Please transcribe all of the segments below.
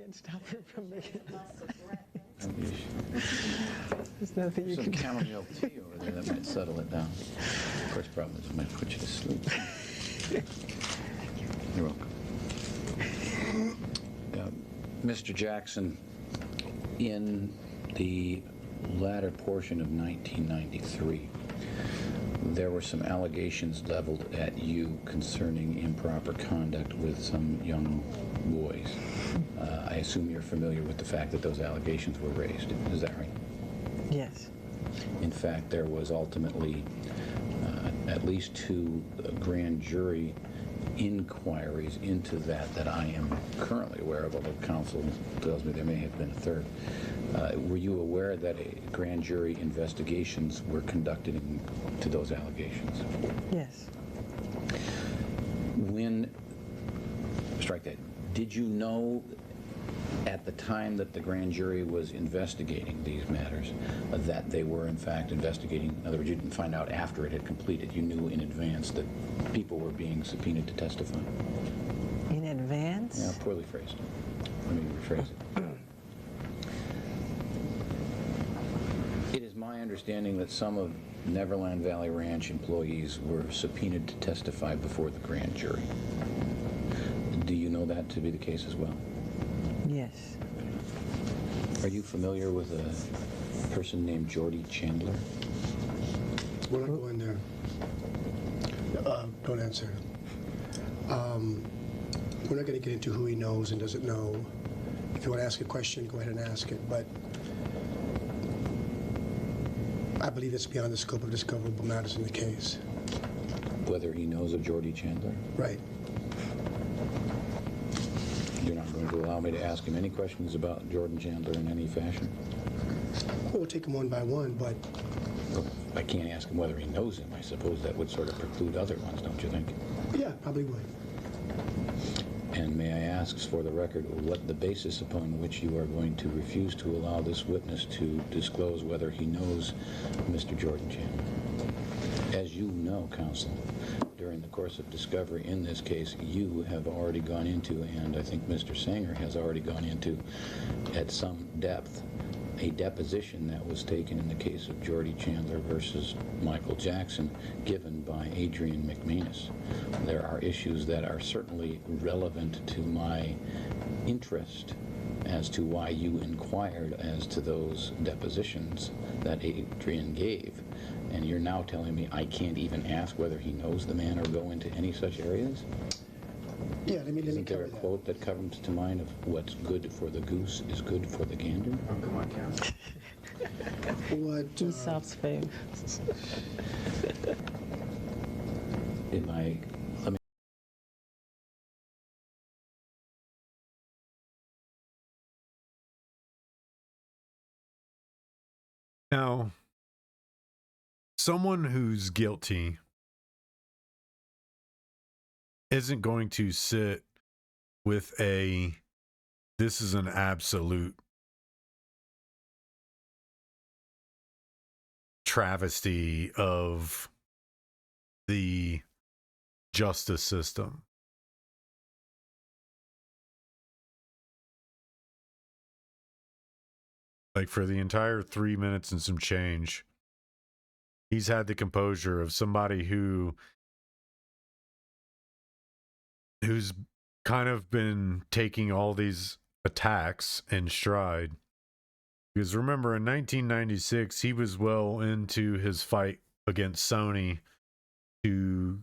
can't stop her from making Maybe There's nothing you some can do. chamomile tea over there that might settle it down. Of course, problem is it might put you to sleep. You're welcome. Mr. Jackson, in the latter portion of 1993, there were some allegations leveled at you concerning improper conduct with some young boys. I assume you're familiar with the fact that those allegations were raised. Is that right? Yes. In fact, there was ultimately at least 2 grand jury inquiries into that I am currently aware of, although counsel tells me there may have been a third. Were you aware that grand jury investigations were conducted into those allegations? Yes. Strike that, did you know at the time that the grand jury was investigating these matters that they were in fact investigating? In other words, you didn't find out after it had completed. You knew in advance that people were being subpoenaed to testify. In advance? Yeah, poorly phrased. Let me rephrase it. It is my understanding that some of Neverland Valley Ranch employees were subpoenaed to testify before the grand jury. Do you know that to be the case as well? Yes. Are you familiar with a person named Jordy Chandler? We're not going there. Don't answer. We're not going to get into who he knows and doesn't know. If you want to ask a question, go ahead and ask it. But I believe it's beyond the scope of discoverable matters in the case. Whether he knows of Jordy Chandler? Right. You're not going to allow me to ask him any questions about Jordan Chandler in any fashion? We'll take them one by one, but... Well, I can't ask him whether he knows him. I suppose that would sort of preclude other ones, don't you think? Yeah, probably would. And may I ask for the record what the basis upon which you are going to refuse to allow this witness to disclose whether he knows Mr. Jordan Chandler? As you know, counsel, during the course of discovery in this case, you have already gone into, and I think Mr. Sanger has already gone into at some depth, a deposition that was taken in the case of Jordy Chandler versus Michael Jackson, given by Adrian McManus. There are issues that are certainly relevant to my interest as to why you inquired as to those depositions that Adrian gave. And you're now telling me I can't even ask whether he knows the man or go into any such areas? Yeah, let me Isn't there cover a that. quote that comes to mind of what's good for the goose is good for the gander? Oh, come on, counsel. What, Aesop's fame. Let me. Now, someone who's guilty isn't going to sit with this is an absolute travesty of the justice system. Like, for the entire 3 minutes and some change, he's had the composure of somebody who's kind of been taking all these attacks in stride. Because remember, in 1996, he was well into his fight against Sony to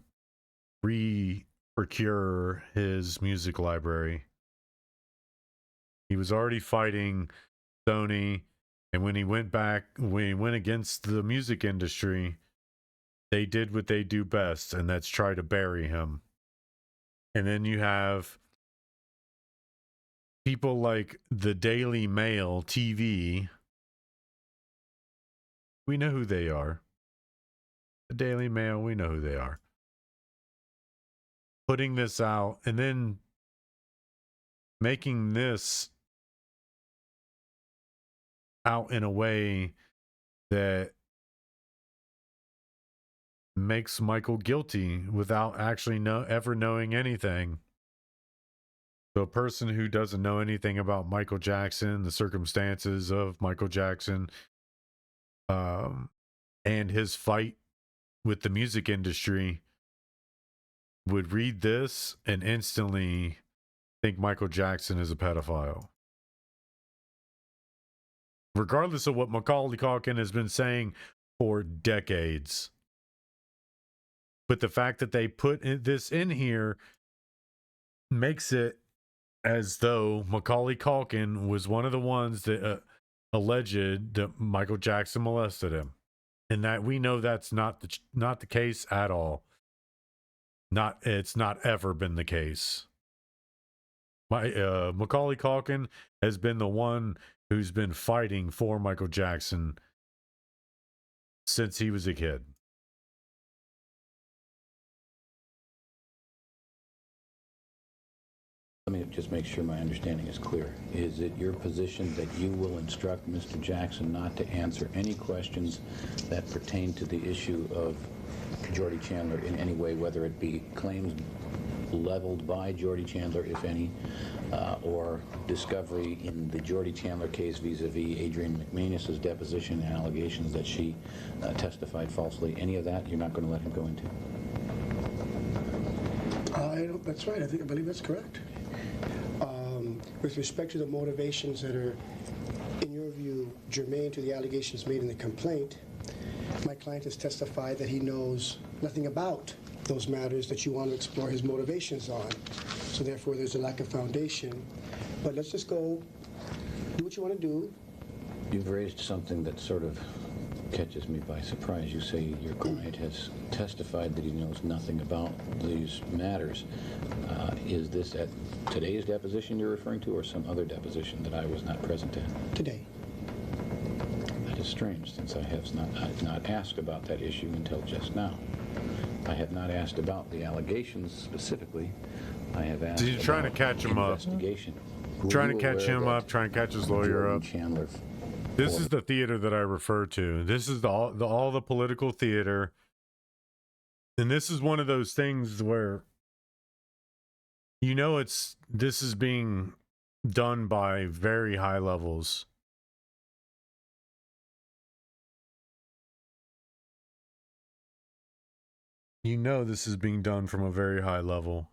procure his music library. He was already fighting Sony, and when he went against the music industry, they did what they do best, and that's try to bury him. And then you have people like the Daily Mail TV. We know who they are. The Daily Mail, we know who they are. Putting this out and then making this out in a way that makes Michael guilty without actually ever knowing anything. So a person who doesn't know anything about Michael Jackson, the circumstances of Michael Jackson, and his fight with the music industry would read this and instantly think Michael Jackson is a pedophile. Regardless of what Macaulay Culkin has been saying for decades. But the fact that they put this in here makes it as though Macaulay Culkin was one of the ones that alleged that Michael Jackson molested him. And that we know that's not the case at all. It's not ever been the case. Macaulay Culkin has been the one who's been fighting for Michael Jackson since he was a kid. Let me just make sure my understanding is clear. Is it your position that you will instruct Mr. Jackson not to answer any questions that pertain to the issue of Jordy Chandler in any way, whether it be claims leveled by Jordy Chandler, if any, or discovery in the Jordy Chandler case vis-a-vis Adrienne McManus's deposition and allegations that she testified falsely? Any of that you're not going to let him go into? That's right. I believe that's correct. With respect to the motivations that are, in your view, germane to the allegations made in the complaint, my client has testified that he knows nothing about those matters that you want to explore his motivations on. So therefore, there's a lack of foundation. But let's just go do what you want to do. You've raised something that sort of catches me by surprise. You say your client has testified that he knows nothing about these matters. Is this at today's deposition you're referring to, or some other deposition that I was not present at? Today. That is strange, since I've not asked about that issue until just now. I have not asked about the allegations specifically. I have asked. You're trying to catch him up. Investigation. Trying to catch him up. Trying to catch his lawyer up. Chandler. This is the theater that I refer to. This is all the political theater. And this is one of those things where, you know, this is being done by very high levels. You know this is being done from a very high level.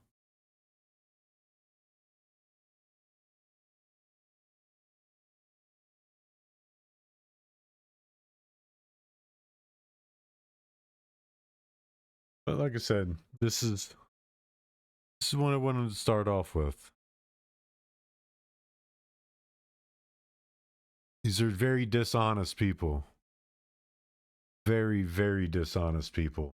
But like I said, this is what I wanted to start off with. These are very dishonest people. Very, very dishonest people.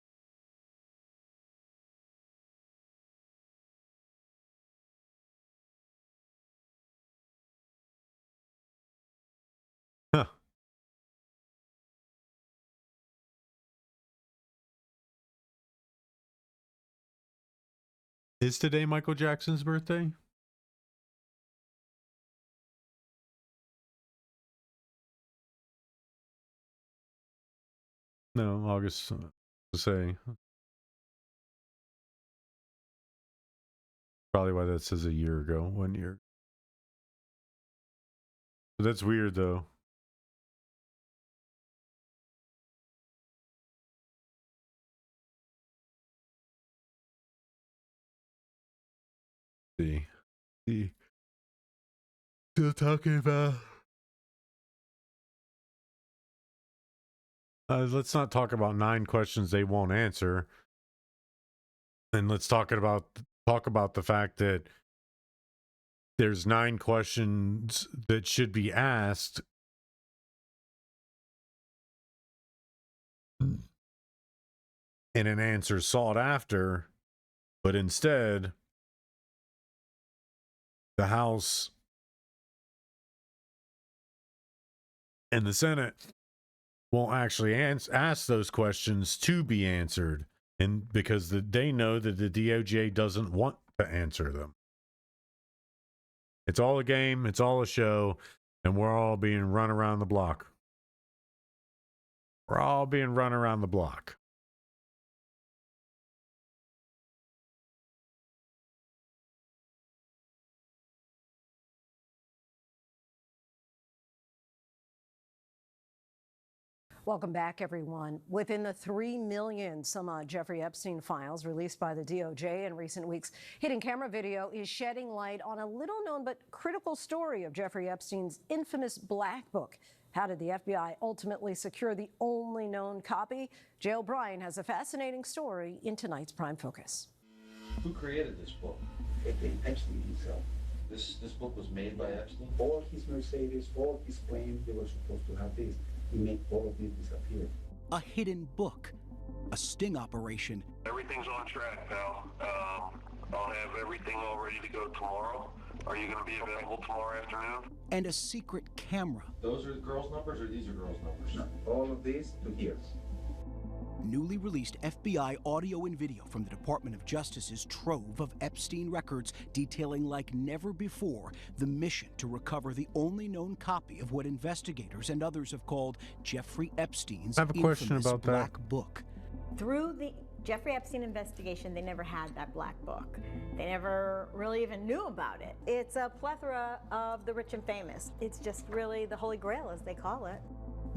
Huh. Is today Michael Jackson's birthday? No, August. To say. Probably why that says a year ago, 1 year. But that's weird, though. See. Still talking about. Let's not talk about 9 questions they won't answer. And let's talk about the fact that there's 9 questions that should be asked. And an answer sought after, but instead, the House and the Senate won't actually ask those questions to be answered, and because they know that the DOJ doesn't want to answer them. It's all a game, it's all a show, and we're all being run around the block. We're all being run around the block. Welcome back, everyone. Within the 3 million some odd Jeffrey Epstein files released by the DOJ in recent weeks, hidden camera video is shedding light on a little-known but critical story of Jeffrey Epstein's infamous Black Book. How did the FBI ultimately secure the only known copy? Jay O'Brien has a fascinating story in tonight's Prime Focus. Who created this book? Epstein himself. This book was made by Epstein? All his Mercedes, all his planes, they were supposed to have this. He made all of this disappear. A hidden book, a sting operation. Everything's on track, pal. I'll have everything all ready to go tomorrow. Are you going to be available tomorrow afternoon? And a secret camera. Those are girls' numbers, or these are girls' numbers? No, all of this to here. Newly released FBI audio and video from the Department of Justice's trove of Epstein records detailing like never before the mission to recover the only known copy of what investigators and others have called Jeffrey Epstein's I have a question infamous about that. Black Book. Through the Jeffrey Epstein investigation, they never had that Black Book. They never really even knew about it. It's a plethora of the rich and famous. It's just really the Holy Grail, as they call it.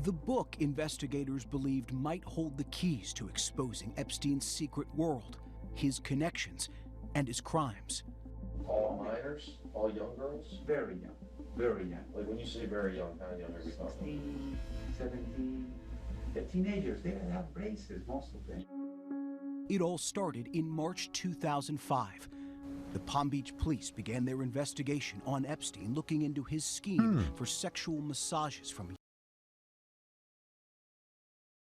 The book investigators believed might hold the keys to exposing Epstein's secret world, his connections, and his crimes. All minors? All young girls? Very young, very young. Like when you say very young, how young are we talking? 16, 17. The teenagers, they have braces, most of them. It all started in March 2005. The Palm Beach police began their investigation on Epstein, looking into his scheme for sexual massages from.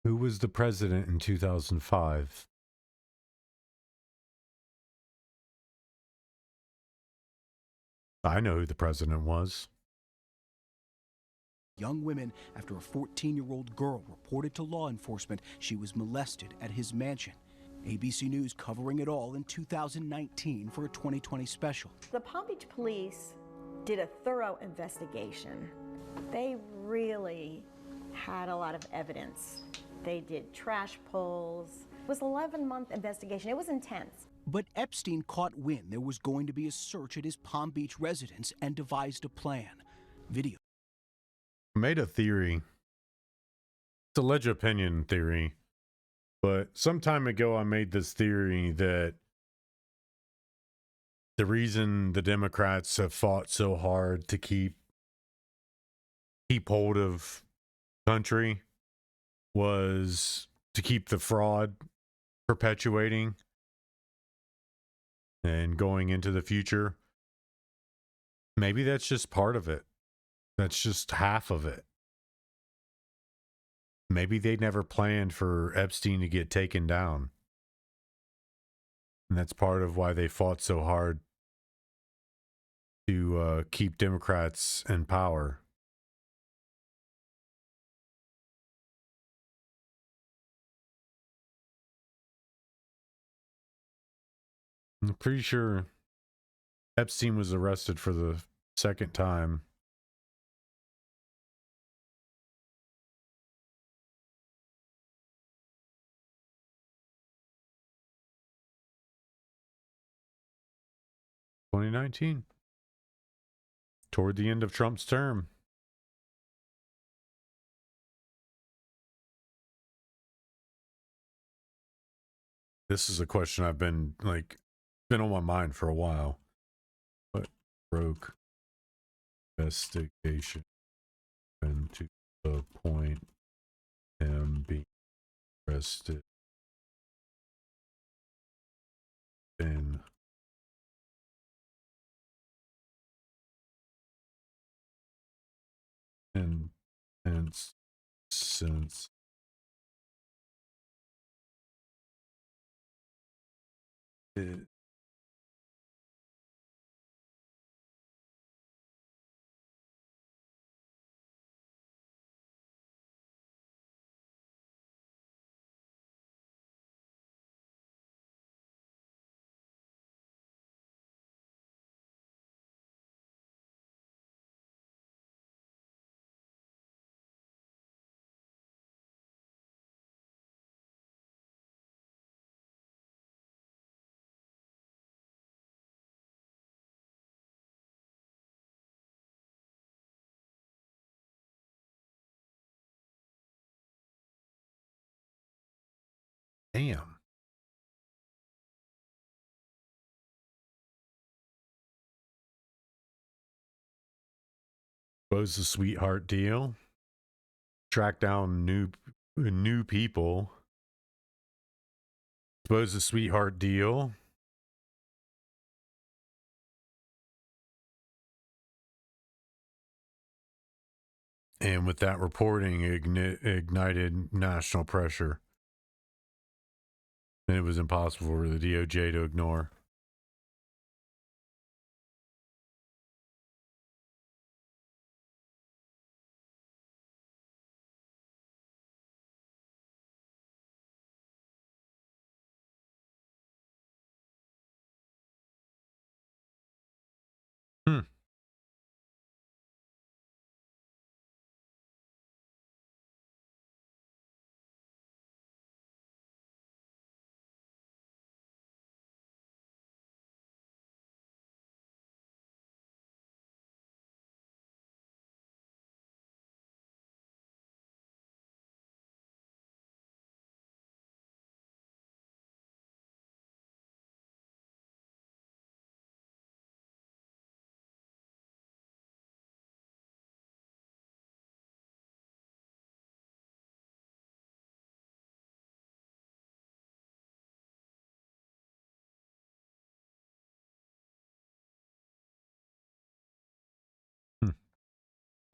Who was the president in 2005? I know who the president was. Young women after a 14-year-old girl reported to law enforcement she was molested at his mansion. ABC News covering it all in 2019 for a 2020 special. The Palm Beach police did a thorough investigation. They really had a lot of evidence. They did trash pulls. It was an 11-month investigation. It was intense. But Epstein caught wind there was going to be a search at his Palm Beach residence and devised a plan. Video. I made a theory. It's alleged opinion theory. But some time ago, I made this theory that the reason the Democrats have fought so hard to keep hold of country was to keep the fraud perpetuating and going into the future. Maybe that's just part of it. That's just half of it. Maybe they never planned for Epstein to get taken down. And that's part of why they fought so hard to keep Democrats in power. I'm pretty sure Epstein was arrested for the second time. (2019), toward the end of Trump's term. This is a question I've been on my mind for a while. What broke investigation and to the point him being arrested in and since it Damn. Suppose the sweetheart deal. Track down new people. Suppose the sweetheart deal. And with that reporting, ignited national pressure. And it was impossible for the DOJ to ignore. Hmm.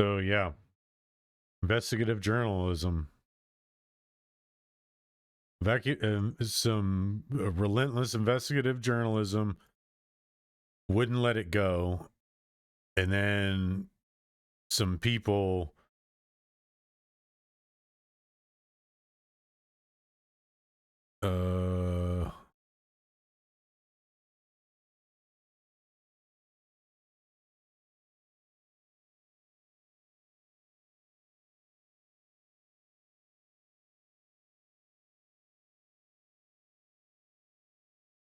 So yeah, investigative journalism, some relentless investigative journalism wouldn't let it go, and then some people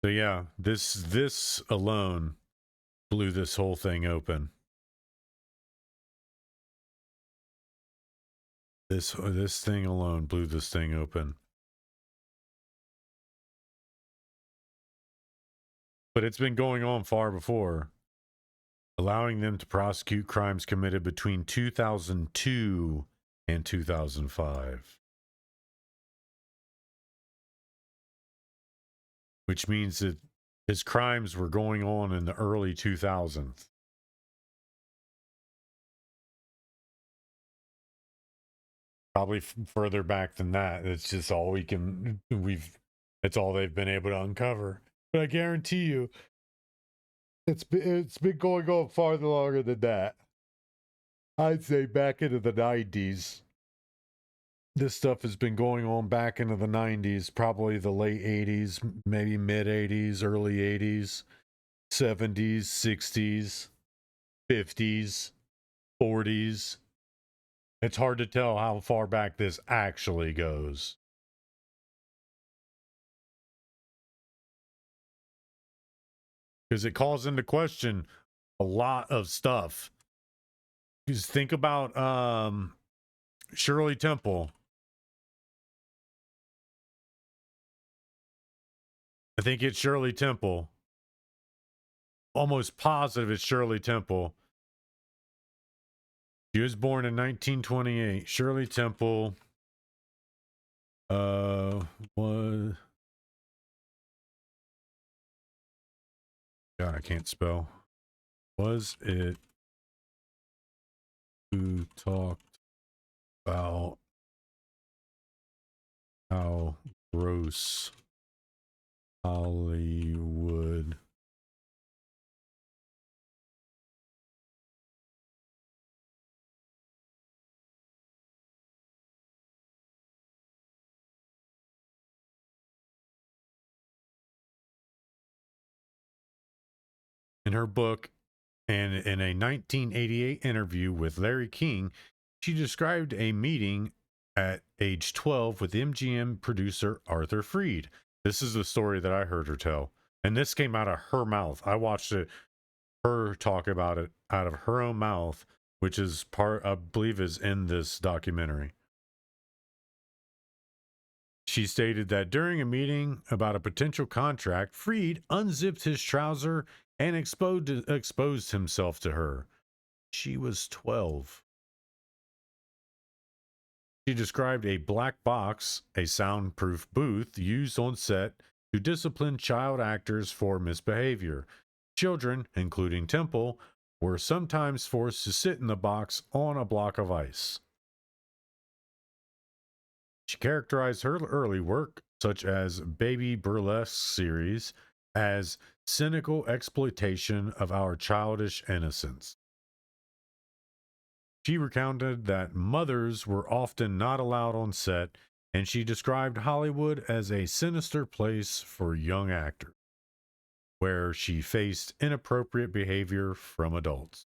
so yeah, this alone blew this whole thing open. This thing alone blew this thing open. But it's been going on far before, allowing them to prosecute crimes committed between 2002 and 2005. Which means that his crimes were going on in the early 2000s. Probably further back than that. It's just all it's all they've been able to uncover. But I guarantee you, it's been going on farther longer than that. I'd say back into the 90s. This stuff has been going on back into the 90s, probably the late 80s, maybe mid 80s, early 80s, 70s, 60s, 50s, 40s. It's hard to tell how far back this actually goes. Because it calls into question a lot of stuff. Because think about Shirley Temple. I think it's Shirley Temple. Almost positive it's Shirley Temple. She was born in 1928. Shirley Temple was... God, I can't spell. Was it who talked about how gross Hollywood in her book? And in a 1988 interview with Larry King, she described a meeting at age 12 with MGM producer Arthur Freed. This is the story that I heard her tell. And this came out of her mouth. I watched her talk about it out of her own mouth, which is part, I believe, is in this documentary. She stated that during a meeting about a potential contract, Freed unzipped his trouser and exposed himself to her. She was 12. She described a black box, a soundproof booth used on set to discipline child actors for misbehavior. Children, including Temple, were sometimes forced to sit in the box on a block of ice. She characterized her early work, such as Baby Burlesque series, as cynical exploitation of our childish innocence. She recounted that mothers were often not allowed on set, and she described Hollywood as a sinister place for young actors, where she faced inappropriate behavior from adults.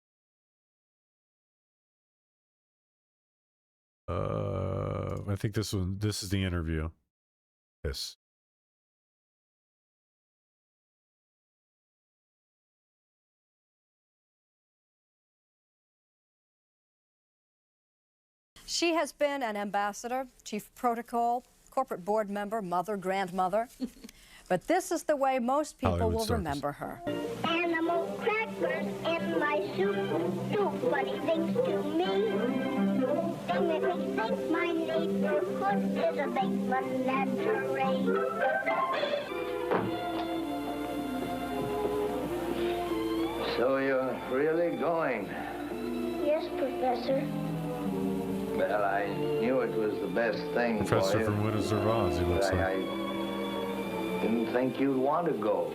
I think this is the interview. Yes. She has been an ambassador, chief protocol, corporate board member, mother, grandmother. But this is the way most people Hollywood will stars. remember her. Animal crackers in my soup do funny things to me. They make me think my neighborhood is a big menagerie. So you're really going? Yes, Professor. Well, I knew it was the best thing Professor for you. from Wizards of Oz, he looks but like. I didn't think you'd want to go.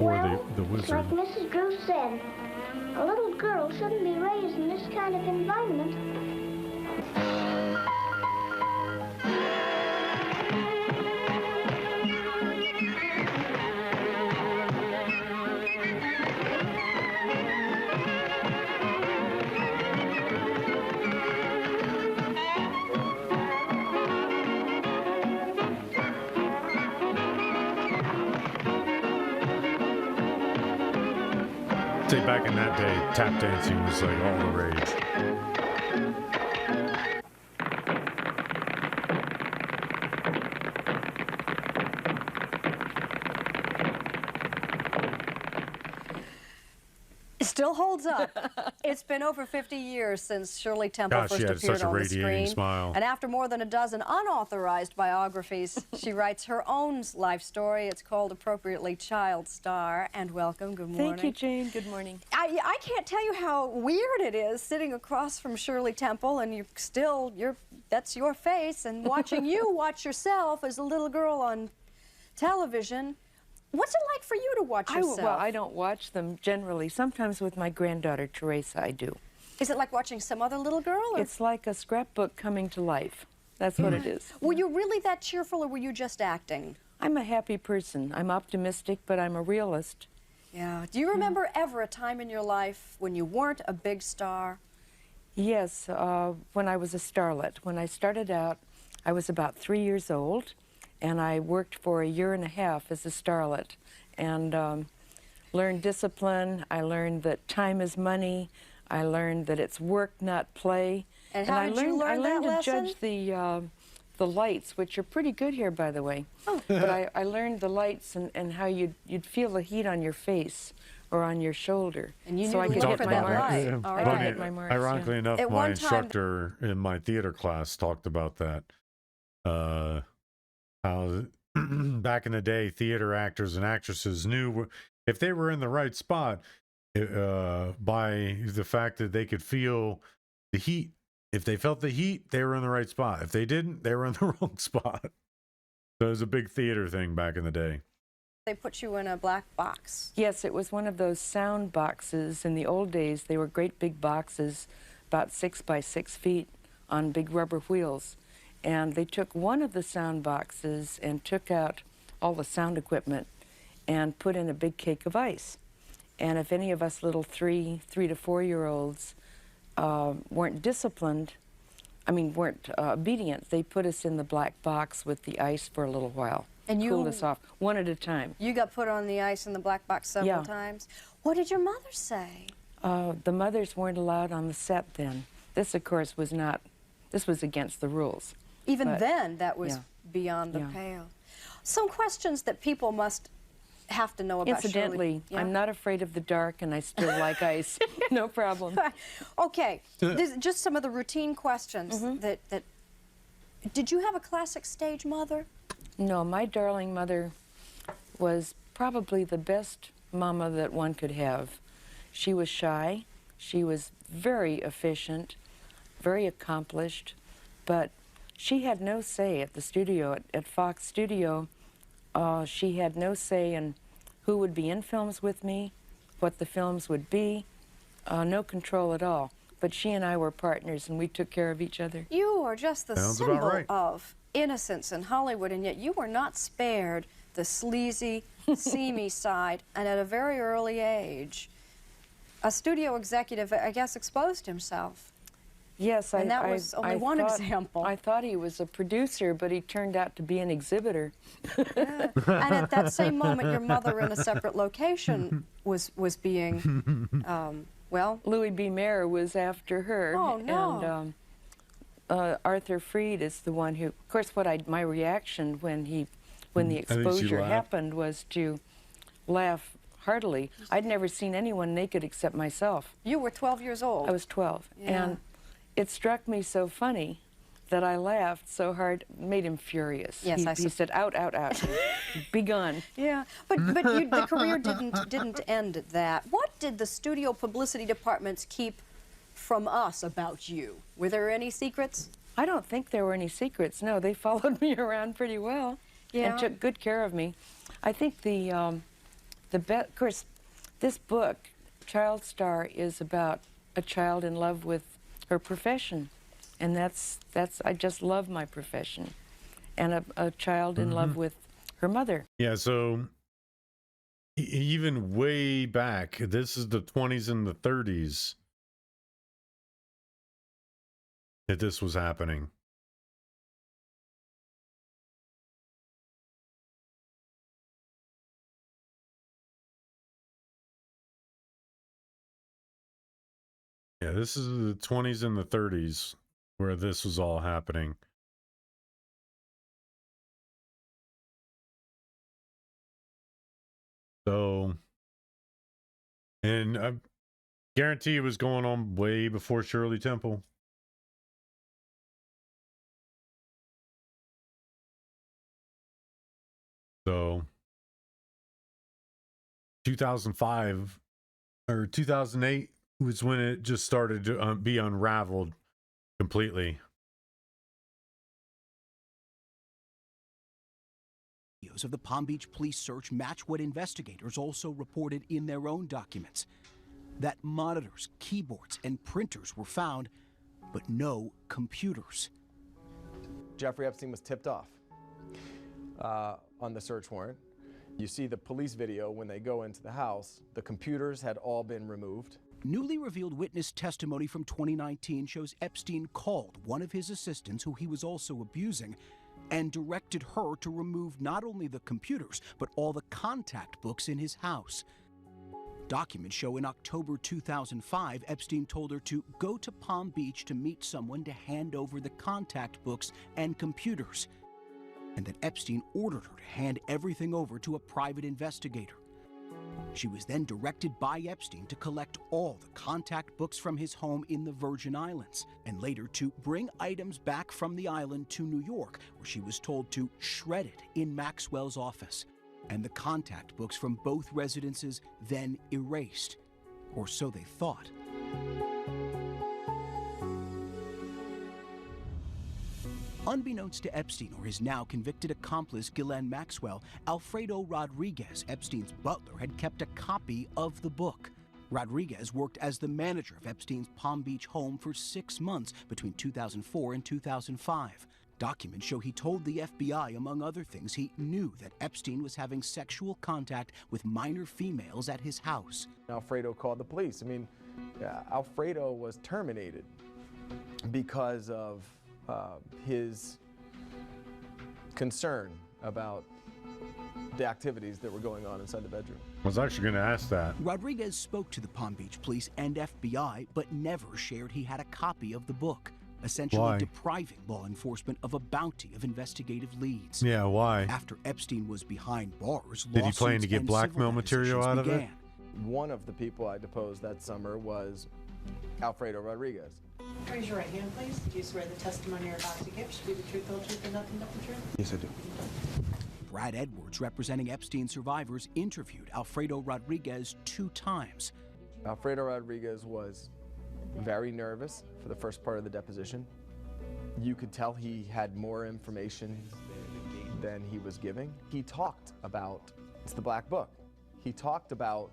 Or Well, the it's wizard. like Mrs. Drew said, a little girl shouldn't be raised in this kind of environment. Say back in that day, tap dancing was like all the rage. It still holds up. It's been over 50 years since Shirley Temple Gosh, first she had appeared such a on the radiating screen. smile. And after more than a dozen unauthorized biographies, she writes her own life story. It's called appropriately Child Star. And welcome. Good morning. Thank you, Jane. Good morning. I can't tell you how weird it is sitting across from Shirley Temple and that's your face, and watching you watch yourself as a little girl on television. What's it like for you to watch yourself? Well, I don't watch them generally. Sometimes with my granddaughter, Teresa, I do. Is it like watching some other little girl? Or? It's like a scrapbook coming to life. That's what it is. Were you really that cheerful, or were you just acting? I'm a happy person. I'm optimistic, but I'm a realist. Yeah. Do you remember ever a time in your life when you weren't a big star? Yes, when I was a starlet. When I started out, I was about 3 years old, and I worked for a year and a half as a starlet, and learned discipline. I learned that time is money. I learned that it's work, not play. And how did you learn that I learned lesson? to judge the lights, which are pretty good here, by the way. Oh. But I learned the lights and how you'd feel the heat on your face or on your shoulder. And you so I knew could to hit look for my that marks. light. All I right. could hit my marks. Ironically enough, At my one time- instructor in my theater class talked about that. How back in the day, theater actors and actresses knew if they were in the right spot by the fact that they could feel the heat. If they felt the heat, they were in the right spot. If they didn't, they were in the wrong spot. So it was a big theater thing back in the day. They put you in a black box. Yes, it was one of those sound boxes. In the old days, they were great big boxes, about 6 by 6 feet on big rubber wheels. And they took one of the sound boxes and took out all the sound equipment and put in a big cake of ice. And if any of us little 3 to 4 year olds weren't disciplined, weren't obedient, they put us in the black box with the ice for a little while. And you cooled us off, one at a time. You got put on the ice in the black box several times. What did your mother say? The mothers weren't allowed on the set then. This, of course, was not, this was against the rules. Even then, that was beyond the Yeah. pale. Some questions that people must have to know about Incidentally, Shirley. Yeah? I'm not afraid of the dark, and I still like ice. No problem. Okay, just some of the routine questions that Did you have a classic stage mother? No, my darling mother was probably the best mama that one could have. She was shy. She was very efficient, very accomplished, but she had no say at the studio, at Fox Studio. She had no say in who would be in films with me, what the films would be, no control at all. But she and I were partners, and we took care of each other. You are just the Sounds about symbol right. of innocence in Hollywood, and yet you were not spared the sleazy, seamy side, and at a very early age, a studio executive, I guess, exposed himself. Yes, And that was only one example. I thought he was a producer, but he turned out to be an exhibitor. Yeah. And at that same moment, your mother in a separate location was being, well... Louis B. Mayer was after her. Oh, no. And Arthur Freed is the one who, of course, my reaction when the exposure happened was to laugh heartily. I'd never seen anyone naked except myself. You were 12 years old. I was 12. Yeah. And it struck me so funny that I laughed so hard, it made him furious. Yes, he said, out, out, out, be gone. Yeah, but the career didn't end at that. What did the studio publicity departments keep from us about you? Were there any secrets? I don't think there were any secrets. No, they followed me around pretty well and took good care of me. I think of course, this book, Child Star, is about a child in love with her profession, and I just love my profession, and a child in love with her mother. Yeah, so even way back, this is the 20s and the 30s that this was happening. Yeah, this is the 20s and the 30s where this was all happening. So, and I guarantee it was going on way before Shirley Temple. So, 2005 or 2008 was when it just started to be unraveled completely. Videos of the Palm Beach police search match what investigators also reported in their own documents. That monitors, keyboards, and printers were found, but no computers. Jeffrey Epstein was tipped off on the search warrant. You see the police video when they go into the house. The computers had all been removed. Newly revealed witness testimony from 2019 shows Epstein called one of his assistants, who he was also abusing, and directed her to remove not only the computers, but all the contact books in his house. Documents show in October 2005, Epstein told her to go to Palm Beach to meet someone to hand over the contact books and computers, and that Epstein ordered her to hand everything over to a private investigator. She was then directed by Epstein to collect all the contact books from his home in the Virgin Islands, and later to bring items back from the island to New York, where she was told to shred it in Maxwell's office, and the contact books from both residences then erased, or so they thought. Unbeknownst to Epstein or his now convicted accomplice Ghislaine Maxwell, Alfredo Rodriguez, Epstein's butler, had kept a copy of the book. Rodriguez worked as the manager of Epstein's Palm Beach home for 6 months between 2004 and 2005. Documents show he told the FBI, among other things, he knew that Epstein was having sexual contact with minor females at his house. Alfredo called the police. I mean, Alfredo was terminated because of his concern about the activities that were going on inside the bedroom. I was actually going to ask that. Rodriguez spoke to the Palm Beach police and FBI, but never shared he had a copy of the book. essentially Why? depriving law enforcement of a bounty of investigative leads. Yeah, why? After Epstein was behind bars, Did he plan lawsuits to get and blackmail civil material out of it? began. One of the people I deposed that summer was Alfredo Rodriguez. Raise your right hand, please. Do you swear the testimony you're about to give should be the truth, whole truth, and nothing but the truth? Yes, I do. Brad Edwards, representing Epstein survivors, interviewed Alfredo Rodriguez 2 times. Alfredo Rodriguez was very nervous for the first part of the deposition. You could tell he had more information than he was giving. He talked about, it's the Black Book. He talked about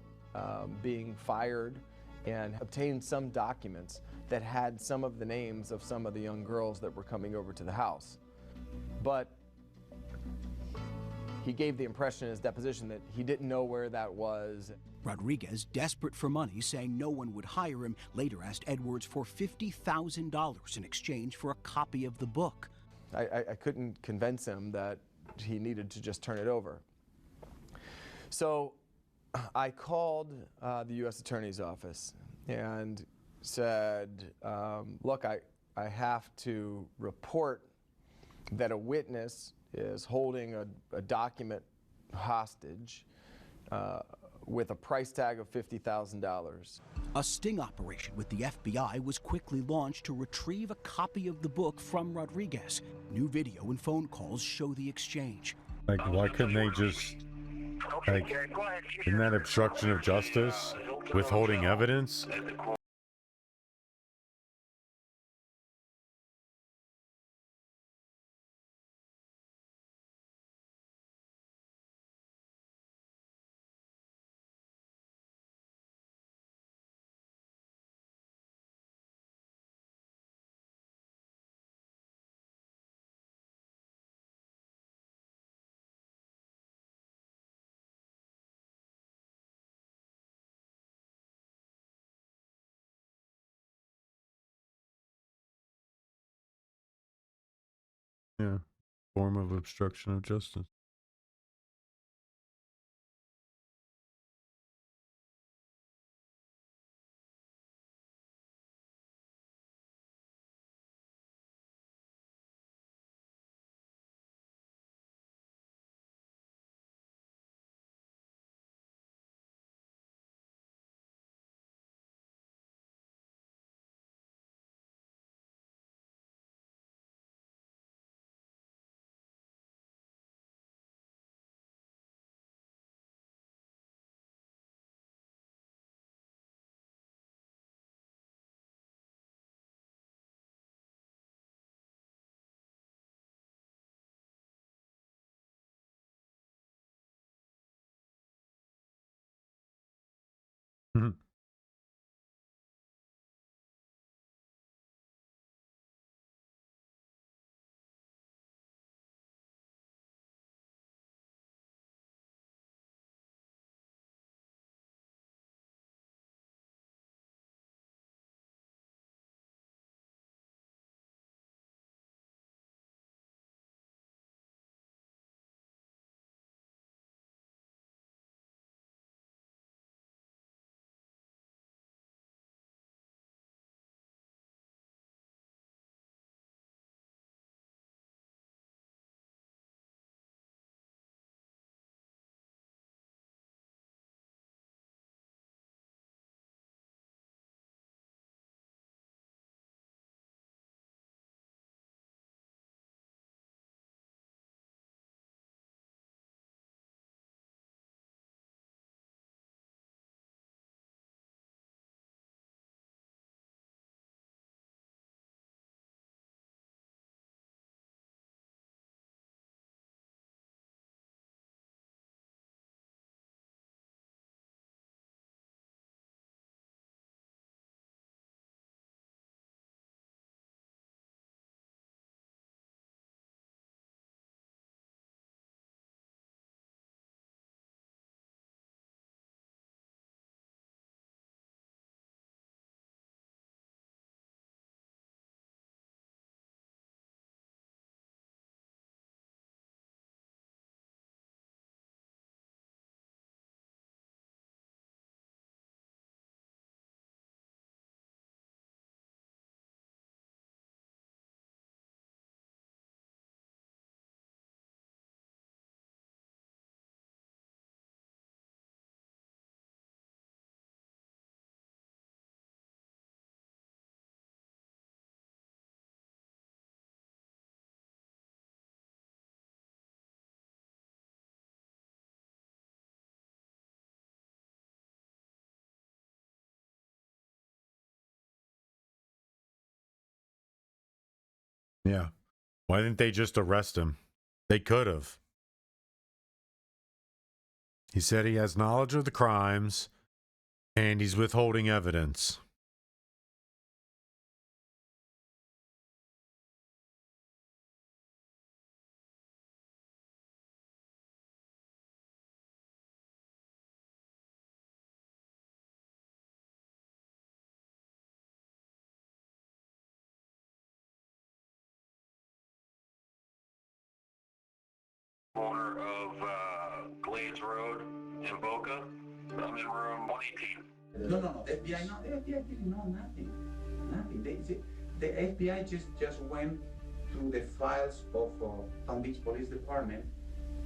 being fired and obtained some documents that had some of the names of some of the young girls that were coming over to the house. But he gave the impression in his deposition that he didn't know where that was. Rodriguez, desperate for money, saying no one would hire him, later asked Edwards for $50,000 in exchange for a copy of the book. I couldn't convince him that he needed to just turn it over. So I called the U.S. Attorney's Office and said, look, I have to report that a witness is holding a document hostage with a price tag of $50,000. A sting operation with the FBI was quickly launched to retrieve a copy of the book from Rodriguez. New video and phone calls show the exchange. Like, why couldn't they just, like, isn't that obstruction of justice? Withholding evidence? Yeah, form of obstruction of justice. Yeah. Why didn't they just arrest him? They could have. He said he has knowledge of the crimes and he's withholding evidence. Corner of Glades Road in Boca. I'm in room 118. No. The FBI, no, the FBI didn't know nothing. Nothing. The FBI just went through the files of Palm Beach Police Department,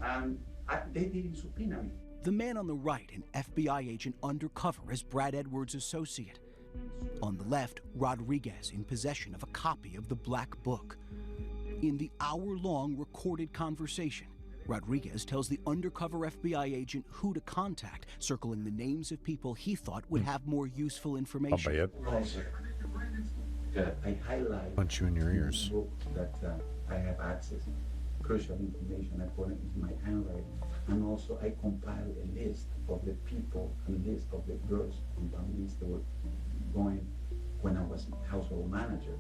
and they didn't subpoena me. The man on the right, an FBI agent undercover as Brad Edwards' associate. On the left, Rodriguez in possession of a copy of the Black Book. In the hour-long recorded conversation, Rodriguez tells the undercover FBI agent who to contact, circling the names of people he thought would have more useful information. I highlight Punch you in your ears. that I have access, crucial information. I put it into my handwriting, and also I compile a list of the people and a list of the girls on Palm Beach that were going when I was household manager.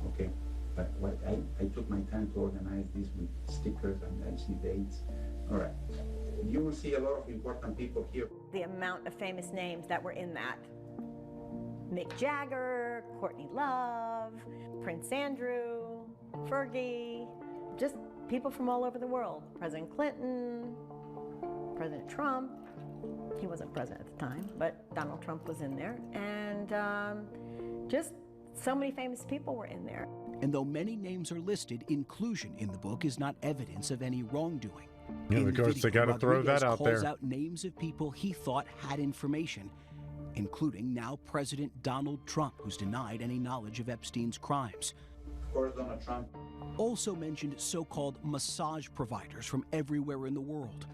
Okay. But what I took my time to organize this with stickers and I see dates. All right. You will see a lot of important people here. The amount of famous names that were in that. Mick Jagger, Courtney Love, Prince Andrew, Fergie, just people from all over the world. President Clinton, President Trump. He wasn't president at the time, but Donald Trump was in there. And just so many famous people were in there. And though many names are listed, inclusion in the book is not evidence of any wrongdoing. Yeah, In the because they video, got to throw Rodriguez that out calls there. out names of people he thought had information, including now President Donald Trump, who's denied any knowledge of Epstein's crimes. Of course, Donald Trump. Also mentioned so-called massage providers from everywhere in the world.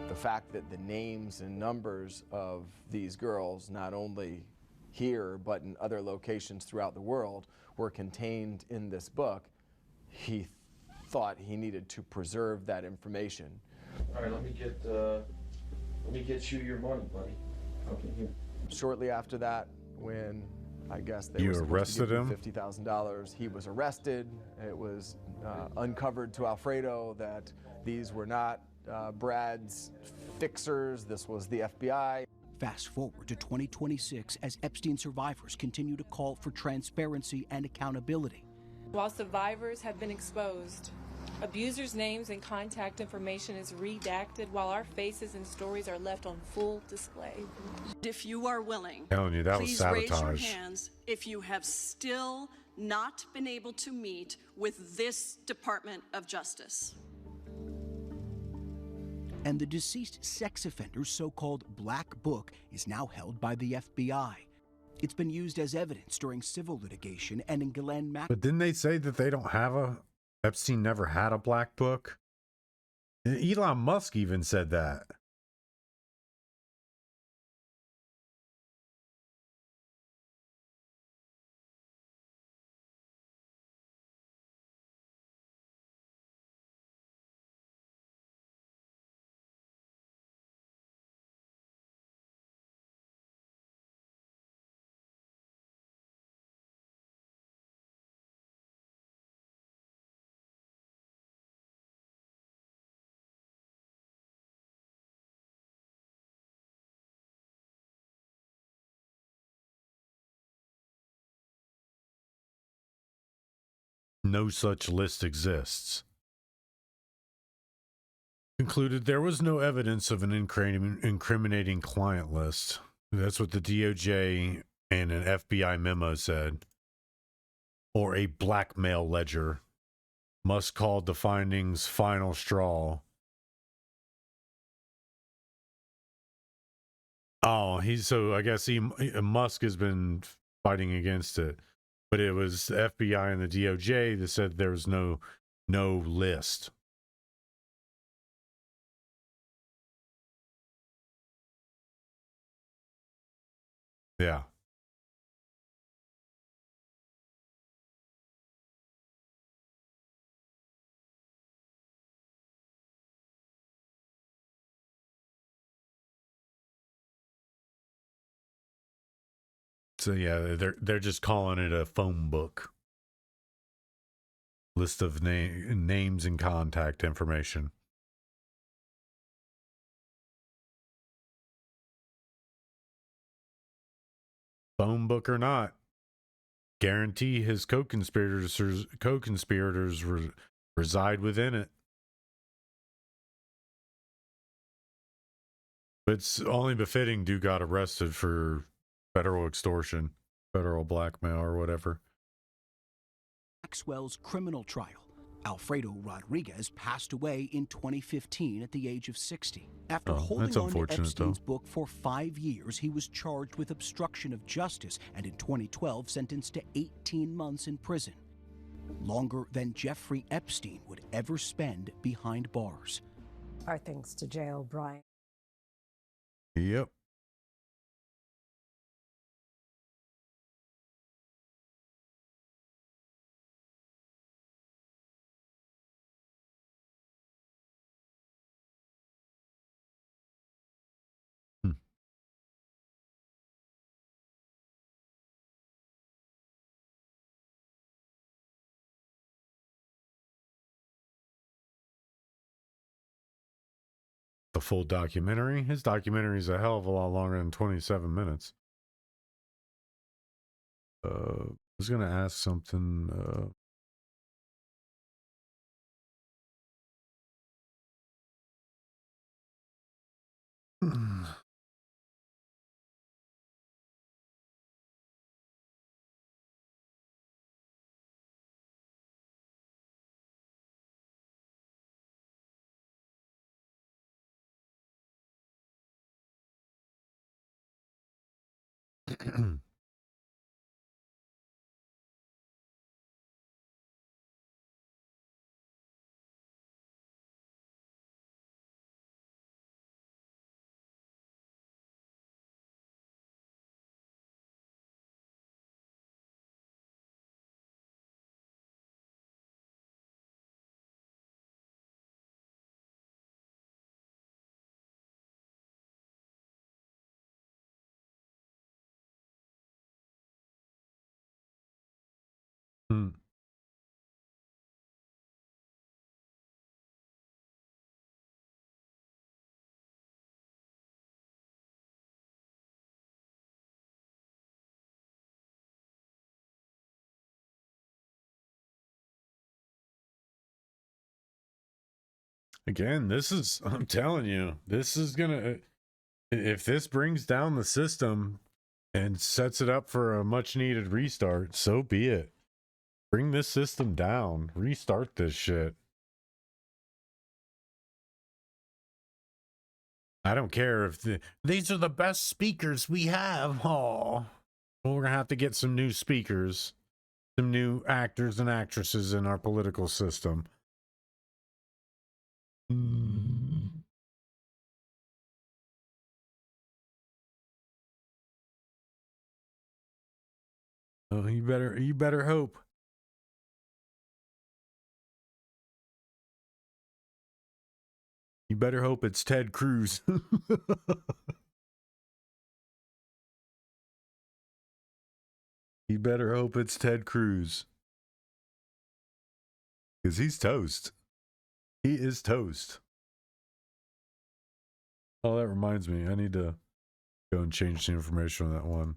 The fact that the names and numbers of these girls, not only here but in other locations throughout the world, were contained in this book, he thought he needed to preserve that information. All right, let me get you your money, buddy. Okay, here. Shortly after that, when I guess they You were supposed arrested to give him? $50,000, he was arrested. It was uncovered to Alfredo that these were not Brad's fixers. This was the FBI. Fast forward to 2026 as Epstein survivors continue to call for transparency and accountability. While survivors have been exposed, abusers' names and contact information is redacted while our faces and stories are left on full display. If you are willing, Telling you, that was please raise your sabotage. hands if you have still not been able to meet with this Department of Justice. And the deceased sex offender's so-called Black Book is now held by the FBI. It's been used as evidence during civil litigation and in Ghislaine Maxwell's. But didn't they say that they don't have a... Epstein never had a Black Book? And Elon Musk even said that. No such list exists. Concluded there was no evidence of an incriminating client list. That's what the DOJ and an FBI memo said. Or a blackmail ledger. Musk called the findings final straw. Oh, I guess Musk has been fighting against it. But it was the FBI and the DOJ that said there was no list. Yeah. So yeah, they're just calling it a phone book. List of names and contact information. Phone book or not, guarantee his co-conspirators reside within it. But it's only befitting Duke got arrested for federal extortion, federal blackmail, or whatever. Maxwell's criminal trial. Alfredo Rodriguez passed away in 2015 at the age of 60. After holding on to Epstein's book for 5 years, he was charged with obstruction of justice and in 2012 sentenced to 18 months in prison. Longer than Jeffrey Epstein would ever spend behind bars. Our thanks to Jay O'Brien. Yep. The full documentary? His documentary is a hell of a lot longer than 27 minutes. I was going to ask something. Again, this is, I'm telling you, this is gonna, if this brings down the system and sets it up for a much needed restart, so be it. Bring this system down, restart this shit. I don't care if these are the best speakers we have. Oh, well, we're gonna have to get some new speakers, some new actors and actresses in our political system. Oh, you better hope. You better hope it's Ted Cruz. You better hope it's Ted Cruz. Because he's toast. He is toast. Oh, that reminds me. I need to go and change the information on that one.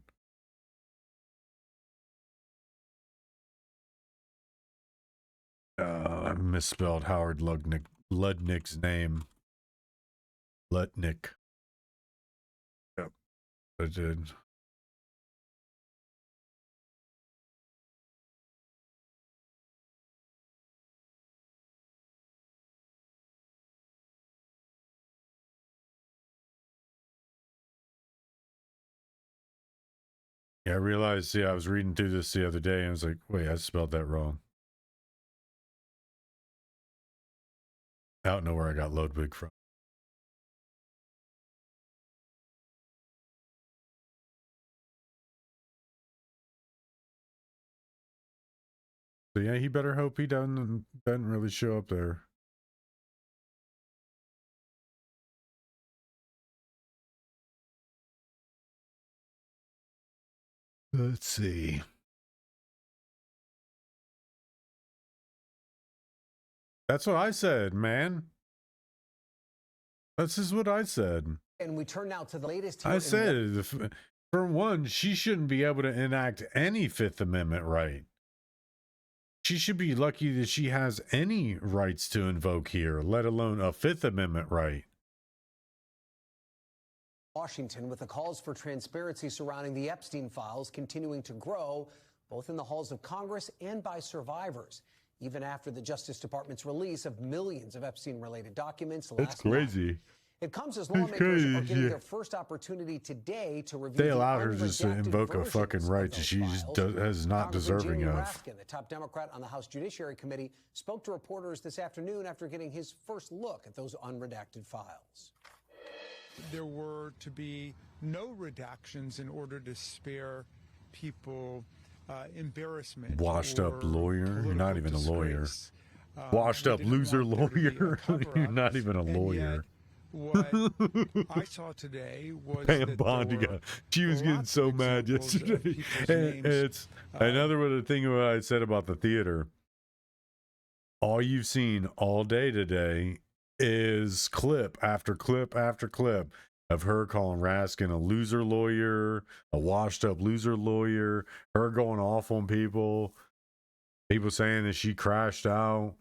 I misspelled Howard Ludnick's name. Lutnick. Yep, I did. Yeah, I realized, I was reading through this the other day and I was like, wait, I spelled that wrong. I don't know where I got Ludwig from. So yeah, he better hope he doesn't really show up there. Let's see. That's what I said, man. This is what I said. And we turn now to the latest. I said, for one, she shouldn't be able to enact any Fifth Amendment right. She should be lucky that she has any rights to invoke here, let alone a Fifth Amendment right. Washington, with the calls for transparency surrounding the Epstein files continuing to grow, both in the halls of Congress and by survivors, even after the Justice Department's release of millions of Epstein-related documents last month. That's crazy. It comes as lawmakers are getting their first opportunity today to review They the allowed her just to unredacted invoke a versions fucking right that she is not deserving Jamie of. Raskin, the top Democrat on the House Judiciary Committee, spoke to reporters this afternoon after getting his first look at those unredacted files. There were to be no redactions in order to spare people embarrassment. Washed up lawyer? You're not even a lawyer. Washed We up didn't loser want there to be a lawyer? You're cover-up, not even a and lawyer. What I saw today was Pam that Bondi there were she was getting so mad yesterday. And it's another one of the thing what I said about the theater. All you've seen all day today is clip after clip after clip of her calling Raskin a loser lawyer, a washed up loser lawyer, her going off on people saying that she crashed out.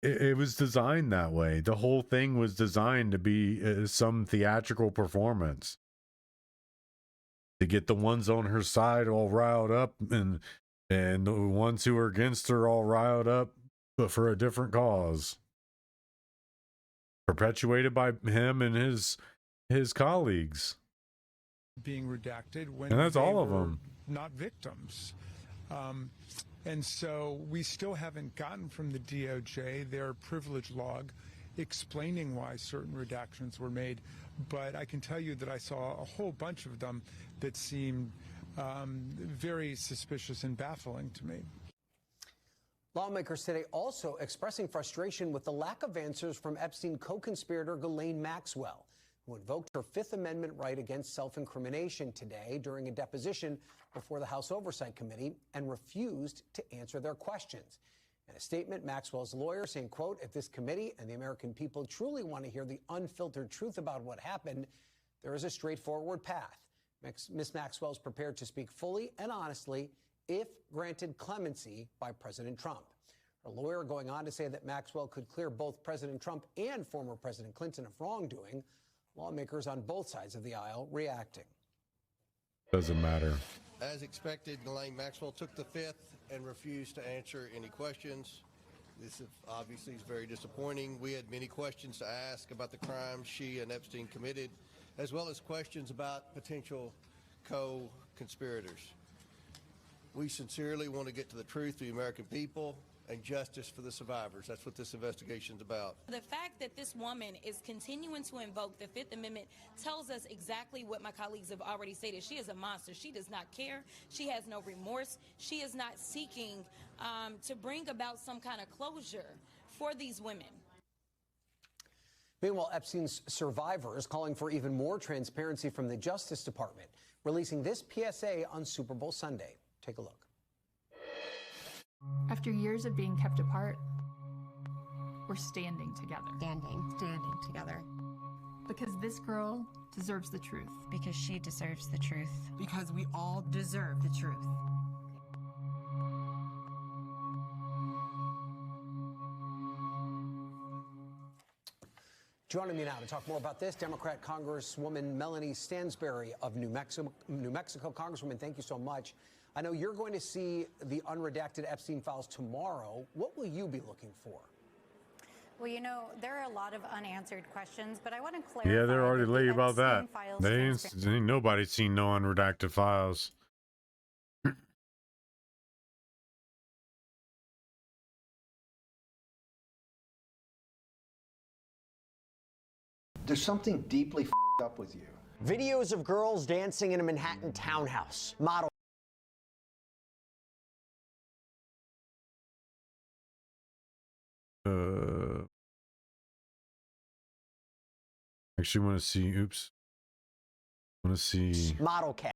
It was designed that way. The whole thing was designed to be some theatrical performance to get the ones on her side all riled up and the ones who are against her all riled up, but for a different cause. Perpetuated by him and his colleagues. being redacted when And that's they all of were them. not victims. And so we still haven't gotten from the DOJ their privilege log explaining why certain redactions were made. But I can tell you that I saw a whole bunch of them that seemed very suspicious and baffling to me. Lawmakers today also expressing frustration with the lack of answers from Epstein co-conspirator Ghislaine Maxwell, who invoked her Fifth Amendment right against self-incrimination today during a deposition before the House Oversight Committee and refused to answer their questions. In a statement, Maxwell's lawyer saying, quote, if this committee and the American people truly want to hear the unfiltered truth about what happened, there is a straightforward path. Ms. Maxwell is prepared to speak fully and honestly if granted clemency by President Trump. Her lawyer going on to say that Maxwell could clear both President Trump and former President Clinton of wrongdoing. Lawmakers on both sides of the aisle reacting. Doesn't matter. As expected, Ghislaine Maxwell took the Fifth and refused to answer any questions. This obviously is very disappointing. We had many questions to ask about the crimes she and Epstein committed, as well as questions about potential co-conspirators. We sincerely want to get to the truth to the American people and justice for the survivors. That's what this investigation is about. The fact that this woman is continuing to invoke the Fifth Amendment tells us exactly what my colleagues have already stated. She is a monster. She does not care. She has no remorse. She is not seeking to bring about some kind of closure for these women. Meanwhile, Epstein's survivors calling for even more transparency from the Justice Department, releasing this PSA on Super Bowl Sunday. Take a look. After years of being kept apart, we're standing together. Standing together. Because this girl deserves the truth. Because she deserves the truth. Because we all deserve the truth. Joining me now to talk more about this, Democrat Congresswoman Melanie Stansbury of New Mexico. Congresswoman, thank you so much. I know you're going to see the unredacted Epstein files tomorrow. What will you be looking for? Well, you know, there are a lot of unanswered questions, but I want to clarify. Yeah, they're already late about that. Epstein files Ain't nobody seen no unredacted files. There's something deeply up with you. Videos of girls dancing in a Manhattan townhouse. Model. Actually want to see, oops. want to see. Model cat.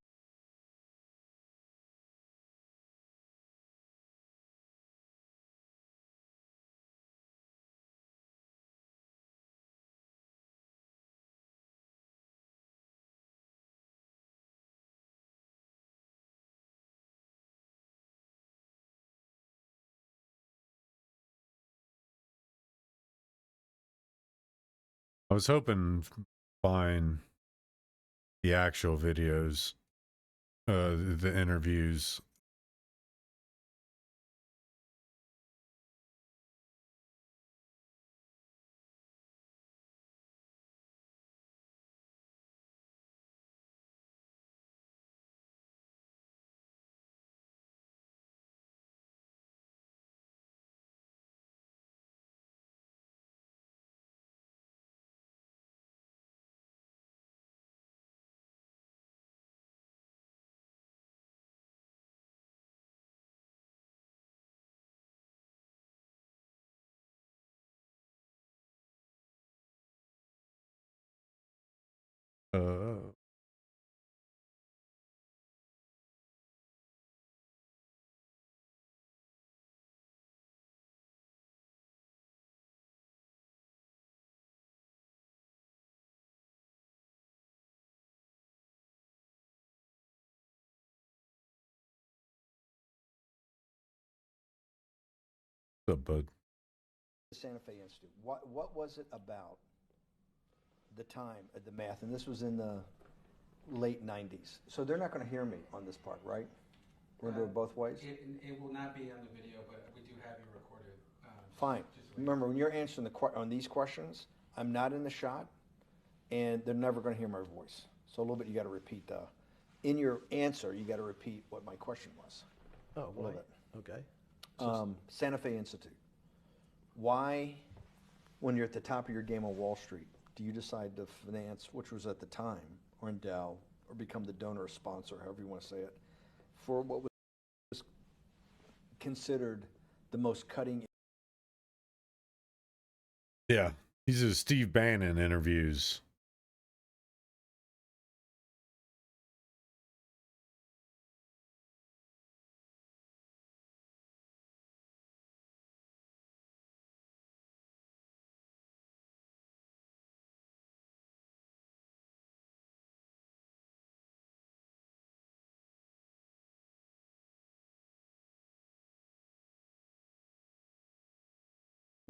I was hoping to find the actual videos, the interviews. What's up, bud? The Santa Fe Institute. What was it about the time of the math? And this was in the late 90s. So they're not going to hear me on this part, right? We're going to do it both ways? It will not be on the video, but we do have you recorded. Fine. Remember, when you're answering on these questions, I'm not in the shot, and they're never going to hear my voice. So a little bit, you got to repeat. In your answer, you got to repeat what my question was. Oh, a little bit. Okay. Santa Fe Institute. Why, when you're at the top of your game on Wall Street, do you decide to finance, which was at the time, or endow, or become the donor or sponsor, however you want to say it, for what was considered the most cutting? Yeah, these are Steve Bannon interviews.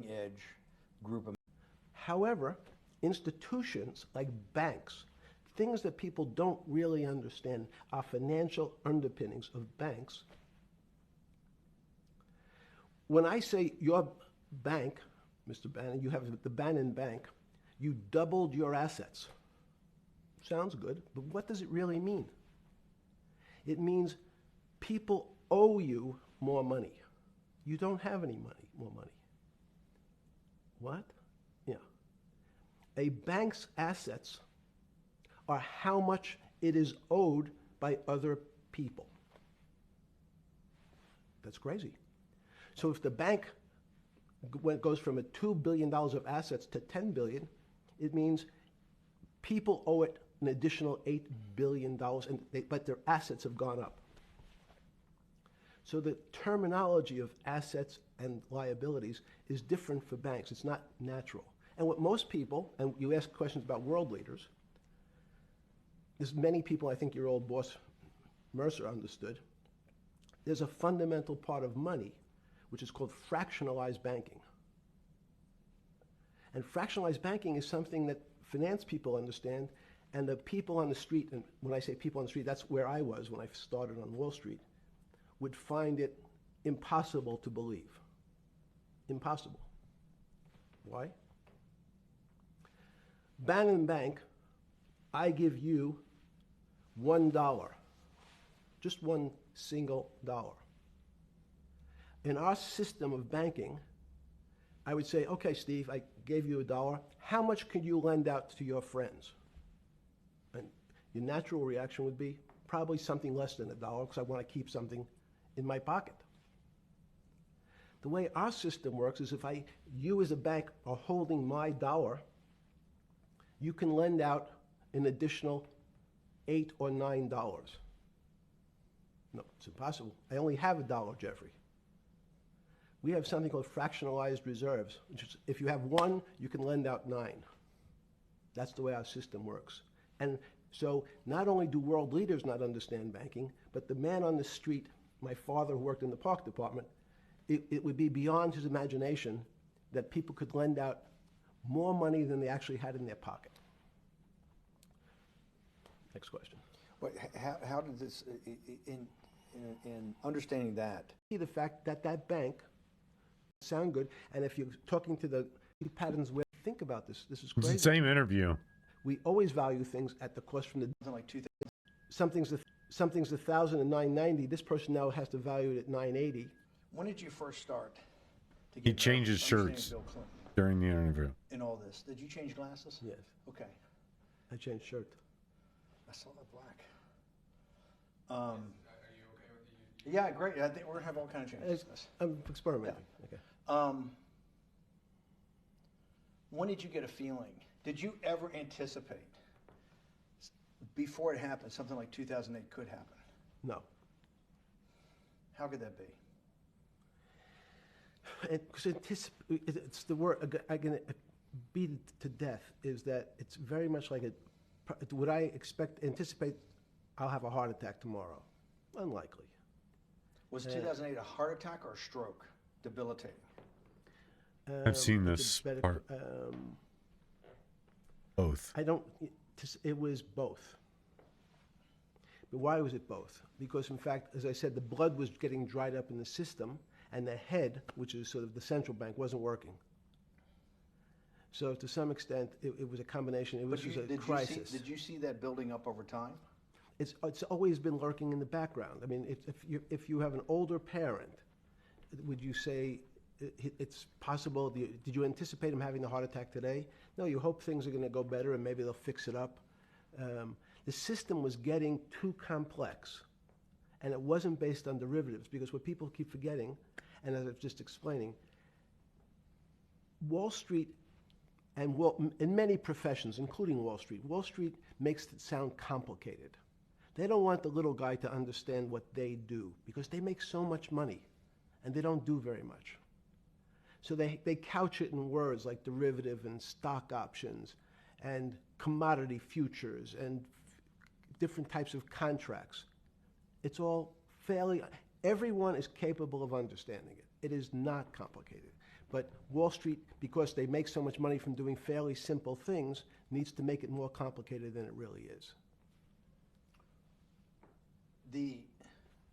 Edge group of. However, institutions like banks, things that people don't really understand are financial underpinnings of banks. When I say your bank, Mr. Bannon, you have the Bannon Bank, you doubled your assets. Sounds good, but what does it really mean? It means people owe you more money. You don't have any more money. What? Yeah. A bank's assets are how much it is owed by other people. That's crazy. So if the bank goes from $2 billion of assets to $10 billion, it means people owe it an additional $8 billion, but their assets have gone up. So the terminology of assets and liabilities is different for banks. It's not natural. And what most people, and you ask questions about world leaders, there's many people, I think your old boss Mercer understood, there's a fundamental part of money which is called fractionalized banking. And fractionalized banking is something that finance people understand, and the people on the street, and when I say people on the street, that's where I was when I started on Wall Street, would find it impossible to believe. Impossible. Why? Bannon Bank, I give you $1, just one single dollar. In our system of banking, I would say, okay, Steve, I gave you $1. How much could you lend out to your friends? And your natural reaction would be probably something less than $1 because I want to keep something in my pocket. The way our system works is if you as a bank are holding my $1, you can lend out an additional $8 or $9. No, it's impossible. I only have $1, Jeffrey. We have something called fractionalized reserves, which is if you have 1, you can lend out 9. That's the way our system works. And so not only do world leaders not understand banking, but the man on the street, my father who worked in the park department, it would be beyond his imagination that people could lend out more money than they actually had in their pocket. Next question. But how did this, in understanding that? The fact that that bank sound good, and if you're talking to the patterns where think about this is It's crazy. the same interview. We always value things at the cost from the Something like 2,000. Something's 1,000 and 990. This person now has to value it at 980. When did you first start to He get changed his understanding shirts Bill Clinton during the interview. in all this? Did you change glasses? Yes. Okay. I changed shirt. I saw that black. Yeah, great. I think we're gonna have all kinds of changes. I'm experimenting. Okay. When did you get a feeling? Did you ever anticipate before it happened something like 2008 could happen? No. How could that be? Because it's the word I can beat it to death. Is that it's very much like would I anticipate I'll have a heart attack tomorrow? Unlikely. Was 2008 a heart attack or a stroke? Debilitating. I've seen this part. Both. It was both. But why was it both? Because in fact, as I said, the blood was getting dried up in the system, and the head, which is sort of the central bank, wasn't working. So to some extent, it was a combination. It was a crisis. Did you see that building up over time? It's always been lurking in the background. I mean, if you have an older parent, would you say it's possible? Did you anticipate him having the heart attack today? No, you hope things are going to go better and maybe they'll fix it up. The system was getting too complex, and it wasn't based on derivatives, because what people keep forgetting, and as I was just explaining, Wall Street and in many professions, including Wall Street makes it sound complicated. They don't want the little guy to understand what they do, because they make so much money and they don't do very much. So they couch it in words like derivative and stock options and commodity futures and different types of contracts. It's all everyone is capable of understanding it. It is not complicated. But Wall Street, because they make so much money from doing fairly simple things, needs to make it more complicated than it really is.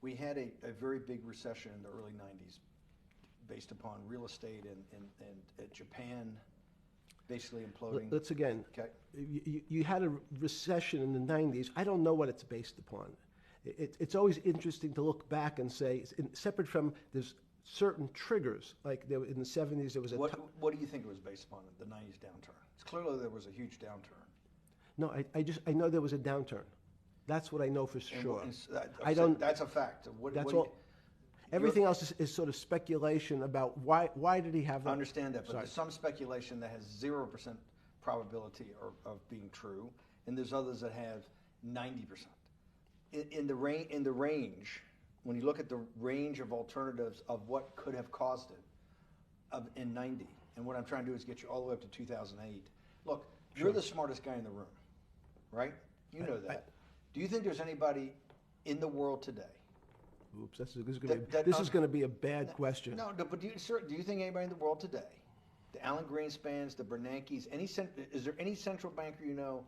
We had a very big recession in the early 90s based upon real estate and Japan basically imploding. Let's again, okay. You had a recession in the 90s. I don't know what it's based upon. It's always interesting to look back and say, separate from there's certain triggers, like in the 70s there was a... What do you think it was based upon, the 90s downturn? It's clearly there was a huge downturn. No, I know there was a downturn. That's what I know for sure. That's a fact. That's all. Everything else is sort of speculation about why did he have that? I understand that, but there's some speculation that has 0% probability of being true, and there's others that have 90%. In the range, when you look at the range of alternatives of what could have caused it in 90, and what I'm trying to do is get you all the way up to 2008. Look, you're the smartest guy in the room, right? You know that. Do you think there's anybody in the world today? Oops, this is going to be a bad question. No, but do you think anybody in the world today, the Alan Greenspans, the Bernankes, is there any central banker you know,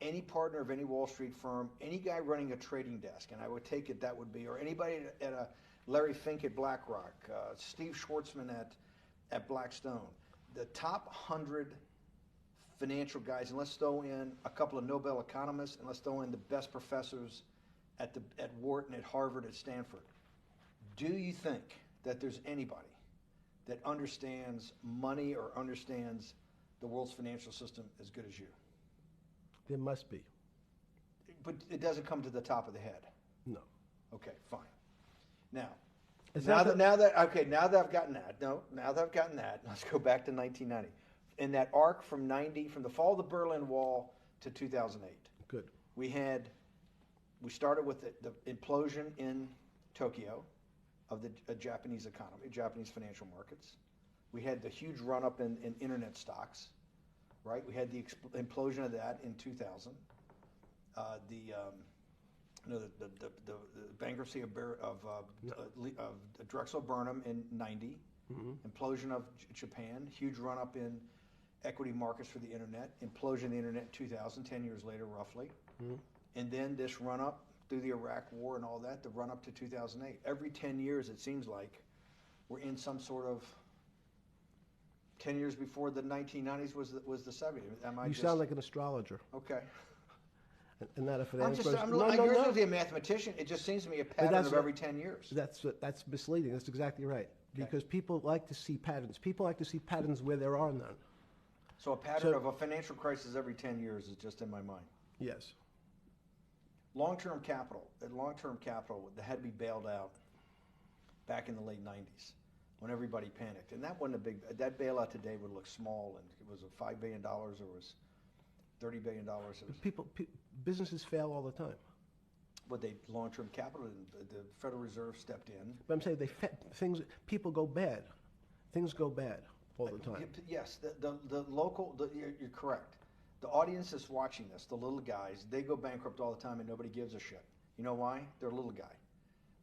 any partner of any Wall Street firm, any guy running a trading desk, and I would take it that would be, or anybody at a Larry Fink at BlackRock, Steve Schwartzman at Blackstone, the top 100 financial guys, and let's throw in a couple of Nobel economists, and let's throw in the best professors at Wharton, at Harvard, at Stanford. Do you think that there's anybody that understands money or understands the world's financial system as good as you? There must be. But it doesn't come to the top of the head. No. Okay, fine. Now that I've gotten that, let's go back to 1990. In that arc from the fall of the Berlin Wall to 2008. Good. We had we started with the implosion in Tokyo of the Japanese economy, Japanese financial markets. We had the huge run up in internet stocks, right? We had the implosion of that in 2000. The bankruptcy of Drexel Burnham in 90, implosion of Japan, huge run up in equity markets for the internet, implosion of the internet in 2000, 10 years later roughly, and then this run up through the Iraq War and all that, the run up to 2008. Every 10 years it seems like we're in some sort of 10 years before the 1990s was the 70s. You sound like an astrologer. Okay. And not a financial person. You're supposed to be a mathematician. It just seems to me a pattern of every 10 years. That's misleading. That's exactly right. Because people like to see patterns. People like to see patterns where there are none. So a pattern of a financial crisis every 10 years is just in my mind. Yes. Long-term capital, that had to be bailed out back in the late 90s when everybody panicked. And that wasn't that bailout today would look small, and it was a $5 billion or was $30 billion. Businesses fail all the time. But they long-term capital, the Federal Reserve stepped in. But I'm saying people go bad. Things go bad all the time. Yes, you're correct. The audience is watching this, the little guys, they go bankrupt all the time and nobody gives a shit. You know why? They're a little guy.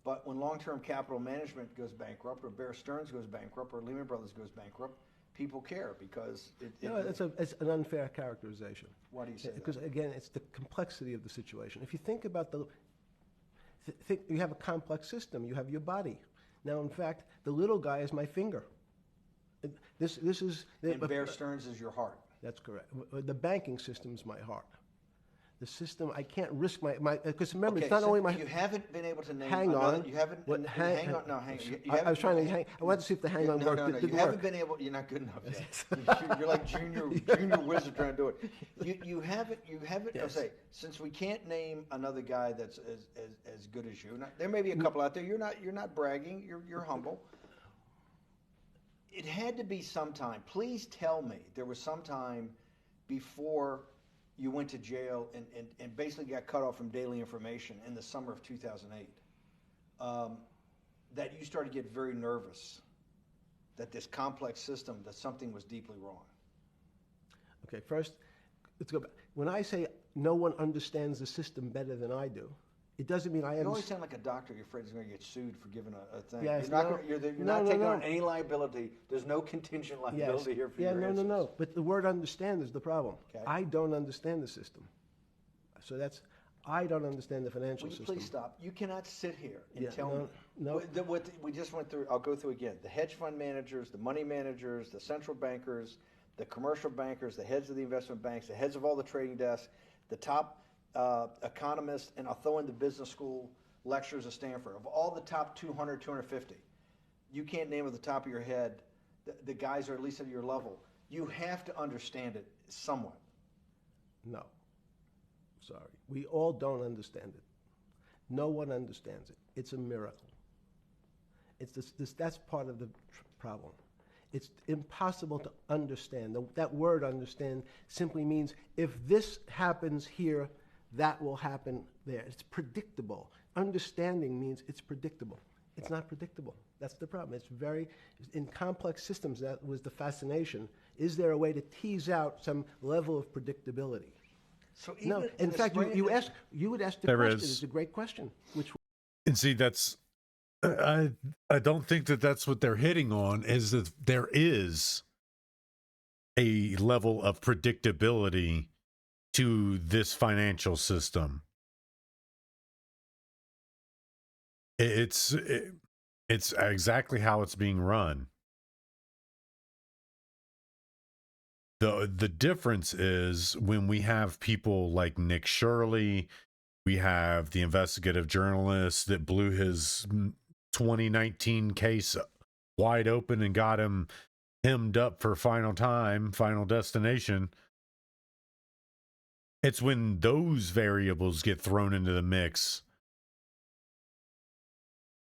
But when long-term capital management goes bankrupt, or Bear Stearns goes bankrupt, or Lehman Brothers goes bankrupt, people care because it's an unfair characterization. Why do you say that? Because again, it's the complexity of the situation. If you think about you have a complex system. You have your body. Now, in fact, the little guy is my finger. This is. And Bear Stearns is your heart. That's correct. The banking system is my heart. The system, I can't risk my because remember, it's not only my. You haven't been able to name. Hang on. You haven't. Hang on. No, hang. I was trying to hang. I wanted to see if the hang on worked. No, you haven't been able. You're not good enough yet. You're like junior wizard trying to do it. You haven't. Yes. I'll say, since we can't name another guy that's as good as you. There may be a couple out there. You're not bragging. You're humble. It had to be sometime. Please tell me there was some time before you went to jail and basically got cut off from daily information in the summer of 2008, that you started to get very nervous that this complex system, that something was deeply wrong. Okay, first, let's go back. When I say no one understands the system better than I do, it doesn't mean I understand. You always sound like a doctor. You're afraid he's going to get sued for giving a thing. Yes, you're not taking on any liability. There's no contingent liability here for your answers. No. But the word understand is the problem. Okay. I don't understand the system. So I don't understand the financial system. Please stop. You cannot sit here and tell me. No. What we just went through, I'll go through again. The hedge fund managers, the money managers, the central bankers, the commercial bankers, the heads of the investment banks, the heads of all the trading desks, the top economists, and I'll throw in the business school lecturers at Stanford. Of all the top 200, 250, you can't name at the top of your head the guys are at least at your level. You have to understand it somewhat. No. Sorry. We all don't understand it. No one understands it. It's a miracle. That's part of the problem. It's impossible to understand. That word understand simply means if this happens here, that will happen there. It's predictable. Understanding means it's predictable. It's not predictable. That's the problem. In complex systems, that was the fascination. Is there a way to tease out some level of predictability? So even in fact, you would ask the there question. Is. It's a great question. And see, I don't think that's what they're hitting on, is that there is a level of predictability to this financial system. It's exactly how it's being run. The difference is when we have people like Nick Shirley, we have the investigative journalist that blew his 2019 case wide open and got him hemmed up for Final Destination. It's when those variables get thrown into the mix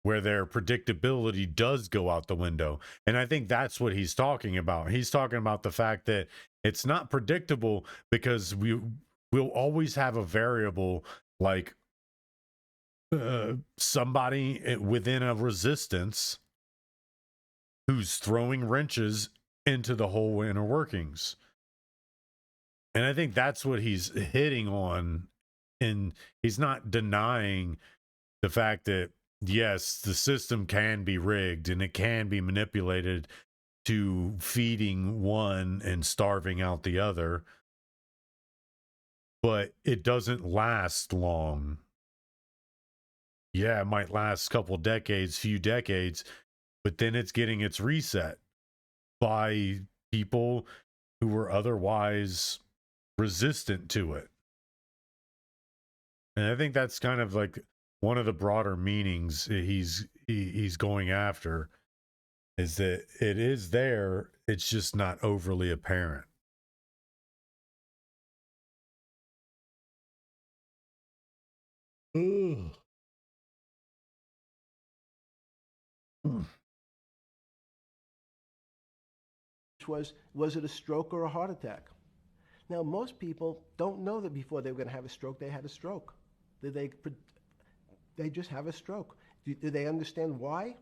where their predictability does go out the window. And I think that's what he's talking about. He's talking about the fact that it's not predictable because we'll always have a variable like somebody within a resistance who's throwing wrenches into the whole inner workings. And I think that's what he's hitting on. And he's not denying the fact that, yes, the system can be rigged and it can be manipulated to feeding one and starving out the other. But it doesn't last long. Yeah, it might last a couple decades, few decades, but then it's getting its reset by people who were otherwise resistant to it. And I think that's kind of like one of the broader meanings he's going after, is that it is there, it's just not overly apparent. Ugh. Was it a stroke or a heart attack? Now, most people don't know that before they were going to have a stroke, they had a stroke. They just have a stroke. Do they understand why?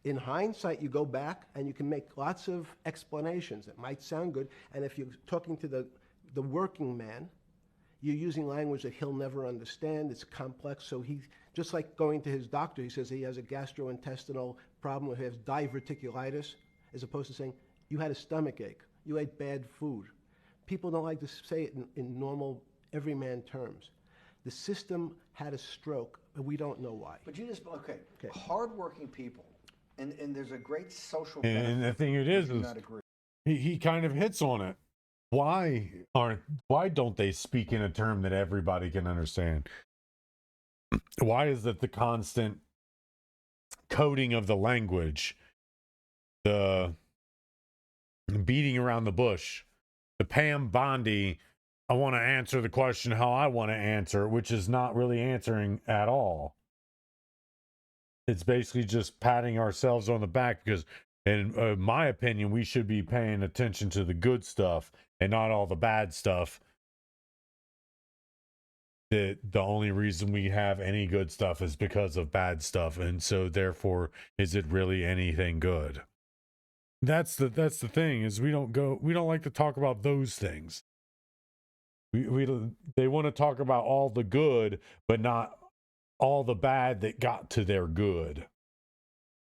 In hindsight, you go back and you can make lots of explanations. It might sound good. And if you're talking to the working man, you're using language that he'll never understand. It's complex. So he, just like going to his doctor, he says he has a gastrointestinal problem, or he has diverticulitis, as opposed to saying, you had a stomach ache, you ate bad food. People don't like to say it in normal, everyman terms. The system had a stroke, but we don't know why. But you just, okay. Hardworking people, and there's a great social And benefit. the thing it is, I do not agree. he kind of hits on it. Why don't they speak in a term that everybody can understand? Why is that the constant coding of the language, the beating around the bush, the Pam Bondi, I want to answer the question how I want to answer, which is not really answering at all. It's basically just patting ourselves on the back because, in my opinion, we should be paying attention to the good stuff and not all the bad stuff. That the only reason we have any good stuff is because of bad stuff, and so therefore, is it really anything good? That's the thing, is we don't like to talk about those things. They want to talk about all the good, but not all the bad that got to their good.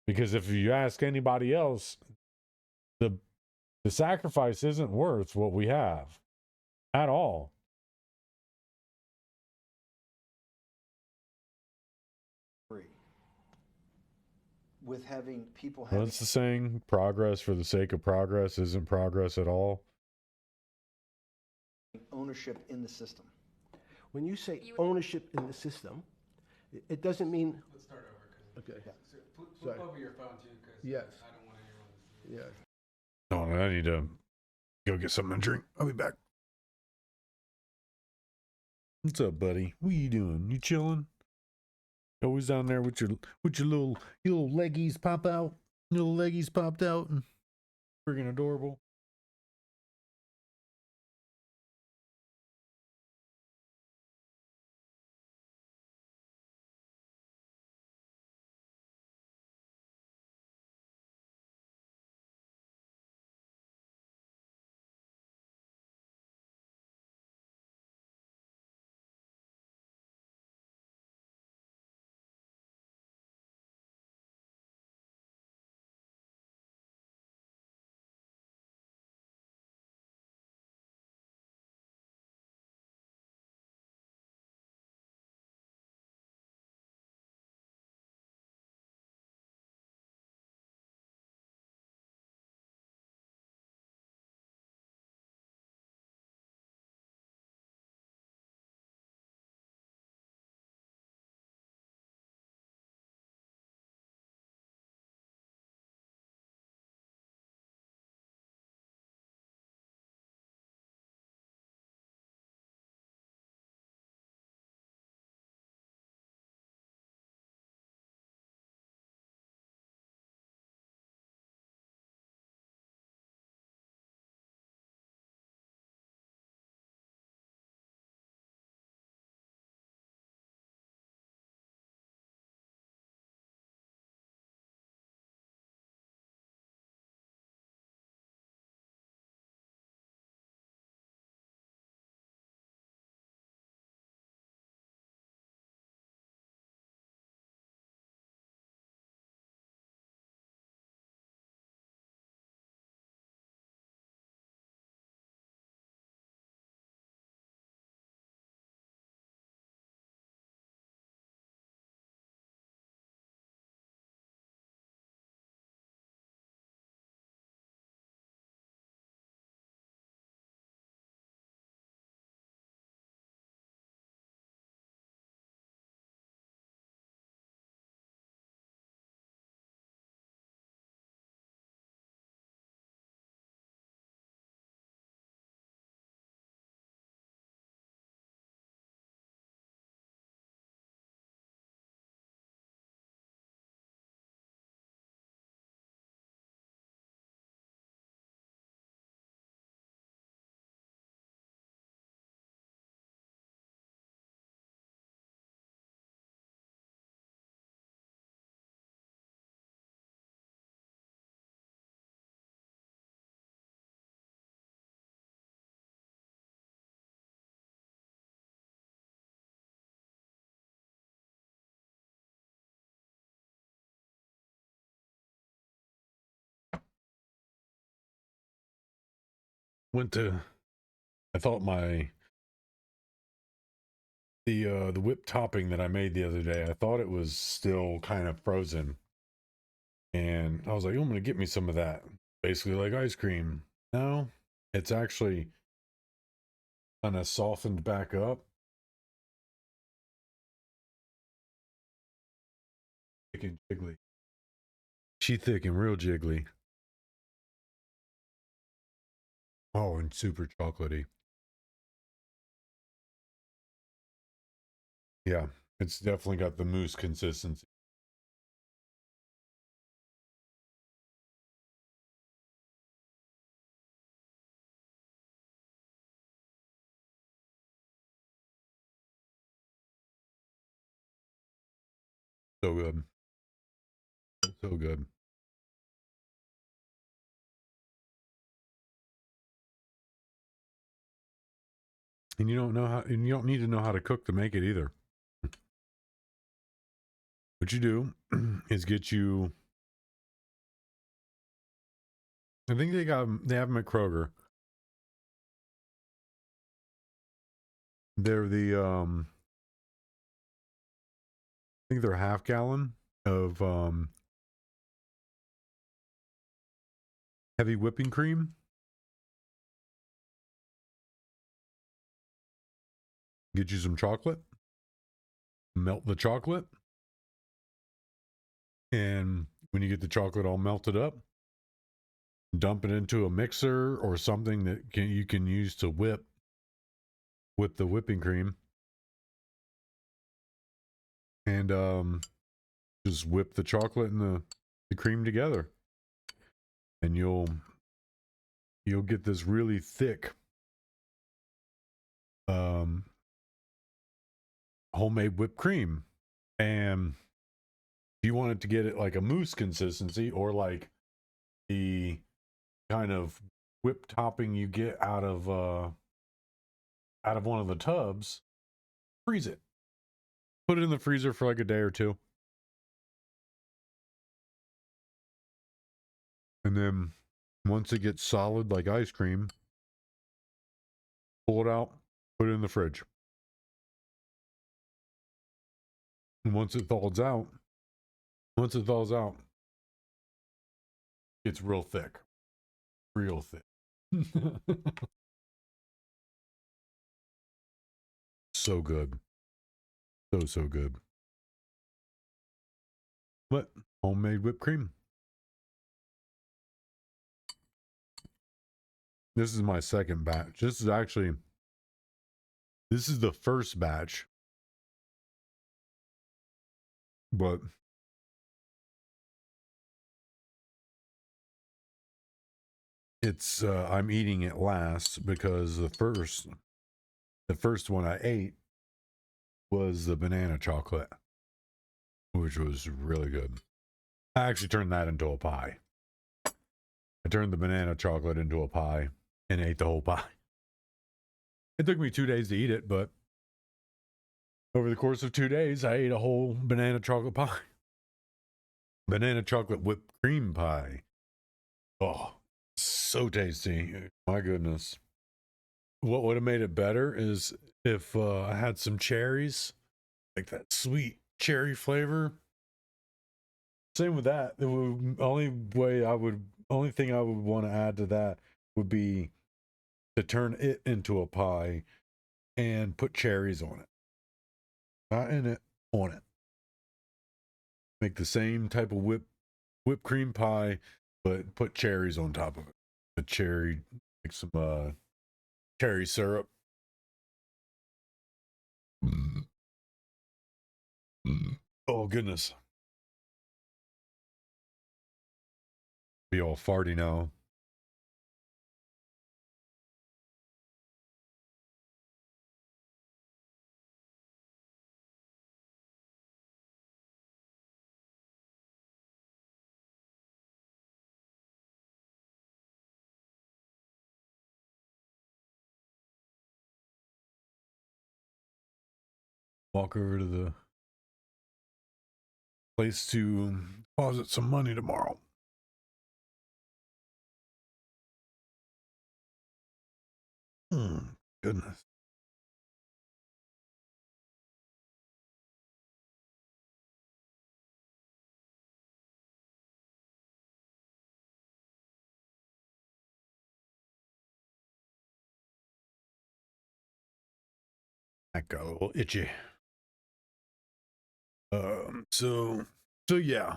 Because if you ask anybody else, the sacrifice isn't worth what we have at all. With having people having What's the saying? Progress for the sake of progress isn't progress at all. ownership in the system. When you say ownership in the system, it doesn't mean. Let's start over. Okay. So flip over your phone too, because Yes. I don't want anyone to see. Yes. Oh, I need to go get something to drink. I'll be back. What's up, buddy? What you doing? You chilling? Always down there with your little leggies pop out. Little leggies popped out and friggin' adorable. I thought the whip topping that I made the other day, I thought it was still kind of frozen. And I was like, I'm going to get me some of that. Basically like ice cream. No, it's actually kind of softened back up. Thick and jiggly. She thick and real jiggly. Oh, and super chocolatey. Yeah, it's definitely got the mousse consistency. So good. So good. And you don't need to know how to cook to make it either. What you do is get you, I think they have them at Kroger. They're I think they're a half gallon of heavy whipping cream. Get you some chocolate. Melt the chocolate. And when you get the chocolate all melted up, dump it into a mixer or something that you can use to whip the whipping cream. And just whip the chocolate and the cream together. And you'll get this really thick homemade whipped cream. And if you wanted to get it like a mousse consistency or like the kind of whipped topping you get out of one of the tubs, freeze it. Put it in the freezer for like a day or two. And then once it gets solid like ice cream, pull it out, put it in the fridge. And once it thaws out, it's real thick. Real thick. So good. So good. But homemade whipped cream. This is my second batch. This is the first batch. But it's I'm eating it last because the first one I ate was the banana chocolate, which was really good. I actually turned that into a pie. I turned the banana chocolate into a pie and ate the whole pie. It took me 2 days to eat it, but over the course of 2 days, I ate a whole banana chocolate pie. Banana chocolate whipped cream pie. Oh, so tasty. My goodness. What would have made it better is if I had some cherries, like that sweet cherry flavor. Same with that. The only thing I would want to add to that would be to turn it into a pie and put cherries on it. Not in it, on it. Make the same type of whipped cream pie, but put cherries on top of it. A cherry, like some cherry syrup. Oh goodness. Be all farty now. Walk over to the place to deposit some money tomorrow. Goodness. That got a little itchy. So yeah.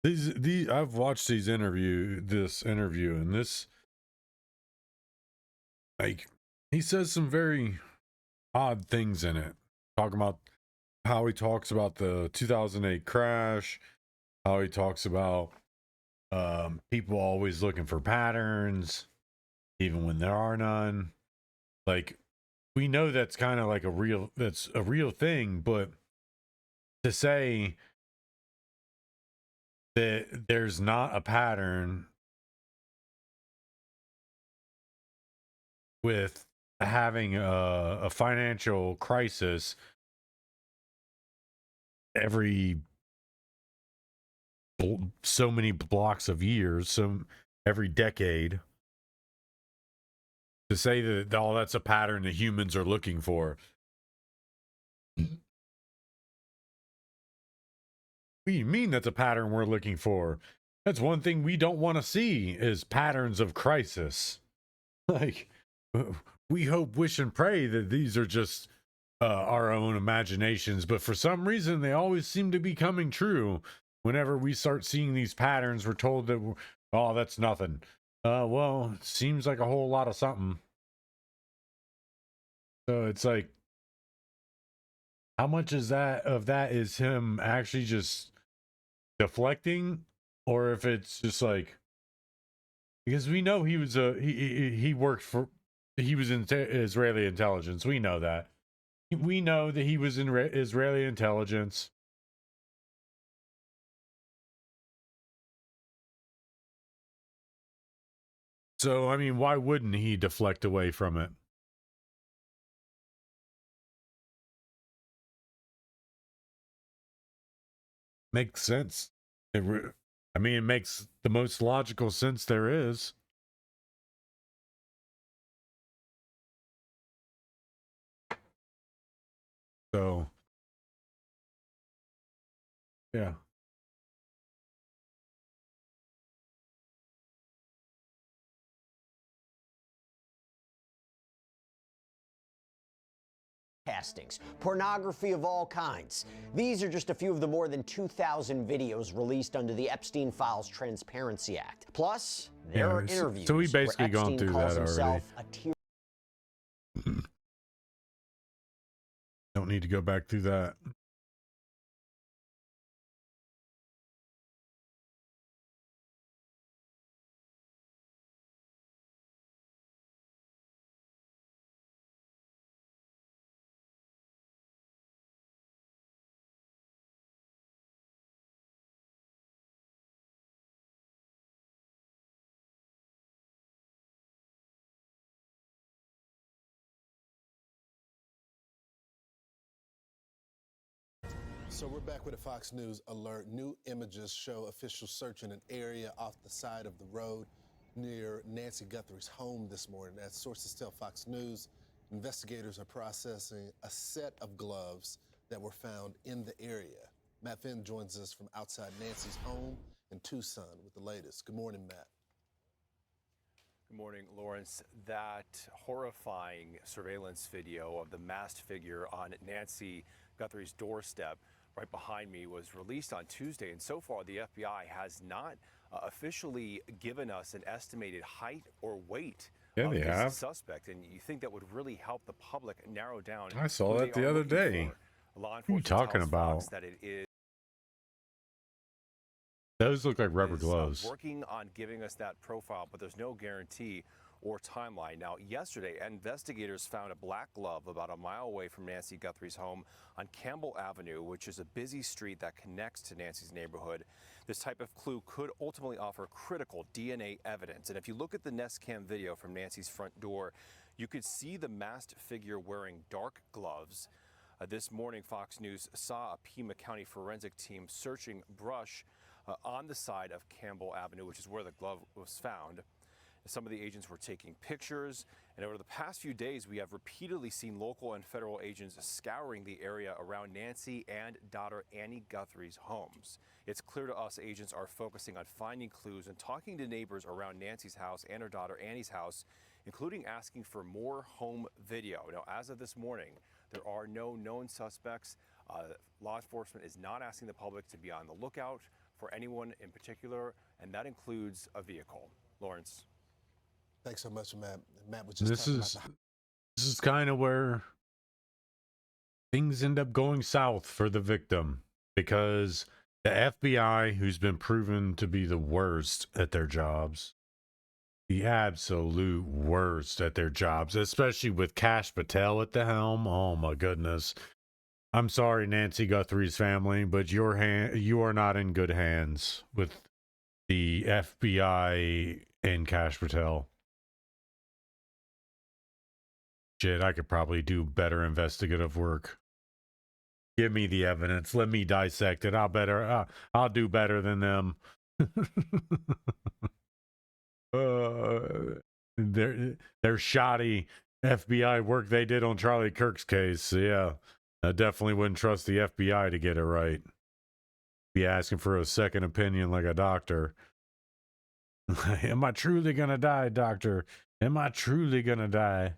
These I've watched this interview, and this, like, he says some very odd things in it. Talking about how he talks about the 2008 crash, how he talks about people always looking for patterns, even when there are none. Like, we know that's kind of like that's a real thing, but to say that there's not a pattern with having a financial crisis every so many blocks of years, so every decade, to say that that's a pattern that humans are looking for. What do you mean that's a pattern we're looking for? That's one thing we don't want to see, is patterns of crisis. Like, we hope, wish, and pray that these are just our own imaginations, but for some reason they always seem to be coming true. Whenever we start seeing these patterns, we're told that, oh, that's nothing. Well, it seems like a whole lot of something. So it's like, how much is that is him actually just deflecting, or if it's just like, because we know he was he worked for, he was in Israeli intelligence. We know that. We know that he was in Israeli intelligence. So, I mean, why wouldn't he deflect away from it? Makes sense. I mean, it makes the most logical sense there is. So, yeah. Castings, pornography of all kinds. These are just a few of the more than 2,000 videos released under the Epstein Files Transparency Act. Plus, there are interviews. So we basically where gone Epstein through calls that himself already. a Don't need to go back through that. So we're back with a Fox News alert. New images show officials searching an area off the side of the road near Nancy Guthrie's home this morning. As sources tell Fox News, investigators are processing a set of gloves that were found in the area. Matt Finn joins us from outside Nancy's home in Tucson with the latest. Good morning, Matt. Good morning, Lawrence. That horrifying surveillance video of the masked figure on Nancy Guthrie's doorstep right behind me was released on Tuesday, and so far the FBI has not officially given us an estimated height or weight of they this have. suspect, and you think that would really help the public narrow down. I saw who that they the are other looking day. for. Law What are you enforcement talking tells about? Fox that it is Those look like rubber gloves. working on giving us that profile, but there's no guarantee or timeline. Now, yesterday, investigators found a black glove about a mile away from Nancy Guthrie's home on Campbell Avenue, which is a busy street that connects to Nancy's neighborhood. This type of clue could ultimately offer critical DNA evidence. And if you look at the Nest Cam video from Nancy's front door, you could see the masked figure wearing dark gloves. This morning, Fox News saw a Pima County forensic team searching brush on the side of Campbell Avenue, which is where the glove was found. Some of the agents were taking pictures, and over the past few days, we have repeatedly seen local and federal agents scouring the area around Nancy and daughter Annie Guthrie's homes. It's clear to us agents are focusing on finding clues and talking to neighbors around Nancy's house and her daughter Annie's house, including asking for more home video. Now, as of this morning, there are no known suspects. Law enforcement is not asking the public to be on the lookout for anyone in particular, and that includes a vehicle. Lawrence. Thanks so much, Matt. Matt was just This is kind of where things end up going south for the victim, because the FBI, who's been proven to be the worst at their jobs, the absolute worst at their jobs, especially with Kash Patel at the helm. Oh my goodness. I'm sorry, Nancy Guthrie's family, but you are not in good hands with the FBI and Kash Patel. Shit, I could probably do better investigative work. Give me the evidence. Let me dissect it. I'll do better than them. Their shoddy FBI work they did on Charlie Kirk's case. Yeah, I definitely wouldn't trust the FBI to get it right. Be asking for a second opinion like a doctor. Am I truly gonna die, doctor? Am I truly gonna die?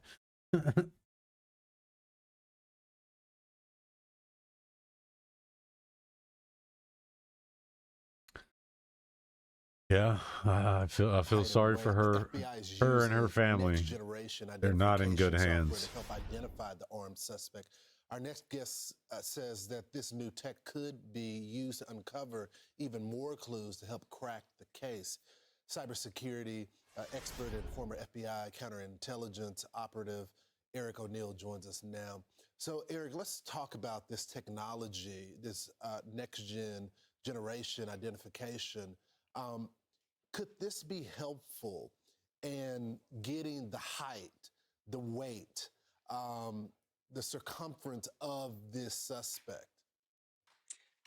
Yeah, I feel sorry for her and her family. They're not in good hands. To help identify the armed suspect. Our next guest says that this new tech could be used to uncover even more clues to help crack the case. Cybersecurity expert and former FBI counterintelligence operative Eric O'Neill joins us now. So, Eric, let's talk about this technology, this generation identification. Could this be helpful in getting the height, the weight, the circumference of this suspect?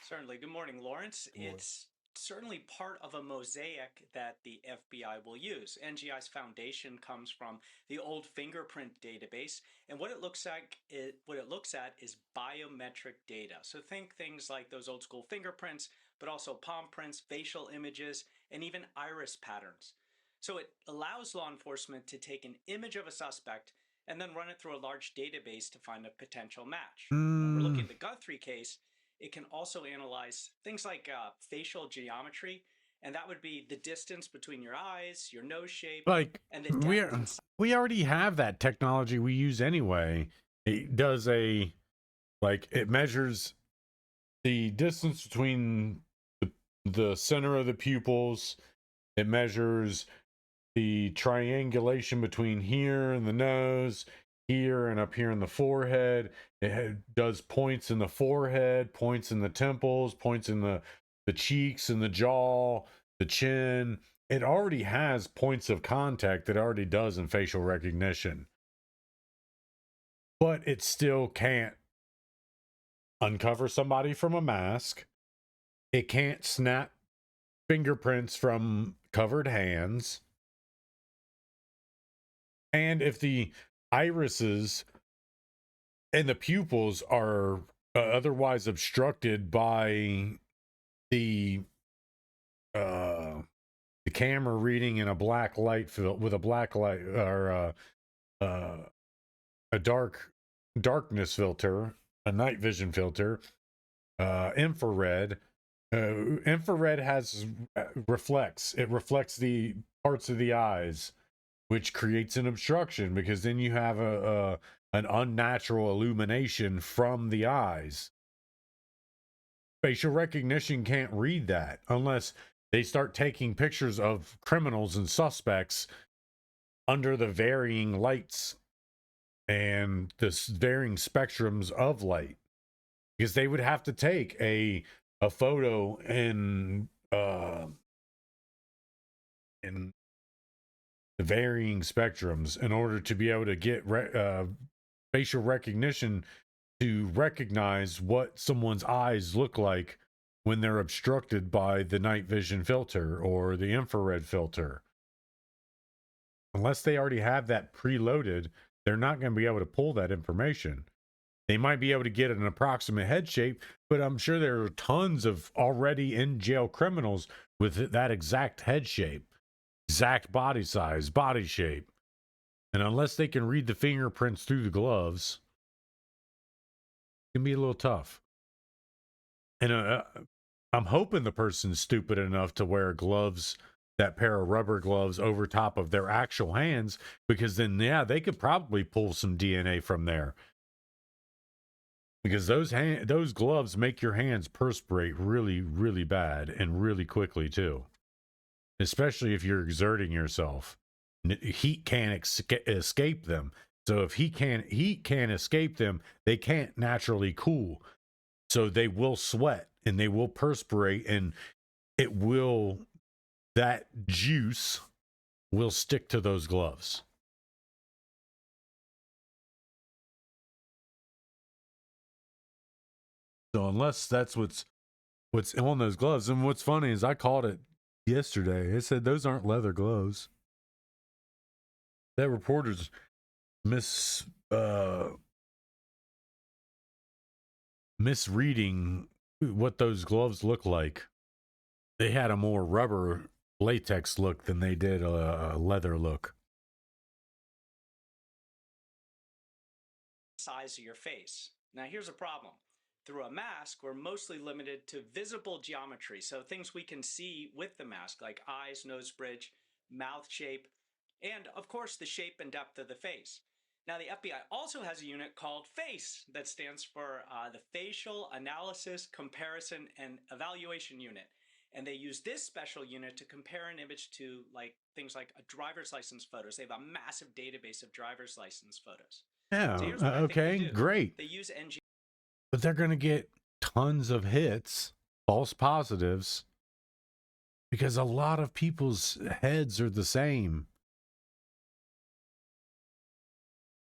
Certainly. Good morning, Lawrence. Good morning. It's certainly part of a mosaic that the FBI will use. NGI's foundation comes from the old fingerprint database, and what it looks at is biometric data. So think things like those old school fingerprints, but also palm prints, facial images, and even iris patterns. So it allows law enforcement to take an image of a suspect and then run it through a large database to find a potential match. When we're looking at the Guthrie case, it can also analyze things like facial geometry, and that would be the distance between your eyes, your nose shape, and the depth. We already have that technology we use anyway. It does it measures the distance between the center of the pupils. It measures the triangulation between here and the nose, here and up here in the forehead. It does points in the forehead, points in the temples, points in the cheeks and the jaw, the chin. It already has points of contact that it already does in facial recognition. But it still can't uncover somebody from a mask. It can't snap fingerprints from covered hands. And if the irises and the pupils are otherwise obstructed by the camera reading in a black light with a black light or a darkness filter, a night vision filter, infrared. Infrared reflects the parts of the eyes, which creates an obstruction, because then you have an unnatural illumination from the eyes. Facial recognition can't read that unless they start taking pictures of criminals and suspects under the varying lights and the varying spectrums of light, because they would have to take a photo in the varying spectrums in order to be able to get facial recognition to recognize what someone's eyes look like when they're obstructed by the night vision filter or the infrared filter. unless they already have that preloaded, they're not going to be able to pull that information. They might be able to get an approximate head shape, but I'm sure there are tons of already in jail criminals with that exact head shape, exact body size, body shape. And unless they can read the fingerprints through the gloves, it can be a little tough. And I'm hoping the person's stupid enough to wear gloves, that pair of rubber gloves over top of their actual hands, because then, yeah, they could probably pull some DNA from there. Because those gloves make your hands perspirate really, really bad and really quickly too. Especially if you're exerting yourself. Heat can't escape them. So if heat can't escape them, they can't naturally cool. So they will sweat and they will perspirate, and that juice will stick to those gloves. So unless that's what's on those gloves, and what's funny is I called it yesterday. It said those aren't leather gloves. That reporter's misreading what those gloves look like. They had a more rubber latex look than they did a leather look. Size of your face. Now here's a problem. Through a mask, we're mostly limited to visible geometry, so things we can see with the mask, like eyes, nose bridge, mouth shape, and of course the shape and depth of the face. Now the FBI also has a unit called FACE that stands for the Facial Analysis, Comparison, and Evaluation Unit. And they use this special unit to compare an image to things like a driver's license photos. They have a massive database of driver's license photos. Yeah, So here's what okay, great. They use NG. But they're going to get tons of hits, false positives, because a lot of people's heads are the same.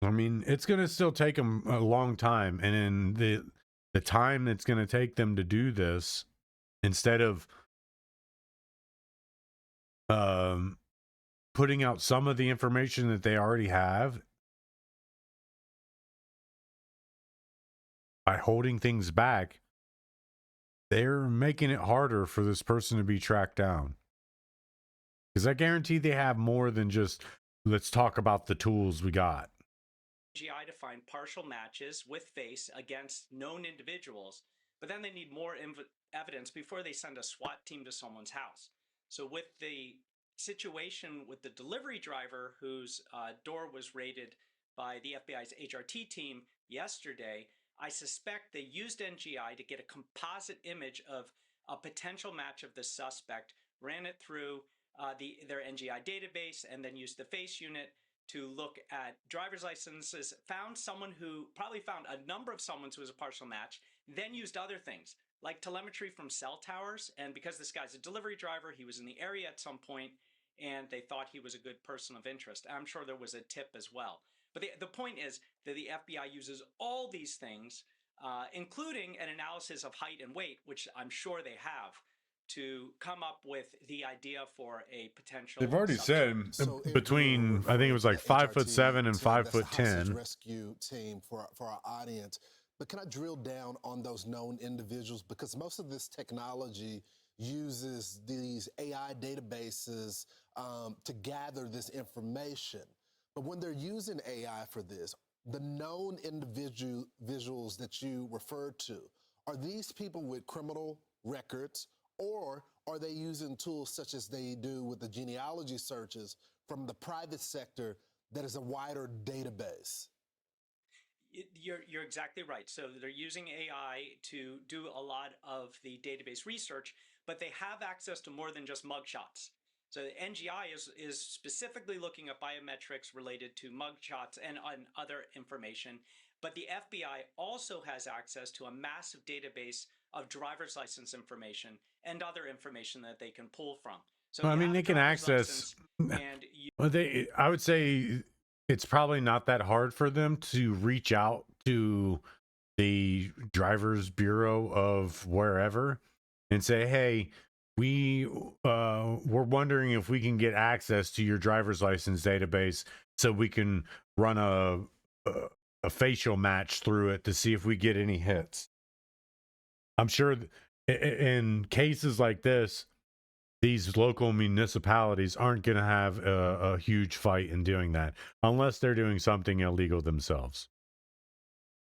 I mean, it's going to still take them a long time. And in the time that's going to take them to do this, instead of putting out some of the information that they already have, by holding things back, they're making it harder for this person to be tracked down. Because I guarantee they have more than just, let's talk about the tools we got. NGI to find partial matches with face against known individuals, but then they need more evidence before they send a SWAT team to someone's house. So with the situation with the delivery driver whose door was raided by the FBI's HRT team yesterday, I suspect they used NGI to get a composite image of a potential match of the suspect, ran it through their NGI database, and then used the face unit to look at driver's licenses, found someone who probably found a number of someone who was a partial match, then used other things like telemetry from cell towers. And because this guy's a delivery driver, he was in the area at some point, and they thought he was a good person of interest. I'm sure there was a tip as well. But the point is that the FBI uses all these things, including an analysis of height and weight, which I'm sure they have, to come up with the idea for a potential. They've already said between, I think it was like 5'7" and 5'10". Rescue team for our audience. But can I drill down on those known individuals? Because most of this technology uses these AI databases to gather this information. But when they're using AI for this, the known individuals that you referred to, are these people with criminal records, or are they using tools such as they do with the genealogy searches from the private sector that is a wider database? You're exactly right. So they're using AI to do a lot of the database research, but they have access to more than just mugshots. So the NGI is specifically looking at biometrics related to mugshots and other information, but the FBI also has access to a massive database of driver's license information and other information that they can pull from. So I mean, they can access, I would say it's probably not that hard for them to reach out to the driver's bureau of wherever and say, hey, we're wondering if we can get access to your driver's license database so we can run a facial match through it to see if we get any hits. I'm sure in cases like this, these local municipalities aren't going to have a huge fight in doing that unless they're doing something illegal themselves.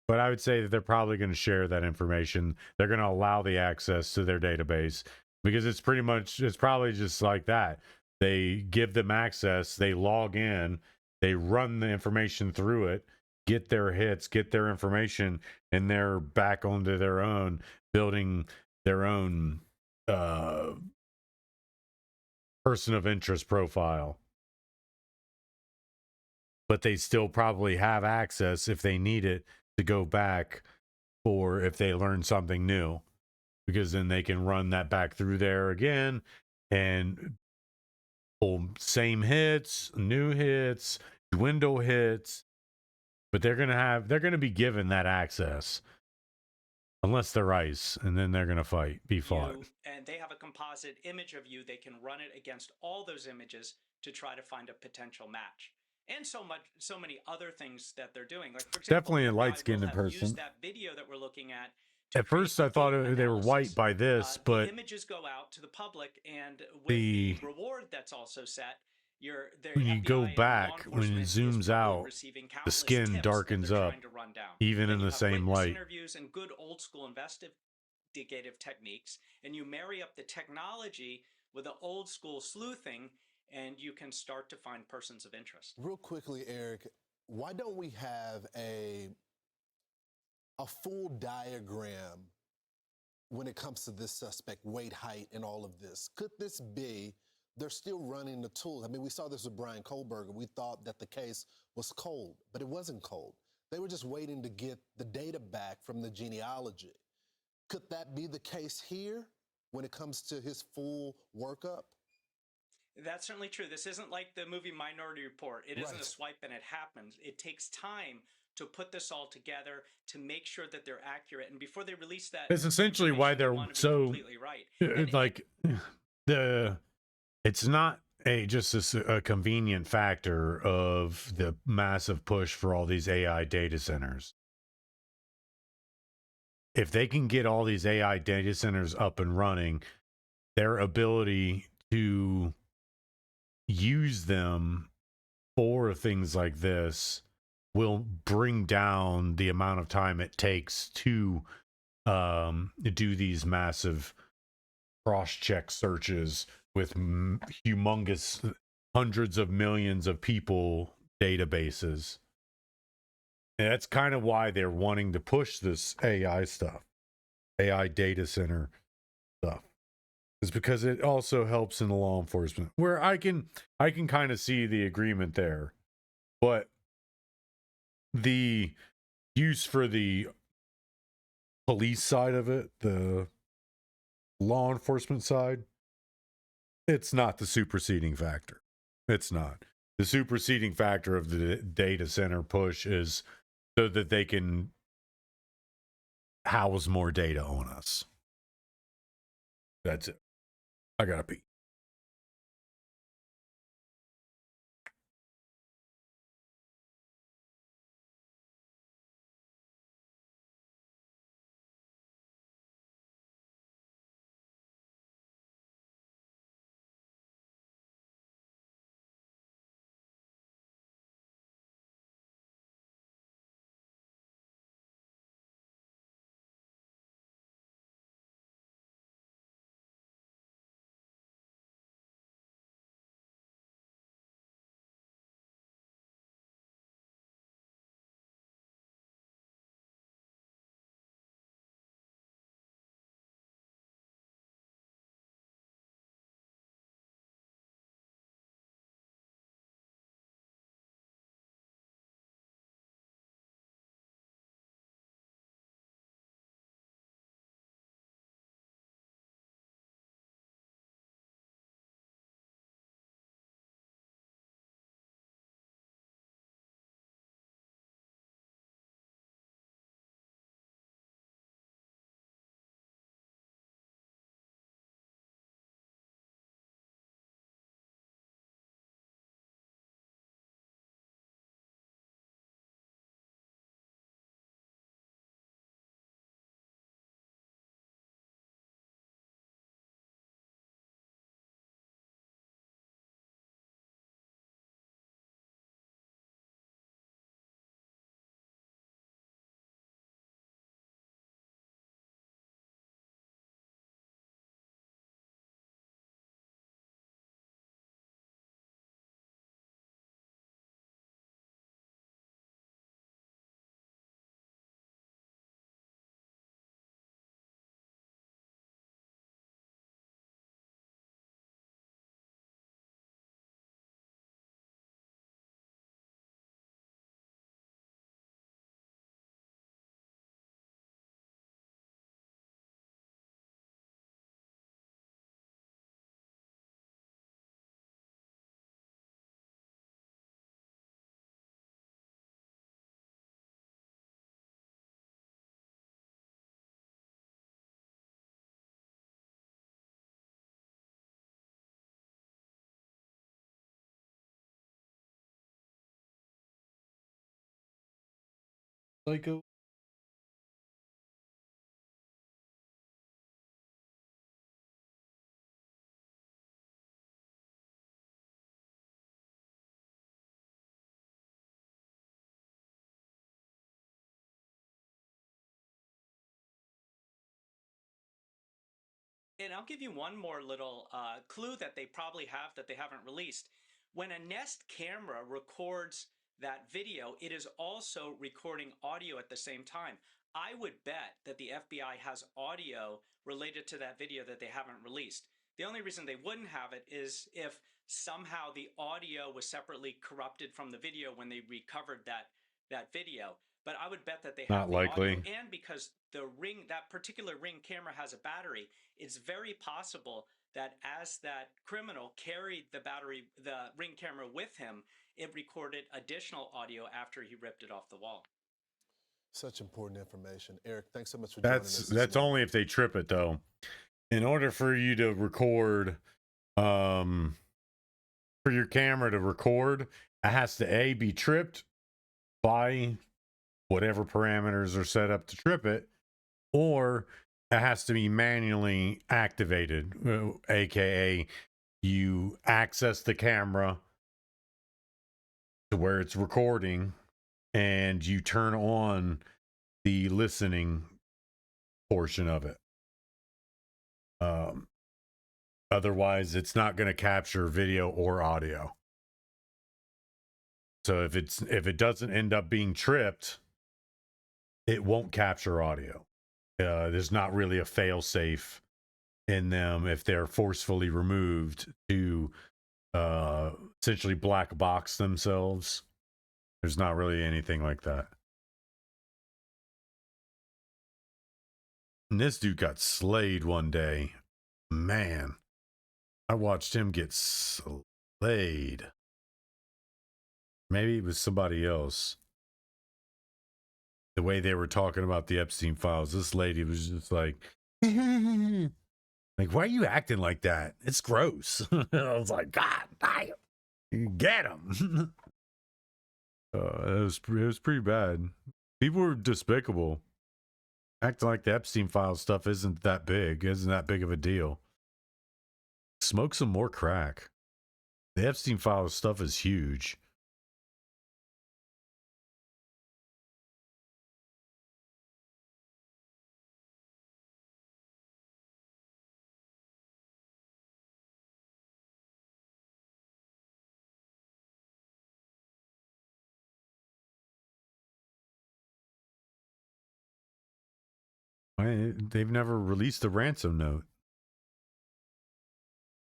But I would say that they're probably going to share that information. They're going to allow the access to their database because it's probably just like that. They give them access, they log in, they run the information through it, get their hits, get their information, and they're back onto their own, building their own person of interest profile. But they still probably have access if they need it to go back for if they learn something new, because then they can run that back through there again and pull same hits, new hits, dwindle hits. But they're gonna be given that access unless they're ICE, and then they're gonna be fought. And they have a composite image of you. They can run it against all those images to try to find a potential match. And so many other things that they're doing. Like, for example, Definitely a light-skinned person. use that video that we're looking at. At first, I thought they were white by this, but the images go out to the public, and with the reward that's also set, when you go back, when it zooms out, the skin darkens up, even in the same light. Interviews and good old school investigative techniques, and you marry up the technology with the old school sleuthing, and you can start to find persons of interest. Real quickly, Eric, why don't we have a full diagram when it comes to this suspect, weight, height, and all of this? Could this be they're still running the tools? I mean, we saw this with Brian Kohlberger. We thought that the case was cold, but it wasn't cold. They were just waiting to get the data back from the genealogy. Could that be the case here when it comes to his full workup? That's certainly true. This isn't like the movie Minority Report. It isn't a swipe and it happens. It takes time to put this all together, to make sure that they're accurate. And before they release that, it's essentially why they're so completely right. Like it's not just a convenient factor of the massive push for all these AI data centers. If they can get all these AI data centers up and running, their ability to use them for things like this will bring down the amount of time it takes to do these massive cross-check searches with humongous hundreds of millions of people databases. And that's kind of why they're wanting to push this AI stuff, AI data center stuff. Is because it also helps in the law enforcement, where I can kind of see the agreement there, but the use for the police side of it, the law enforcement side, it's not the superseding factor. It's not. The superseding factor of the data center push is so that they can house more data on us. That's it. I gotta pee. Psycho. And I'll give you one more little clue that they probably have that they haven't released. When a Nest camera records that video, it is also recording audio at the same time. I would bet that the FBI has audio related to that video that they haven't released. The only reason they wouldn't have it is if somehow the audio was separately corrupted from the video when they recovered that video. But I would bet that they have Not the likely. audio, and because that particular Ring camera has a battery, it's very possible that as that criminal carried the Ring camera with him, it recorded additional audio after he ripped it off the wall. Such important information. Eric, thanks so much for joining us. That's only if they trip it, though. In order for you to record, for your camera to record, it has to be tripped by whatever parameters are set up to trip it, or it has to be manually activated, aka you access the camera to where it's recording and you turn on the listening portion of it. Otherwise it's not going to capture video or audio. So if it doesn't end up being tripped, it won't capture audio. There's not really a fail safe in them if they're forcefully removed to essentially black box themselves. There's not really anything like that. And this dude got slayed one day. Man, I watched him get slayed. Maybe it was somebody else. The way they were talking about the Epstein files, this lady was just like, like, why are you acting like that? It's gross. I was like, God damn, get him. It was pretty bad. People were despicable. Acting like the Epstein files stuff isn't that big of a deal. Smoke some more crack. The Epstein files stuff is huge. They've never released a ransom note.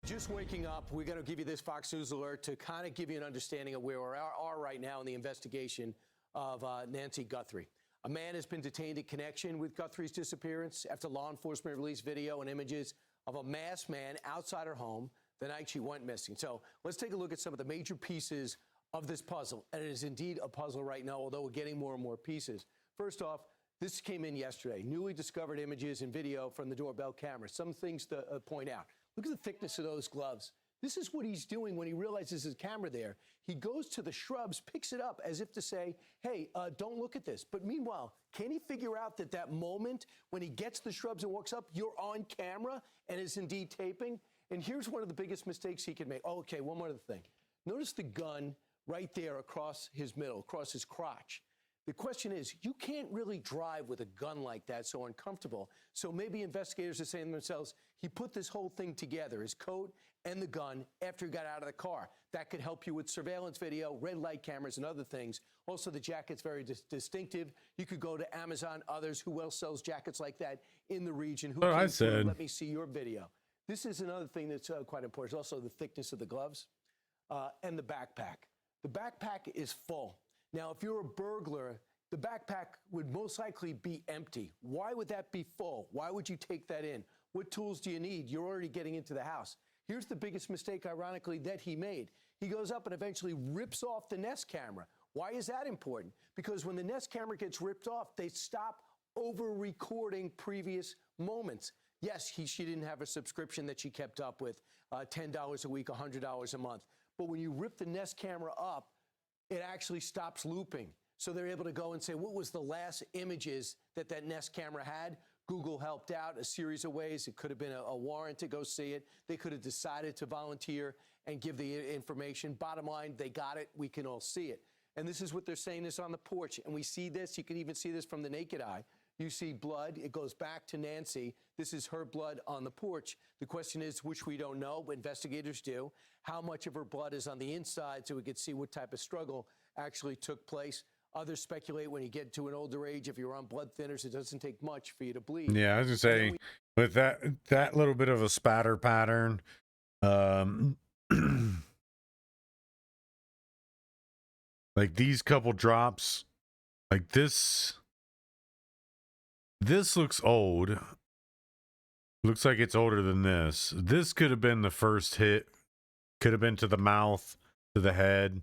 Just waking up, we're going to give you this Fox News alert to kind of give you an understanding of where we are right now in the investigation of Nancy Guthrie. A man has been detained in connection with Guthrie's disappearance after law enforcement released video and images of a masked man outside her home the night she went missing. So let's take a look at some of the major pieces of this puzzle. And it is indeed a puzzle right now, although we're getting more and more pieces. First off, this came in yesterday. Newly discovered images and video from the doorbell camera. Some things to point out. Look at the thickness of those gloves. This is what he's doing when he realizes there's a camera there. He goes to the shrubs, picks it up as if to say, hey, don't look at this. But meanwhile, can he figure out that moment when he gets the shrubs and walks up, you're on camera and is indeed taping? And here's one of the biggest mistakes he can make. Oh, okay, one more other thing. Notice the gun right there across his middle, across his crotch. The question is, you can't really drive with a gun like that, so uncomfortable. So maybe investigators are saying to themselves, he put this whole thing together, his coat and the gun, after he got out of the car. That could help you with surveillance video, red light cameras, and other things. Also, the jacket's very distinctive. You could go to Amazon, others. Who else sells jackets like that in the region? Who I said, let me see your video. This is another thing that's quite important. It's also the thickness of the gloves and the backpack. The backpack is full. Now, if you're a burglar, the backpack would most likely be empty. Why would that be full? Why would you take that in? What tools do you need? You're already getting into the house. Here's the biggest mistake, ironically, that he made. He goes up and eventually rips off the Nest camera. Why is that important? Because when the Nest camera gets ripped off, they stop over-recording previous moments. Yes, she didn't have a subscription that she kept up with, $10 a week, $100 a month. But when you rip the Nest camera up, it actually stops looping. So they're able to go and say, what was the last images that that Nest camera had? Google helped out a series of ways. It could have been a warrant to go see it. They could have decided to volunteer and give the information. Bottom line, they got it. We can all see it. And this is what they're saying is on the porch. And we see this. You can even see this from the naked eye. You see blood. It goes back to Nancy. This is her blood on the porch. The question is, which we don't know, but investigators do, how much of her blood is on the inside so we could see what type of struggle actually took place. Others speculate when you get to an older age, if you're on blood thinners, it doesn't take much for you to bleed. Yeah, I was gonna say with that little bit of a spatter pattern, like these couple drops, like this looks old. Looks like it's older than this. This could have been the first hit. Could have been to the mouth, to the head.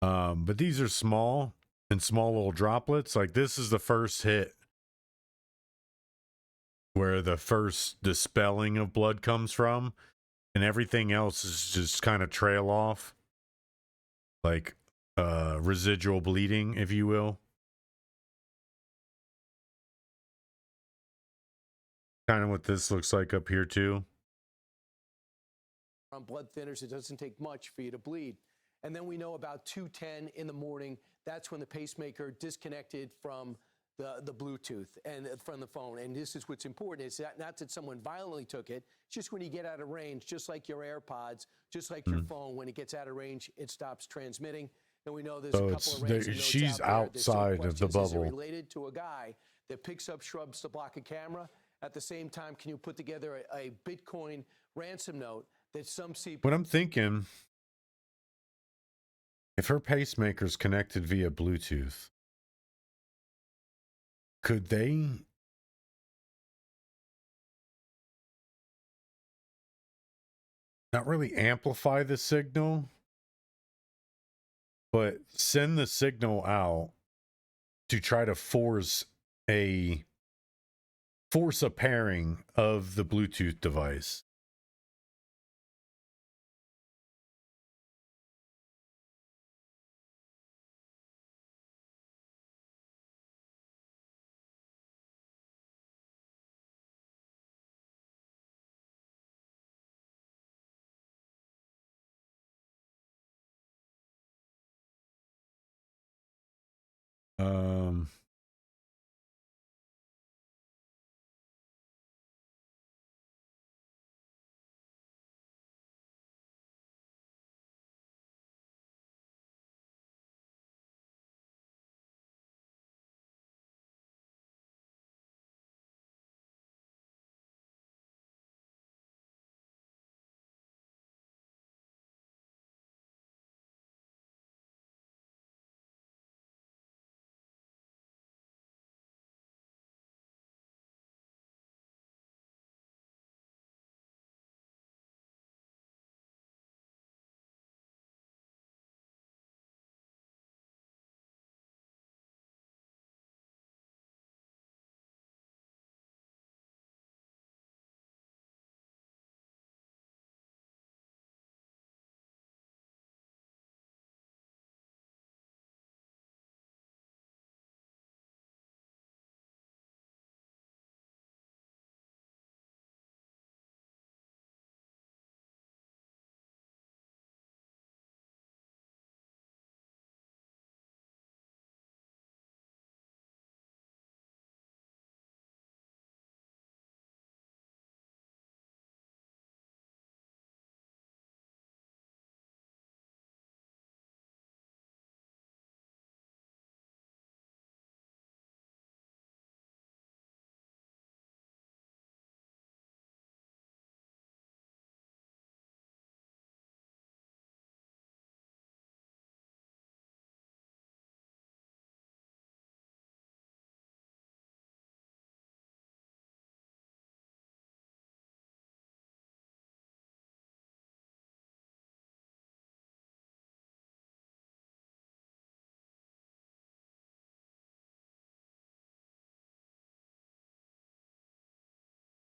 But these are small and small little droplets. Like this is the first hit where the first dispelling of blood comes from, and everything else is just kind of trail off, like residual bleeding, if you will. Kind of what this looks like up here too. On blood thinners, it doesn't take much for you to bleed. And then we know about 2:10 in the morning, that's when the pacemaker disconnected from the Bluetooth and from the phone. And this is what's important. It's not that someone violently took it, it's just when you get out of range, just like your AirPods, just like your phone, when it gets out of range, it stops transmitting. And we know there's a couple of ransom notes she's out there. outside of the bubble. Is it related to a guy that picks up shrubs to block a camera? At the same time, can you put together a Bitcoin ransom note that some see? What I'm thinking, if her pacemaker's connected via Bluetooth, could they not really amplify the signal, but send the signal out to try to force a pairing of the Bluetooth device?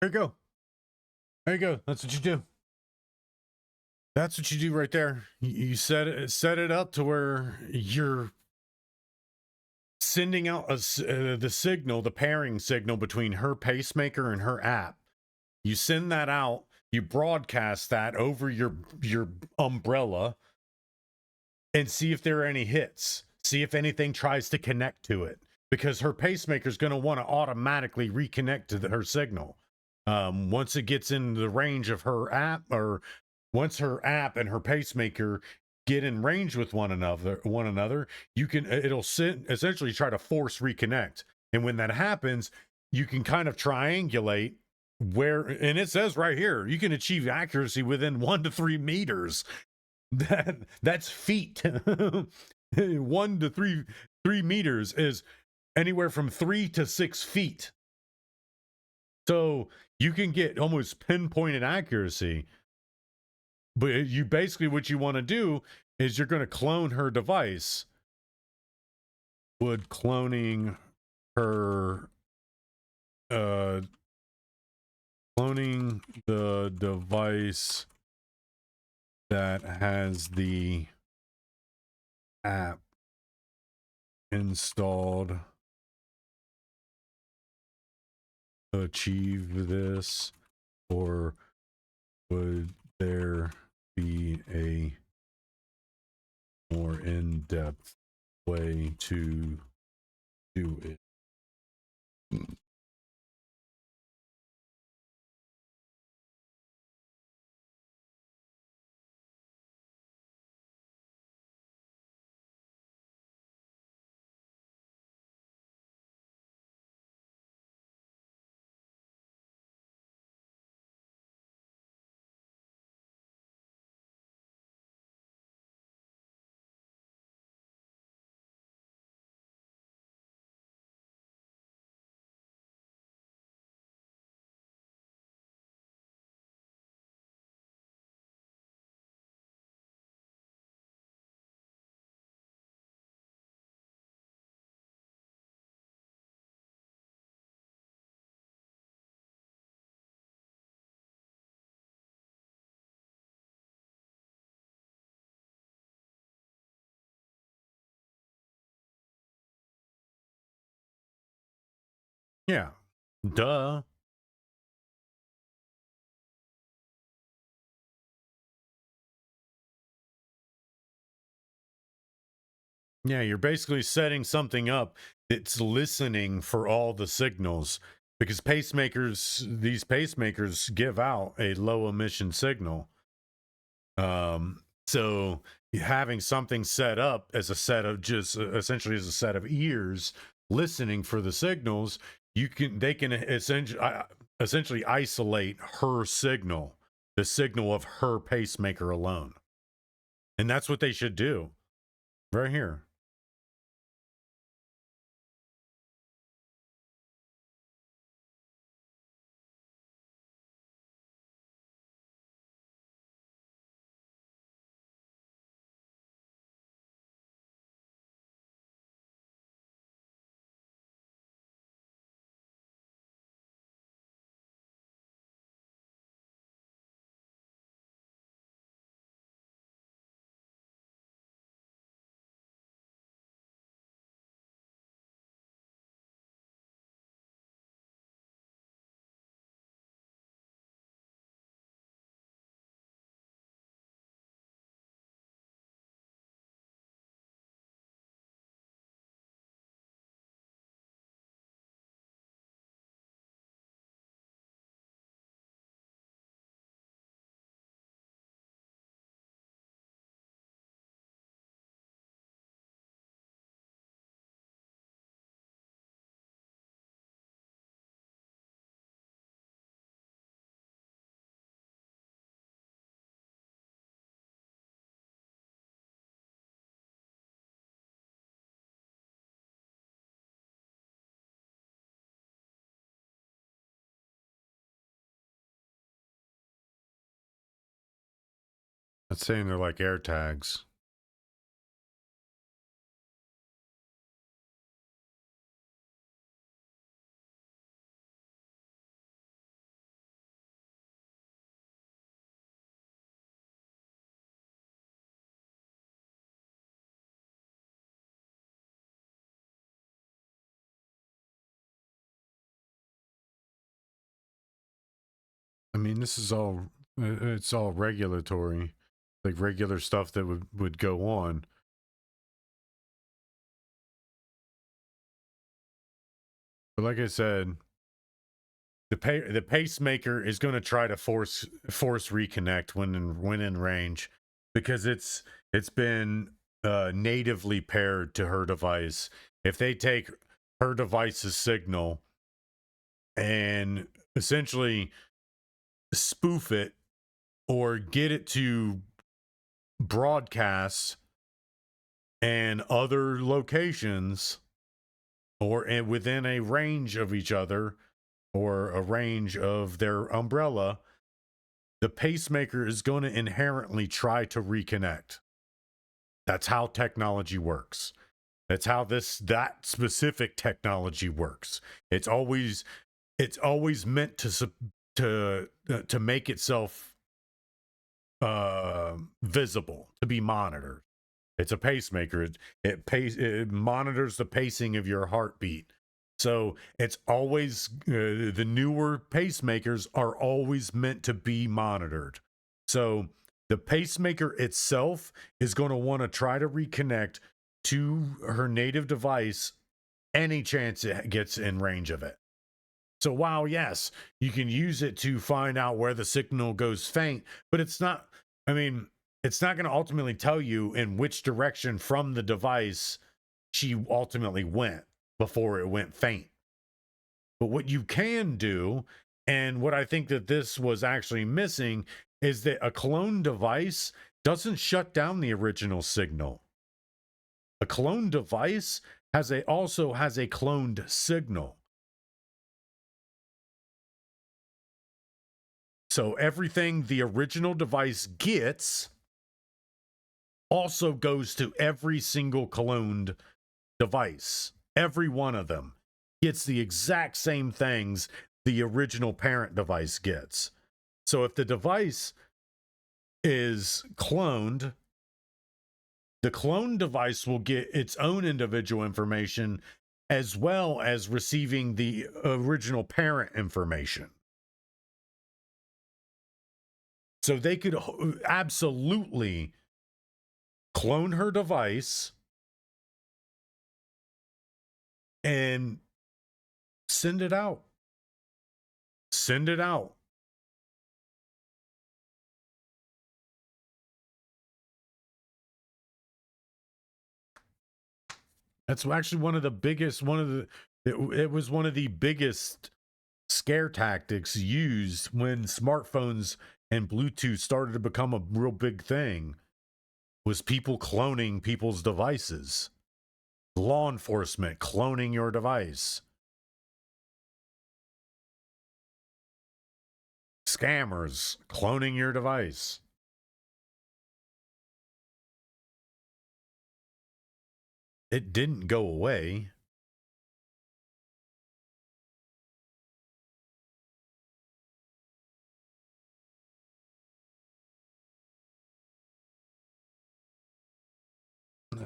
There you go. There you go. That's what you do. That's what you do right there. You set it up to where you're sending out the signal, the pairing signal between her pacemaker and her app. You send that out, you broadcast that over your umbrella, and see if there are any hits. See if anything tries to connect to it, because her pacemaker is going to want to automatically reconnect to her signal. Once it gets in the range of her app, or once her app and her pacemaker get in range with one another, it'll essentially try to force reconnect. And when that happens, you can kind of triangulate where, and it says right here, you can achieve accuracy within 1 to 3 meters. That's feet. 1 to 3 meters is anywhere from 3 to 6 feet. So you can get almost pinpointed accuracy. But you basically, what you want to do is you're going to clone her device. Would cloning her, cloning the device that has the app installed achieve this, or would there be a more in-depth way to do it? Yeah. Duh. Yeah, you're basically setting something up that's listening for all the signals, because these pacemakers give out a low emission signal. So having something set up as a set of essentially as a set of ears listening for the signals, they can essentially isolate her signal, the signal of her pacemaker alone. And that's what they should do right here. That's saying they're like air tags. this is all, it's all regulatory, like regular stuff that would go on. But like I said, the pacemaker is going to try to force reconnect when in range, because it's been natively paired to her device. If they take her device's signal and essentially spoof it or get it to broadcast and other locations or within a range of each other or a range of their umbrella, the pacemaker is going to inherently try to reconnect. That's how technology works. That's how that specific technology works. It's always meant to make itself visible, to be monitored. It's a pacemaker. It monitors the pacing of your heartbeat. So it's always the newer pacemakers are always meant to be monitored. So the pacemaker itself is going to want to try to reconnect to her native device any chance it gets in range of it. So while, yes, you can use it to find out where the signal goes faint, but it's not, I mean, it's not going to ultimately tell you in which direction from the device she ultimately went before it went faint. But what you can do, and what I think that this was actually missing, is that a clone device doesn't shut down the original signal. A clone device also has a cloned signal. So everything the original device gets also goes to every single cloned device. Every one of them gets the exact same things the original parent device gets. So if the device is cloned, the clone device will get its own individual information as well as receiving the original parent information. So they could absolutely clone her device and send it out. Send it out. That's actually one of the biggest, it was one of the biggest scare tactics used when smartphones and Bluetooth started to become a real big thing, was people cloning people's devices. Law enforcement cloning your device. Scammers cloning your device. It didn't go away.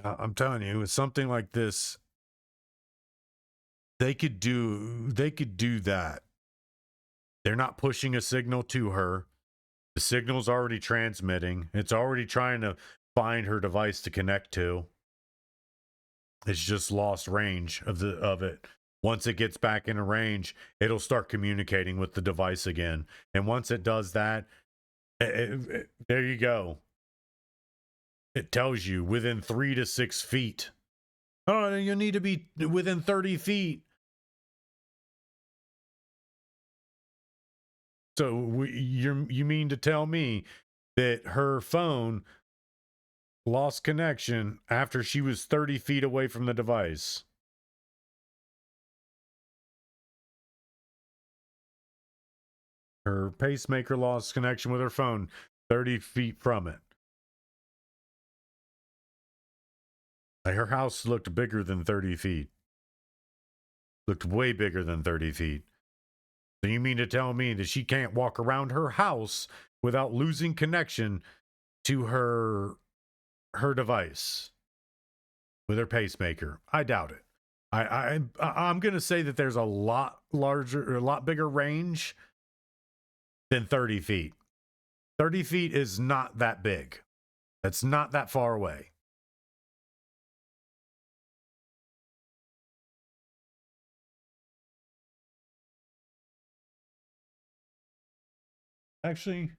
I'm telling you, with something like this, they could do that. They're not pushing a signal to her. The signal's already transmitting. It's already trying to find her device to connect to. It's just lost range of it. Once it gets back in a range, it'll start communicating with the device again. And once it does that, there you go. It tells you within 3 to 6 feet. Oh, you need to be within 30 feet. So you mean to tell me that her phone lost connection after she was 30 feet away from the device? Her pacemaker lost connection with her phone 30 feet from it. Her house looked bigger than 30 feet. Looked way bigger than 30 feet. So you mean to tell me that she can't walk around her house without losing connection to her device with her pacemaker? I doubt it. I'm going to say that there's a lot larger, or a lot bigger range than 30 feet. 30 feet is not that big. That's not that far away. Actually,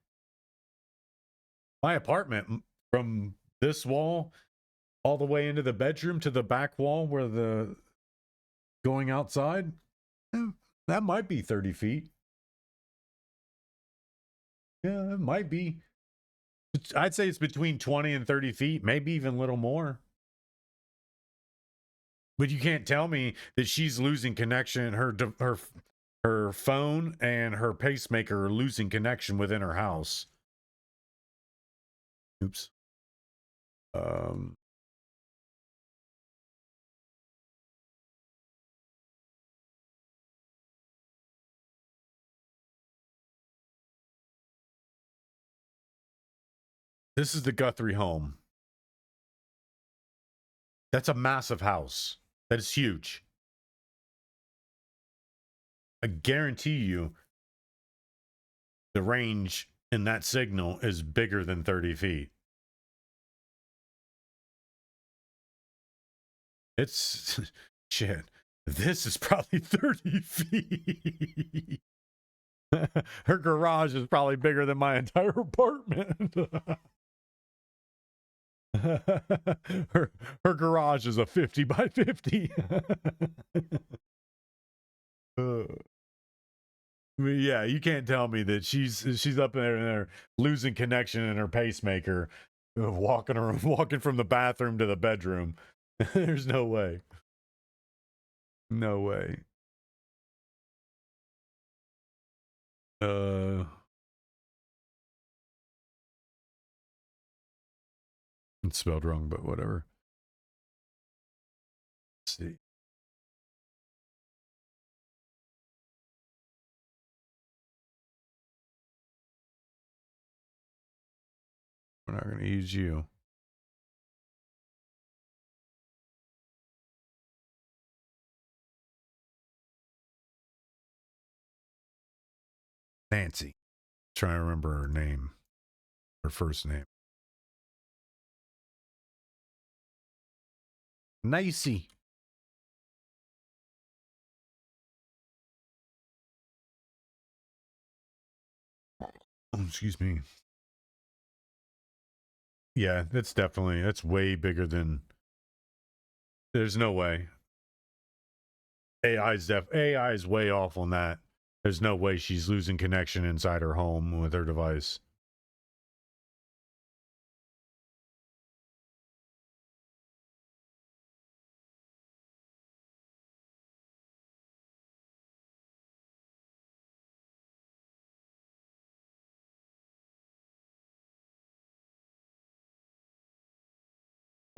my apartment from this wall all the way into the bedroom to the back wall where the going outside, that might be 30 feet. Yeah, it might be. I'd say it's between 20 and 30 feet, maybe even a little more. But you can't tell me that she's losing connection. Her phone and her pacemaker are losing connection within her house. Oops. This is the Guthrie home. That's a massive house. That is huge. I guarantee you the range in that signal is bigger than 30 feet. It's shit. This is probably 30 feet. Her garage is probably bigger than my entire apartment. her garage is a 50 by 50. Yeah, you can't tell me that she's up there losing connection in her pacemaker, walking from the bathroom to the bedroom. There's no way. No way. It's spelled wrong, but whatever. Let's see. We're not going to use you. Nancy. Trying to remember her name. Her first name. Nicey. Excuse me. Yeah, that's way bigger than. There's no way. AI is way off on that. There's no way she's losing connection inside her home with her device.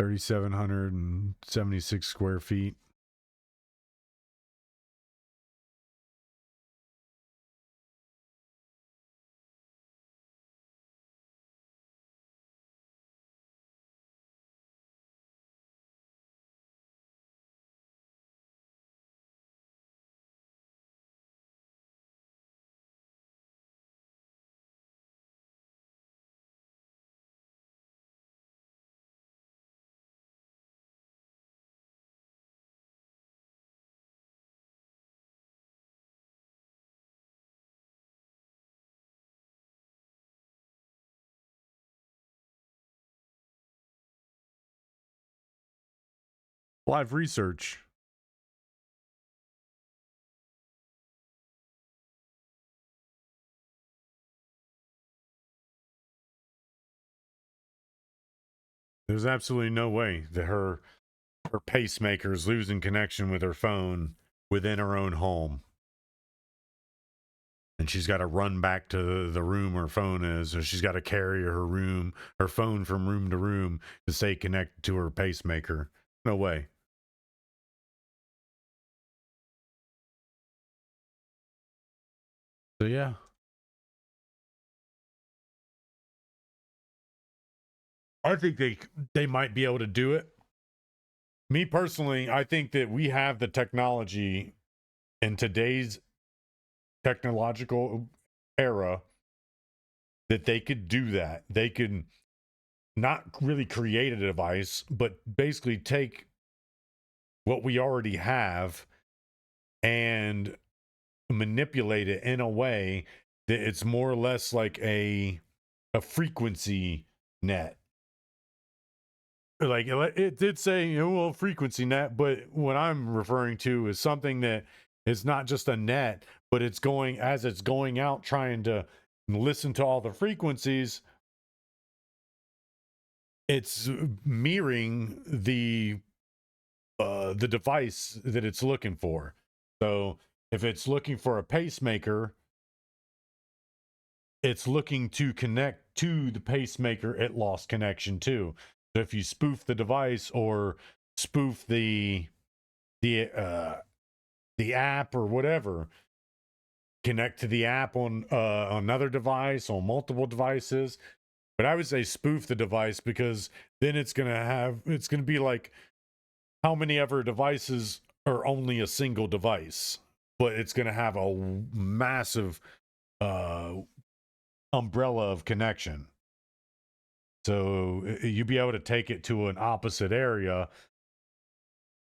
$3,776 square feet. Live research. There's absolutely no way that her pacemaker is losing connection with her phone within her own home. And she's got to run back to the room her phone is, or she's got to carry her phone from room to room to stay connected to her pacemaker. No way. So yeah. I think they might be able to do it. Me personally, I think that we have the technology in today's technological era that they could do that. They could not really create a device, but basically take what we already have and manipulate it in a way that it's more or less like a frequency net. Like it did say, well, frequency net, but what I'm referring to is something that is not just a net, but it's going out trying to listen to all the frequencies. It's mirroring the device that it's looking for. So if it's looking for a pacemaker, it's looking to connect to the pacemaker it lost connection to. So if you spoof the device or spoof the app or whatever, connect to the app on another device, on multiple devices. But I would say spoof the device, because then it's gonna be like, how many ever devices are only a single device, but it's gonna have a massive umbrella of connection. So you'd be able to take it to an opposite area,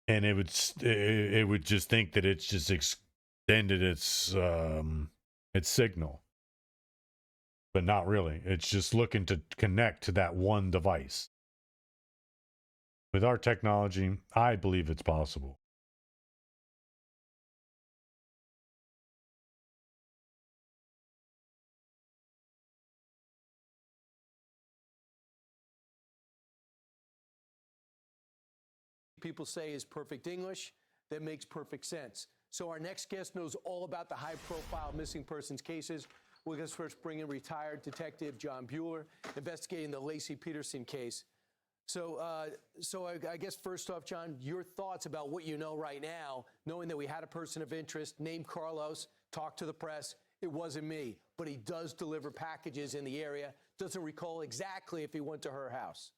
and it would just think that it's just extended its signal, but not really. It's just looking to connect to that one device. With our technology, I believe it's possible. People say is perfect English that makes perfect sense. So our next guest knows all about the high-profile missing persons cases. We'll just first bring in retired Detective John Bueller, investigating the Lacey Peterson case. So I guess first off, John, your thoughts about what you know right now, knowing that we had a person of interest named Carlos, talked to the press. It wasn't me, but he does deliver packages in the area. Doesn't recall exactly if he went to her house.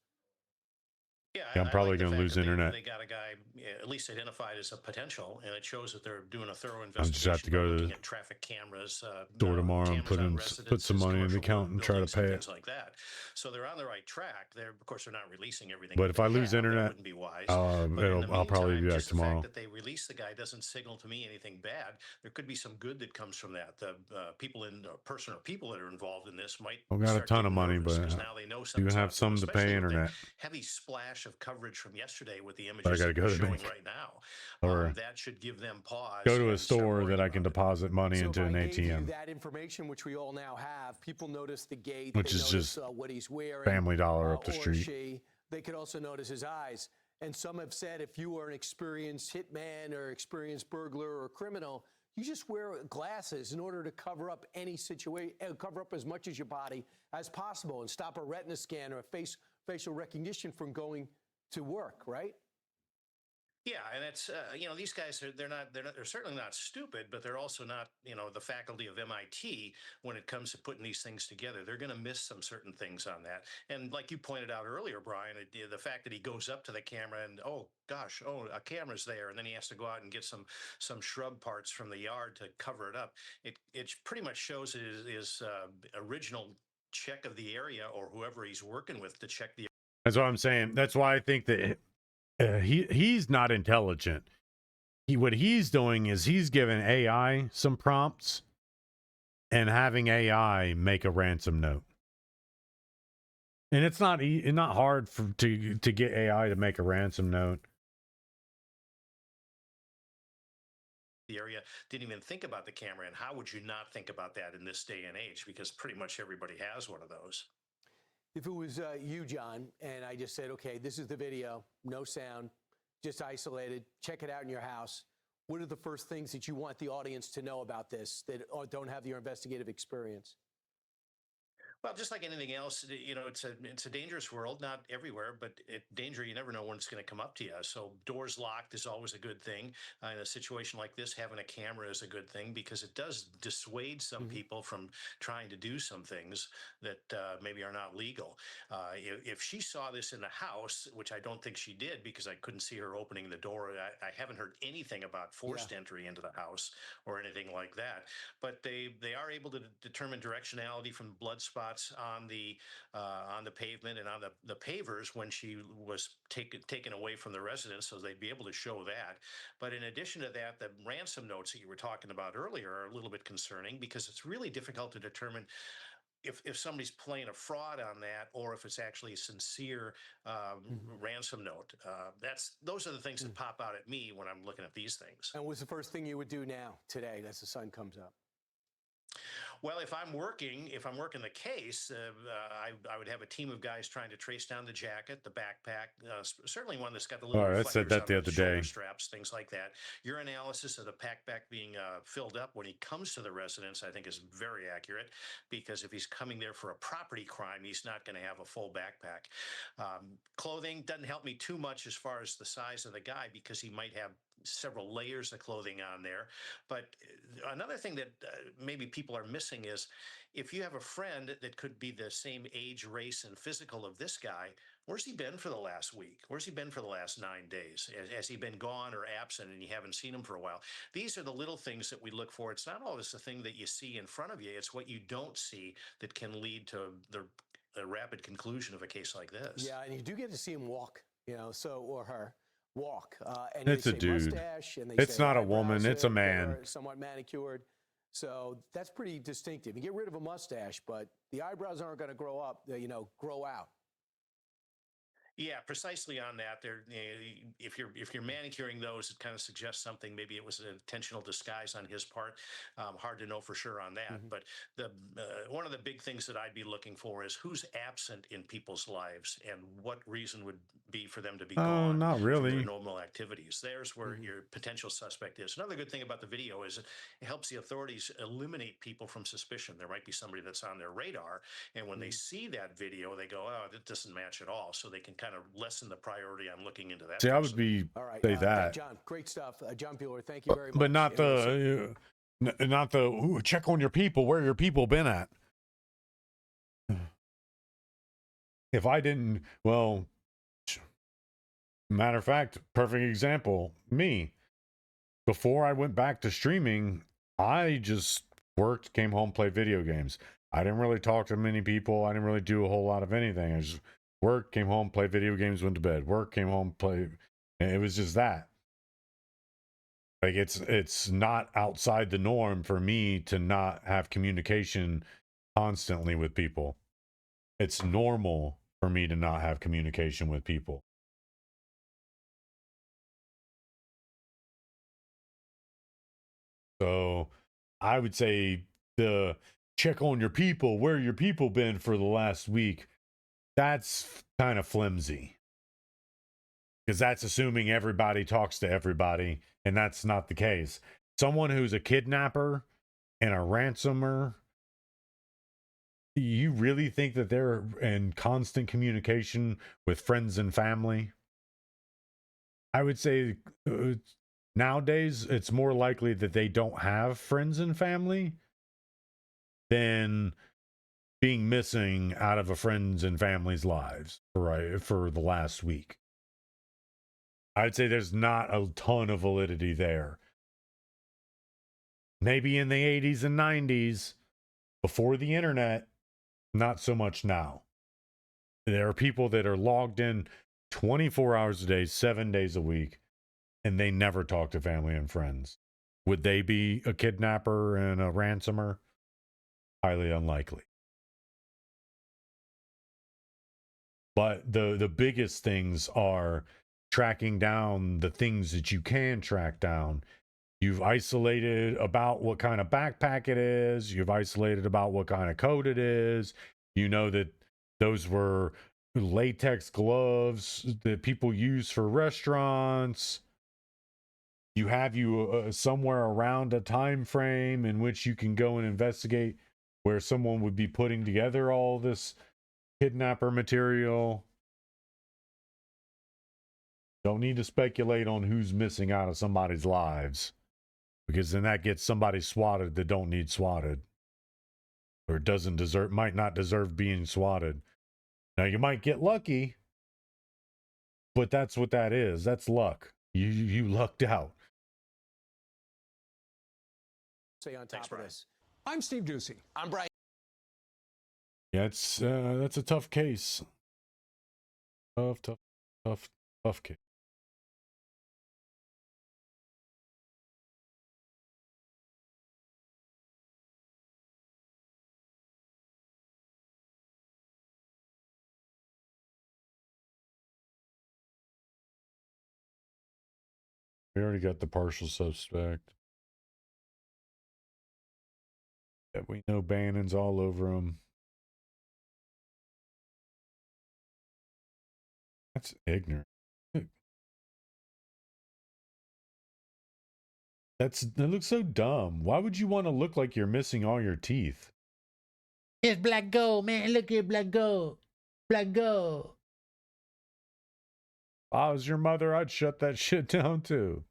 Yeah, I'm probably like the going to fact lose that internet. They got a guy at least identified as a potential, and it shows that they're doing a thorough I investigation. just have to go to looking the at traffic cameras, store tomorrow and cameras on put some residences, money in the commercial account and try to buildings, pay and it. things like that. So they're on the right track. Of course, they're not releasing everything. But that if I they lose have. That internet, wouldn't be wise. I'll probably be back just tomorrow. The fact that they release the guy doesn't signal to me anything bad. There could be some good that comes from that. The people people that are involved in this might. I've got a ton of money, but now they know you something's have out some there, to pay especially with the internet. heavy splash of coverage from yesterday with the I images got to that go we're to the showing bank right now. or That should give them pause. go to a and start store worrying that I can deposit money So into if an I gave you ATM, that information, which we all now have, people notice the gait, which they is notice, just what he's wearing, Family Dollar up the or street. she. They could also notice his eyes. And some have said if you are an experienced hitman or experienced burglar or criminal, you just wear glasses in order to cover up any situation, cover up as much of your body as possible and stop a retina scan or a facial recognition from going to work, right? Yeah, and it's these guys they're certainly not stupid, but they're also not the faculty of MIT when it comes to putting these things together. They're going to miss some certain things on that. And like you pointed out earlier, Brian, the fact that he goes up to the camera and a camera's there, and then he has to go out and get some shrub parts from the yard to cover it up. It pretty much shows his original check of the area, or whoever he's working with to check the. That's what I'm saying. That's why I think that he's not intelligent. What he's doing is he's giving AI some prompts and having AI make a ransom note. And it's not hard to get AI to make a ransom note. The area didn't even think about the camera, and how would you not think about that in this day and age? Because pretty much everybody has one of those. If it was you, John, and I just said, okay, this is the video, no sound, just isolated, check it out in your house, what are the first things that you want the audience to know about this that don't have your investigative experience? Well, just like anything else, it's a dangerous world. Not everywhere, but danger, you never know when it's going to come up to you. So doors locked is always a good thing. In a situation like this, having a camera is a good thing because it does dissuade some people from trying to do some things that maybe are not legal. If she saw this in the house, which I don't think she did because I couldn't see her opening the door, I haven't heard anything about forced entry into the house or anything like that. But they are able to determine directionality from blood spots spots on the pavement and on the pavers when she was taken away from the residence, so they'd be able to show that. But in addition to that, the ransom notes that you were talking about earlier are a little bit concerning, because it's really difficult to determine if somebody's playing a fraud on that, or if it's actually a sincere ransom note. Those are the things that pop out at me when I'm looking at these things. And what's the first thing you would do now, today, as the sun comes up? Well, if I'm working the case, I would have a team of guys trying to trace down the jacket, the backpack, certainly one that's got the little I said that the other day. straps, things like that. Your analysis of the backpack being filled up when he comes to the residence, I think, is very accurate, because if he's coming there for a property crime, he's not going to have a full backpack. Clothing doesn't help me too much as far as the size of the guy, because he might have several layers of clothing on there. But another thing that maybe people are missing is, if you have a friend that could be the same age, race, and physical of this guy, where's he been for the last week? Where's he been for the last 9 days? Has he been gone or absent and you haven't seen him for a while? These are the little things that we look for. It's not always the thing that you see in front of you. It's what you don't see that can lead to the rapid conclusion of a case like this. Yeah, and you do get to see him walk, or her walk. And It's they a say dude. mustache, and they It's say not a eyebrows woman, it's a that man. are somewhat manicured. So that's pretty distinctive. You get rid of a mustache, but the eyebrows aren't going to grow up, grow out. Yeah, precisely on that. If you're manicuring those, it kind of suggests something. Maybe it was an intentional disguise on his part. Hard to know for sure on that. But one of the big things that I'd be looking for is who's absent in people's lives, and what reason would be for them to be gone not from really. their normal activities. There's where your potential suspect is. Another good thing about the video is it helps the authorities eliminate people from suspicion. There might be somebody that's on their radar, and when they see that video, they go, "Oh, that doesn't match at all." So they can kind of lessen the priority on looking into that. See, I would be say that, John, great stuff. John Bueller, thank you very much. but not the ooh, check on your people. Where your people been at? If I didn't, well, matter of fact, perfect example, me. Before I went back to streaming, I just worked, came home, played video games. I didn't really talk to many people. I didn't really do a whole lot of anything. I just worked, came home, played video games, went to bed. Work, came home, played. And it was just that. Like, it's not outside the norm for me to not have communication constantly with people. It's normal for me to not have communication with people. So I would say the check on your people, where your people been for the last week, that's kind of flimsy. Because that's assuming everybody talks to everybody, and that's not the case. Someone who's a kidnapper and a ransomer, you really think that they're in constant communication with friends and family? I would say nowadays it's more likely that they don't have friends and family than being missing out of a friend's and family's lives for the last week. I'd say there's not a ton of validity there. Maybe in the 80s and 90s, before the internet, not so much now. There are people that are logged in 24 hours a day, 7 days a week, and they never talk to family and friends. Would they be a kidnapper and a ransomer? Highly unlikely. But the biggest things are tracking down the things that you can track down. You've isolated about what kind of backpack it is. You've isolated about what kind of coat it is. You know that those were latex gloves that people use for restaurants. You have somewhere around a time frame in which you can go and investigate where someone would be putting together all this kidnapper material. Don't need to speculate on who's missing out of somebody's lives, because then that gets somebody swatted that don't need swatted, or might not deserve being swatted. Now, you might get lucky, but that's what that is. That's luck. You lucked out. Stay on top of this. I'm Steve Ducey. I'm Brian. Yeah, that's a tough case. Tough case. We already got the partial suspect. Yeah, we know Bannon's all over him. That's ignorant. That looks so dumb. Why would you want to look like you're missing all your teeth? It's black gold, man. Look at black gold. Black gold. If I was your mother, I'd shut that shit down too.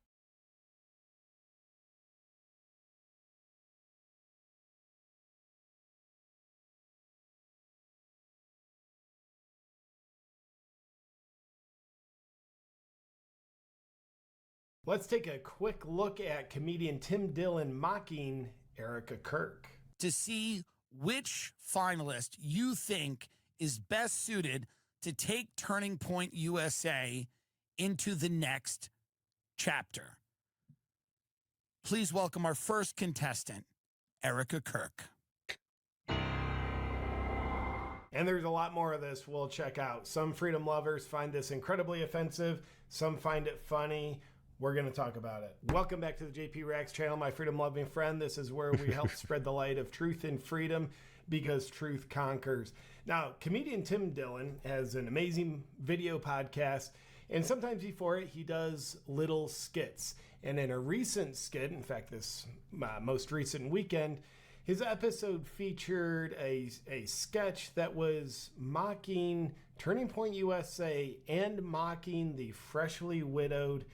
Let's take a quick look at comedian Tim Dillon mocking Erica Kirk. To see which finalist you think is best suited to take Turning Point USA into the next chapter. Please welcome our first contestant, Erica Kirk. And there's a lot more of this we'll check out. Some freedom lovers find this incredibly offensive. Some find it funny. We're going to talk about it. Welcome back to the JP Reacts channel, my freedom-loving friend. This is where we help spread the light of truth and freedom because truth conquers. Now, comedian Tim Dillon has an amazing video podcast, and sometimes before it, he does little skits. And in a recent skit, in fact, this most recent weekend, his episode featured a sketch that was mocking Turning Point USA and mocking the freshly widowed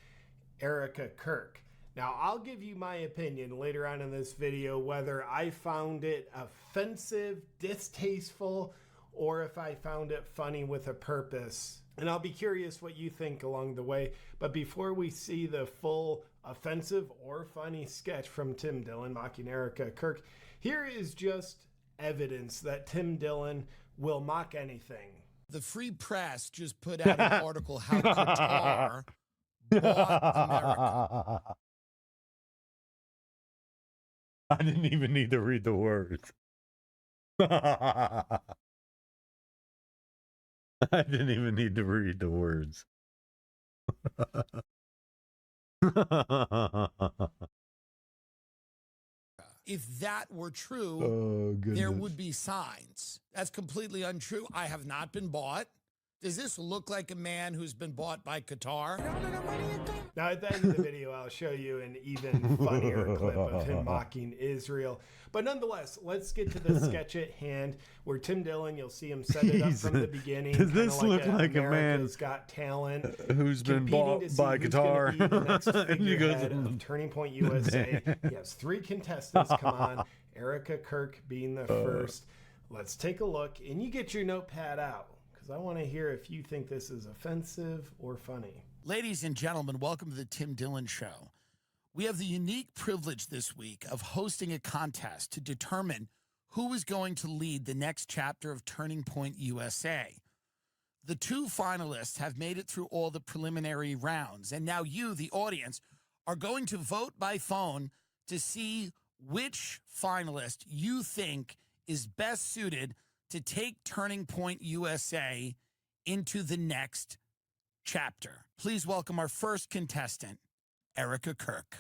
Erica Kirk. Now, I'll give you my opinion later on in this video whether I found it offensive, distasteful, or if I found it funny with a purpose. And I'll be curious what you think along the way. But before we see the full offensive or funny sketch from Tim Dillon mocking Erica Kirk, here is just evidence that Tim Dillon will mock anything. The Free Press just put out an article how Qatar bought America. I didn't even need to read the words. I didn't even need to read the words. If that were true, there would be signs. That's completely untrue. I have not been bought. Does this look like a man who's been bought by Qatar? Now, at the end of the video, I'll show you an even funnier clip of him mocking Israel. But nonetheless, let's get to the sketch at hand, where Tim Dillon, you'll see him set it up from the beginning. Does this look like a man America's Got Talent who's been bought by Qatar? And he goes of Turning Point USA. He has 3 contestants come on, Erica Kirk being the first. Let's take a look, and you get your notepad out, because I want to hear if you think this is offensive or funny. Ladies and gentlemen, welcome to the Tim Dillon Show. We have the unique privilege this week of hosting a contest to determine who is going to lead the next chapter of Turning Point USA. The 2 finalists have made it through all the preliminary rounds, and now you, the audience, are going to vote by phone to see which finalist you think is best suited to take Turning Point USA into the next chapter. Please welcome our first contestant, Erica Kirk.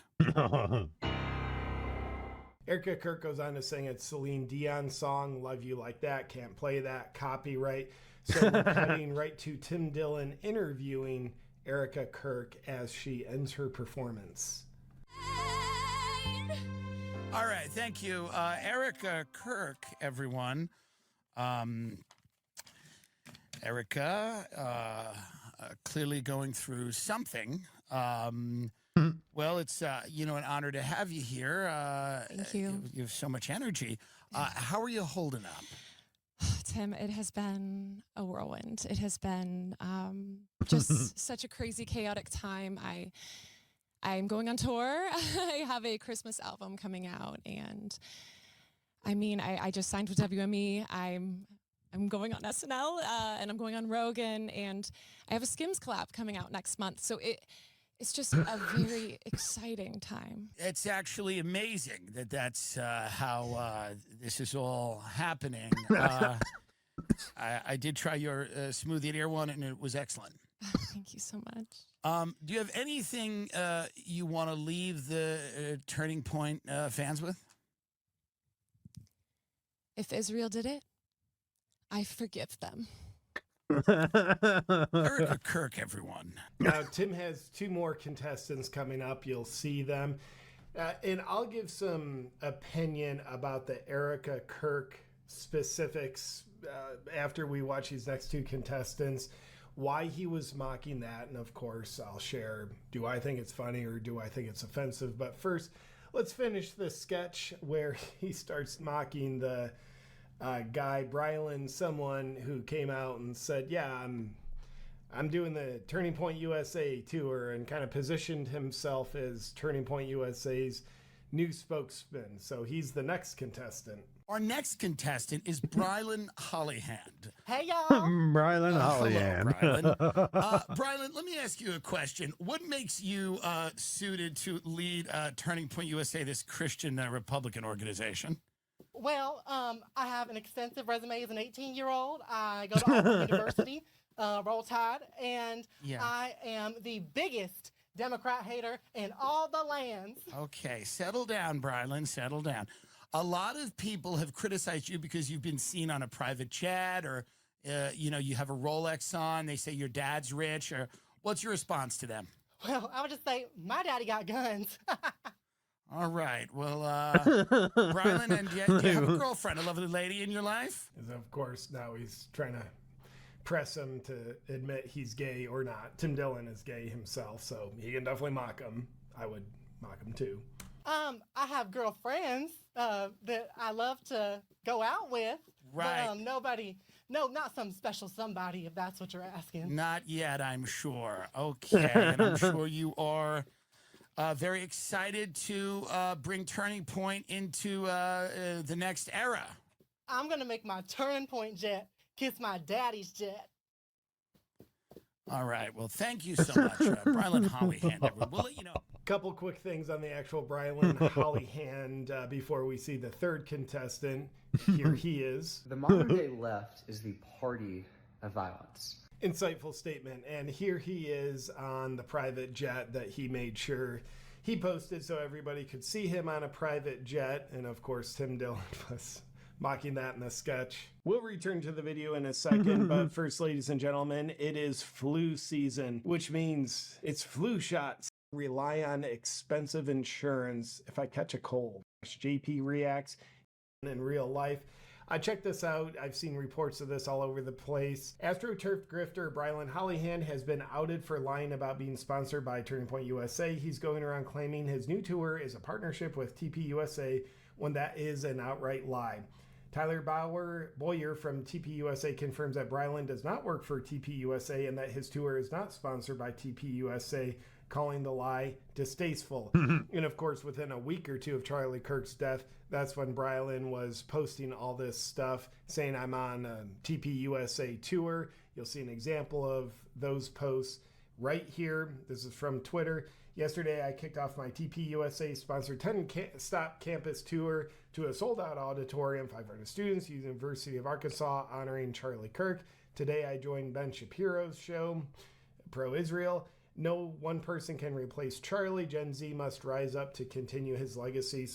Erica Kirk goes on to sing a Celine Dion song, Love You Like That, can't play that, copyright. So we're cutting right to Tim Dillon interviewing Erica Kirk as she ends her performance. All right, thank you. Erica Kirk, everyone. Erica, clearly going through something. Well, it's an honor to have you here. Thank you. You have so much energy. How are you holding up? Tim, it has been a whirlwind. It has been just such a crazy, chaotic time. I'm going on tour. I have a Christmas album coming out, and I mean, I just signed with WME. I'm I'm going on SNL and I'm going on Rogan, and I have a Skims collab coming out next month. So it's just a very exciting time. It's actually amazing that that's how this is all happening. I did try your smoothie and air one, and it was excellent. Thank you so much. Do you have anything you want to leave the Turning Point fans with? If Israel did it, I forgive them. Erica Kirk, everyone. Now, Tim has 2 more contestants coming up. You'll see them. And I'll give some opinion about the Erica Kirk specifics after we watch these next 2 contestants, why he was mocking that. And of course, I'll share, do I think it's funny or do I think it's offensive? But first, let's finish the sketch where he starts mocking the guy, Brylan, someone who came out and said, yeah, I'm doing the Turning Point USA tour, and kind of positioned himself as Turning Point USA's new spokesman. So he's the next contestant. Our next contestant is Brylan Hollyhand. Hey, y'all. Brylan Hollyhand. Hello, Brylan. Brylan, let me ask you a question. What makes you suited to lead Turning Point USA, this Christian Republican organization? Well, I have an extensive resume as an 18-year-old. I go to Auburn University, Roll Tide, and I am the biggest Democrat hater in all the lands. Okay, settle down, Brylan, settle down. A lot of people have criticized you because you've been seen on a private jet, or, you have a Rolex on. They say your dad's rich. Or what's your response to them? Well, I would just say my daddy got guns. All right. Well, Brylan, and do you have a girlfriend, a lovely lady in your life? And of course, now he's trying to press him to admit he's gay or not. Tim Dillon is gay himself, so he can definitely mock him. I would mock him too. I have girlfriends that I love to go out with. Right. But, not some special somebody, if that's what you're asking. Not yet, I'm sure. Okay, and I'm sure you are very excited to bring Turning Point into the next era. I'm going to make my Turning Point jet kiss my daddy's jet. All right. Well, thank you so much, Brylan Hollyhand. We'll let you know. Couple quick things on the actual Brylan Hollyhand before we see the third contestant. Here he is. The modern day left is the party of violence. Insightful statement. And here he is on the private jet that he made sure he posted so everybody could see him on a private jet. And of course, Tim Dillon was mocking that in the sketch. We'll return to the video in a second, but first, ladies and gentlemen, it is flu season, which means it's flu shots. Rely on expensive insurance if I catch a cold. JP reacts in real life. Check this out. I've seen reports of this all over the place. AstroTurf grifter Brylan Hollyhand has been outed for lying about being sponsored by Turning Point USA. He's going around claiming his new tour is a partnership with TP USA when that is an outright lie. Tyler Boyer from TP USA confirms that Brylan does not work for TP USA and that his tour is not sponsored by TP USA, calling the lie distasteful. And of course, within a week or two of Charlie Kirk's death, that's when Brylan was posting all this stuff saying I'm on a TP USA tour. You'll see an example of those posts right here. This is from Twitter. Yesterday, I kicked off my TP USA sponsored 10-stop campus tour to a sold-out auditorium, 500 students, University of Arkansas, honoring Charlie Kirk. Today, I joined Ben Shapiro's show, Pro-Israel. No one person can replace Charlie. Gen Z must rise up to continue his legacy.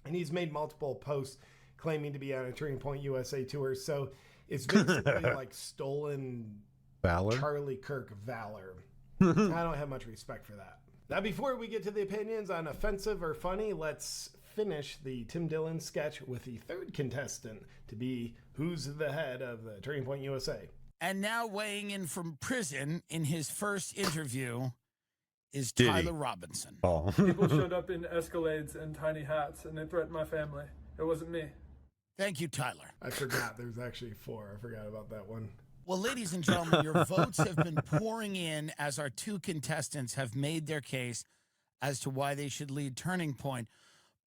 And he's made multiple posts claiming to be on a Turning Point USA tour. So it's basically like stolen valor. Charlie Kirk valor. I don't have much respect for that. Now, before we get to the opinions on offensive or funny, let's finish the Tim Dillon sketch with the third contestant to be who's the head of the Turning Point USA. And now weighing in from prison in his first interview is Tyler Robinson. Oh. People showed up in Escalades and tiny hats, and they threatened my family. It wasn't me. Thank you, Tyler. I forgot there's actually 4. I forgot about that one. Well, ladies and gentlemen, your votes have been pouring in as our 2 contestants have made their case as to why they should lead Turning Point.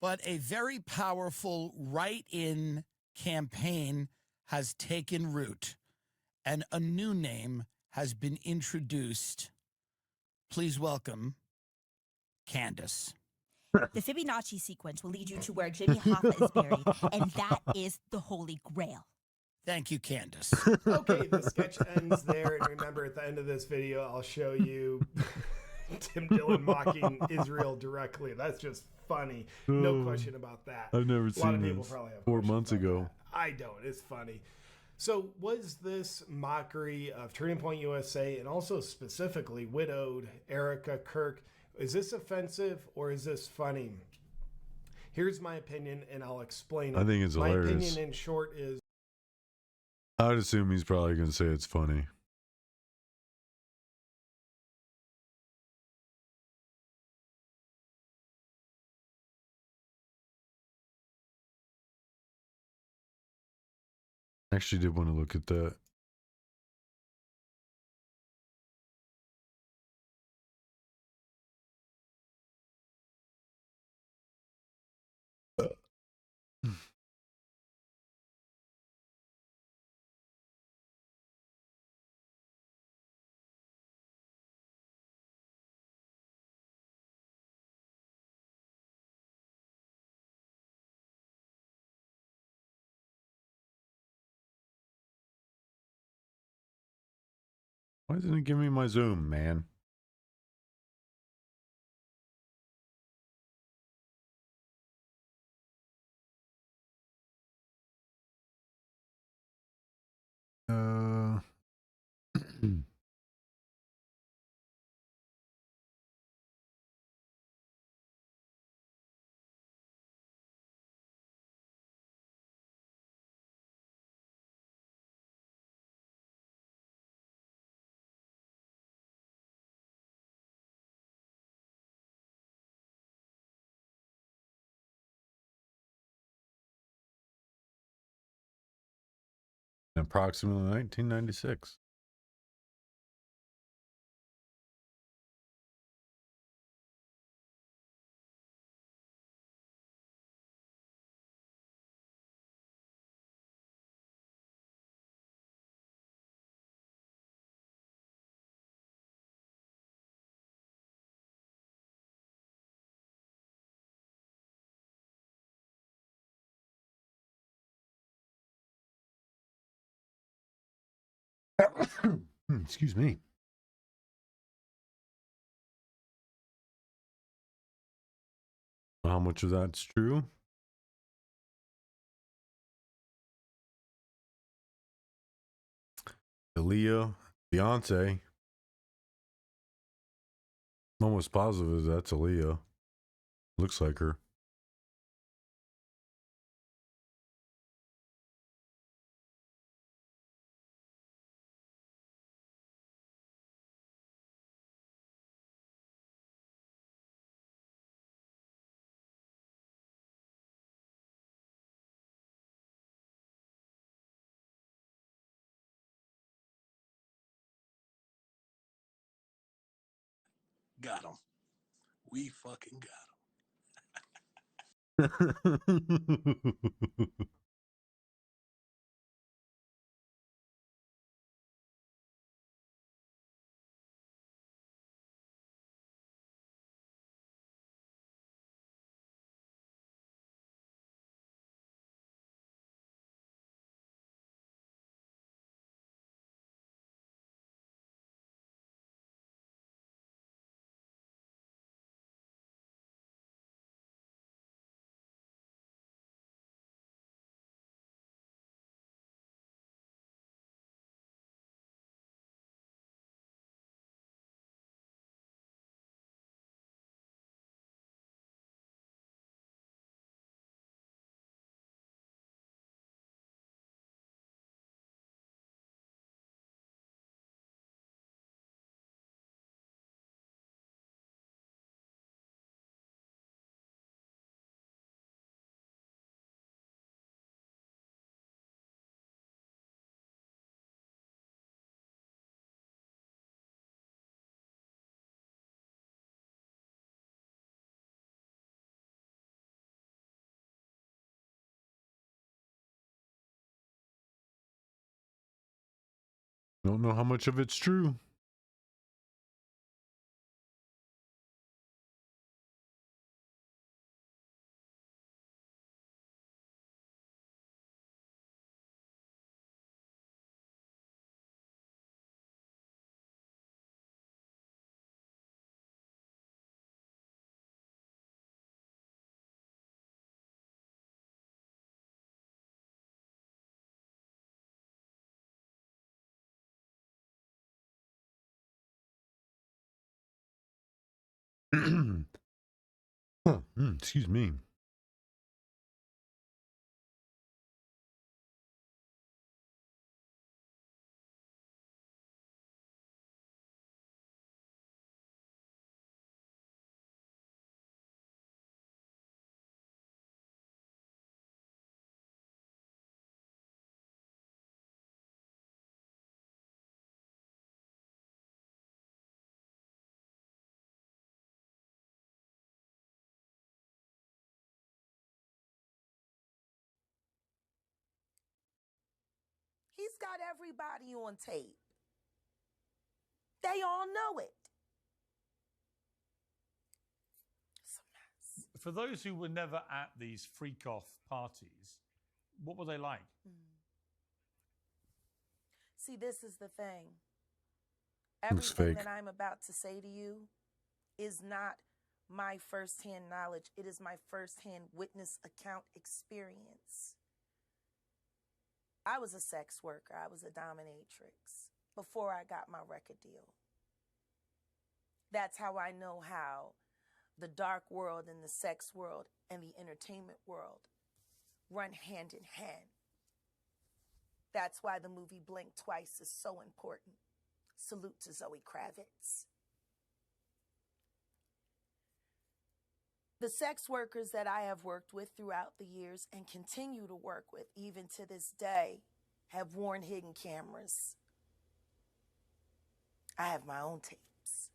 But a very powerful write-in campaign has taken root and a new name has been introduced. Please welcome Candace. The Fibonacci sequence will lead you to where Jimmy Hoffa is buried, and that is the Holy Grail. Thank you, Candace. Okay, the sketch ends there. And remember, at the end of this video, I'll show you Tim Dillon mocking Israel directly. That's just funny. No question about that. I've never A lot seen of people this. probably have 4 questions months about ago. that. I don't. It's funny. So was this mockery of Turning Point USA and also specifically widowed Erica Kirk, is this offensive or is this funny? Here's my opinion, and I'll explain it. I think it's my hilarious. opinion in short is I'd assume he's probably going to say it's funny. I actually did want to look at that. Why isn't it giving me my Zoom, man? Uh, approximately 1996. Excuse me. How much of that's true? Aaliyah, Beyonce. I'm almost positive that's Aaliyah. Looks like her. Got him. We fucking got Don't know how much of it's true. Excuse me. He's got everybody on tape. They all know it. For those who were never at these freak-off parties, what were they like? See, this is the thing. Looks Everything fake. that I'm about to say to you is not my firsthand knowledge. It is my firsthand witness account experience. I was a sex worker. I was a dominatrix before I got my record deal. That's how I know how the dark world and the sex world and the entertainment world run hand in hand. That's why the movie Blink Twice is so important. Salute to Zoe Kravitz. The sex workers that I have worked with throughout the years and continue to work with even to this day have worn hidden cameras. I have my own tapes.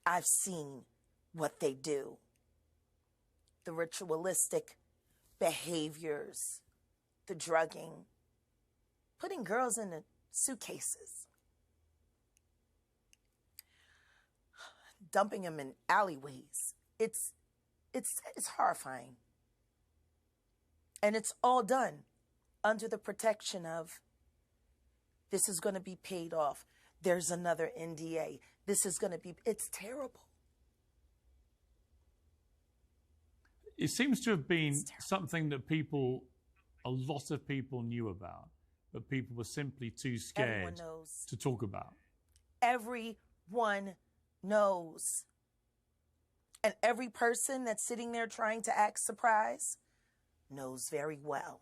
I've seen what they do. The ritualistic behaviors, the drugging, putting girls in the suitcases, dumping them in alleyways. It's horrifying. And it's all done under the protection of this is going to be paid off. There's another NDA. This is going to be, it's terrible. It seems to have been something that a lot of people knew about, but people were simply too scared to talk about. Everyone knows. And every person that's sitting there trying to act surprised knows very well.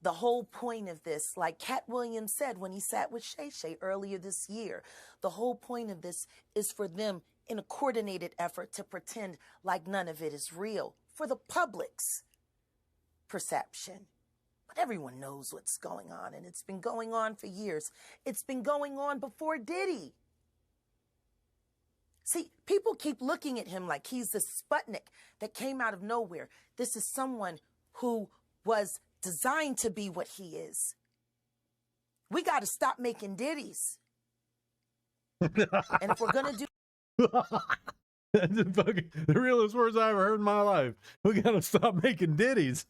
The whole point of this, like Cat Williams said when he sat with Shay Shay earlier this year, the whole point of this is for them in a coordinated effort to pretend like none of it is real for the public's perception. But everyone knows what's going on, and it's been going on for years. It's been going on before Diddy. See, people keep looking at him like he's the Sputnik that came out of nowhere. This is someone who was designed to be what he is. We got to stop making ditties. And if we're going to do... That's the realest words I ever heard in my life. We got to stop making ditties.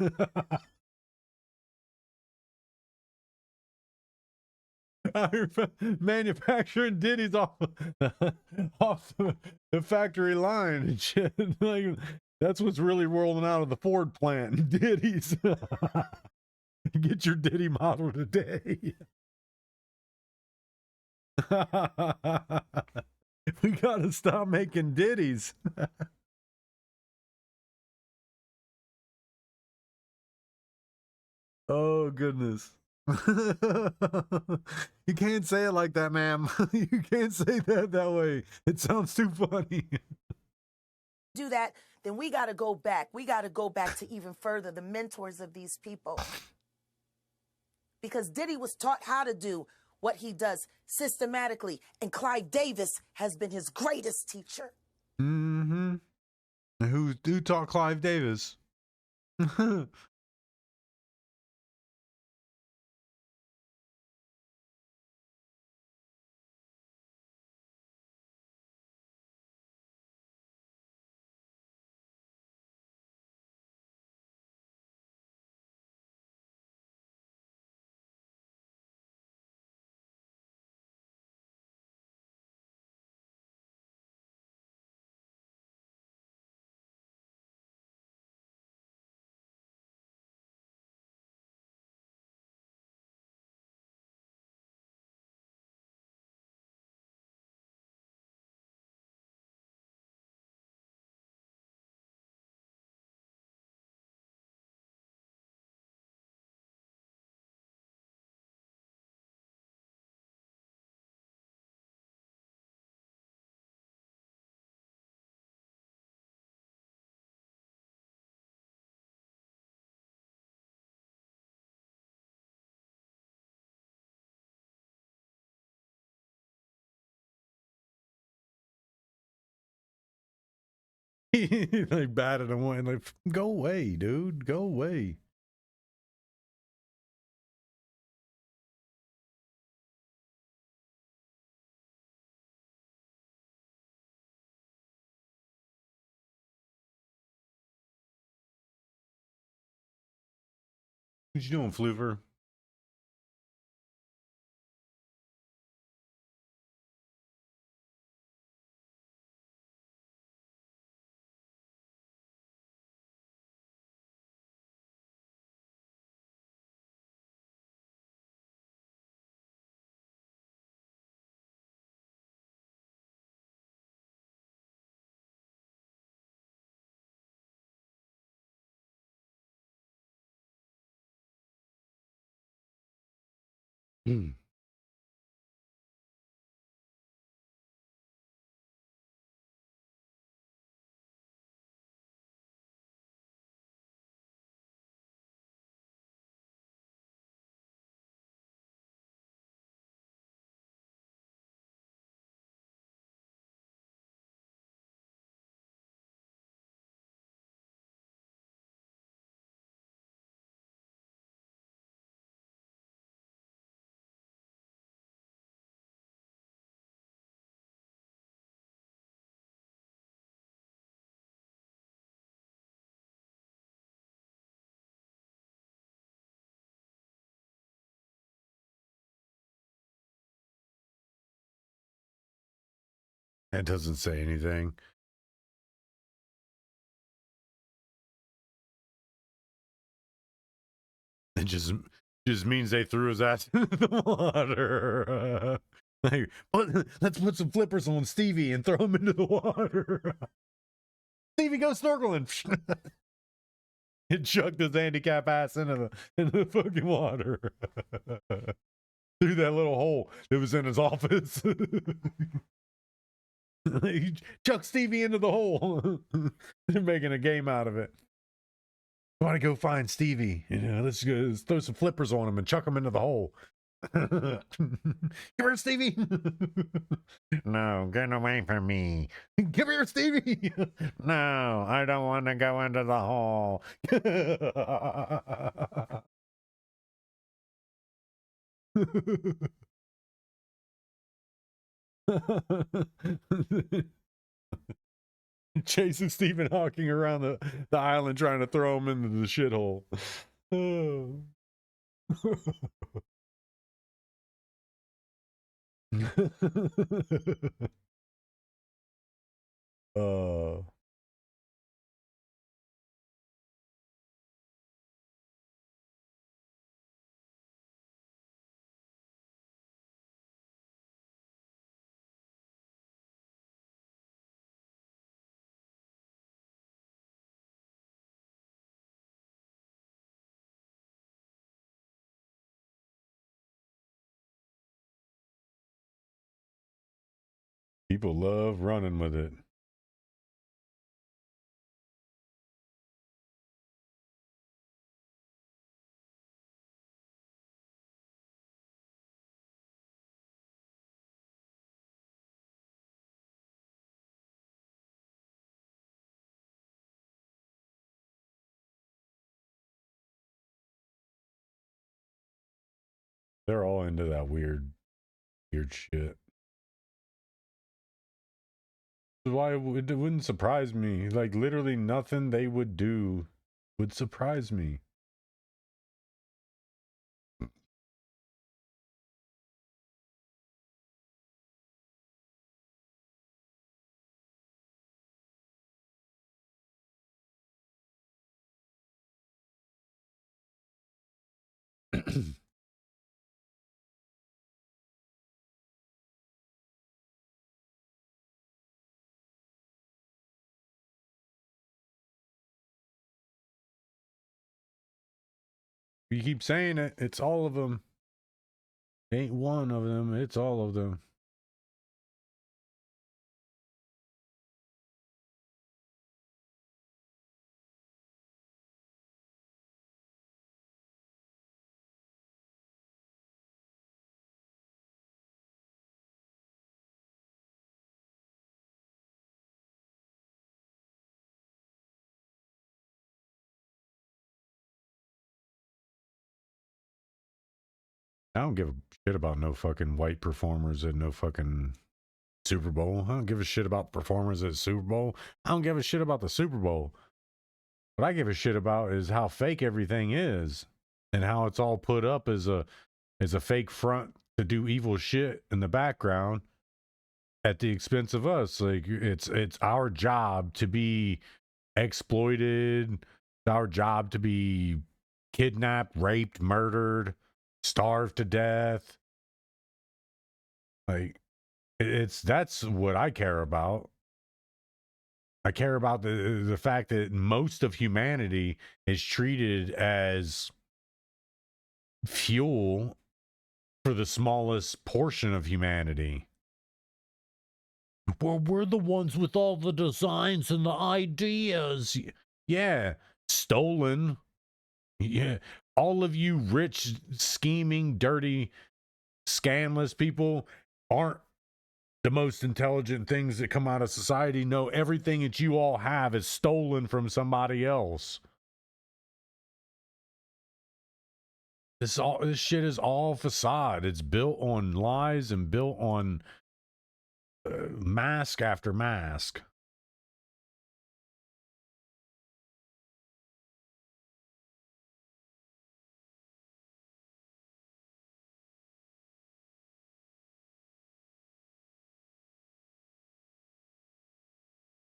Manufacturing ditties off the factory line and shit. Like, that's what's really rolling out of the Ford plant. Ditties. Get your ditty model today. We gotta stop making ditties. Oh goodness. You can't say it like that, ma'am. You can't say that way. It sounds too funny. do that, then we got to go back. We got to go back to even further, the mentors of these people. Because Diddy was taught how to do what he does systematically, and Clive Davis has been his greatest teacher. Mm-hmm. Who taught Clive Davis? He like batted him away. Like, go away, dude. Go away. What you doing, Fluver? Hmm. That doesn't say anything. It just means they threw his ass into the water. Like, let's put some flippers on Stevie and throw him into the water. Stevie, go snorkeling. It chucked his handicap ass into the fucking water. Through that little hole that was in his office. He chucked Stevie into the hole. They're making a game out of it. I want to go find Stevie. You know, let's throw some flippers on him and chuck him into the hole. Come here, Stevie. No, get away from me. Come here, Stevie. No, I don't want to go into the hole. Chasing Stephen Hawking around the island trying to throw him into the shithole. Oh. People love running with it. They're all into that weird shit. Why it wouldn't surprise me. Like, literally nothing they would do would surprise me. You keep saying it. It's all of them. Ain't one of them. It's all of them. I don't give a shit about no fucking white performers at no fucking Super Bowl. I don't give a shit about performers at Super Bowl. I don't give a shit about the Super Bowl. What I give a shit about is how fake everything is and how it's all put up as a fake front to do evil shit in the background at the expense of us. Like it's our job to be exploited. It's our job to be kidnapped, raped, murdered, starved to death. Like that's what I care about. I care about the fact that most of humanity is treated as fuel for the smallest portion of humanity. Well, we're the ones with all the designs and the ideas. Yeah, stolen. Yeah, all of you rich, scheming, dirty, scandalous people aren't the most intelligent things that come out of society. No, everything that you all have is stolen from somebody else. This shit is all facade. It's built on lies and built on mask after mask.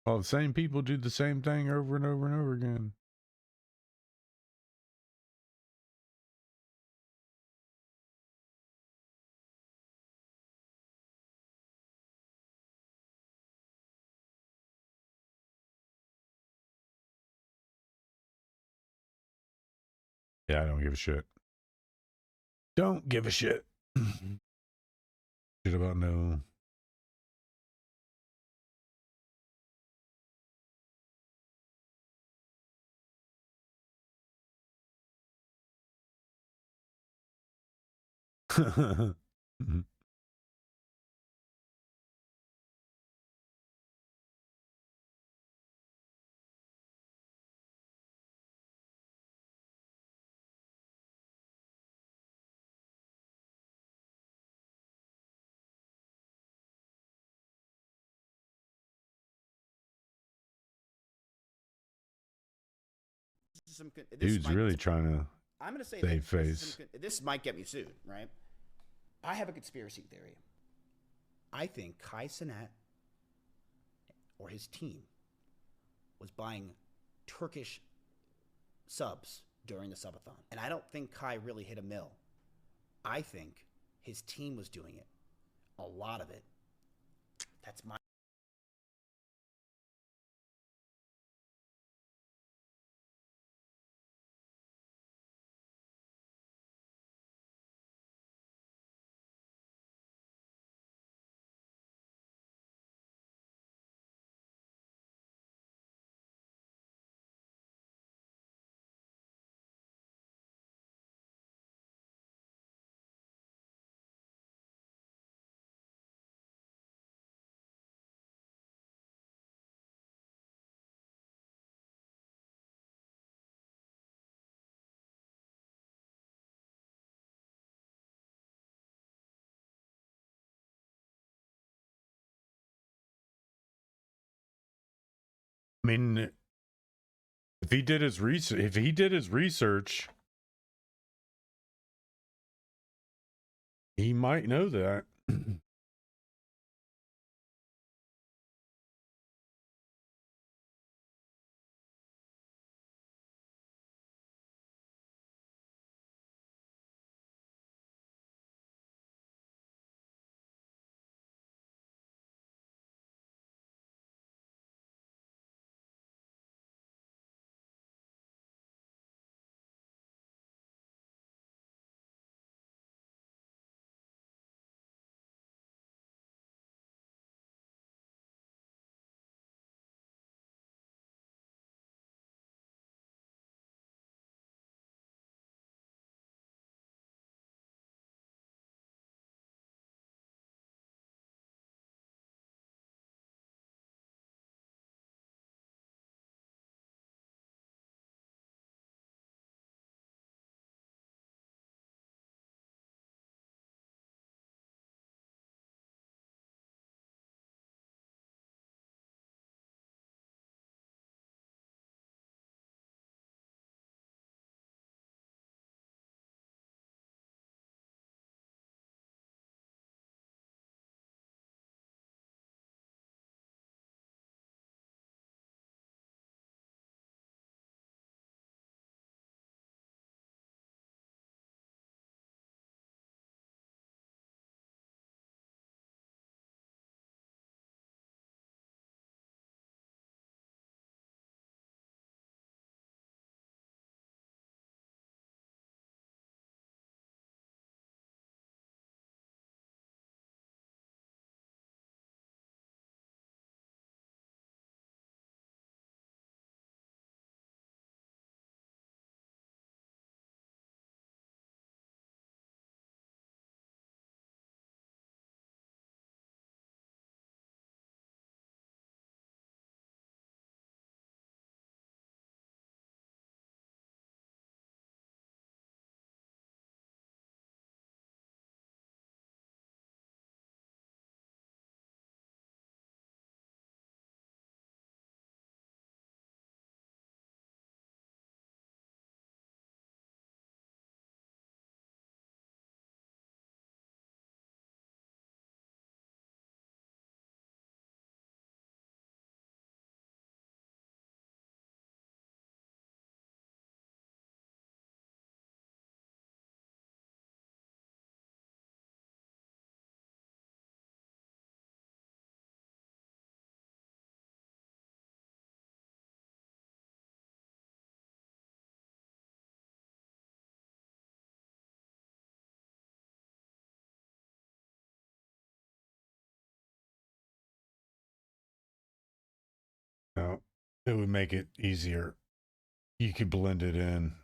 Well, the same people do the same thing over and over and over again. Yeah, I don't give a shit. Don't give a shit. Shit about no. Dude's really trying to I'm going to say save face. this might get me sued, right? I have a conspiracy theory. I think Kai Cenat or his team was buying Turkish subs during the subathon. And I don't think Kai really hit a mill. I think his team was doing it. A lot of it. That's my... I mean, if he did his research, he might know that. it would make it easier. You could blend it in.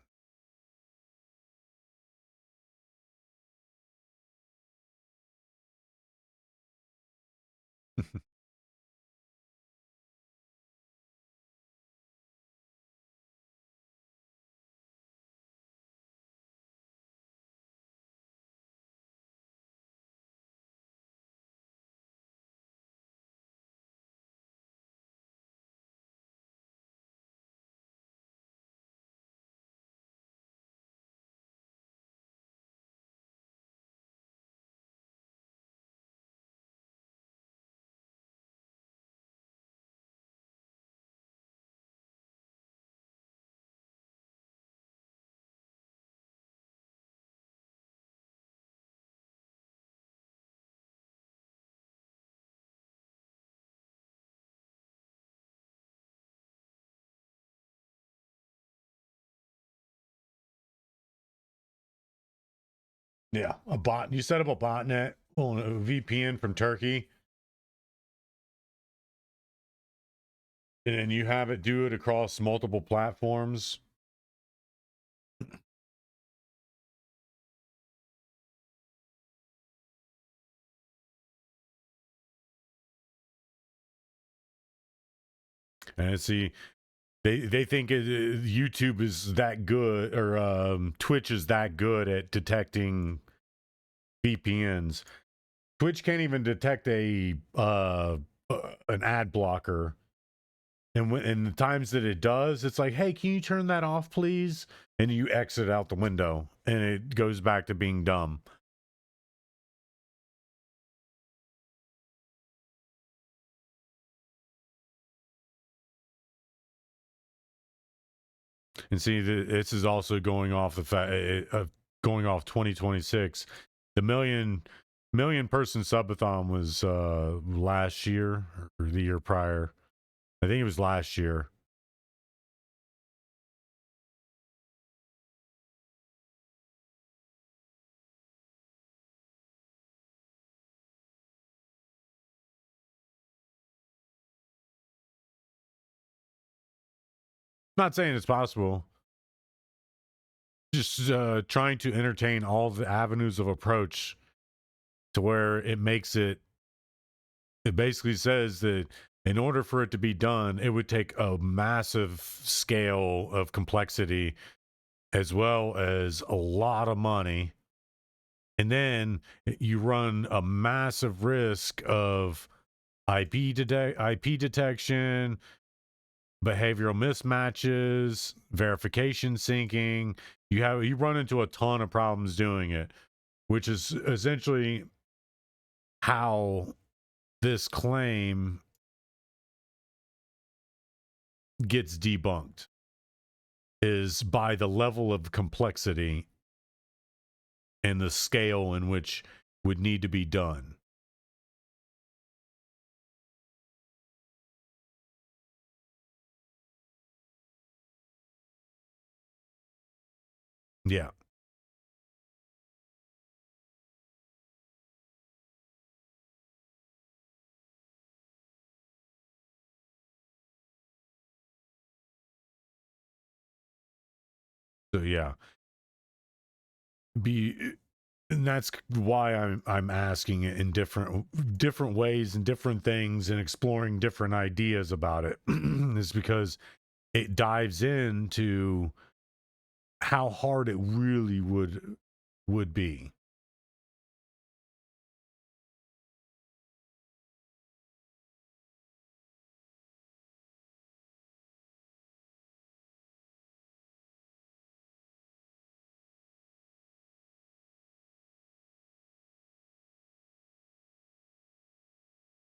Yeah, a bot. You set up a botnet on a VPN from Turkey, and then you have it do it across multiple platforms. And see, they think YouTube is that good, or Twitch is that good at detecting VPNs. Twitch can't even detect an ad blocker, and the times that it does, it's like, hey, can you turn that off, please? And you exit out the window, and it goes back to being dumb. And see, this is also going off the fact of going off 2026. The million person subathon was last year or the year prior. I think it was last year. Not saying it's possible. Just trying to entertain all the avenues of approach to where it makes it. It basically says that in order for it to be done, it would take a massive scale of complexity as well as a lot of money. And then you run a massive risk of IP detection, behavioral mismatches, verification syncing. You run into a ton of problems doing it, which is essentially how this claim gets debunked, is by the level of complexity and the scale in which would need to be done. Yeah. So yeah. And that's why I'm asking it in different ways and different things and exploring different ideas about it is because it dives into how hard it really would be.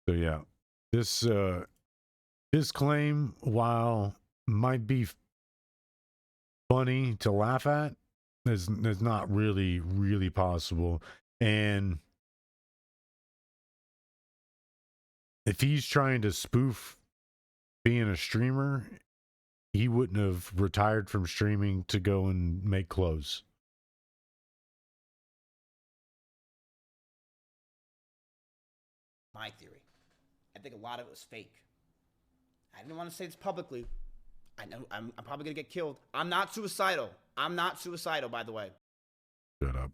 So yeah, this claim, while might be funny to laugh at, is not really possible. And if he's trying to spoof being a streamer, he wouldn't have retired from streaming to go and make clothes. My theory. I think a lot of it was fake. I didn't want to say this publicly. I know I'm probably going to get killed. I'm not suicidal. I'm not suicidal, by the way. Shut up.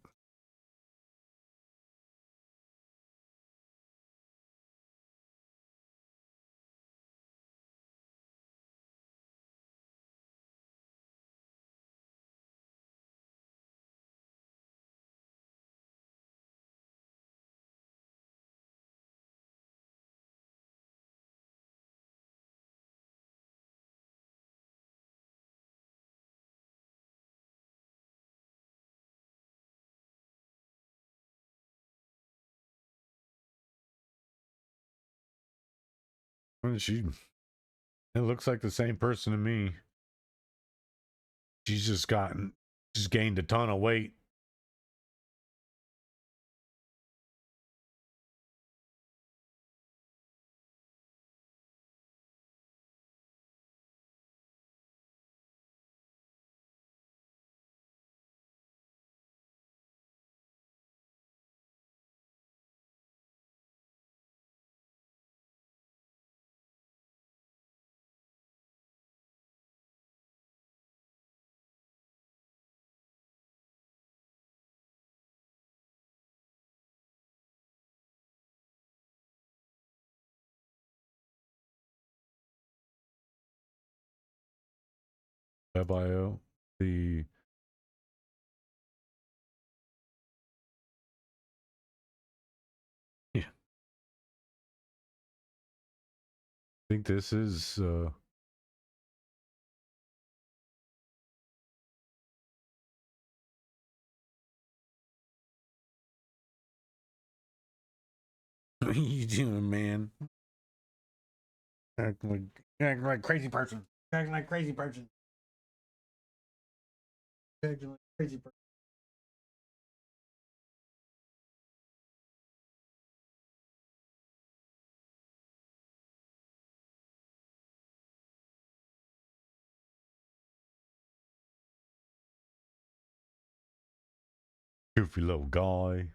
Well, it looks like the same person to me. She's just gained a ton of weight. Bio, the yeah. I think this is what are you doing, man? Acting like crazy person. Acting like crazy person. Acting like crazy person. Goofy little guy.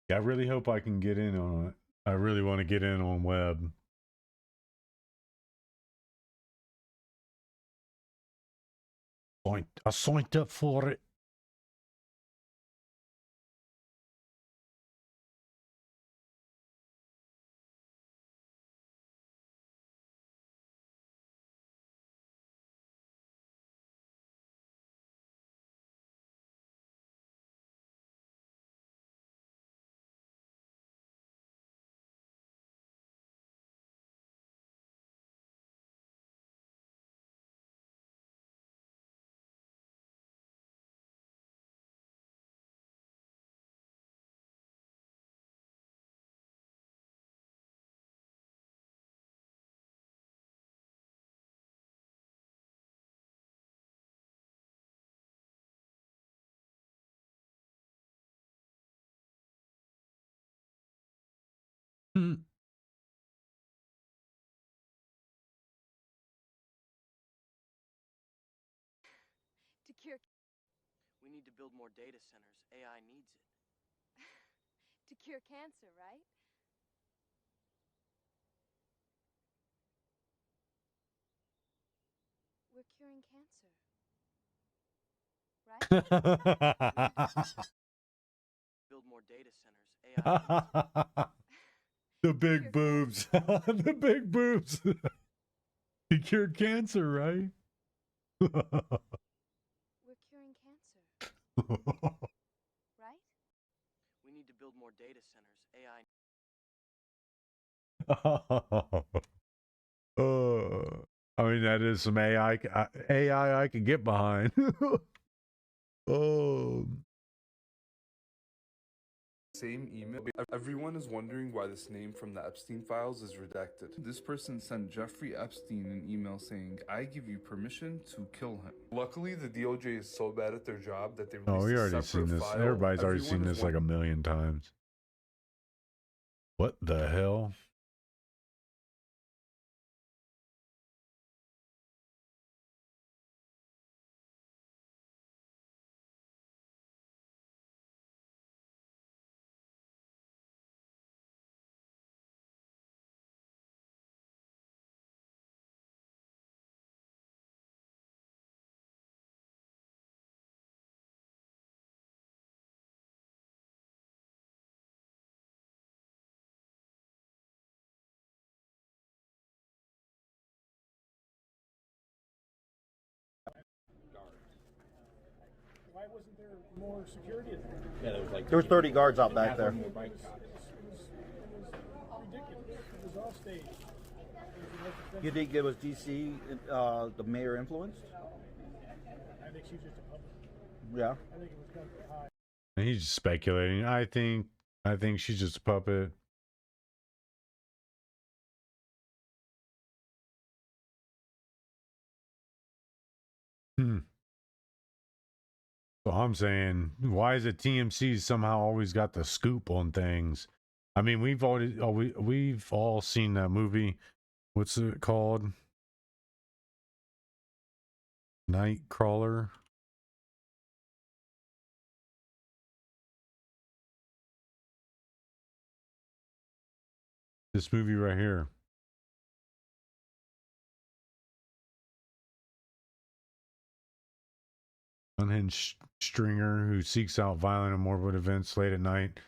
I really hope I can get in on it. I really want to get in on web. I signed up for it. To cure. We need to build more data centers. AI needs it. To cure cancer, right? We're curing cancer. Right? Build more data centers. The big boobs. The big boobs. He cured cancer, right? We're curing cancer, right? We need to build more data centers. AI. I mean, that is some AI I can get behind. Oh. Same email. Everyone is wondering why this name from the Epstein files is redacted. This person sent Jeffrey Epstein an email saying, "I give you permission to kill him." Luckily, the DOJ is so bad at their job that they released Oh, we a already separate seen this. file. Everybody's already Everyone seen is this like a million times. What the hell? Why wasn't there more security? Yeah, there was like There was 30 guards out back there. It was ridiculous. It was all staged. You think it was DC, the mayor influenced? I think she's just a puppet. Yeah. I think it was done for high. And he's just speculating. I think she's just a puppet. So I'm saying, why is it TMC somehow always got the scoop on things? I mean, we've all seen that movie. What's it called? Nightcrawler. This movie right here. Unhinged stringer who seeks out violent and morbid events late at night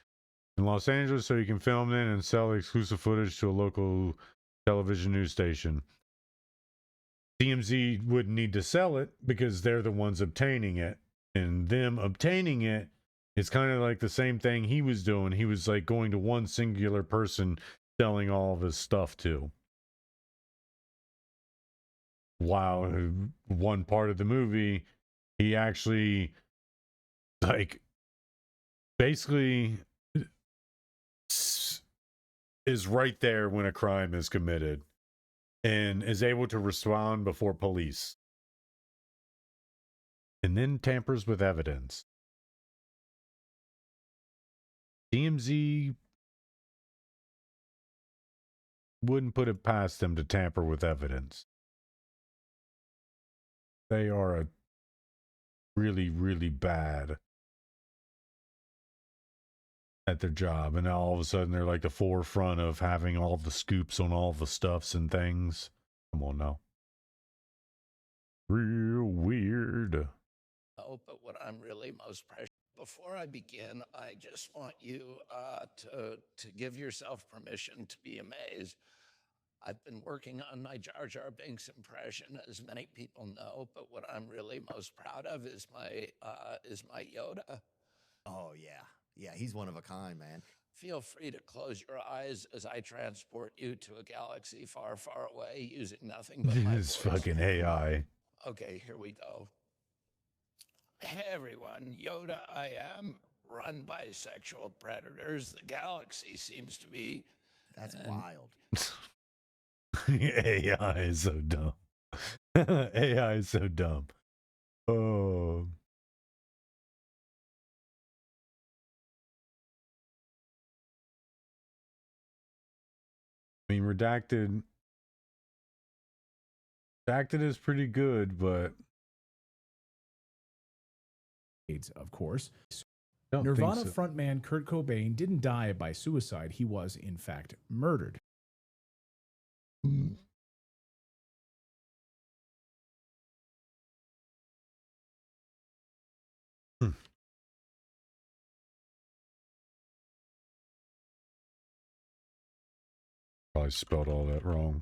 in Los Angeles so he can film it and sell exclusive footage to a local television news station. TMZ wouldn't need to sell it because they're the ones obtaining it, and them obtaining it is kind of like the same thing he was doing. He was like going to one singular person selling all of his stuff to. Wow, one part of the movie, he actually like basically is right there when a crime is committed and is able to respond before police and then tampers with evidence. TMZ wouldn't put it past them to tamper with evidence. They are a really, really bad at their job, and now all of a sudden they're like the forefront of having all the scoops on all the stuffs and things. Come on now. Real weird. Oh, but what I'm really most precious. Before I begin, I just want you to give yourself permission to be amazed. I've been working on my Jar Jar Binks impression, as many people know, but what I'm really most proud of is my Yoda. Oh, yeah. Yeah, he's one of a kind, man. Feel free to close your eyes as I transport you to a galaxy far, far away using nothing but my This voice. fucking AI. Okay, here we go. Hey, everyone. Yoda I am, run by sexual predators. The galaxy seems to be... That's wild. AI is so dumb. AI is so dumb. Oh. I mean, Redacted is pretty good, but of course. Don't Nirvana think so. frontman Kurt Cobain didn't die by suicide. He was, in fact, murdered. Probably spelled all that wrong.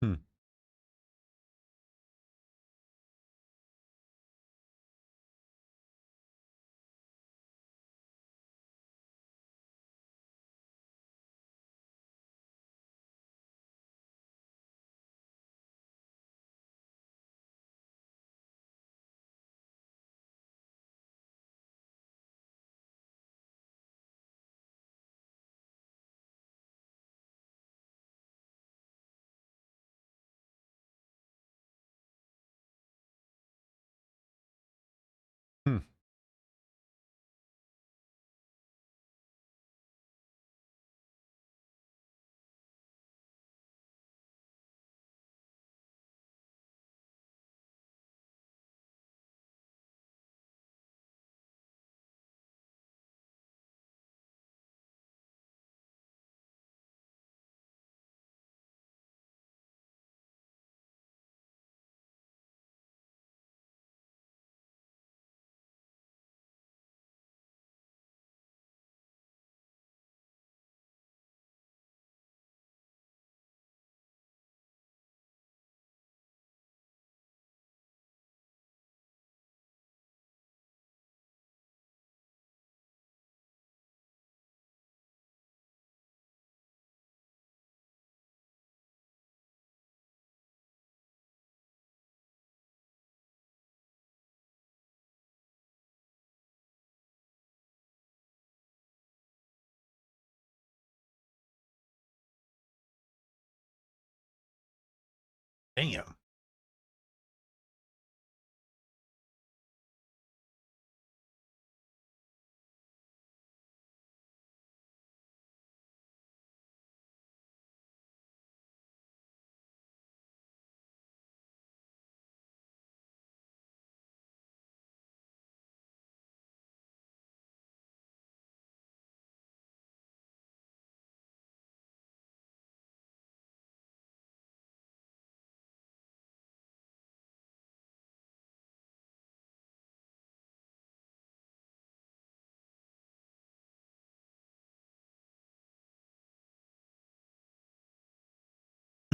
Hmm. Hmm. Damn.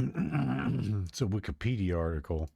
It's a Wikipedia article.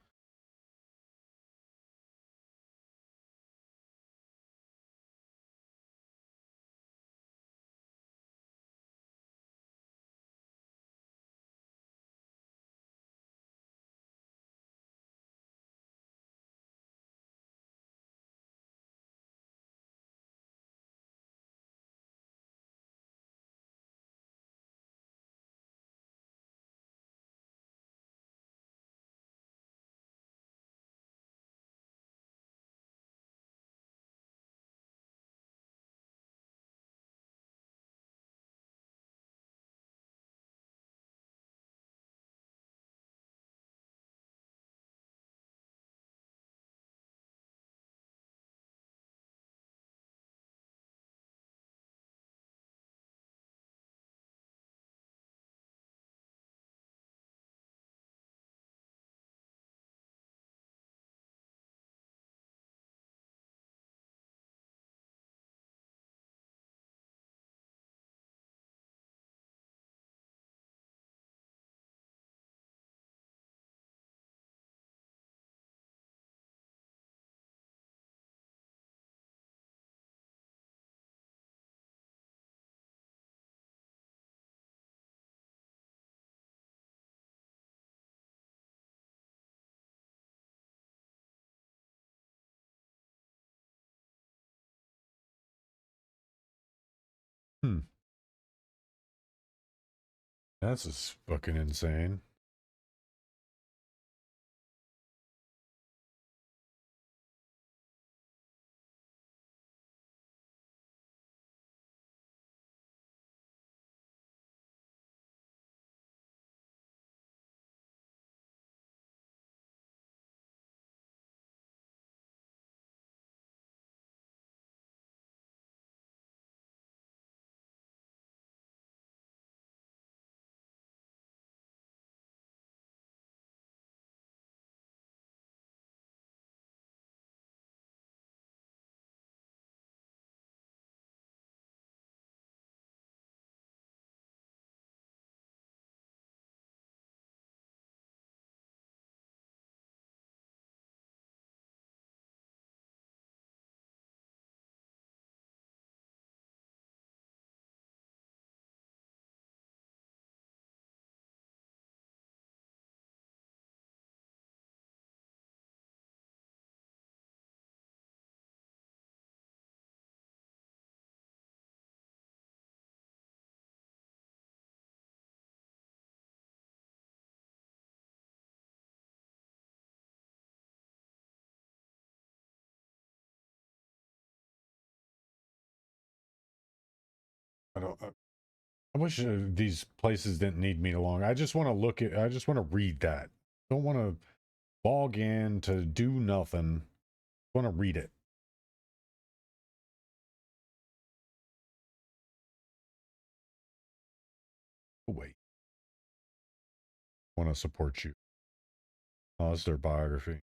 That's just fucking insane. I wish these places didn't need me long. I just want to look at. I just want to read that. Don't want to log in to do nothing. Want to read it. Oh, wait. Want to support you. Oh, that's their biography.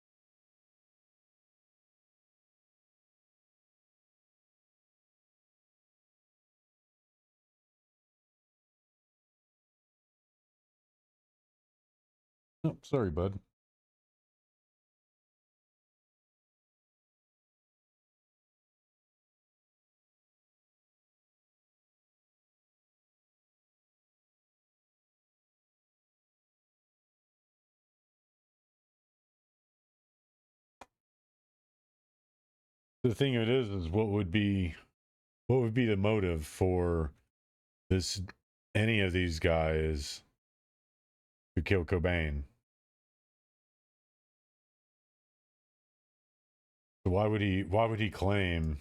Oh, sorry, bud. The thing of it is what would be the motive for this, any of these guys to kill Cobain? So why would he claim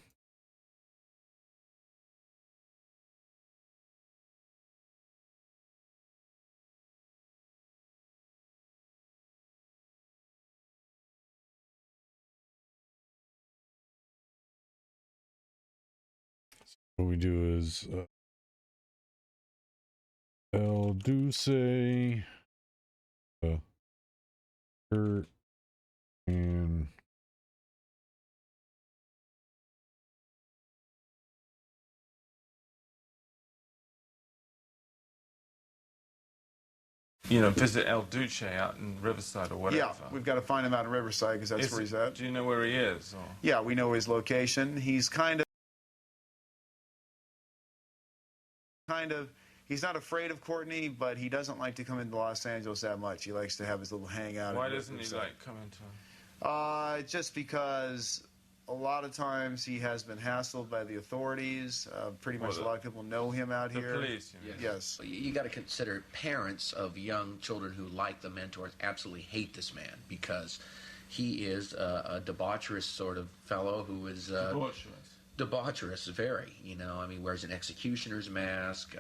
what we do is El Duce, Kurt, and visit El Duce out in Riverside or whatever. Yeah, we've got to find him out in Riverside because that's where he's at. Do you know where he is? Or? Yeah, we know his location. He's kind of, he's not afraid of Courtney, but he doesn't like to come into Los Angeles that much. He likes to have his little hangout. Why doesn't he like coming to? Just because a lot of times he has been hassled by the authorities. Pretty much a lot of people know him out here. The police, Yes. You got to consider parents of young children who like the mentors absolutely hate this man because he is a debaucherous sort of fellow who is debaucherous, very. I mean, wears an executioner's mask.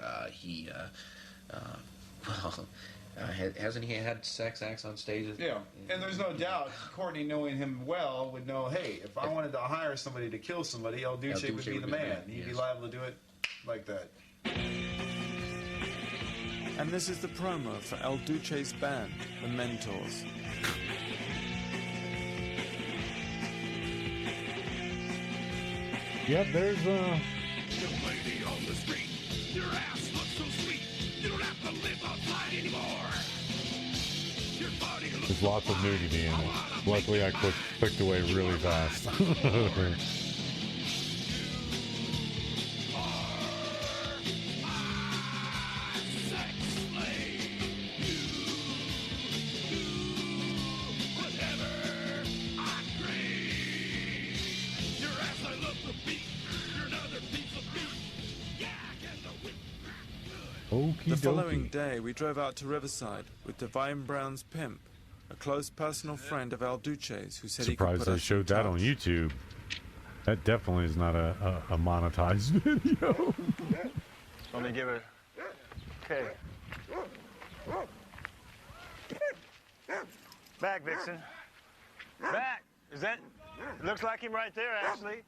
Hasn't he had sex acts on stage? Yeah, and there's no doubt Courtney, knowing him well, would know, hey, if I wanted to hire somebody to kill somebody, El Duce would be the man. He'd be liable to do it like that. And this is the promo for El Duce's band, The Mentors. Yep, there's lady on the street. Your ass looks so sweet. You don't have to live outside anymore. Your body looks there's lots of nudity in it. Luckily, I clicked away really fast. Okie The following dokie. day, we drove out to Riverside with Divine Brown's pimp, a close personal friend of El Duce's, who said he could Surprised put they us showed in that on touch. YouTube. That definitely is not a monetized video. Let me give it. Okay. Back, Vixen. Back. Is that? Looks like him right there, actually.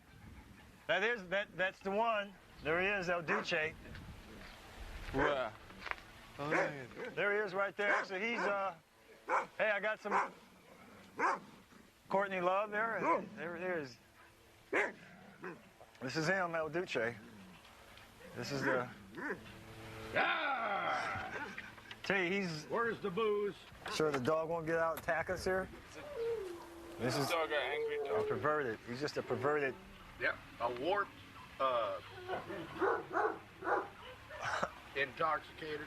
That's the one. There he is, El Duce. Where? Oh, there he is, right there. So he's Hey, I got some Courtney Love there. There it is. This is him, El Duce. This is the. Tell you, he's. Where's the booze? Sure, the dog won't get out and attack us here. This is dog, an angry dog. a perverted. He's just a perverted. Yep, a warped, intoxicated,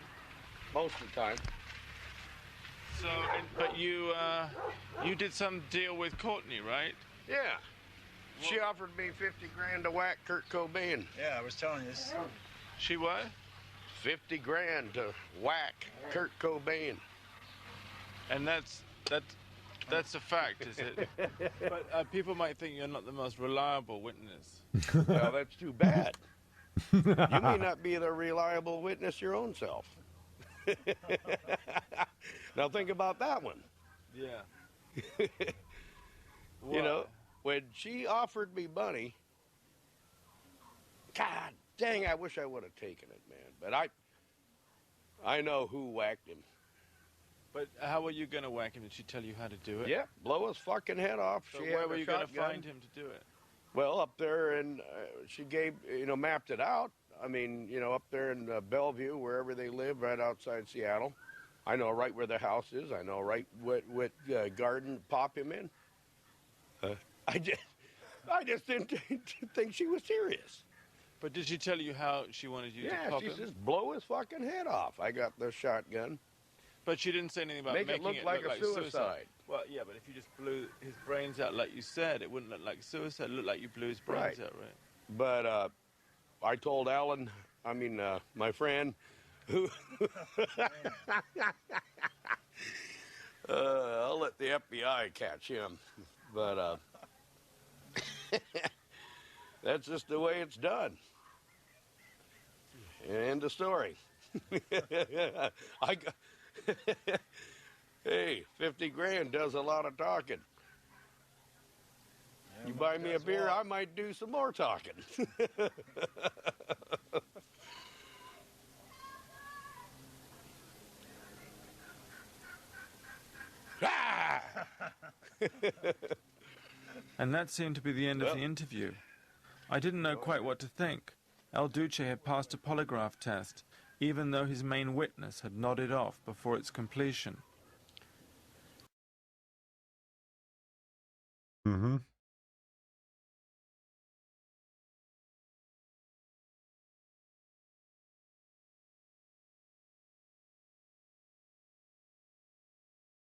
most of the time. So, but you did some deal with Courtney, right? Yeah. She offered me 50 grand to whack Kurt Cobain. Yeah, I was telling you this. She what? 50 grand to whack Kurt Cobain. And that's a fact, is it? But people might think you're not the most reliable witness. Well, that's too bad. You may not be the reliable witness your own self. Now think about that one. Yeah. You know, when she offered me money, God dang, I wish I would have taken it, man. But I know who whacked him. But how were you going to whack him? Did she tell you how to do it? Yeah, blow his fucking head off. So She where had were a you going to shotgun. find him to do it? Well, up there, and she gave, mapped it out. I mean, up there in Bellevue, wherever they live, right outside Seattle. I know right where the house is. I know right what garden to pop him in. I just didn't think she was serious. But did she tell you how she wanted you to pop she him? says blow his fucking head off. I got the shotgun. But she didn't say anything about Make making it look like a suicide. Well, yeah, but if you just blew his brains out like you said, it wouldn't look like suicide. It looked like you blew his brains out, right? But I told Alan, my friend, who I'll let the FBI catch him. But that's just the way it's done. End of story. Hey, 50 grand does a lot of talking. You buy me a beer, I might do some more talking. And that seemed to be the end of the interview. I didn't know quite what to think. El Duce had passed a polygraph test, even though his main witness had nodded off before its completion. Mm-hmm.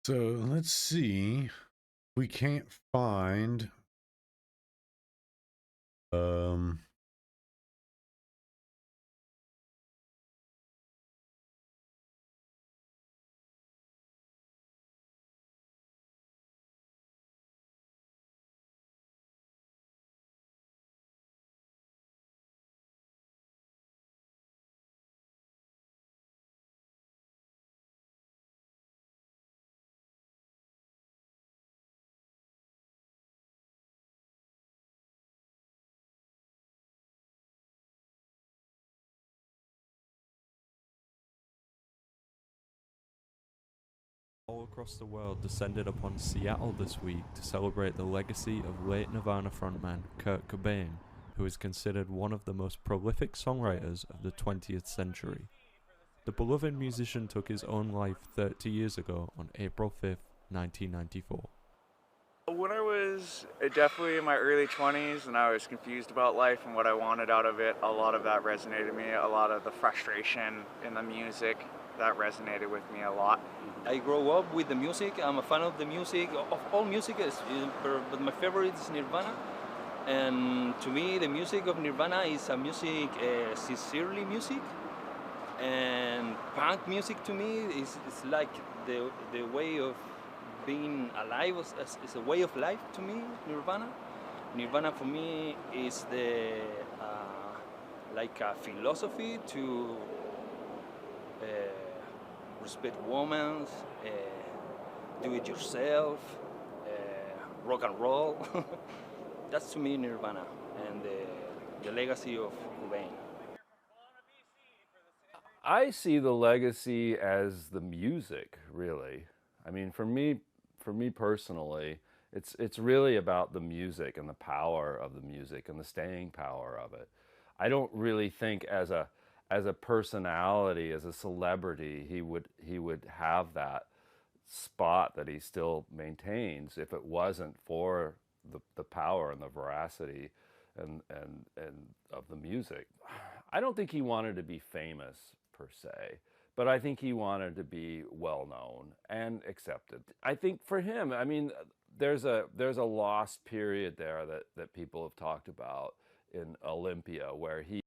So let's see. We can't find all across the world descended upon Seattle this week to celebrate the legacy of late Nirvana frontman Kurt Cobain, who is considered one of the most prolific songwriters of the 20th century. The beloved musician took his own life 30 years ago on April 5th, 1994. When I was definitely in my early 20s and I was confused about life and what I wanted out of it, a lot of that resonated with me. A lot of the frustration in the music, that resonated with me a lot. I grew up with the music. I'm a fan of the music, of all music, but my favorite is Nirvana. And to me, the music of Nirvana is a music, sincerely music. And punk music to me is like the way of being alive. It's a way of life to me, Nirvana. Nirvana for me is the like a philosophy to respect women, do it yourself, rock and roll. That's to me Nirvana and the legacy of Cobain. I see the legacy as the music, really. I mean, for me personally, it's really about the music and the power of the music and the staying power of it. I don't really think as a personality, as a celebrity, he would have that spot that he still maintains if it wasn't for the power and the veracity and of the music. I don't think he wanted to be famous per se, but I think he wanted to be well known and accepted. I think for him, I mean, there's a lost period there that people have talked about in Olympia where he.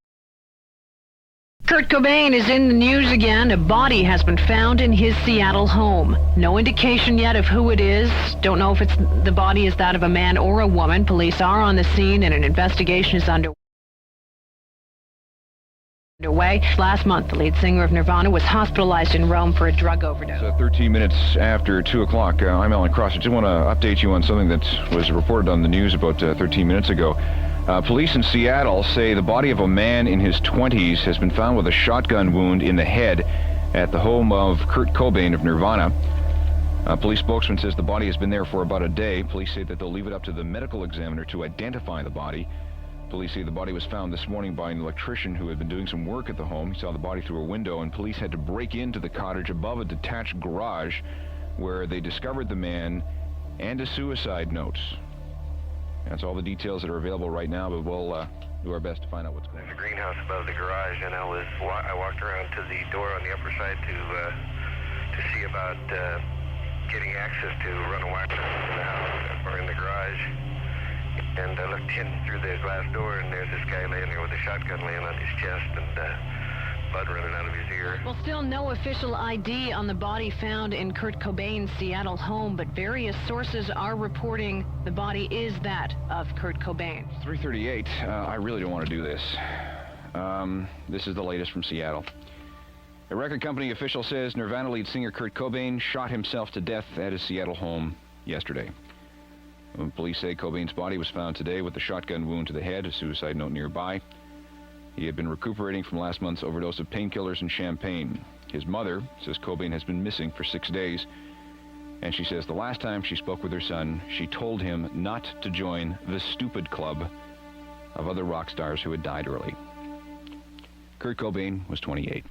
Kurt Cobain is in the news again. A body has been found in his Seattle home. No indication yet of who it is. Don't know if the body is that of a man or a woman. Police are on the scene and an investigation is underway. Last month, the lead singer of Nirvana was hospitalized in Rome for a drug overdose. 13 minutes after 2 o'clock, I'm Alan Cross. I just want to update you on something that was reported on the news about 13 minutes ago. Police in Seattle say the body of a man in his 20s has been found with a shotgun wound in the head at the home of Kurt Cobain of Nirvana. A police spokesman says the body has been there for about a day. Police say that they'll leave it up to the medical examiner to identify the body. Police say the body was found this morning by an electrician who had been doing some work at the home. He saw the body through a window, and police had to break into the cottage above a detached garage where they discovered the man and a suicide note. That's all the details that are available right now, but we'll do our best to find out what's going on. There's a greenhouse above the garage, and I walked around to the door on the upper side to see about getting access to run a wire in the house or in the garage. And I looked in through the glass door, and there's this guy laying there with a shotgun laying on his chest and blood running out of his ear. Well, still no official ID on the body found in Kurt Cobain's Seattle home, but various sources are reporting the body is that of Kurt Cobain. 3:38. I really don't want to do this. This is the latest from Seattle. A record company official says Nirvana lead singer Kurt Cobain shot himself to death at his Seattle home yesterday. Police say Cobain's body was found today with a shotgun wound to the head, a suicide note nearby. He had been recuperating from last month's overdose of painkillers and champagne. His mother says Cobain has been missing for 6 days, and she says the last time she spoke with her son, she told him not to join the stupid club of other rock stars who had died early. Kurt Cobain was 28.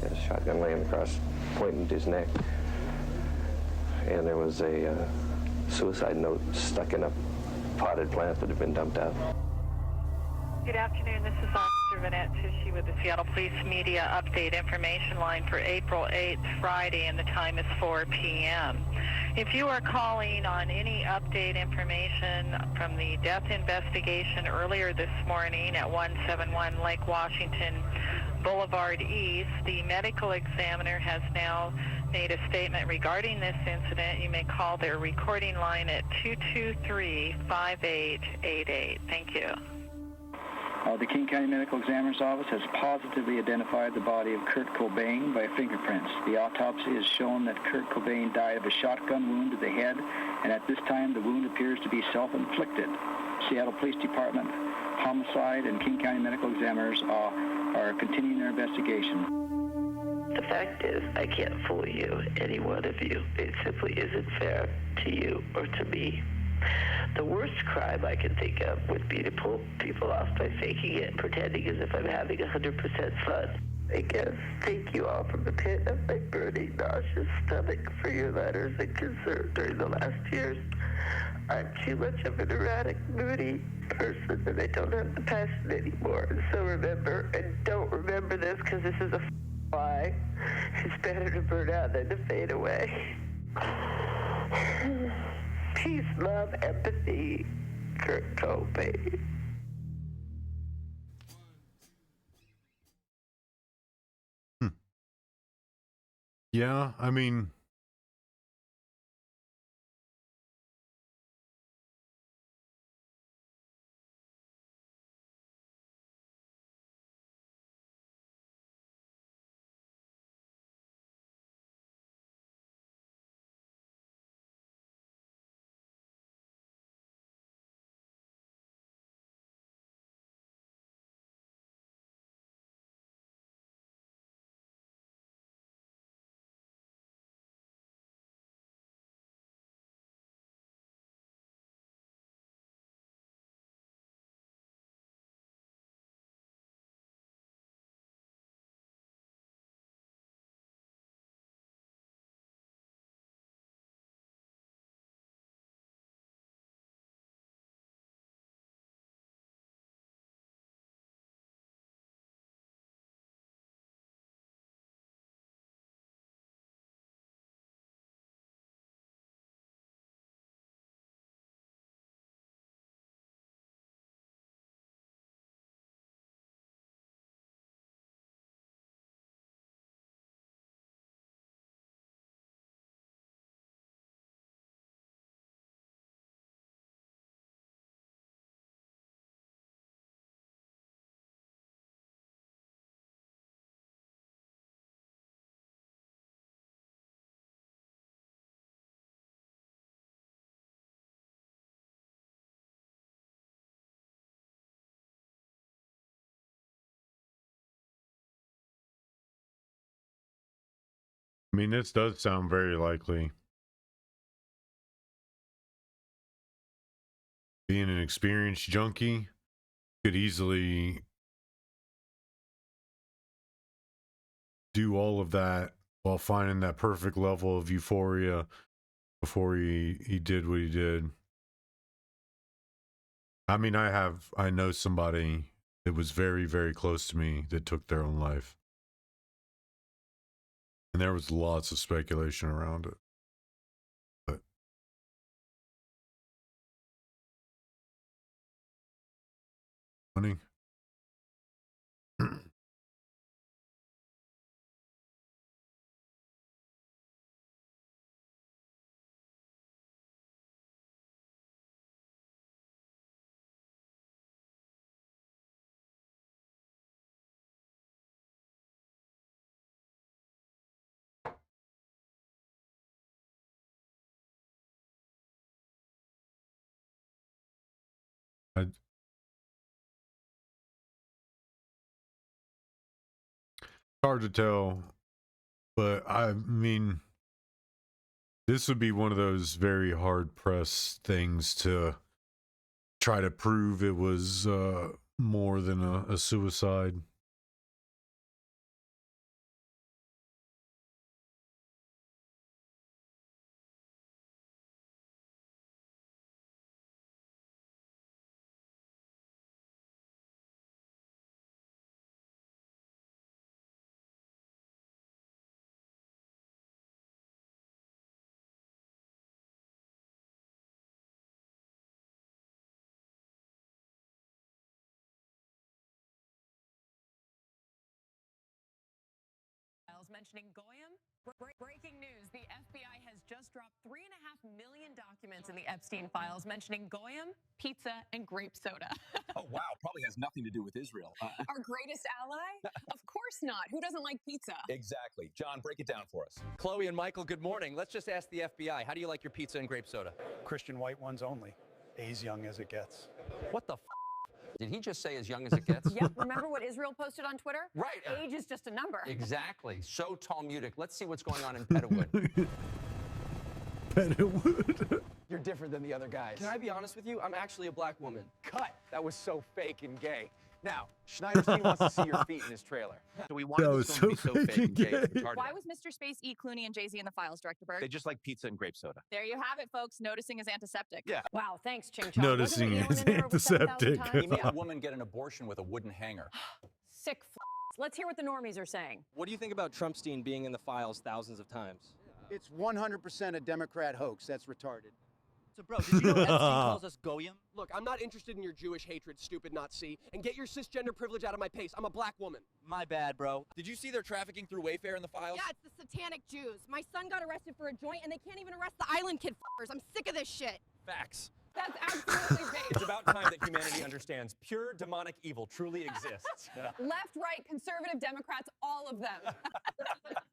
He had a shotgun laying across, pointing to his neck. And there was a suicide note stuck in a potted plant that had been dumped out. Good afternoon, this is Officer Vanette Tushy with the Seattle Police Media Update Information Line for April 8th, Friday, and the time is 4 p.m. If you are calling on any update information from the death investigation earlier this morning at 171 Lake Washington Boulevard East, the medical examiner has now made a statement regarding this incident. You may call their recording line at 223-5888. Thank you. The King County Medical Examiner's Office has positively identified the body of Kurt Cobain by fingerprints. The autopsy has shown that Kurt Cobain died of a shotgun wound to the head, and at this time the wound appears to be self-inflicted. Seattle Police Department, Homicide, and King County Medical Examiners are continuing their investigation. The fact is, I can't fool you, any one of you. It simply isn't fair to you or to me. The worst crime I can think of would be to pull people off by faking it and pretending as if I'm having 100% fun. Again, thank you all from the pit of my burning, nauseous stomach for your letters and concern during the last years. I'm too much of an erratic, moody person, and I don't have the passion anymore. And so remember, and don't remember this because this is a lie. It's better to burn out than to fade away. Peace, love, empathy, Kurt Cobain. Yeah, I mean, this does sound very likely. Being an experienced junkie could easily do all of that while finding that perfect level of euphoria before he did what he did. I mean, I know somebody that was very, very close to me that took their own life. And there was lots of speculation around it. But funny. It's hard to tell, but I mean, this would be one of those very hard pressed things to try to prove it was more than a suicide. Mentioning Goyam. Breaking news, the FBI has just dropped 3.5 million documents in the Epstein files mentioning Goyam, pizza, and grape soda. Oh, wow. Probably has nothing to do with Israel. Our greatest ally? Of course not. Who doesn't like pizza? Exactly. John, break it down for us. Chloe and Michael, good morning. Let's just ask the FBI, how do you like your pizza and grape soda? Christian white ones only. As young as it gets. What the f? Did he just say as young as it gets? Yep. Remember what Israel posted on Twitter? Right. Age is just a number. Exactly. So Talmudic. Let's see what's going on in Petalwood. Petalwood. You're different than the other guys. Can I be honest with you? I'm actually a black woman. Cut. That was so fake and gay. Now, Schneiderstein wants to see your feet in his trailer. So we wanted this film to be so fake and gay. It's retarded. Why was Mr. Space E. Clooney and Jay-Z in the files, Director Berg? They just like pizza and grape soda. There you have it, folks. Noticing is antiseptic. Yeah. Wow, thanks, Ching Chong. Noticing is antiseptic. He made a woman get an abortion with a wooden hanger. Sick f***s. Let's hear what the normies are saying. What do you think about Trumpstein being in the files thousands of times? It's 100% a Democrat hoax. That's retarded. So, bro, did you know Epstein calls us goyim? Look, I'm not interested in your Jewish hatred, stupid Nazi. And get your cisgender privilege out of my face. I'm a black woman. My bad, bro. Did you see their trafficking through Wayfair in the files? Yeah, it's the satanic Jews. My son got arrested for a joint, and they can't even arrest the island kid f***ers. I'm sick of this shit. Facts. That's absolutely bait. It's about time that humanity understands pure demonic evil truly exists. Left, right, conservative Democrats, all of them.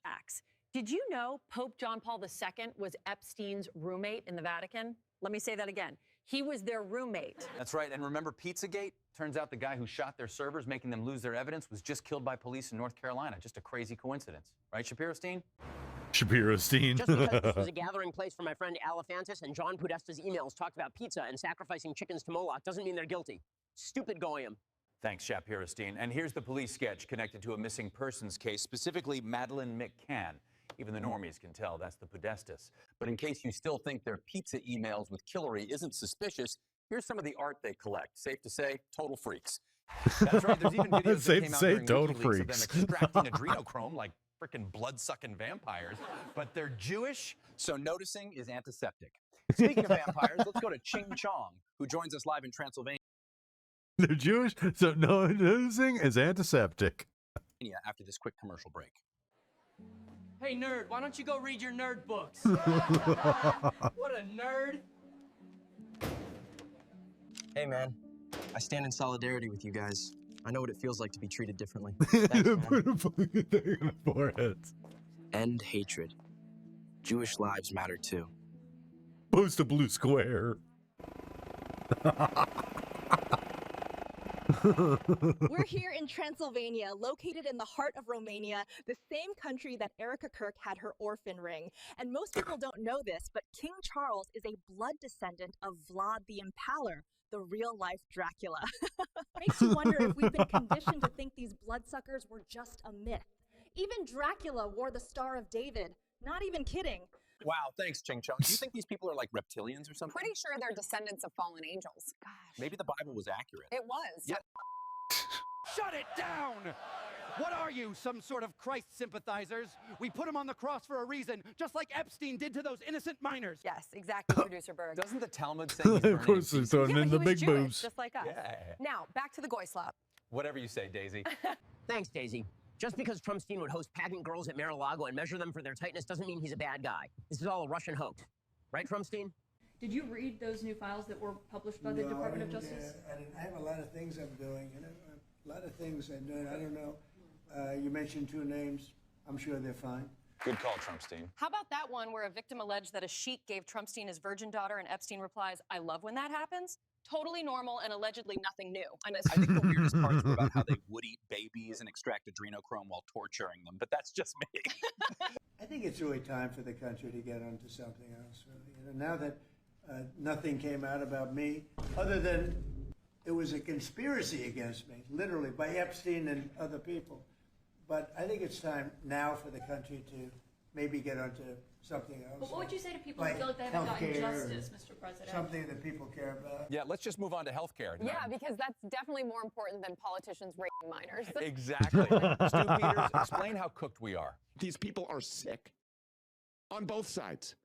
Facts. Did you know Pope John Paul II was Epstein's roommate in the Vatican? Let me say that again. He was their roommate. That's right. And remember Pizzagate? Turns out the guy who shot their servers, making them lose their evidence, was just killed by police in North Carolina. Just a crazy coincidence. Right, Shapiro-Stein? Shapiro-Stein. Just because this was a gathering place for my friend Alephantis and John Podesta's emails talked about pizza and sacrificing chickens to Moloch doesn't mean they're guilty. Stupid goyim. Thanks, Shapiro-Stein. And here's the police sketch connected to a missing persons case, specifically Madeleine McCann. Even the normies can tell that's the Podestas. But in case you still think their pizza emails with Hillary isn't suspicious, here's some of the art they collect. Safe to say, total freaks. That's right, there's even videos Safe that to came out say, during total WikiLeaks freaks. of them extracting adrenochrome like freaking blood-sucking vampires. But they're Jewish, so noticing is antiseptic. Speaking of vampires, let's go to Ching Chong, who joins us live in Transylvania They're Jewish, so noticing is antiseptic. after this quick commercial break. Hey, nerd, why don't you go read your nerd books? What a nerd. Hey, man. I stand in solidarity with you guys. I know what it feels like to be treated differently. Put a fucking thing on the forehead. End hatred. Jewish lives matter too. Post a blue square. We're here in Transylvania, located in the heart of Romania, the same country that Erica Kirk had her orphan ring. And most people don't know this, but King Charles is a blood descendant of Vlad the Impaler, the real-life Dracula. Makes you wonder if we've been conditioned to think these bloodsuckers were just a myth. Even Dracula wore the Star of David. Not even kidding. Wow, thanks, Ching Chong. Do you think these people are like reptilians or something? Pretty sure they're descendants of fallen angels. Gosh. Maybe the Bible was accurate. It was. Yeah. Shut it down! What are you, some sort of Christ sympathizers? We put him on the cross for a reason, just like Epstein did to those innocent minors. Yes, exactly, Producer Berg. Doesn't the Talmud say he's Of course, they're throwing in the he was big Jewish, boobs. just like us. Yeah. Now, back to the goy slop. Whatever you say, Daisy. Thanks, Daisy. Just because Trumpstein would host pageant girls at Mar-a-Lago and measure them for their tightness doesn't mean he's a bad guy. This is all a Russian hoax. Right, Trumpstein? Did you read those new files that were published by the Department of Justice? I have a lot of things I'm doing, a lot of things I'm doing. I don't know. You mentioned two names. I'm sure they're fine. Good call, Trumpstein. How about that one where a victim alleged that a sheik gave Trumpstein his virgin daughter and Epstein replies, "I love when that happens"? Totally normal and allegedly nothing new. I think the weirdest parts were about how they would eat babies and extract adrenochrome while torturing them, but that's just me. I think it's really time for the country to get onto something else. Really. Now that nothing came out about me, other than it was a conspiracy against me, literally, by Epstein and other people. But I think it's time now for the country to maybe get onto something else. But what would you say to people like who feel like they haven't gotten healthcare justice, Mr. President? Something that people care about. Yeah, let's just move on to healthcare. Yeah, because that's definitely more important than politicians raping minors. Exactly. Stu Peters, explain how cooked we are. These people are sick. On both sides.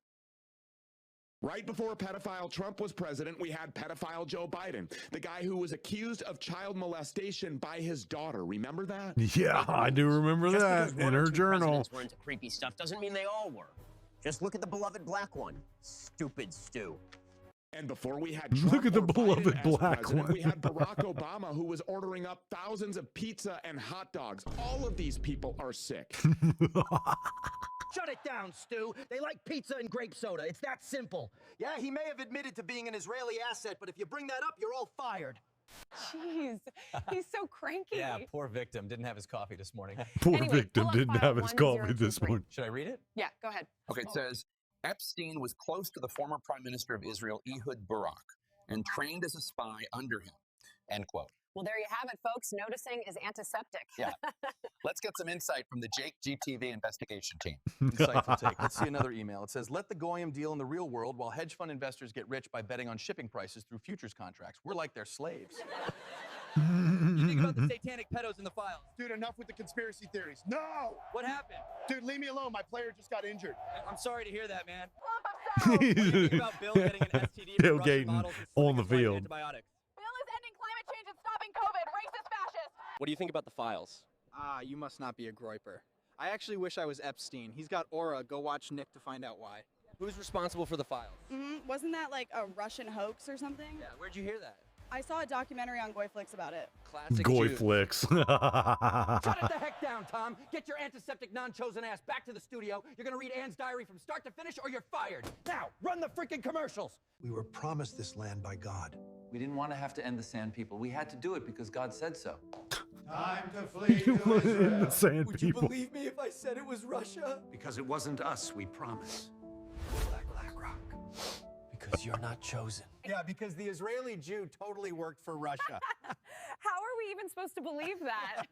Right before pedophile Trump was president, we had pedophile Joe Biden, the guy who was accused of child molestation by his daughter. Remember that? Yeah, I do remember Just that because one in or her two journal. presidents were into creepy stuff doesn't mean they all were. Just look at the beloved black one. Stupid Stu. And before we had Trump Look at the or Biden beloved as black president, one. we had Barack Obama, who was ordering up thousands of pizza and hot dogs. All of these people are sick. Shut it down, Stu. They like pizza and grape soda. It's that simple. Yeah, he may have admitted to being an Israeli asset, but if you bring that up, you're all fired. Jeez, he's so cranky. Yeah, poor victim. Didn't have his coffee this morning. Poor Anyway, victim pull up didn't file have his coffee this 1023. morning. Should I read it? Yeah, go ahead. Okay, it says, Epstein was close to the former Prime Minister of Israel, Ehud Barak, and trained as a spy under him. End quote. Well, there you have it, folks. Noticing is antiseptic. Yeah. Let's get some insight from the Jake GTV investigation team. Insightful take. Let's see another email. It says, let the goyim deal in the real world while hedge fund investors get rich by betting on shipping prices through futures contracts. We're like their slaves. What do you think about the satanic pedos in the files? Dude, enough with the conspiracy theories. No! What happened? Dude, leave me alone. My player just got injured. I'm sorry to hear that, man. What do you think about Bill getting an STD from Russian Tailgating models and on the slipping his leg in field. antibiotics? Bill is ending climate change and stopping COVID. Racist fascist. What do you think about the files? Ah, you must not be a groiper. I actually wish I was Epstein. He's got aura. Go watch Nick to find out why. Who's responsible for the files? Wasn't that like a Russian hoax or something? Yeah, where'd you hear that? I saw a documentary on Goyflix about it. Classic Goy Jew. flicks. Shut it the heck down, Tom. Get your antiseptic, non-chosen ass back to the studio. You're gonna read Anne's diary from start to finish or you're fired. Now, run the freaking commercials. We were promised this land by God. We didn't want to have to end the Sand People. We had to do it because God said so. Time to flee to Israel. The Sand Would People. you believe me if I said it was Russia? Because it wasn't us, we promise. Black Rock. Because you're not chosen. Yeah, because the Israeli Jew totally worked for Russia. How are we even supposed to believe that?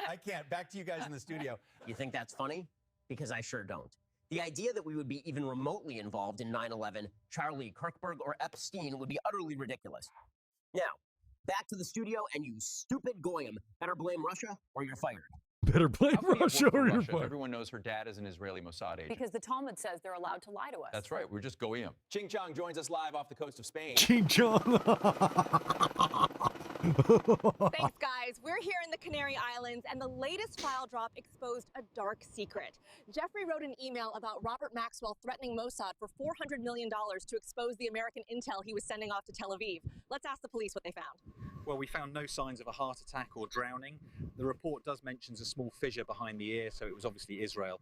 I can't. Back to you guys in the studio. You think that's funny? Because I sure don't. The idea that we would be even remotely involved in 9/11, Charlie Kirkberg, or Epstein would be utterly ridiculous. Now, back to the studio, and you stupid goyim better blame Russia or you're fired. Better blame How can we have Russia worked for or you're Russia if fired. everyone knows her dad is an Israeli Mossad agent? Because the Talmud says they're allowed to lie to us. That's right. We're just goyim. Ching Chong joins us live off the coast of Spain. Ching chong. Thanks, guys. We're here in the Canary Islands, and the latest file drop exposed a dark secret. Jeffrey wrote an email about Robert Maxwell threatening Mossad for $400 million to expose the American intel he was sending off to Tel Aviv. Let's ask the police what they found. Well, we found no signs of a heart attack or drowning. The report does mention a small fissure behind the ear, so it was obviously Israel.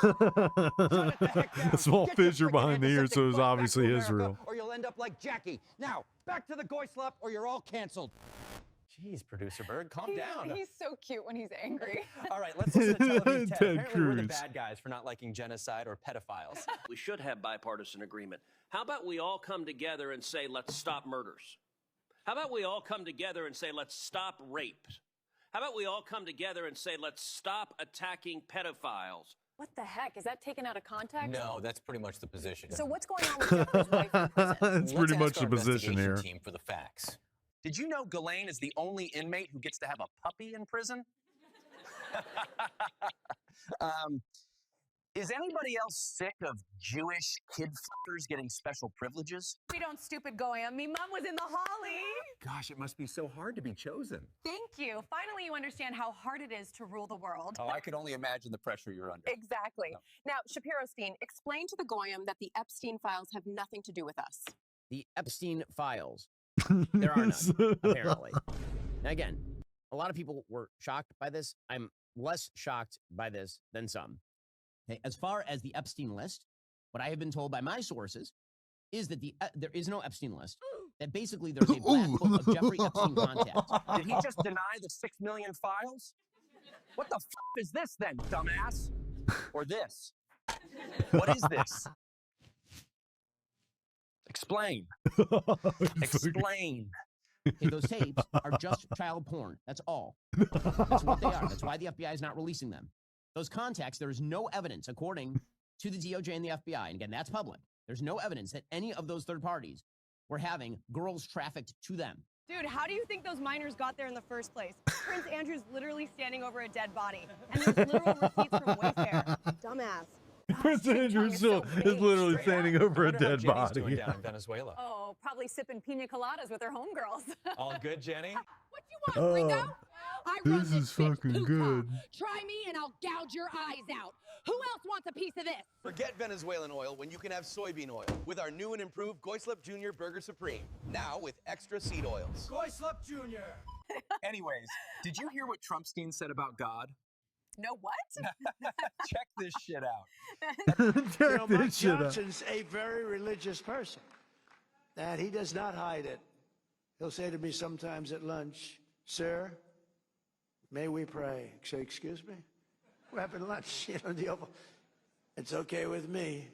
A small fissure behind the ear, so it was obviously Israel. Or you'll end up like Jackie. Now, back to the goy slap or you're all canceled. Jeez, Producer Berg, calm down. He's so cute when he's angry. All right, let's listen to Tel Aviv 10. Ted Apparently we're the Cruz. bad guys for not liking genocide or pedophiles. We should have bipartisan agreement. How about we all come together and say, let's stop murders? How about we all come together and say, let's stop rape? How about we all come together and say, let's stop attacking pedophiles? What the heck? Is that taken out of context? No, that's pretty much the position. So what's going on with Jeffrey's wife in prison? It's pretty much the position here. Team for the facts. Did you know Ghislaine is the only inmate who gets to have a puppy in prison? Is anybody else sick of Jewish kid fuckers getting special privileges? We don't stupid goyim. Me mom was in the holly. Gosh, it must be so hard to be chosen. Thank you. Finally, you understand how hard it is to rule the world. Oh, I can only imagine the pressure you're under. Exactly. No. Now, Shapiro-Stein, explain to the goyim that the Epstein files have nothing to do with us. The Epstein files. There are none, apparently. Now, again, a lot of people were shocked by this. I'm less shocked by this than some. Okay, as far as the Epstein list, what I have been told by my sources is that there is no Epstein list. That basically there's a black book of Jeffrey Epstein contacts. Did he just deny the 6 million files? What the f is this then, dumbass? Or this? What is this? Explain. Explain. Okay, those tapes are just child porn. That's all. That's what they are. That's why the FBI is not releasing them. Those contacts, there is no evidence, according to the DOJ and the FBI, and again, that's public. There's no evidence that any of those third parties were having girls trafficked to them. Dude, how do you think those minors got there in the first place? Prince Andrew's literally standing over a dead body, and there's literal receipts from Wayfair. Dumbass. Prince Andrew still is literally standing over a dead Jenny's doing body. down in Venezuela. Oh, probably sipping pina coladas with her homegirls. All good, Jenny? What you want, Ringo? I run This is fucking good. Try me and I'll gouge your eyes out. Who else wants a piece of this? Forget Venezuelan oil when you can have soybean oil with our new and improved Goyslip Jr. Burger Supreme. Now with extra seed oils. Goyslip Jr. Anyways, did you hear what Trumpstein said about God? No, what? Check this shit out. You know, Mike Johnson's a very religious person, and he does not hide it. He'll say to me sometimes at lunch, "Sir, may we pray?" I say, "Excuse me? We're having lunch, you know, the Oval." It's okay with me,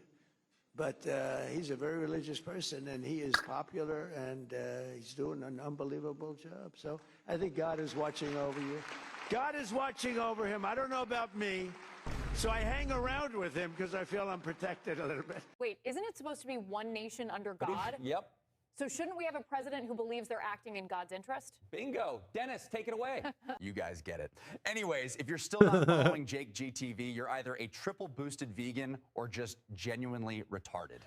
but he's a very religious person, and he is popular, and he's doing an unbelievable job. So I think God is watching over you. God is watching over him. I don't know about me, so I hang around with him because I feel I'm protected a little bit. Wait, isn't it supposed to be one nation under God? Yep. So shouldn't we have a president who believes they're acting in God's interest? Bingo. Dennis, take it away. You guys get it. Anyways, if you're still not following Jake GTV, you're either a triple boosted vegan or just genuinely retarded.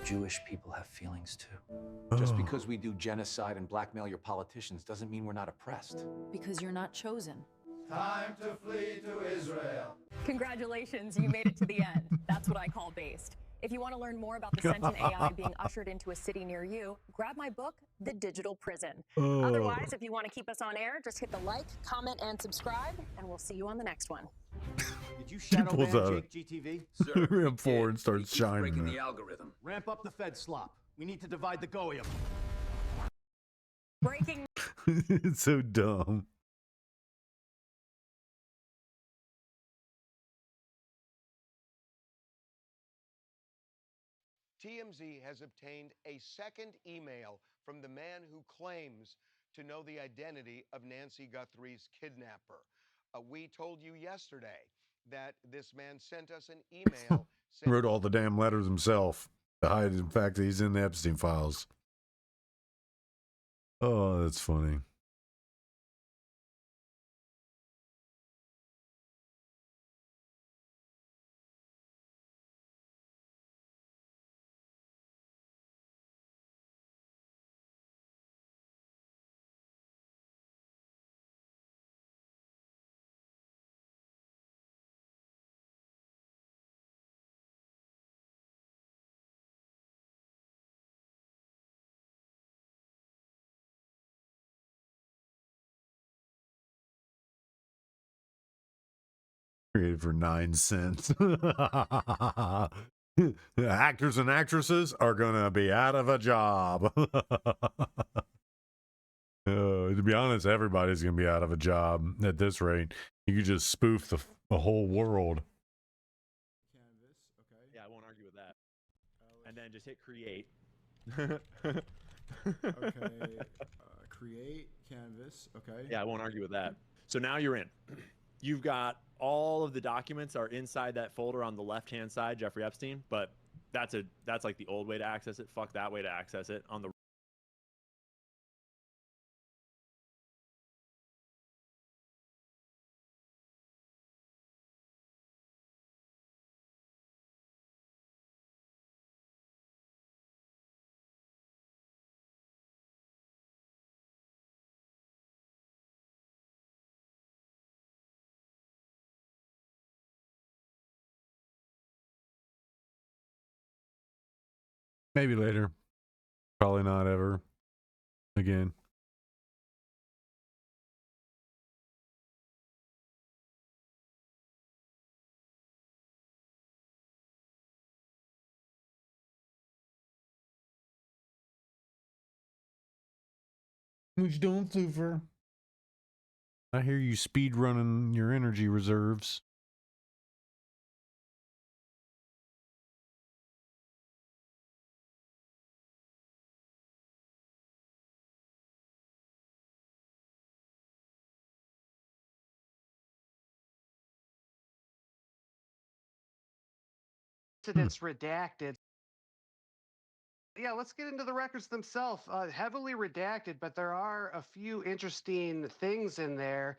Jewish people have feelings too. Just because we do genocide and blackmail your politicians doesn't mean we're not oppressed. Because you're not chosen. Time to flee to Israel. Congratulations, you made it to the end. That's what I call based. If you want to learn more about the sentient AI being ushered into a city near you, grab my book, The Digital Prison. Otherwise, if you want to keep us on air, just hit the like, comment, and subscribe, and we'll see you on the next one. Did you shadow pulls ban out Jake GTV? Ram 4 and starts shining. Breaking it. the algorithm. Ramp up the Fed slop. We need to divide the goyim. Breaking. It's so dumb. TMZ has obtained a second email from the man who claims to know the identity of Nancy Guthrie's kidnapper. We told you yesterday that this man sent us an email. Wrote all the damn letters himself to hide the fact that he's in the Epstein files. Oh, that's funny. Created for 9 cents. Actors and actresses are gonna be out of a job. To be honest, everybody's gonna be out of a job at this rate. You could just spoof the whole world. Canvas, okay. Yeah, I won't argue with that. And then just hit create. Okay. Create canvas. Okay. Yeah, I won't argue with that. So now you're in. You've got all of the documents are inside that folder on the left-hand side, Jeffrey Epstein, but that's like the old way to access it. Fuck that way to access it. On the Maybe later. Probably not ever again. What you doing, Flufer? I hear you speed running your energy reserves. Incidents redacted. Yeah, let's get into the records themselves. Heavily redacted, but there are a few interesting things in there.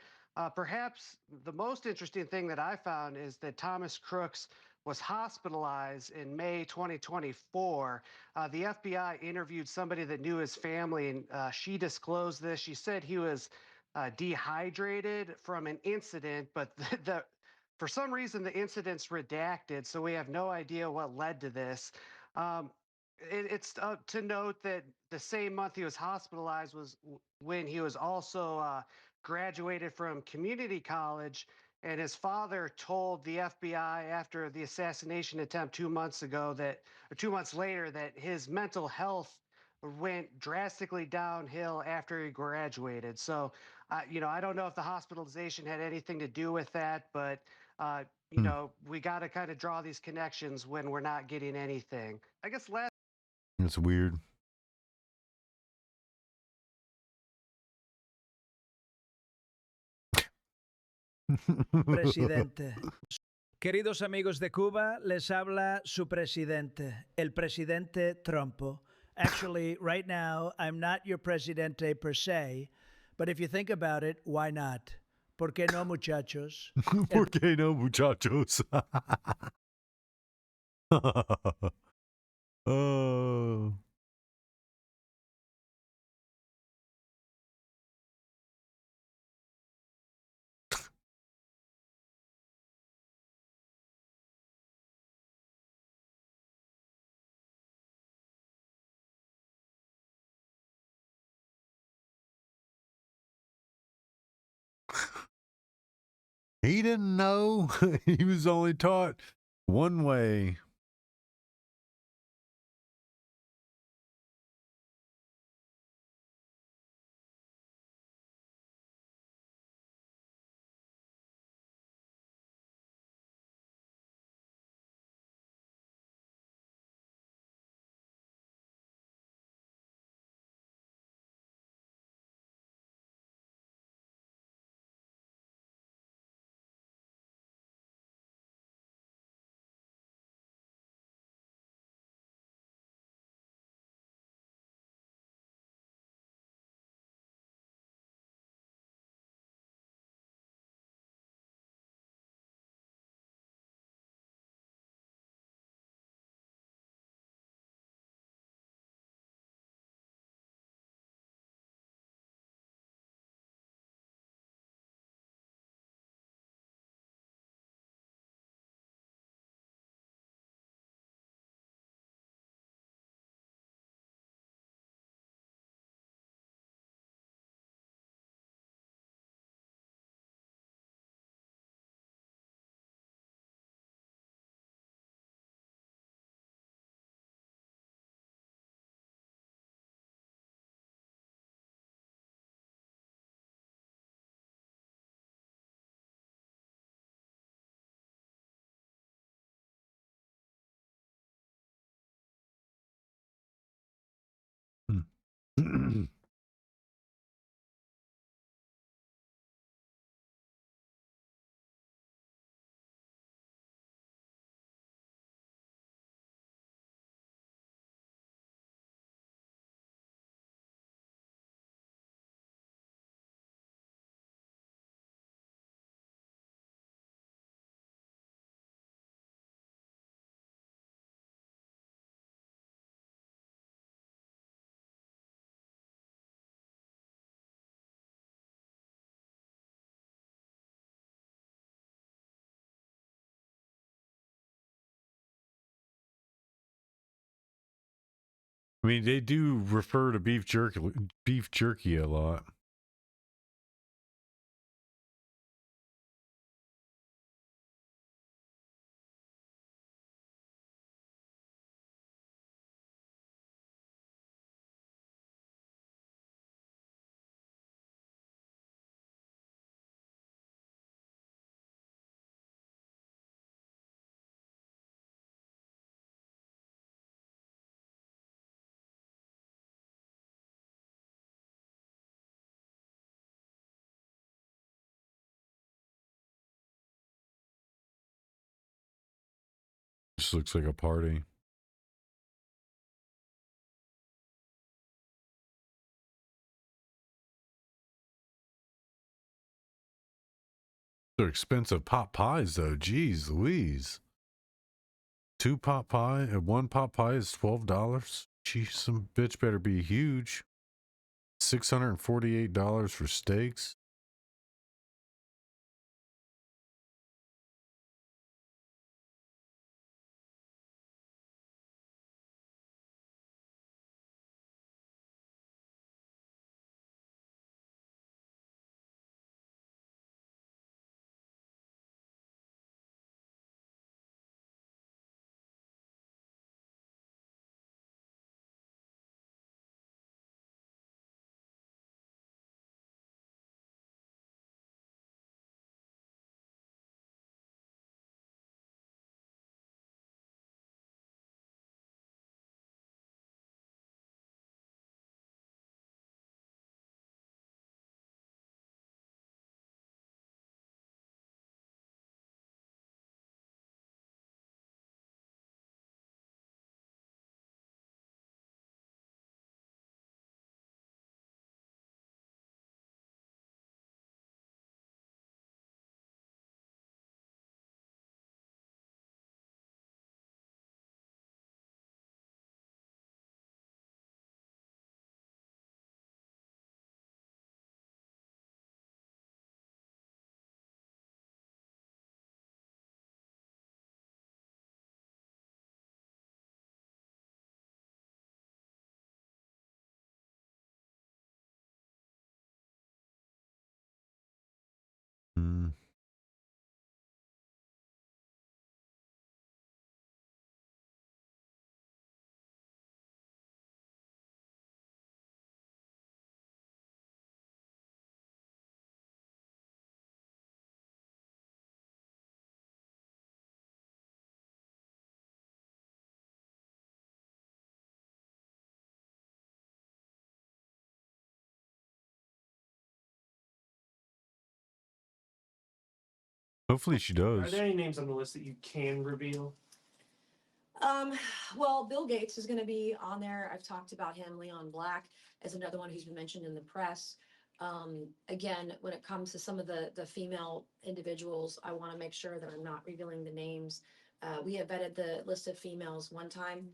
Perhaps the most interesting thing that I found is that Thomas Crooks was hospitalized in May 2024. The FBI interviewed somebody that knew his family, and she disclosed this. She said he was dehydrated from an incident, but for some reason, the incident's redacted, so we have no idea what led to this. It's to note that the same month he was hospitalized was when he was also graduated from community college, and his father told the FBI after the assassination attempt 2 months ago that, or 2 months later, that his mental health went drastically downhill after he graduated. So, I don't know if the hospitalization had anything to do with that, but we got to kind of draw these connections when we're not getting anything. I guess last. It's weird. Presidente. Queridos amigos de Cuba, les habla su presidente, el presidente Trumpo. Actually, right now, I'm not your presidente per se, but if you think about it, why not? ¿Por qué no, muchachos? ¿Por qué no, muchachos? Oh. He didn't know. He was only taught one way. I mean, they do refer to beef jerky a lot. Just looks like a party. They're expensive pot pies, though. Jeez Louise. One pot pie is $12. Jeez, some bitch better be huge. $648 for steaks. Hopefully she Are does. there any names on the list that you can reveal? Well, Bill Gates is going to be on there. I've talked about him. Leon Black is another one who's been mentioned in the press. Again, when it comes to some of the female individuals, I want to make sure that I'm not revealing the names. We have vetted the list of females one time.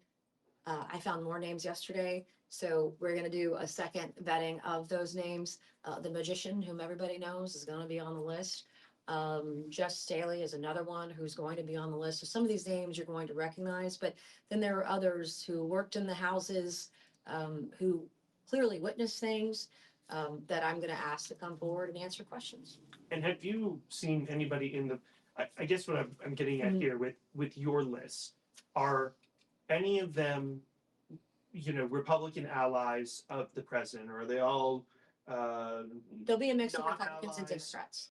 I found more names yesterday, so we're going to do a second vetting of those names. The magician, whom everybody knows, is going to be on the list. Jess Staley is another one who's going to be on the list. So some of these names you're going to recognize, but then there are others who worked in the houses, who clearly witnessed things that I'm going to ask to come forward and answer questions. And have you seen anybody in the? I guess what I'm getting at here with your list, are any of them, Republican allies of the president, or are they all? There'll be a mix of Republicans and Democrats.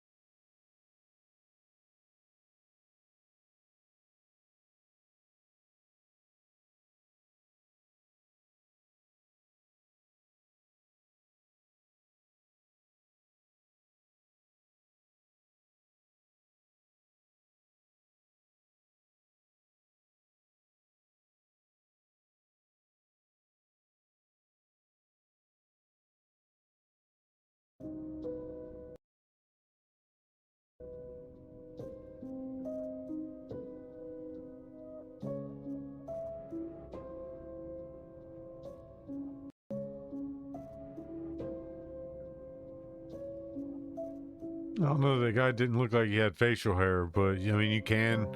I don't know. The guy didn't look like he had facial hair, but I mean, you can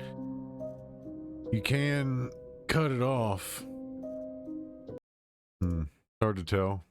cut it off. Hard to tell.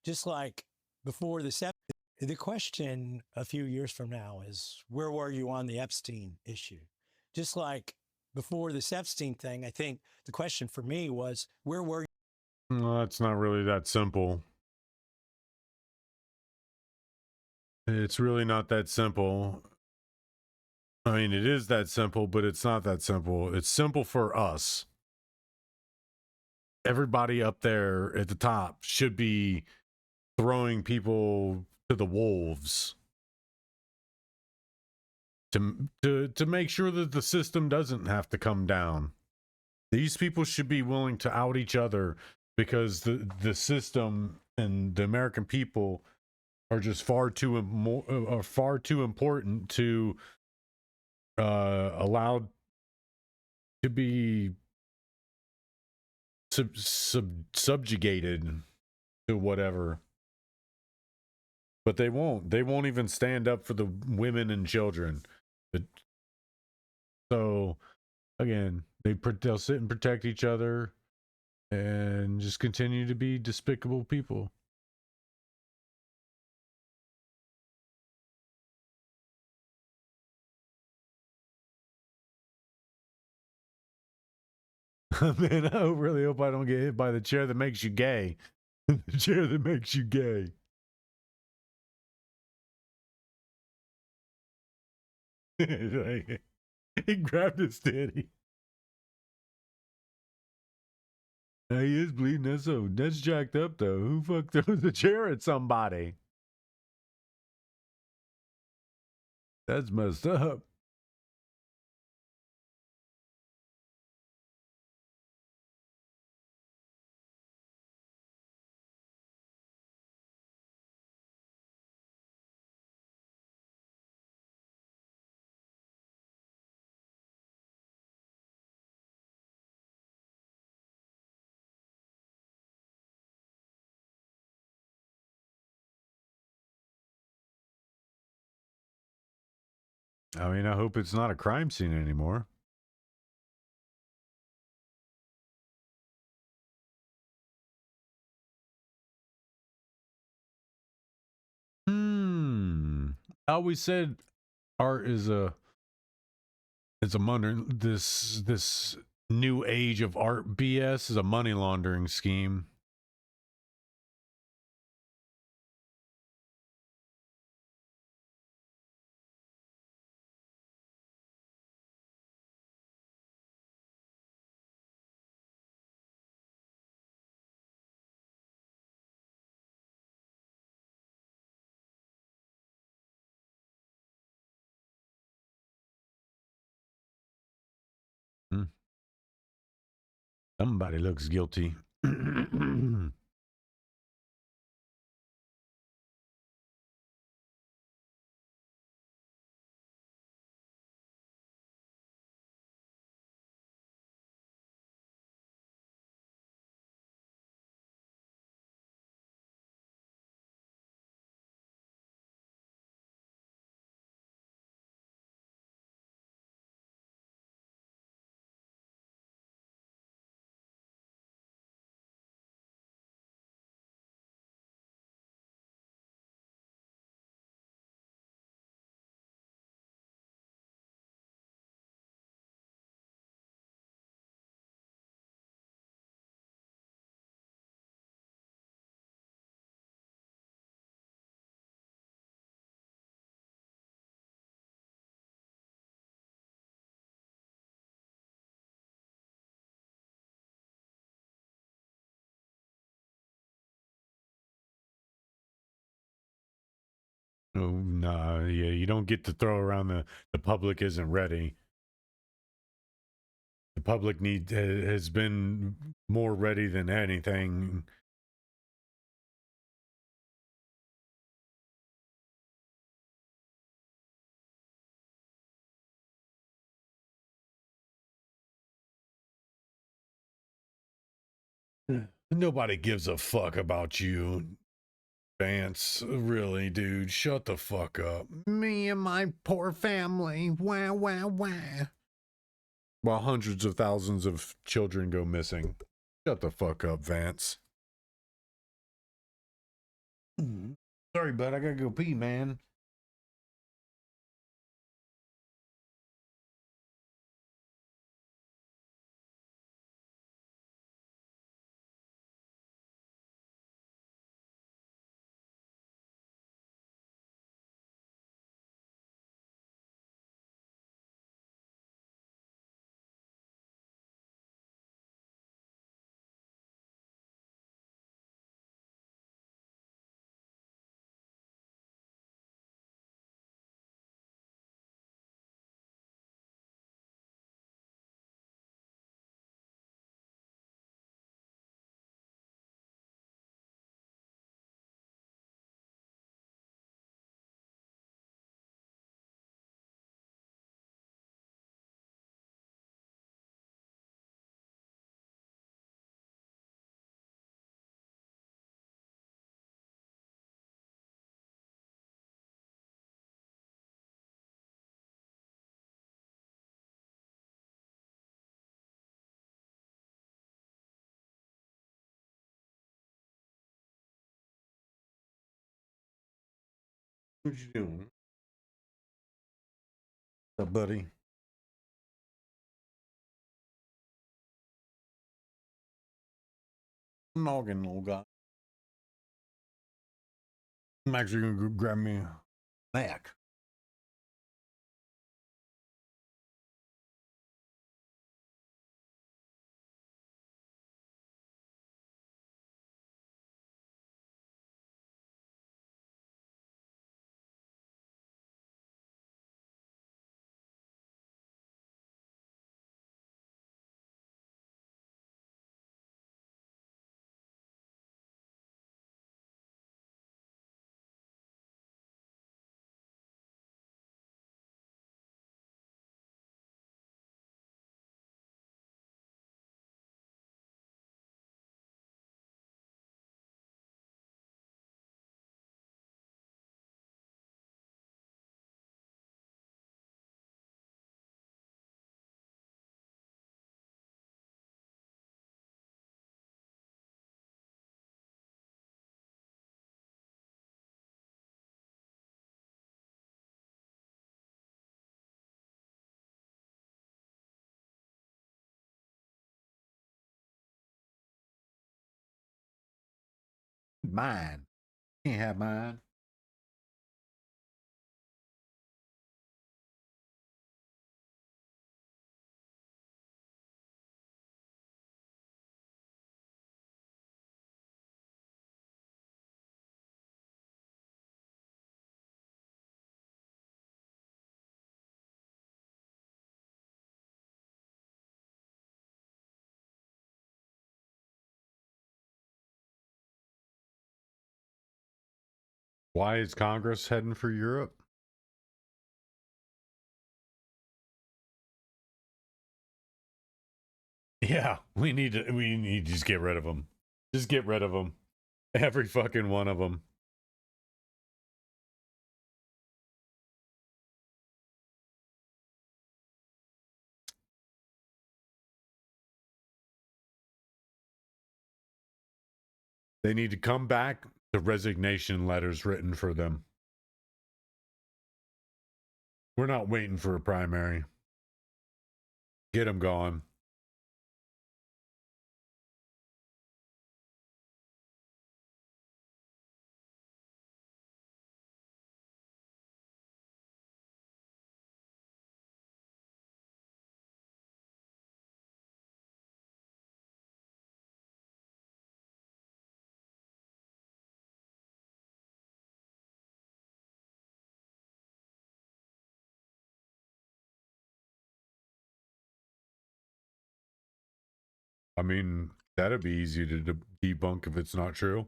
just like before the question a few years from now is, where were you on the Epstein issue? Just like before this Epstein thing, I think the question for me was, where were you? Well, it's not really that simple. It's really not that simple. I mean, it is that simple, but it's not that simple. It's simple for us. Everybody up there at the top should be throwing people to the wolves to make sure that the system doesn't have to come down. These people should be willing to out each other because the system and the American people are just far too important to allowed to be subjugated to whatever. But they won't even stand up for the women and children. So again, they'll sit and protect each other and just continue to be despicable people. Man, I really hope I don't get hit by the chair that makes you gay. The chair that makes you gay. Like, he grabbed his titty. He is bleeding. That's jacked up though. Who fucked throws the chair at somebody? That's messed up. I mean, I hope it's not a crime scene anymore. I always said art is this new age of art BS is a money laundering scheme. Somebody looks guilty. Oh, nah, yeah, you don't get to throw around the public isn't ready. The public has been more ready than anything. Nobody gives a fuck about you, Vance. Really, dude, shut the fuck up. Me and my poor family. Wah, wah, wah. While hundreds of thousands of children go missing. Shut the fuck up, Vance. Sorry, bud. I gotta go pee, man. What you doing? What's up, buddy? Noggin, little guy. I'm actually gonna go grab me a snack. Mine. Can't have mine. Why is Congress heading for Europe? Yeah, we need to just get rid of them. Just get rid of them. Every fucking one of them. They need to come back. The resignation letters written for them. We're not waiting for a primary. Get them gone. I mean, that'd be easy to debunk if it's not true.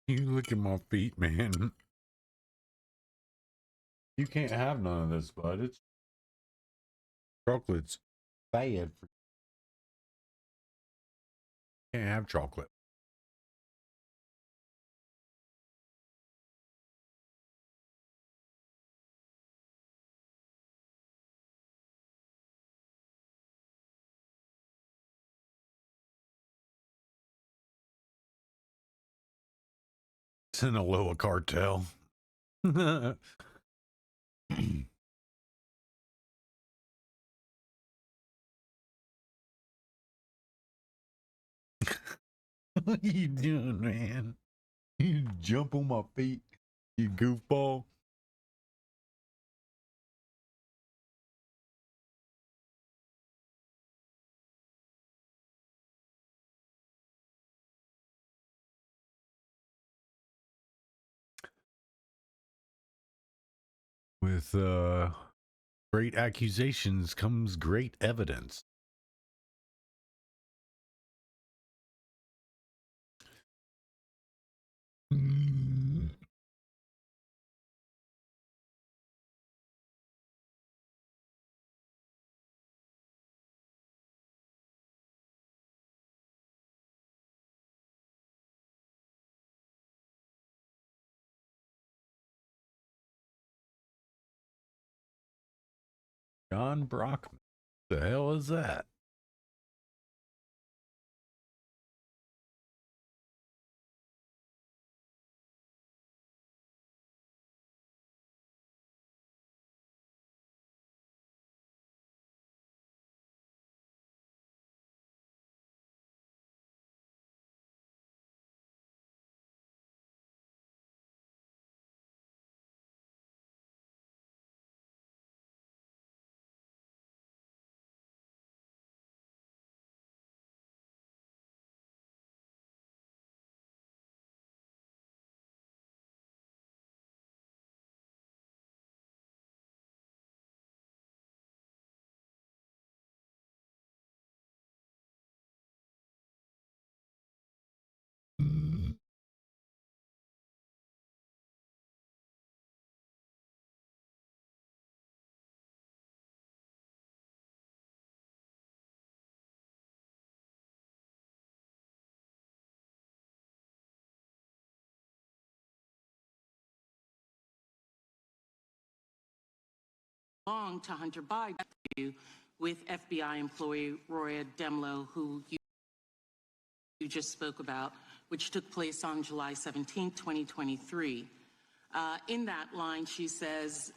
You look at my feet, man. You can't have none of this, bud. It's chocolate's bad for you. Can't have chocolate. Sinaloa cartel. What are you doing, man? You jump on my feet, you goofball. With great accusations comes great evidence. John Brockman. The hell is that? Belong to Hunter Biden with FBI employee Roya Demlow, who you just spoke about, which took place on July 17, 2023. In that line, she says,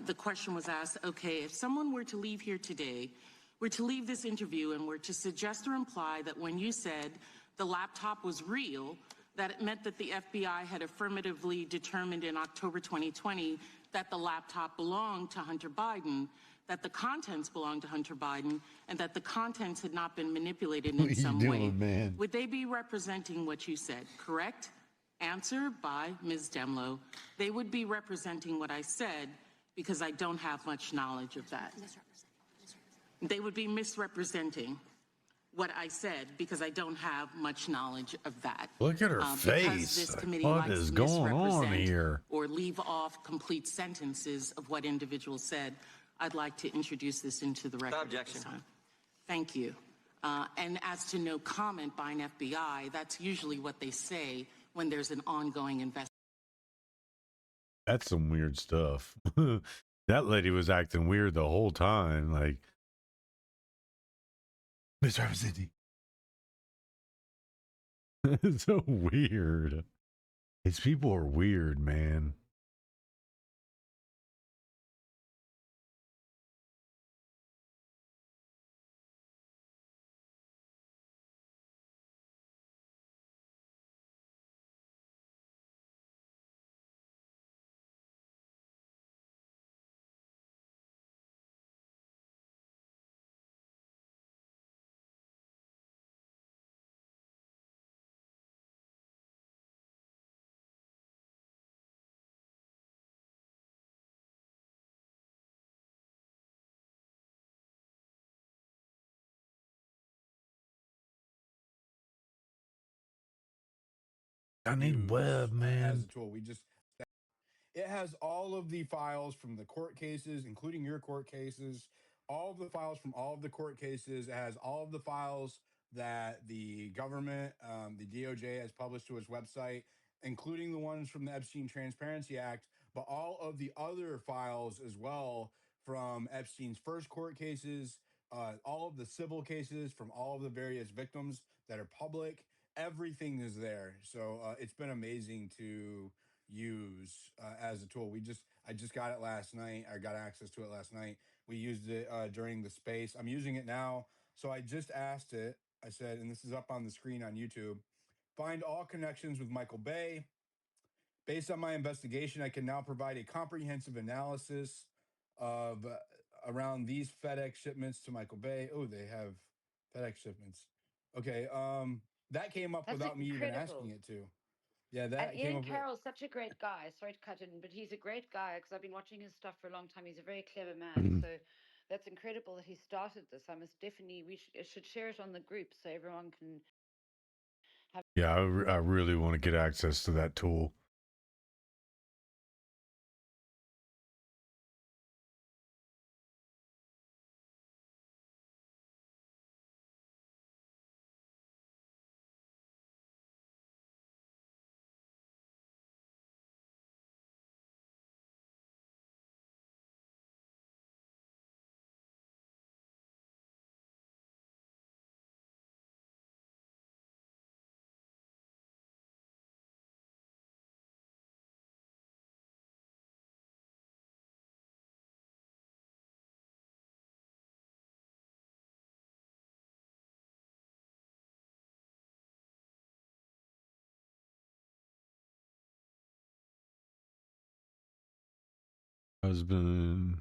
the question was asked, okay, if someone were to leave here today, were to leave this interview and were to suggest or imply that when you said the laptop was real, that it meant that the FBI had affirmatively determined in October 2020 that the laptop belonged to Hunter Biden, that the contents belonged to Hunter Biden, and that the contents had not been manipulated in some way, man? would they be representing what you said, correct? Answer by Ms. Demlow. They would be representing what I said because I don't have much knowledge of that. They would be misrepresenting what I said because I don't have much knowledge of that. Look at her Because face. this committee What likes is to going on misrepresent here? or leave off complete sentences of what individuals said, I'd like to introduce this into the record. Objection. At this time. Thank you. And as to no comment by an FBI, that's usually what they say when there's an ongoing investigation. That's some weird stuff. That lady was acting weird the whole time. Like, misrepresenting. It's so weird. These people are weird, man. I need web, man. as a tool. It has all of the files from the court cases, including your court cases, all of the files from all of the court cases. It has all of the files that the government, the DOJ, has published to its website, including the ones from the Epstein Transparency Act, but all of the other files as well from Epstein's first court cases, all of the civil cases from all of the various victims that are public. Everything is there. So it's been amazing to use as a tool. I just got it last night. I got access to it last night. We used it during the space. I'm using it now. So I just asked it. I said, and this is up on the screen on YouTube, find all connections with Michael Bay. Based on my investigation, I can now provide a comprehensive analysis of around these FedEx shipments to Michael Bay. Oh, they have FedEx shipments. Okay. That came up That's without me even incredible. asking it to. Yeah, that And came Ian up. Carroll's such a great guy. Sorry to cut in, but he's a great guy because I've been watching his stuff for a long time. He's a very clever man. So that's incredible that he started this. I must definitely, we should share it on the group so everyone can have. Yeah, I really want to get access to that tool. Husband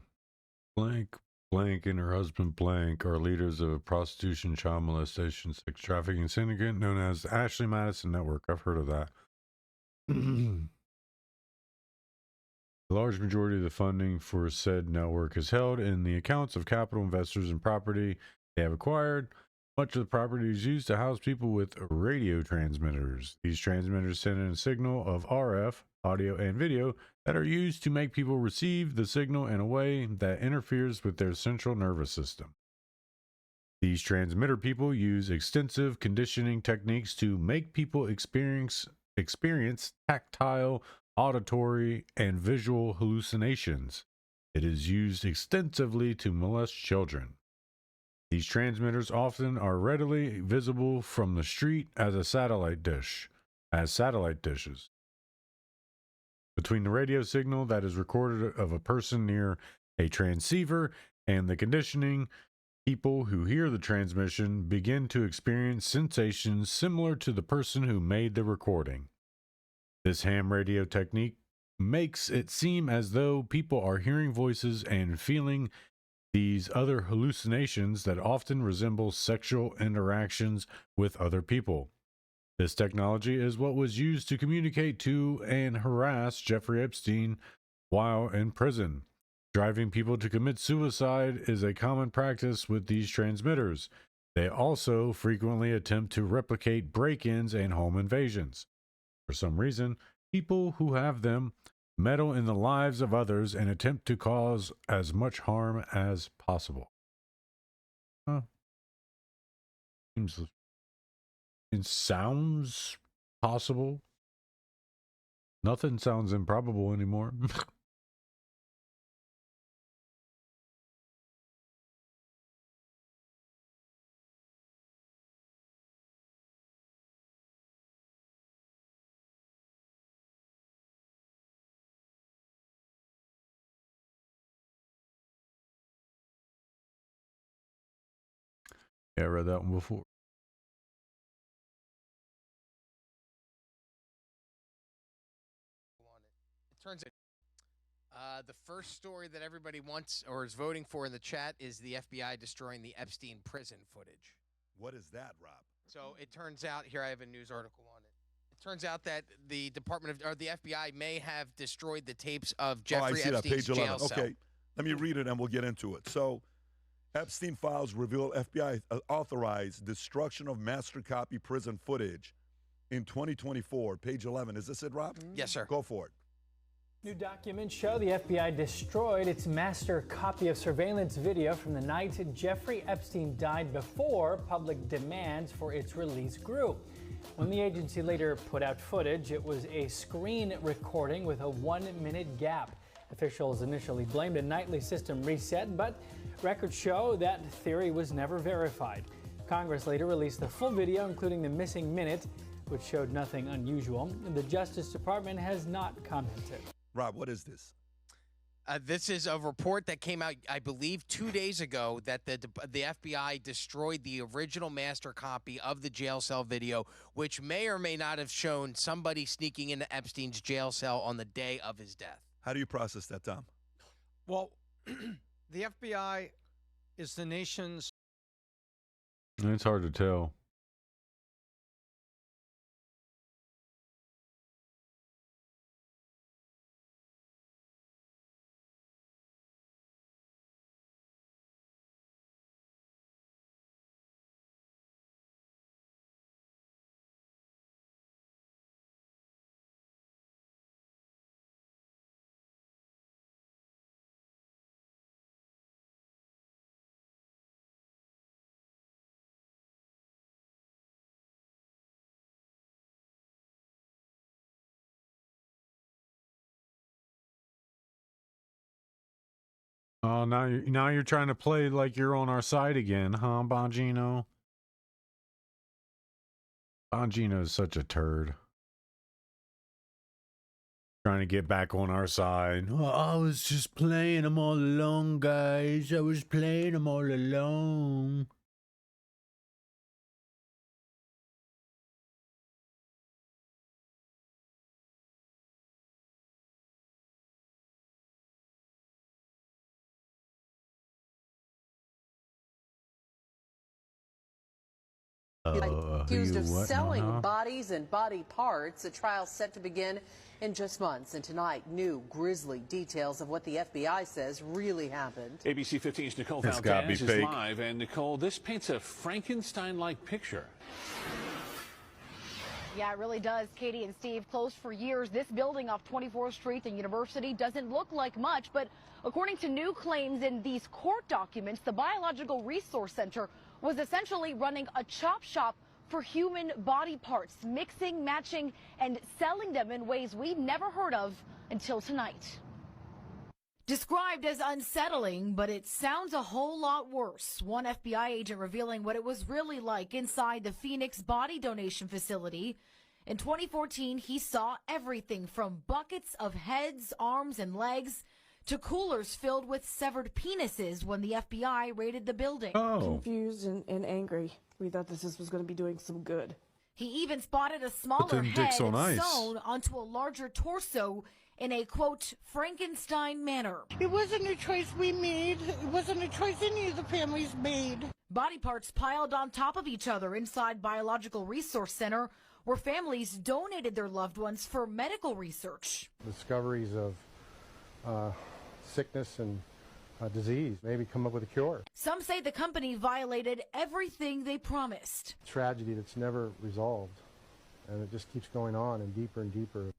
blank and her husband blank are leaders of a prostitution, child molestation, sex trafficking syndicate known as Ashley Madison Network. I've heard of that. A large majority of the funding for said network is held in the accounts of capital investors and property they have acquired. Much of the property is used to house people with radio transmitters. These transmitters send in a signal of RF, audio, and video that are used to make people receive the signal in a way that interferes with their central nervous system. These transmitter people use extensive conditioning techniques to make people experience tactile, auditory, and visual hallucinations. It is used extensively to molest children. These transmitters often are readily visible from the street as satellite dishes. Between the radio signal that is recorded of a person near a transceiver and the conditioning, people who hear the transmission begin to experience sensations similar to the person who made the recording. This ham radio technique makes it seem as though people are hearing voices and feeling these other hallucinations that often resemble sexual interactions with other people. This technology is what was used to communicate to and harass Jeffrey Epstein while in prison. Driving people to commit suicide is a common practice with these transmitters. They also frequently attempt to replicate break-ins and home invasions. For some reason, people who have them meddle in the lives of others and attempt to cause as much harm as possible. It sounds possible. Nothing sounds improbable anymore. Yeah, I read that one before. It turns out the first story that everybody wants or is voting for in the chat is the FBI destroying the Epstein prison footage. What is that, Rob? So it turns out, here I have a news article on it. It turns out that the the FBI may have destroyed the tapes of Jeffrey I see Epstein's that, page 11. jail cell. Okay, let me read it and we'll get into it. So, Epstein files reveal FBI authorized destruction of master copy prison footage in 2024. Page 11. Is this it, Rob? Yes, sir. Go for it. New documents show the FBI destroyed its master copy of surveillance video from the night Jeffrey Epstein died before public demands for its release grew. When the agency later put out footage, it was a screen recording with a 1-minute gap. Officials initially blamed a nightly system reset, but records show that theory was never verified. Congress later released the full video, including the missing minute, which showed nothing unusual. The Justice Department has not commented. Rob, what is this? This is a report that came out, I believe, 2 days ago that the FBI destroyed the original master copy of the jail cell video, which may or may not have shown somebody sneaking into Epstein's jail cell on the day of his death. How do you process that, Tom? Well, the FBI is the nation's... It's hard to tell. Oh, now you're trying to play like you're on our side again, huh, Bongino? Bongino's such a turd. Trying to get back on our side. Oh, I was just playing them all alone, guys. I was playing them all alone. Accused of selling bodies and body parts. A trial set to begin in just months. And tonight, new grisly details of what the FBI says really happened. ABC 15's Nicole It's gotta be Valdez is fake. live. And Nicole, this paints a Frankenstein-like picture. Yeah, it really does. Katie and Steve, closed for years. This building off 24th Street, the university, doesn't look like much, but according to new claims in these court documents, the Biological Resource Center was essentially running a chop shop for human body parts, mixing, matching, and selling them in ways we'd never heard of until tonight. Described as unsettling, but it sounds a whole lot worse. One FBI agent revealing what it was really like inside the Phoenix body donation facility. In 2014, he saw everything from buckets of heads, arms, and legs to coolers filled with severed penises when the FBI raided the building. Confused and angry. We thought this was going to be doing some good. He even spotted a smaller them head dicks on ice. sewn onto a larger torso in a, quote, Frankenstein manner. It wasn't a choice we made. It wasn't a choice any of the families made. Body parts piled on top of each other inside Biological Resource Center, where families donated their loved ones for medical research. Discoveries of sickness and disease, maybe come up with a cure. Some say the company violated everything they promised. Tragedy that's never resolved, and it just keeps going on and deeper.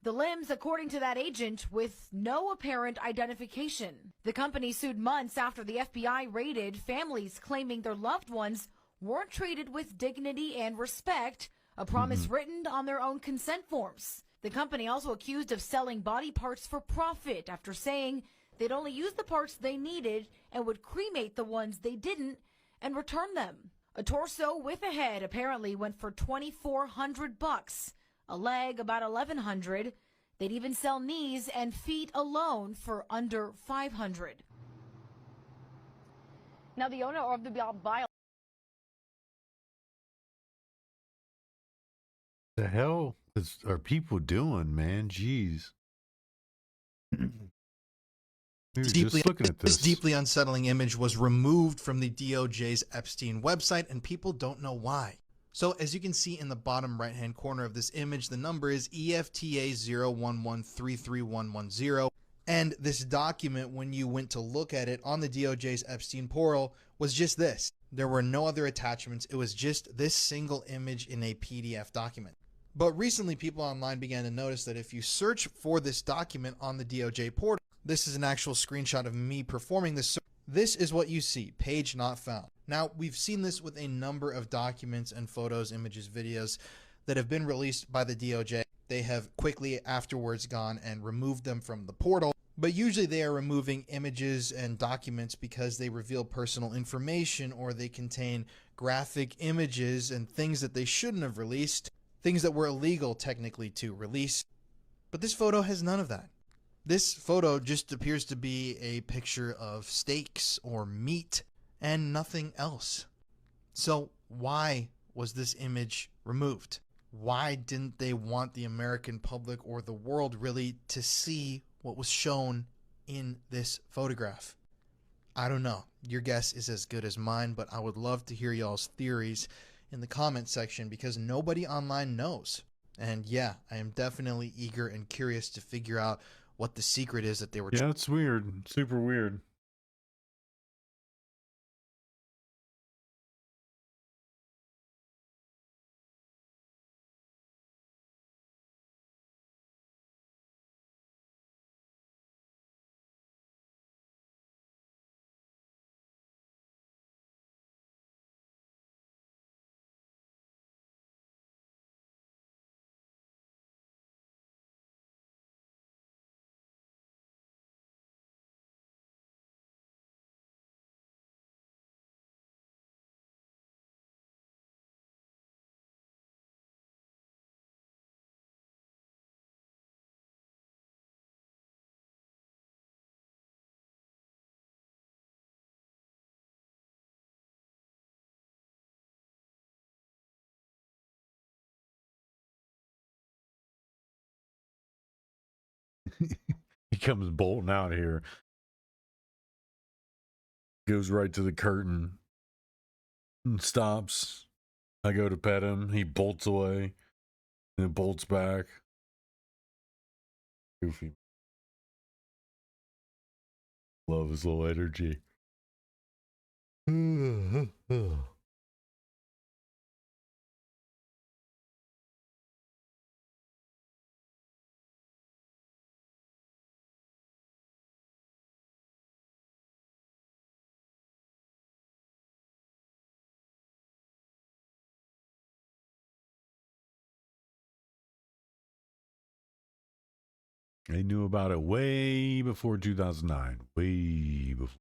The limbs, according to that agent, with no apparent identification. The company sued months after the FBI raided, families claiming their loved ones weren't treated with dignity and respect, a promise written on their own consent forms. The company also accused of selling body parts for profit after saying they'd only use the parts they needed and would cremate the ones they didn't and return them. A torso with a head apparently went for $2,400. A leg about $1,100. They'd even sell knees and feet alone for under $500. Now, the owner of the bio. The hell are people doing, man? Jeez. We were just looking at This this. deeply unsettling image was removed from the DOJ's Epstein website, and people don't know why. So as you can see in the bottom right-hand corner of this image, the number is EFTA 011331110. And this document, when you went to look at it on the DOJ's Epstein portal, was just this. There were no other attachments. It was just this single image in a PDF document. But recently, people online began to notice that if you search for this document on the DOJ portal, this is an actual screenshot of me performing this search. This is what you see, page not found. Now, we've seen this with a number of documents and photos, images, videos that have been released by the DOJ. They have quickly afterwards gone and removed them from the portal. But usually they are removing images and documents because they reveal personal information or they contain graphic images and things that they shouldn't have released, things that were illegal technically to release. But this photo has none of that. This photo just appears to be a picture of steaks or meat and nothing else. So why was this image removed? Why didn't they want the American public or the world really to see what was shown in this photograph? I don't know. Your guess is as good as mine, but I would love to hear y'all's theories in the comment section because nobody online knows. And yeah, I am definitely eager and curious to figure out what the secret is that they were. Yeah, it's weird. Super weird. He comes bolting out here. Goes right to the curtain and stops. I go to pet him. He bolts away and then bolts back. Goofy. Love his little energy. They knew about it way before 2009. Way before.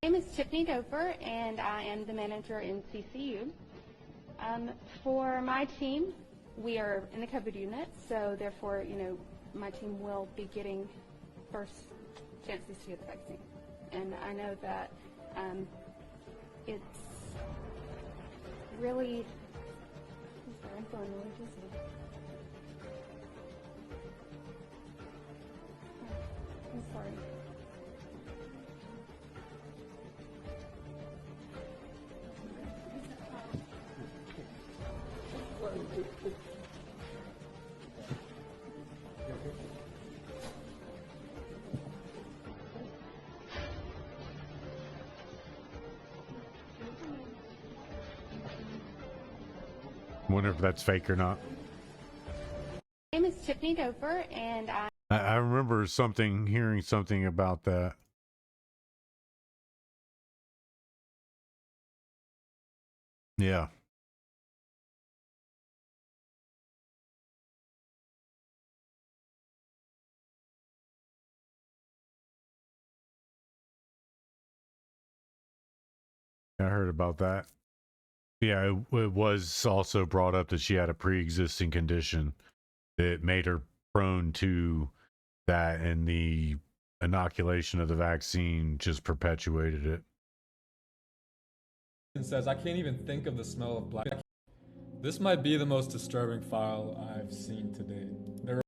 My name is Tiffany Doper, and I am the manager in CCU. For my team, we are in the COVID unit, so therefore, my team will be getting first chances to get the vaccine. And I know that it's really, I'm sorry, I'm sorry. Wonder if that's fake or not. My name is Tiffany Doper, and I remember hearing something about that. Yeah. I heard about that. Yeah, it was also brought up that she had a pre-existing condition that made her prone to that, and the inoculation of the vaccine just perpetuated it. It says, I can't even think of the smell of black. This might be the most disturbing file I've seen to date. They're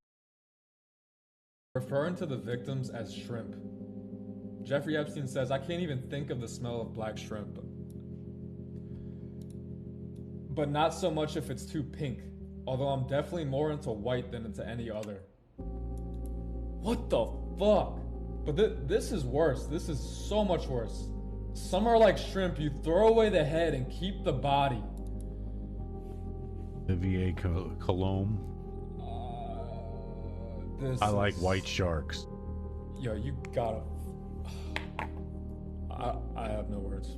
referring to the victims as shrimp. Jeffrey Epstein says, I can't even think of the smell of black shrimp. But not so much if it's too pink, although I'm definitely more into white than into any other. What the fuck? But this is worse. This is so much worse. Some are like shrimp. You throw away the head and keep the body. Olivier Colombe. I like white sharks. Yo, you gotta... I have no words.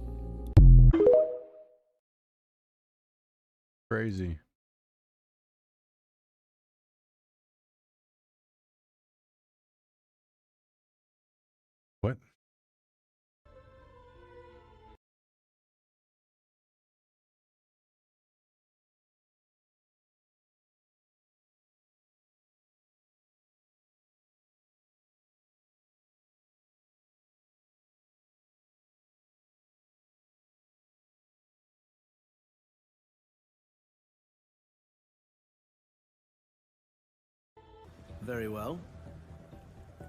Crazy. What? Very well.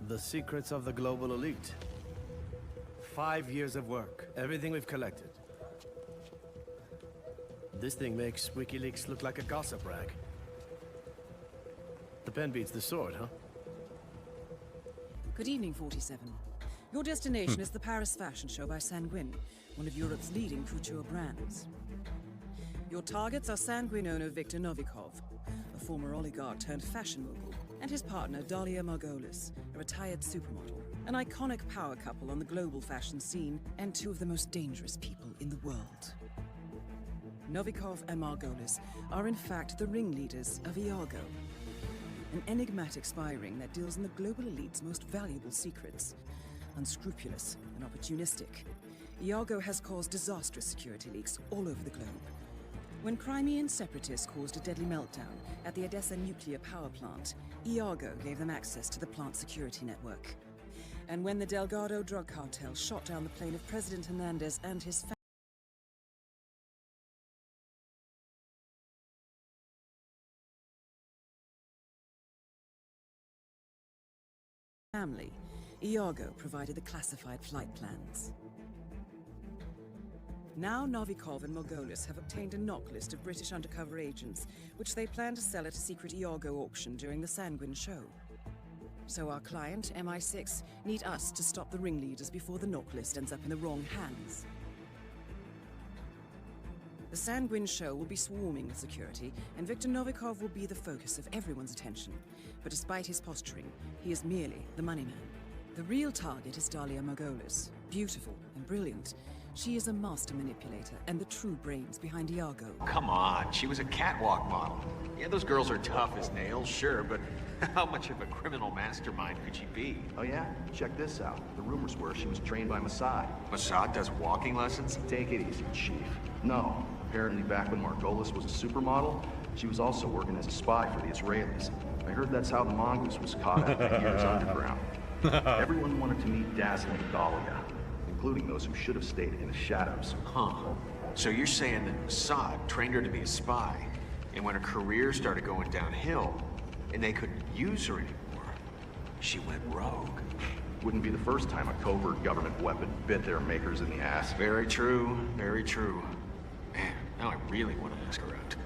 The secrets of the global elite. 5 years of work, everything we've collected. This thing makes WikiLeaks look like a gossip rag. The pen beats the sword, huh? Good evening, 47. Your destination is the Paris Fashion Show by Sanguine, one of Europe's leading couture brands. Your targets are Sanguine owner Viktor Novikov, a former oligarch turned fashion mogul, and his partner Dalia Margolis, a retired supermodel, an iconic power couple on the global fashion scene, and two of the most dangerous people in the world. Novikov and Margolis are in fact the ringleaders of Iago, an enigmatic spy ring that deals in the global elite's most valuable secrets. Unscrupulous and opportunistic, Iago has caused disastrous security leaks all over the globe. When Crimean separatists caused a deadly meltdown at the Odessa nuclear power plant, Iago gave them access to the plant's security network. And when the Delgado drug cartel shot down the plane of President Hernandez and his family, Iago provided the classified flight plans. Now Novikov and Margolis have obtained a knock list of British undercover agents, which they plan to sell at a secret Iago auction during the Sanguine show. So our client, MI6, need us to stop the ringleaders before the knock list ends up in the wrong hands. The Sanguine show will be swarming with security, and Viktor Novikov will be the focus of everyone's attention. But despite his posturing, he is merely the money man. The real target is Dalia Margolis, beautiful and brilliant. She is a master manipulator and the true brains behind Iago. Come on, she was a catwalk model. Yeah, those girls are tough as nails, sure, but how much of a criminal mastermind could she be? Oh yeah? Check this out. The rumors were she was trained by Mossad. Mossad does walking lessons? Take it easy, Chief. No. Apparently back when Margolis was a supermodel, she was also working as a spy for the Israelis. I heard that's how the mongoose was caught after years underground. Everyone wanted to meet dazzling Dahlia, including those who should have stayed in the shadows. Huh. So you're saying that Mossad trained her to be a spy, and when her career started going downhill, and they couldn't use her anymore, she went rogue. Wouldn't be the first time a covert government weapon bit their makers in the ass. Very true, very true. Man, now I really want to ask her out.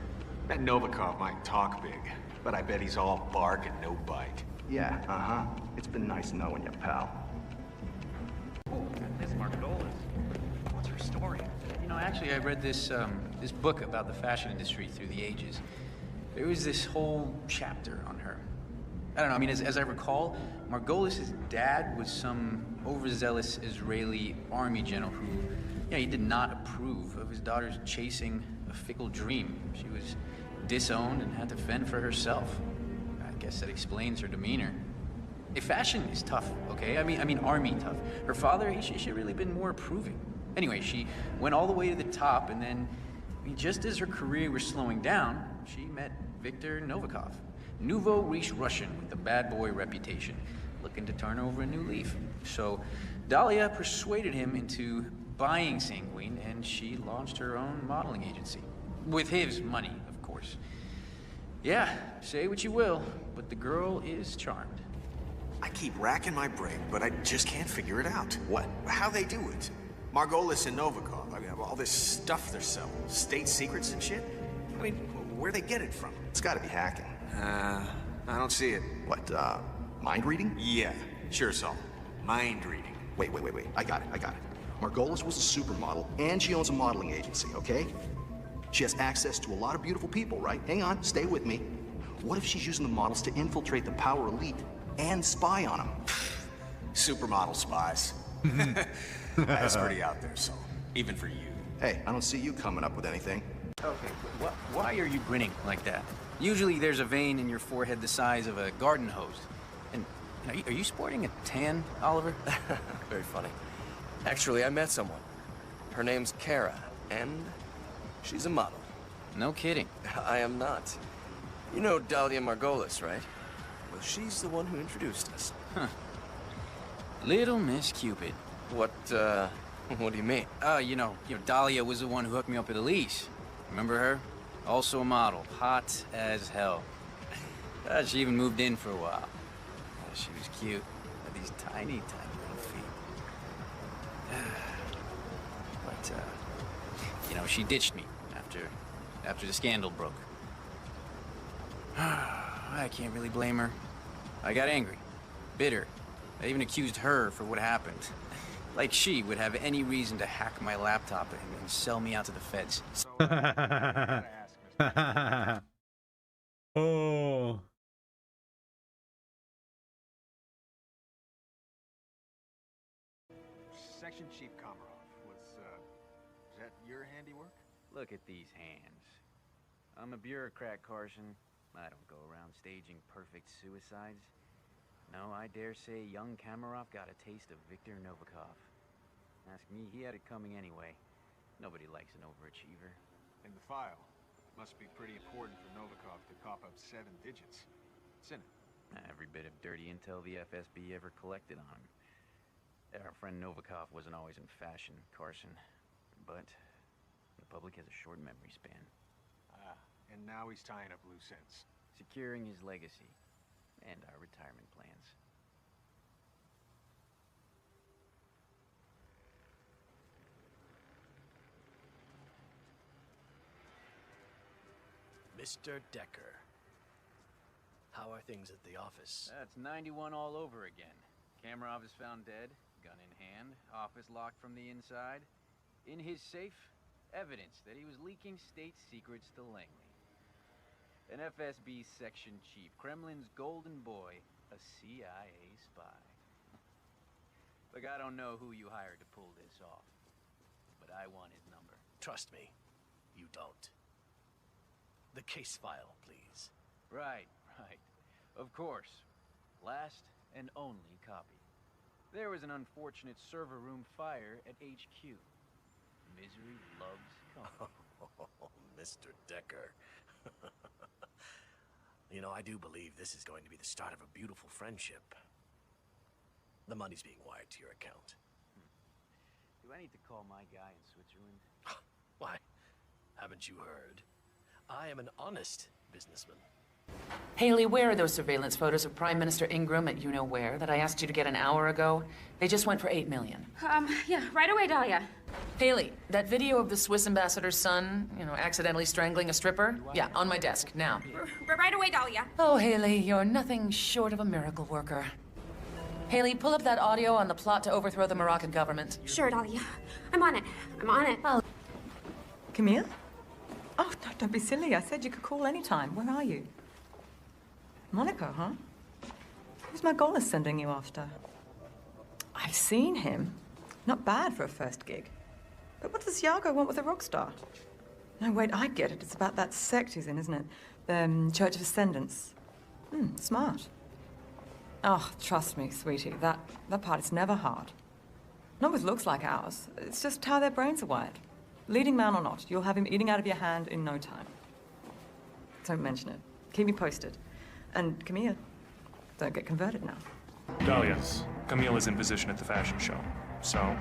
That Novikov might talk big, but I bet he's all bark and no bite. Yeah, uh-huh. It's been nice knowing you, pal. Miss Margolis. What's her story? You know, actually, I read this this book about the fashion industry through the ages. There was this whole chapter on her. I don't know, I mean, as I recall, Margolis' dad was some overzealous Israeli army general who, he did not approve of his daughter's chasing a fickle dream. She was disowned and had to fend for herself. I guess that explains her demeanor. Hey, fashion is tough, okay? I mean army tough. Her father, he should really been more approving. Anyway, she went all the way to the top, and then, just as her career was slowing down, she met Viktor Novikov, nouveau riche Russian with a bad boy reputation, looking to turn over a new leaf. So Dahlia persuaded him into buying Sanguine, and she launched her own modeling agency. With his money, of course. Yeah, say what you will, but the girl is charmed. I keep racking my brain, but I just can't figure it out. What? How they do it. Margolis and Novikov, I mean, all this stuff they're selling, state secrets and shit. I mean, where they get it from? It's gotta be hacking. I don't see it. What, mind reading? Yeah, sure, Saul. Mind reading. Wait. I got it. Margolis was a supermodel, and she owns a modeling agency, okay? She has access to a lot of beautiful people, right? Hang on, stay with me. What if she's using the models to infiltrate the power elite and spy on them? Supermodel spies. That's pretty out there, Saul. Even for you. Hey, I don't see you coming up with anything. Okay, why are you grinning like that? Usually there's a vein in your forehead the size of a garden hose. And are you sporting a tan, Oliver? Very funny. Actually, I met someone. Her name's Kara, and she's a model. No kidding. I am not. You know Dahlia Margolis, right? Well, she's the one who introduced us. Huh. Little Miss Cupid. What do you mean? You know, Dahlia was the one who hooked me up with Elise. Remember her? Also a model. Hot as hell. She even moved in for a while. She was cute. Had these tiny little feet. But, she ditched me after the scandal broke. I can't really blame her. I got angry. Bitter. I even accused her for what happened. Like she would have any reason to hack my laptop and sell me out to the feds. Oh. Section Chief Komarov, is that your handiwork? Look at these hands. I'm a bureaucrat, Carson. I don't go around staging perfect suicides. No, I dare say young Komarov got a taste of Viktor Novikov. Ask me, he had it coming anyway. Nobody likes an overachiever. And the file. Must be pretty important for Novikov to cop up 7 digits. What's in it? Every bit of dirty intel the FSB ever collected on him. Our friend Novikov wasn't always in fashion, Carson. But the public has a short memory span. And now he's tying up loose ends. Securing his legacy. And our retirement plans. Mr. Decker. How are things at the office? That's 91 all over again. Komarov is found dead, gun in hand, office locked from the inside. In his safe, evidence that he was leaking state secrets to Langley. An FSB section chief, Kremlin's golden boy, a CIA spy. Look, I don't know who you hired to pull this off, but but I want his number. Trust me, you don't. The case file, please. Right. Of course. Last and only copy. There was an unfortunate server room fire at HQ. Misery loves company. Oh, Mr. Decker. You know, I do believe this is going to be the start of a beautiful friendship. The money's being wired to your account. Do I need to call my guy in Switzerland? Why? Haven't you heard? I am an honest businessman. Haley, where are those surveillance photos of Prime Minister Ingram at you-know-where that I asked you to get an hour ago? They just went for $8 million. Yeah, right away, Dahlia. Haley, that video of the Swiss ambassador's son, accidentally strangling a stripper? Yeah, on my desk, now. Right away, Dahlia. Oh, Haley, you're nothing short of a miracle worker. Haley, pull up that audio on the plot to overthrow the Moroccan government. Sure, Dahlia. I'm on it. Oh. Camille? Oh, no, don't be silly. I said you could call anytime. Where are you? Monaco, huh? Who's Margolis sending you after? I've seen him. Not bad for a first gig. But what does Iago want with a rock star? No, wait, I get it. It's about that sect he's in, isn't it? The Church of Ascendants. Smart. Oh, trust me, sweetie. That part is never hard. Not with looks like ours. It's just how their brains are wired. Leading man or not, you'll have him eating out of your hand in no time. Don't mention it. Keep me posted. And Camille, don't get converted now. Dahlia, Camille is in position at the fashion show. So,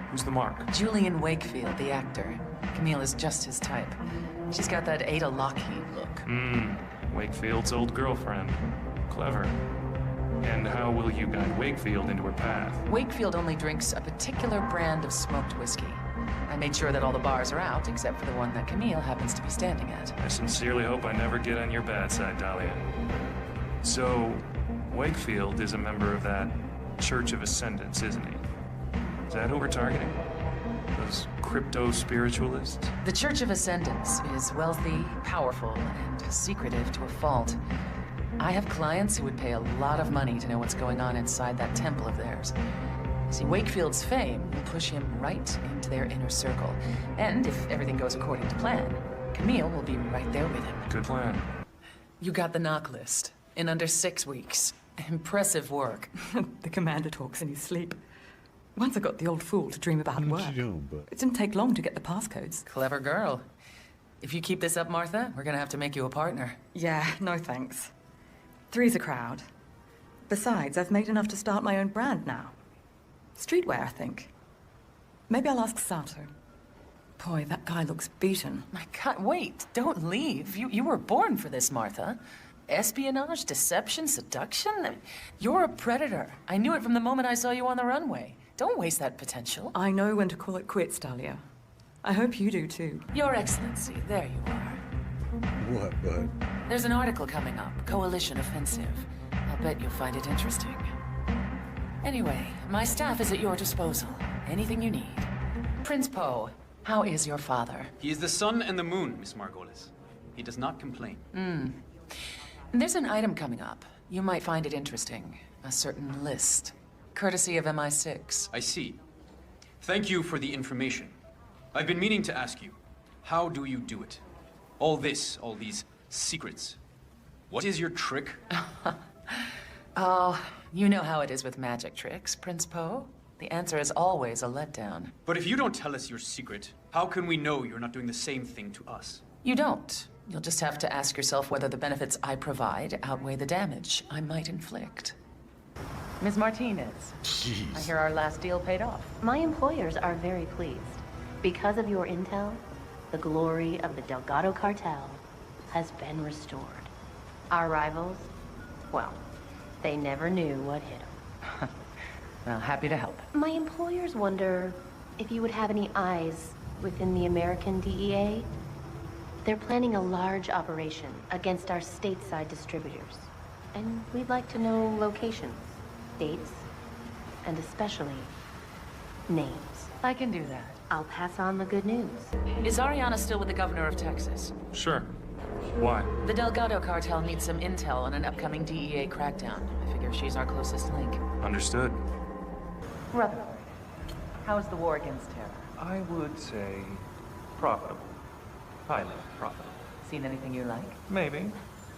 who's the mark? Julian Wakefield, the actor. Camille is just his type. She's got that Ada Lockheed look. Wakefield's old girlfriend. Clever. And how will you guide Wakefield into her path? Wakefield only drinks a particular brand of smoked whiskey. I made sure that all the bars are out, except for the one that Camille happens to be standing at. I sincerely hope I never get on your bad side, Dahlia. So, Wakefield is a member of that Church of Ascendants, isn't he? Is that who we're targeting? Those crypto-spiritualists? The Church of Ascendants is wealthy, powerful, and secretive to a fault. I have clients who would pay a lot of money to know what's going on inside that temple of theirs. See, Wakefield's fame will push him right into their inner circle. And if everything goes according to plan, Camille will be right there with him. Good plan. You got the knock list in under 6 weeks. Impressive work. The commander talks in his sleep. Once I got the old fool to dream about work. It didn't take long to get the passcodes. Clever girl. If you keep this up, Martha, we're gonna have to make you a partner. Yeah, no thanks. 3's a crowd. Besides, I've made enough to start my own brand now. Streetwear, I think. Maybe I'll ask Sato. Boy, that guy looks beaten. My God, wait, don't leave. You were born for this, Martha. Espionage, deception, seduction. You're a predator. I knew it from the moment I saw you on the runway. Don't waste that potential. I know when to call it quits, Dahlia. I hope you do too. Your Excellency, there you are. What, bud? There's an article coming up, Coalition Offensive. I'll bet you'll find it interesting. Anyway, my staff is at your disposal. Anything you need. Prince Poe, how is your father? He is the sun and the moon, Miss Margolis. He does not complain. There's an item coming up. You might find it interesting. A certain list. Courtesy of MI6. I see. Thank you for the information. I've been meaning to ask you, how do you do it? All these secrets. What is your trick? Oh, you know how it is with magic tricks, Prince Poe. The answer is always a letdown. But if you don't tell us your secret, how can we know you're not doing the same thing to us? You don't. You'll just have to ask yourself whether the benefits I provide outweigh the damage I might inflict. Ms. Martinez, Jeez. I hear our last deal paid off. My employers are very pleased. Because of your intel, the glory of the Delgado cartel has been restored. Our rivals, well, they never knew what hit them. Well, happy to help. My employers wonder if you would have any eyes within the American DEA. They're planning a large operation against our stateside distributors. And we'd like to know locations, dates, and especially names. I can do that. I'll pass on the good news. Is Ariana still with the governor of Texas? Sure. Why? The Delgado cartel needs some intel on an upcoming DEA crackdown. I figure she's our closest link. Understood. Brother, how is the war against terror? I would say profitable. Highly profitable. Seen anything you like? Maybe.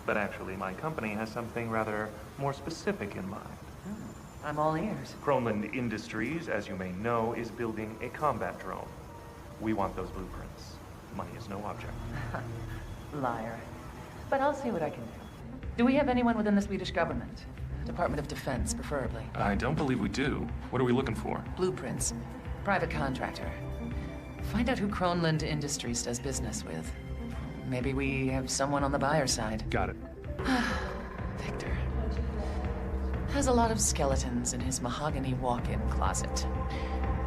But actually, my company has something rather more specific in mind. I'm all ears. Kronland Industries, as you may know, is building a combat drone. We want those blueprints. Money is no object. Liar. But I'll see what I can do. Do we have anyone within the Swedish government? Department of Defense, preferably. I don't believe we do. What are we looking for? Blueprints. Private contractor. Find out who Kronland Industries does business with. Maybe we have someone on the buyer side. Got it. Victor. Has a lot of skeletons in his mahogany walk-in closet.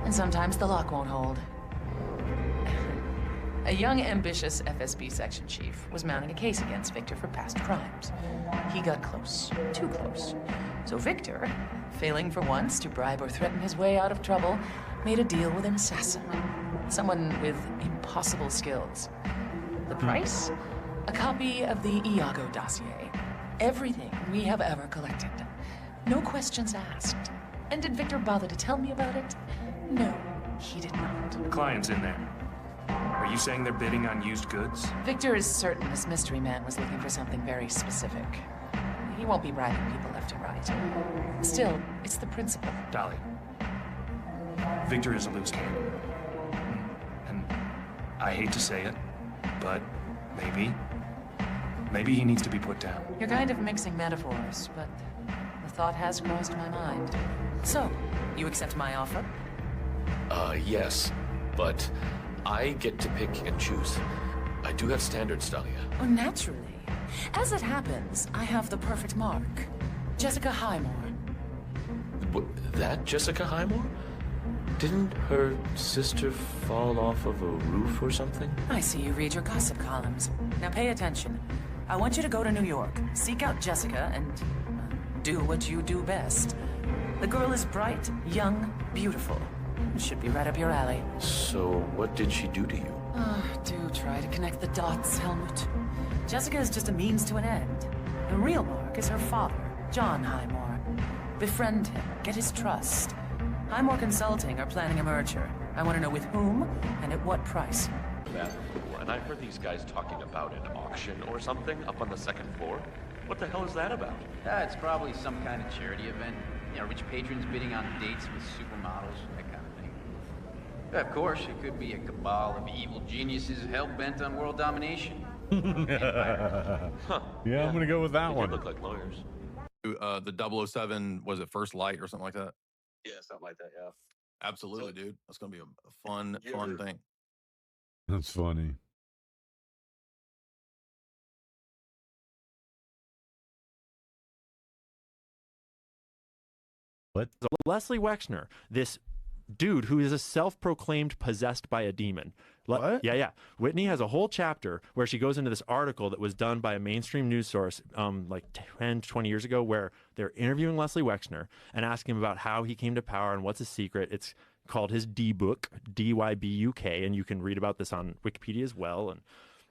And sometimes the lock won't hold. A young, ambitious FSB section chief was mounting a case against Victor for past crimes. He got close. Too close. So Victor, failing for once to bribe or threaten his way out of trouble, made a deal with an assassin. Someone with impossible skills. The price? A copy of the Iago dossier. Everything we have ever collected. No questions asked. And did Victor bother to tell me about it? No, he did not. Client's in there. Are you saying they're bidding on used goods? Victor is certain this mystery man was looking for something very specific. He won't be bribing people left and right. Still, it's the principle. Dolly. Victor is a loose cannon. And I hate to say it, but maybe he needs to be put down. You're kind of mixing metaphors, but the thought has crossed my mind. So, you accept my offer? Yes, but I get to pick and choose. I do have standards, Dahlia. Oh, naturally. As it happens, I have the perfect mark. Jessica Highmore. That Jessica Highmore? Didn't her sister fall off of a roof or something? I see you read your gossip columns. Now pay attention. I want you to go to New York, seek out Jessica, and do what you do best. The girl is bright, young, beautiful. Should be right up your alley. So, what did she do to you? Do try to connect the dots, Helmut. Jessica is just a means to an end. The real mark is her father, John Highmore. Befriend him, get his trust. Highmore Consulting are planning a merger. I want to know with whom and at what price. That before, and I heard these guys talking about an auction or something up on the second floor. What the hell is that about? It's probably some kind of charity event. You know, rich patrons bidding on dates with supermodels, that kind of thing. Of course, it could be a cabal of evil geniuses hell-bent on world domination. Huh. Yeah, I'm gonna go with that one. Look like lawyers. The 007, was it First Light or something like that? Yeah, something like that, yeah. Absolutely, dude. That's gonna be a fun thing. That's funny. What? Leslie Wexner, this dude who is a self-proclaimed possessed by a demon. What? Yeah. Whitney has a whole chapter where she goes into this article that was done by a mainstream news source like 10, 20 years ago, where they're interviewing Leslie Wexner and asking him about how he came to power and what's his secret. It's called his D-Book, D-Y-B-U-K, and you can read about this on Wikipedia as well. And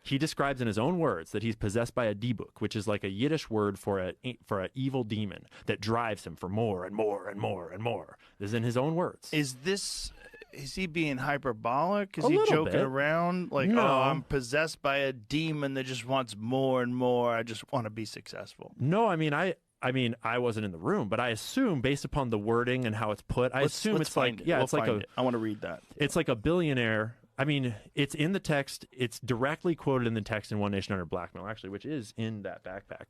he describes in his own words that he's possessed by a D-Book, which is like a Yiddish word for a evil demon that drives him for more and more and more and more. This is in his own words. Is he being hyperbolic? Is A he little joking bit. around? Like, No. oh, I'm possessed by a demon that just wants more and more. I just want to be successful. No, I mean, I wasn't in the room, but I assume based upon the wording and how it's put, Let's it's like, find it. yeah, We'll it's like find it. I want to read that. It's like a billionaire. I mean, it's in the text. It's directly quoted in the text in One Nation Under Blackmail, actually, which is in that backpack.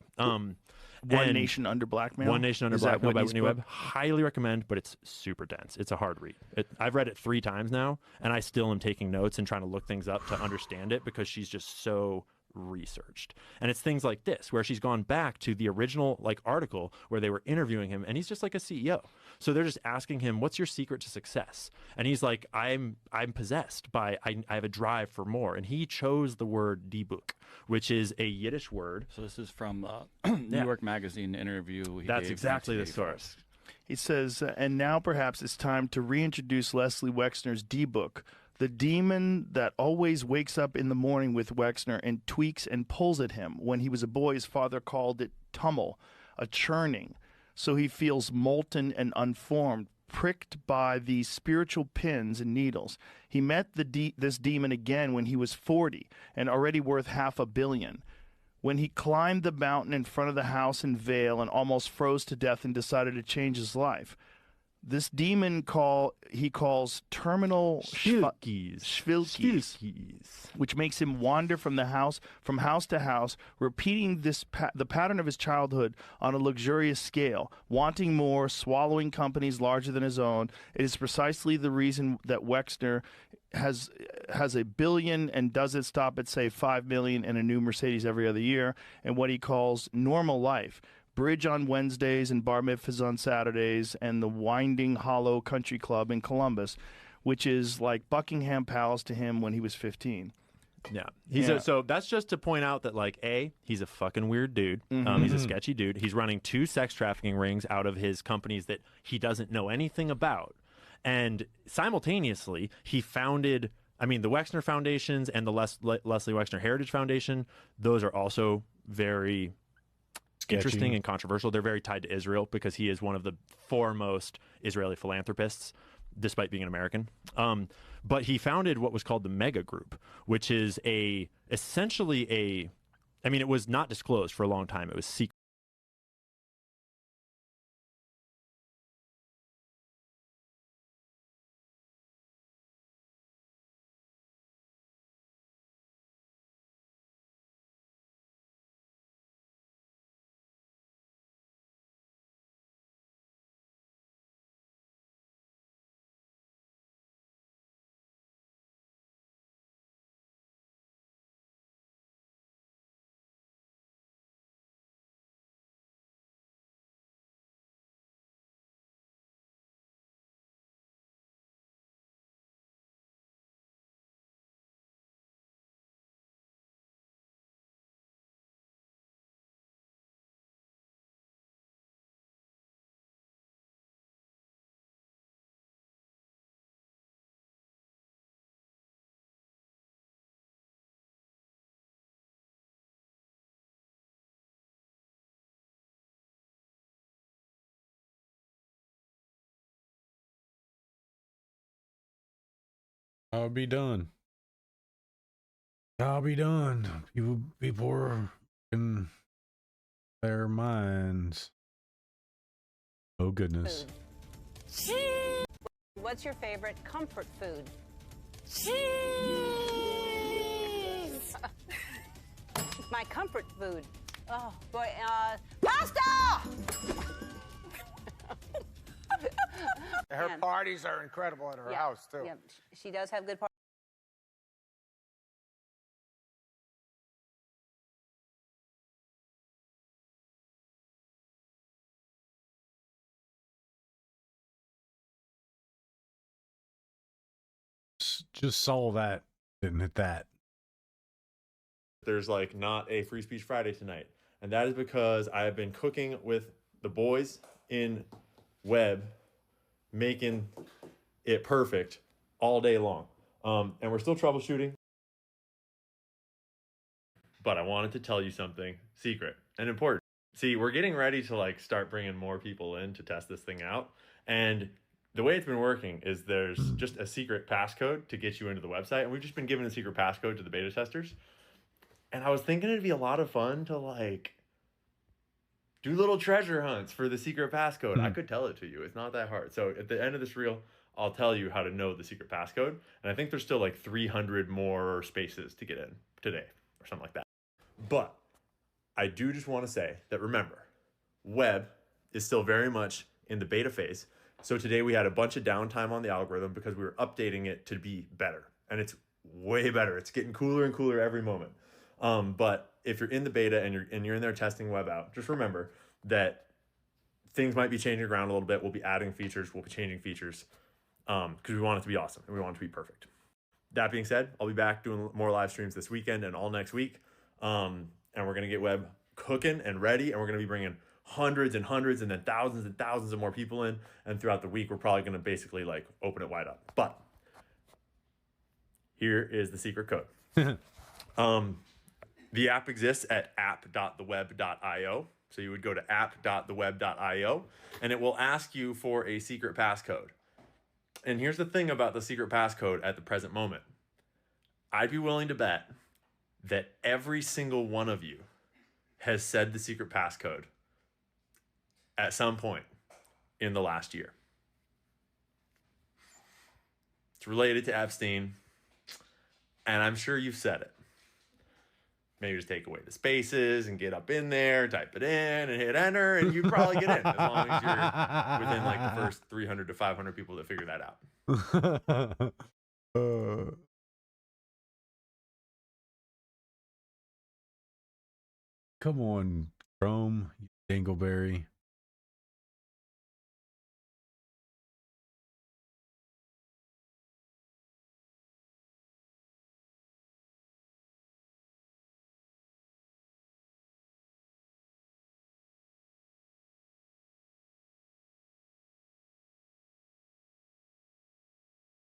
One Nation Under Blackmail? One Nation Under Is that Blackmail by Whitney's Whitney book? Webb. Highly recommend, but it's super dense. It's a hard read. I've read it 3 times now, and I still am taking notes and trying to look things up to understand it because she's just so researched. And it's things like this where she's gone back to the original article where they were interviewing him, and he's just like a CEO. So they're just asking him, what's your secret to success? And he's like, I'm possessed by I have a drive for more. And he chose the word D-Book, which is a Yiddish word. So this is from New York Magazine interview. That's exactly the source. He says, and now perhaps it's time to reintroduce Leslie Wexner's D-Book, the demon that always wakes up in the morning with Wexner and tweaks and pulls at him. When he was a boy, his father called it tummel, a churning. So he feels molten and unformed, pricked by these spiritual pins and needles. He met this demon again when he was 40 and already worth $500 million. When he climbed the mountain in front of the house in Vale and almost froze to death and decided to change his life. This demon he calls terminal Schwilkes, which makes him wander from house to house, repeating the pattern of his childhood on a luxurious scale, wanting more, swallowing companies larger than his own. It is precisely the reason that Wexner has $1 billion and doesn't stop at, say, $5 million and a new Mercedes every other year, and what he calls normal life. Bridge on Wednesdays and bar mitzvahs on Saturdays, and the Winding Hollow Country Club in Columbus, which is like Buckingham Palace to him when he was 15. Yeah, so that's just to point out that, like, he's a fucking weird dude. He's a sketchy dude. He's running 2 sex trafficking rings out of his companies that he doesn't know anything about, and simultaneously he founded, the Wexner Foundations and the Leslie Wexner Heritage Foundation. Those are also very interesting and controversial. They're very tied to Israel because he is one of the foremost Israeli philanthropists, despite being an American. But he founded what was called the Mega Group, which is essentially it was not disclosed for a long time. It was secret. I'll be done. I'll be done. People are in their minds. Oh, goodness. What's your favorite comfort food? Cheese! My comfort food. Oh, boy, pasta! Her parties are incredible at her house, too. Yeah, she does have good parties. Just saw that, didn't hit that. There's like not a Free Speech Friday tonight, and that is because I have been cooking with the boys in Web, making it perfect all day long. And we're still troubleshooting, but I wanted to tell you something secret and important. See, we're getting ready to like start bringing more people in to test this thing out, and the way it's been working is there's just a secret passcode to get you into the website, and we've just been giving a secret passcode to the beta testers. And I was thinking it'd be a lot of fun to like do little treasure hunts for the secret passcode. I could tell it to you. It's not that hard. So at the end of this reel, I'll tell you how to know the secret passcode. And I think there's still like 300 more spaces to get in today or something like that. But I do just want to say that, remember, Web is still very much in the beta phase. So today we had a bunch of downtime on the algorithm because we were updating it to be better. And it's way better. It's getting cooler and cooler every moment. But if you're in the beta and you're in there testing Web out, just remember that things might be changing around a little bit. We'll be adding features. We'll be changing features because we want it to be awesome and we want it to be perfect. That being said, I'll be back doing more live streams this weekend and all next week. And we're going to get Web cooking and ready. And we're going to be bringing hundreds and hundreds and then thousands of more people in. And throughout the week, we're probably going to basically like open it wide up. But here is the secret code. The app exists at app.theweb.io. So you would go to app.theweb.io, and it will ask you for a secret passcode. And here's the thing about the secret passcode at the present moment. I'd be willing to bet that every single one of you has said the secret passcode at some point in the last year. It's related to Epstein, and I'm sure you've said it. Maybe just take away the spaces and get up in there, type it in, and hit enter, and you probably get in as long as you're within like the first 300 to 500 people that figure that out. Come on, Chrome, you dingleberry.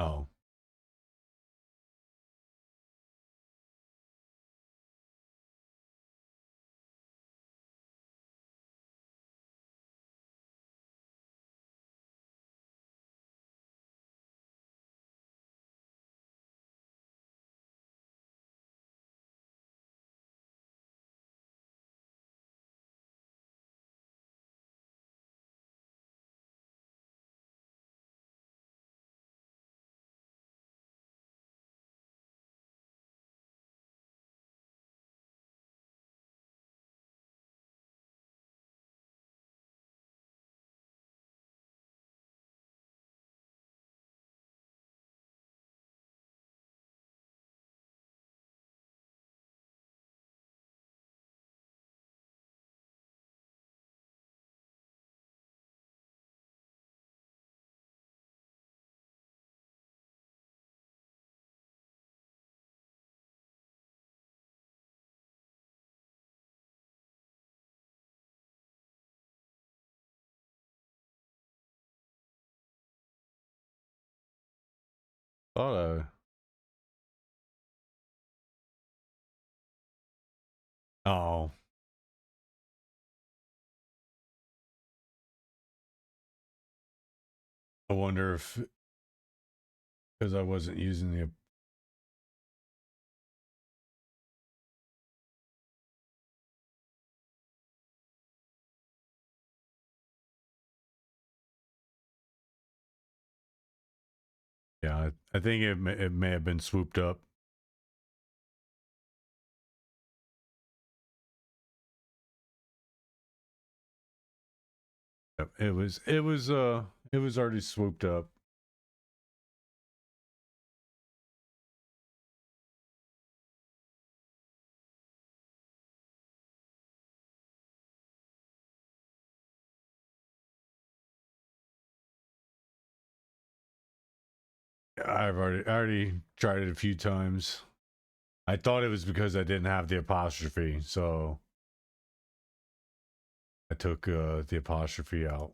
Oh. Thought oh. I wonder if, because I wasn't using the yeah, I think it may have been swooped up. Yep, it was already swooped up. I already tried it a few times. I thought it was because I didn't have the apostrophe, so I took the apostrophe out.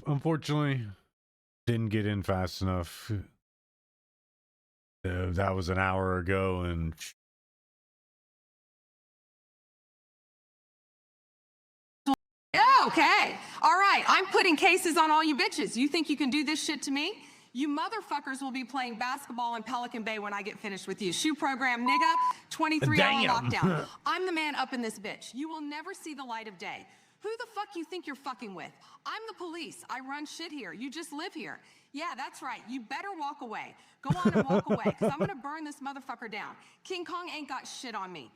Unfortunately, didn't get in fast enough. That was an hour ago, and Okay. All right. I'm putting cases on all you bitches. You think you can do this shit to me? You motherfuckers will be playing basketball in Pelican Bay when I get finished with you. Shoe program, nigga, 23-hour lockdown. I'm the man up in this bitch. You will never see the light of day. Who the fuck you think you're fucking with? I'm the police. I run shit here. You just live here. Yeah, that's right. You better walk away. Go on and walk away, because I'm going to burn this motherfucker down. King Kong ain't got shit on me.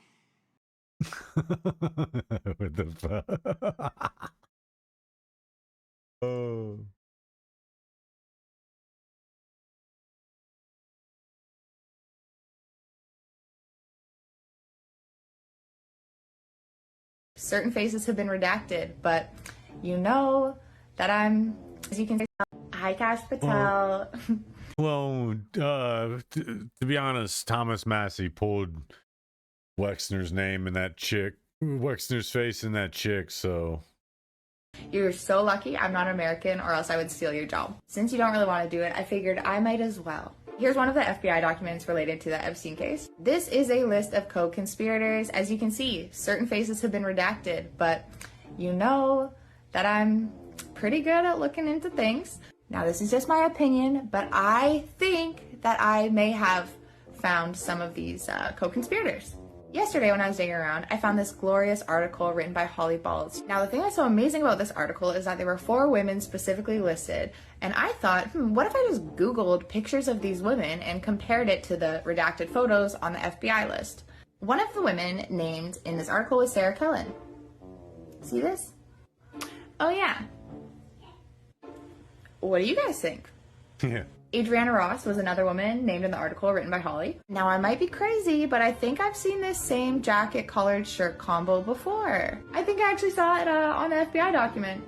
what the fuck? Oh. Certain faces have been redacted, but you know that I'm, as you can see, hi Cash Patel. Well, to be honest, Thomas Massey pulled Wexner's name in that chick, Wexner's face in that chick, so. You're so lucky I'm not American, or else I would steal your job. Since you don't really want to do it, I figured I might as well. Here's one of the FBI documents related to the Epstein case. This is a list of co-conspirators. As you can see, certain faces have been redacted, but you know that I'm pretty good at looking into things. Now, this is just my opinion, but I think that I may have found some of these co-conspirators. Yesterday, when I was digging around, I found this glorious article written by Holly Balls. Now, the thing that's so amazing about this article is that there were 4 women specifically listed, and I thought, what if I just Googled pictures of these women and compared it to the redacted photos on the FBI list? One of the women named in this article was Sarah Cullen. See this? Oh yeah. What do you guys think? Yeah. Adriana Ross was another woman named in the article written by Holly. Now, I might be crazy, but I think I've seen this same jacket collared shirt combo before. I think I actually saw it on the FBI document.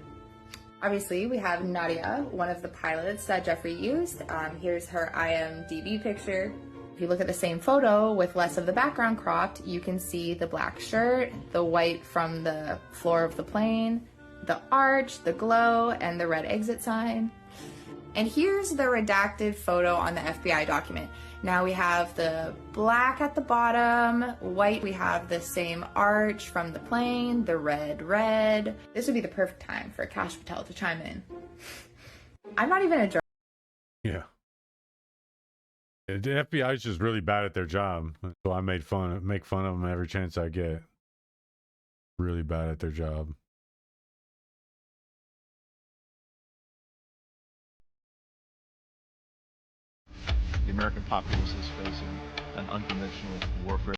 Obviously, we have Nadia, one of the pilots that Jeffrey used. Here's her IMDb picture. If you look at the same photo with less of the background cropped, you can see the black shirt, the white from the floor of the plane, the arch, the glow, and the red exit sign. And here's the redacted photo on the FBI document. Now we have the black at the bottom, white, we have the same arch from the plane, the red. This would be the perfect time for Cash Patel to chime in. I'm not even a journalist. Yeah. The FBI is just really bad at their job. So I make fun of them every chance I get. Really bad at their job. The American populace is facing an unconventional warfare.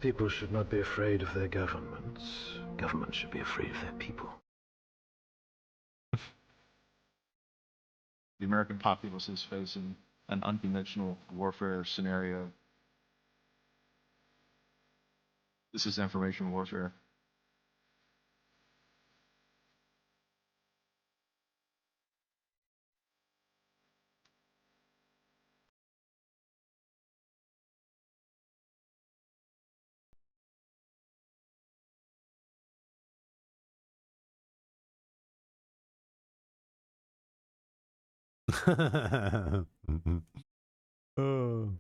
People should not be afraid of their governments. Governments should be afraid of their people. The American populace is facing an unconventional warfare scenario. This is information warfare. Oh.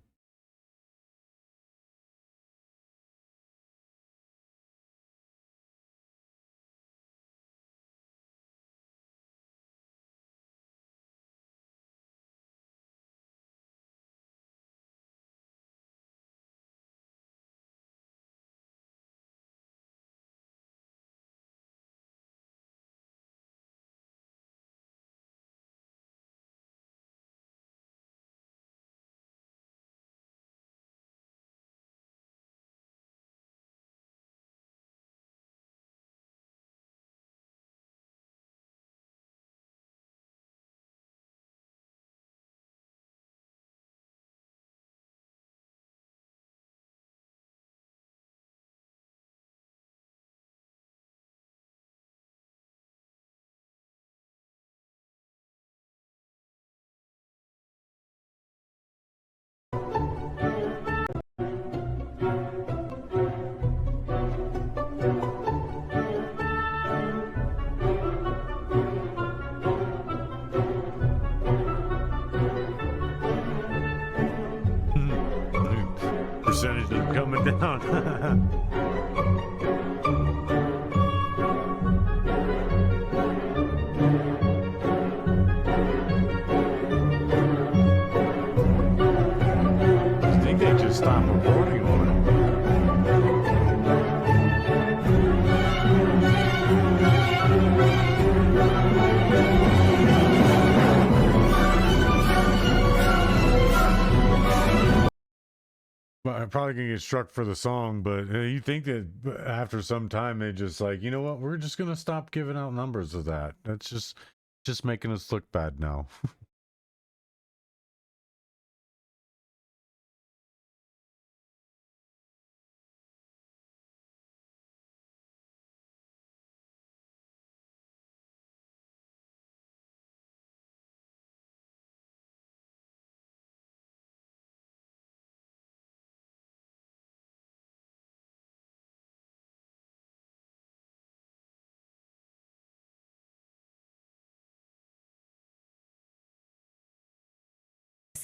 Percentage of coming down. I think they just stopped recording on it. Well, I'm probably gonna get struck for the song, but you think that after some time they just like, you know what, we're just gonna stop giving out numbers of that. That's just making us look bad now.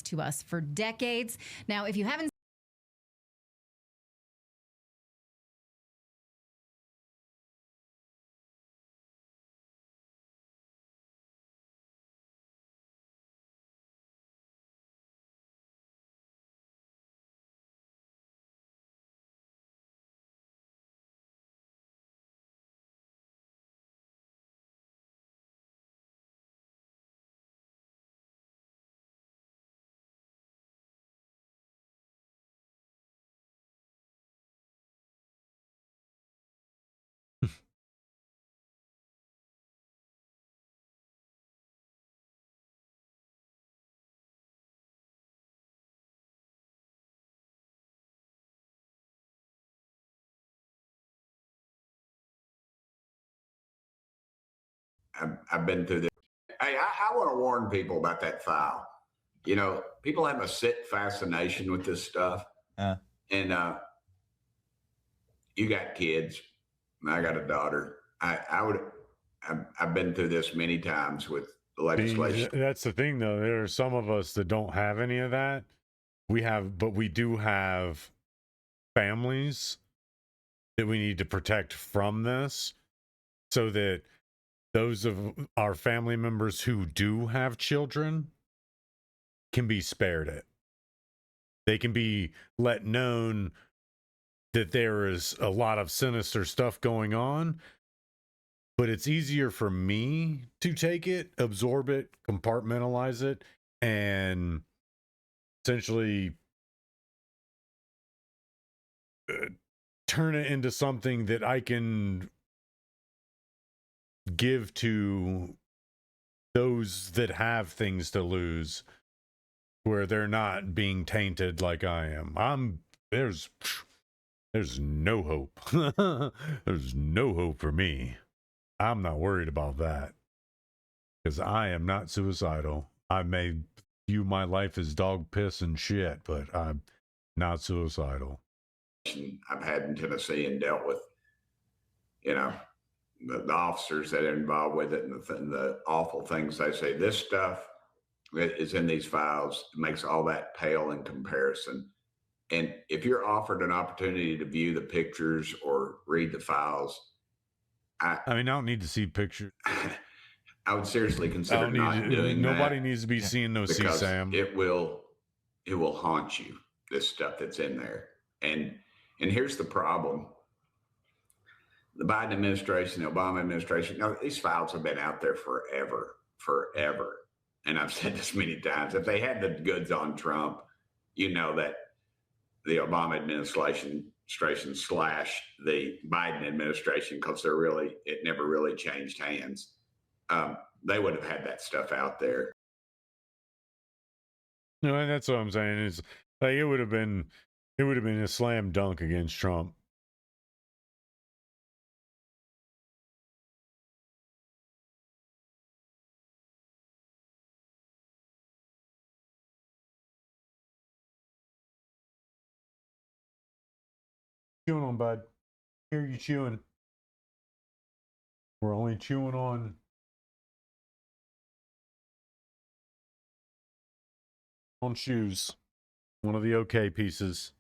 to us for decades. Now, if you haven't I've been through this. Hey, I want to warn people about that file. You know, people have a sick fascination with this stuff. And you got kids. I got a daughter. I've been through this many times with the legislation. That's the thing, though. There are some of us that don't have any of that. But we do have families that we need to protect from this, so that those of our family members who do have children can be spared it. They can be let known that there is a lot of sinister stuff going on, but it's easier for me to take it, absorb it, compartmentalize it, and essentially turn it into something that I can give to those that have things to lose, where they're not being tainted like I am. There's no hope. There's no hope for me. I'm not worried about that, because I am not suicidal. I may view my life as dog piss and shit, but I'm not suicidal. I've had in Tennessee and dealt with, you know, the officers that are involved with it, and the awful things they say. This stuff that is in these files makes all that pale in comparison. And if you're offered an opportunity to view the pictures or read the files, I mean, I don't need to see pictures. I would seriously consider not doing that. Nobody needs to be seeing no CSAM. It will haunt you, this stuff that's in there. And here's the problem. The Biden administration, the Obama administration, you know, these files have been out there forever. And I've said this many times. If they had the goods on Trump, you know that the Obama administration / the Biden administration, because it never really changed hands. They would have had that stuff out there. No, and that's what I'm saying. Is like it would have been a slam dunk against Trump. Chewing on, bud. Hear you chewing. We're only chewing on shoes. One of the okay pieces.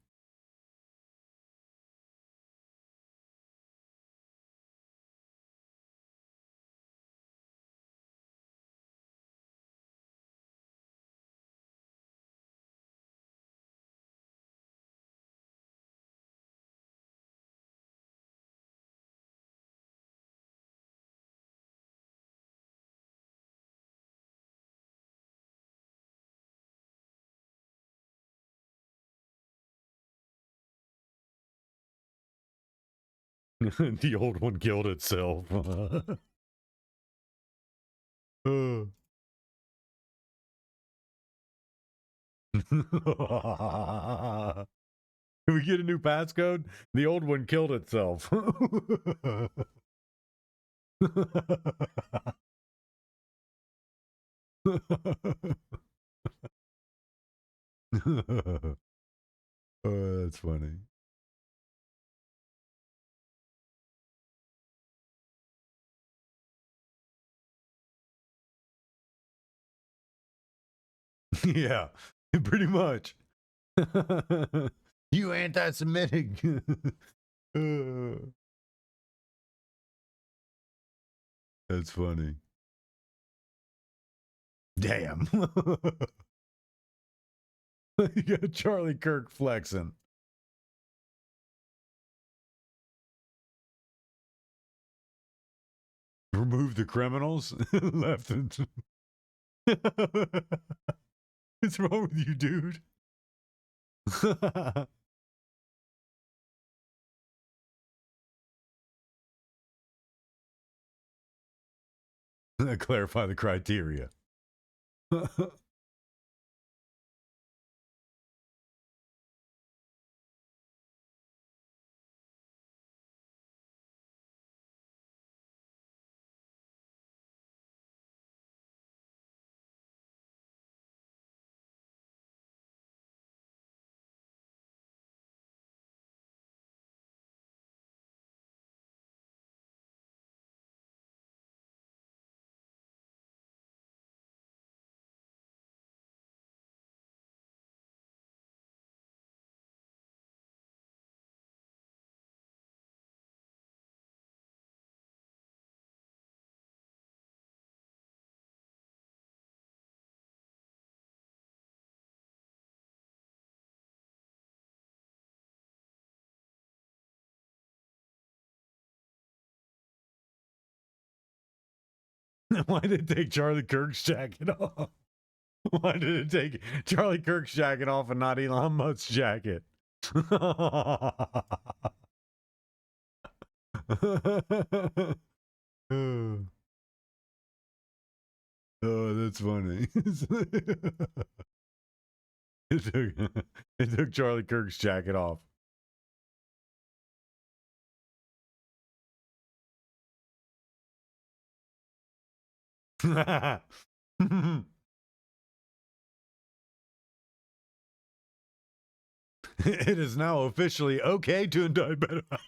The old one killed itself. Can we get a new passcode? The old one killed itself. Oh, that's funny. Yeah, Pretty much. You anti-Semitic. That's funny. Damn. You got Charlie Kirk flexing. Remove the criminals. Left and what's wrong with you, dude? Clarify the criteria. Why did it take Charlie Kirk's jacket off? Why did it take Charlie Kirk's jacket off and not Elon Musk's jacket? Oh, that's funny. It took Charlie Kirk's jacket off. It is now officially okay to indict pedophiles.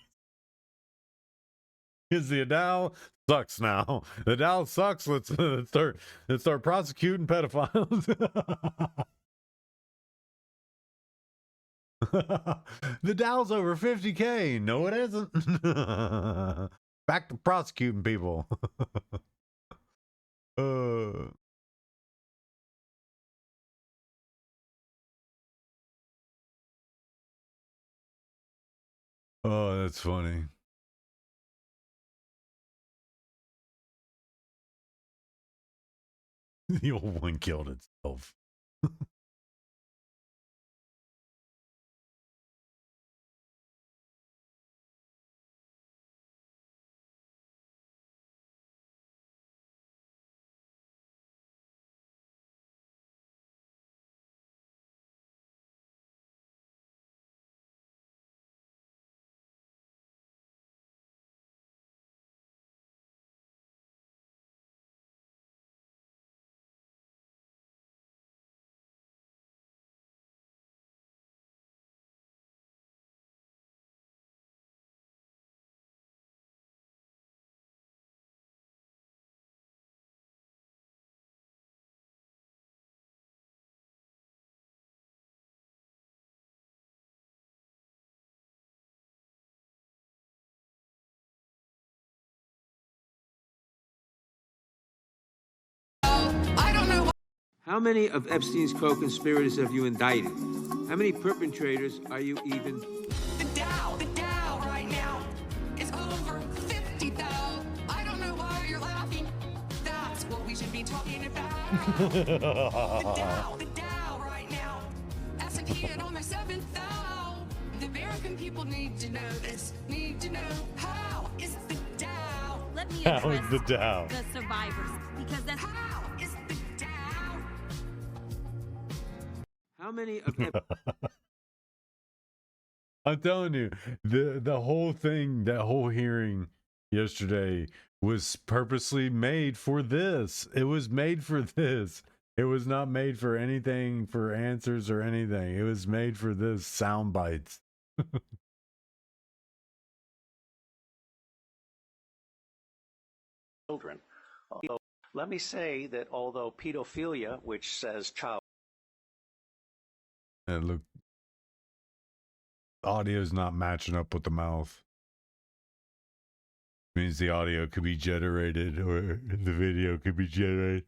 Because the Dow sucks now. The Dow sucks. Let's start prosecuting pedophiles. The Dow's over 50K. No, it isn't. Back to prosecuting people. Oh, that's funny. The old one killed itself. How many of Epstein's co-conspirators have you indicted? How many perpetrators are you even? The Dow right now is over 50 thou. I don't know why you're laughing. That's what we should be talking about. The Dow right now. S&P at almost 7 thou. The American people need to know this. Need to know how is the Dow. Let me How address is the Dow? the survivors, because that's how is the Dow. How many of I'm telling you, the whole thing, that whole hearing yesterday was purposely made for this. It was made for this. It was not made for anything, for answers or anything. It was made for this sound bites. Children. Although, let me say that although pedophilia, which says child And look, audio's not matching up with the mouth. Means the audio could be generated or the video could be generated.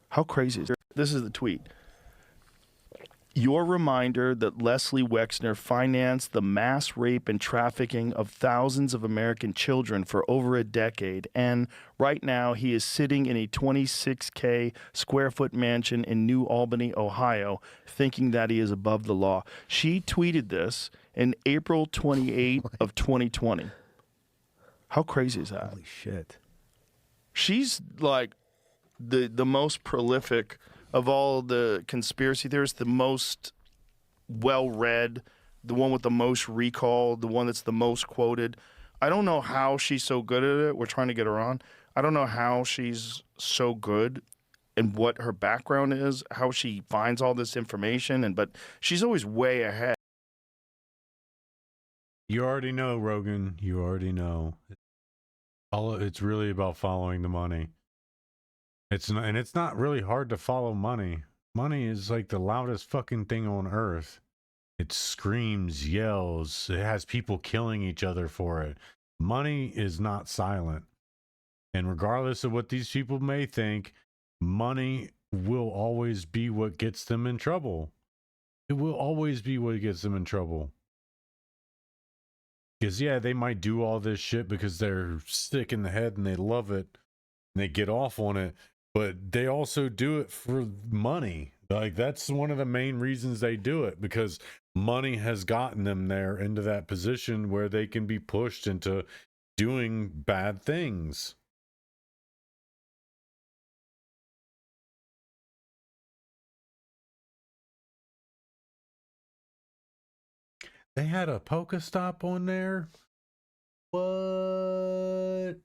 How crazy is it? This is the tweet. Your reminder that Leslie Wexner financed the mass rape and trafficking of thousands of American children for over a decade, and right now he is sitting in a 26K square foot mansion in New Albany, Ohio, thinking that he is above the law. She tweeted this in April 28 of 2020. How crazy is that? Holy shit. She's like the most prolific of all the conspiracy theorists, the most well-read, the one with the most recall, the one that's the most quoted. I don't know how she's so good at it. We're trying to get her on. I don't know how she's so good and what her background is, how she finds all this information, but she's always way ahead. You already know, Rogan. You already know. It's really about following the money. It's not really hard to follow money. Money is like the loudest fucking thing on earth. It screams, yells, it has people killing each other for it. Money is not silent. And regardless of what these people may think, money will always be what gets them in trouble. It will always be what gets them in trouble. Because, yeah, they might do all this shit because they're sick in the head and they love it and they get off on it. But they also do it for money. Like, that's one of the main reasons they do it, because money has gotten them there into that position where they can be pushed into doing bad things. They had a Pokestop on there? What?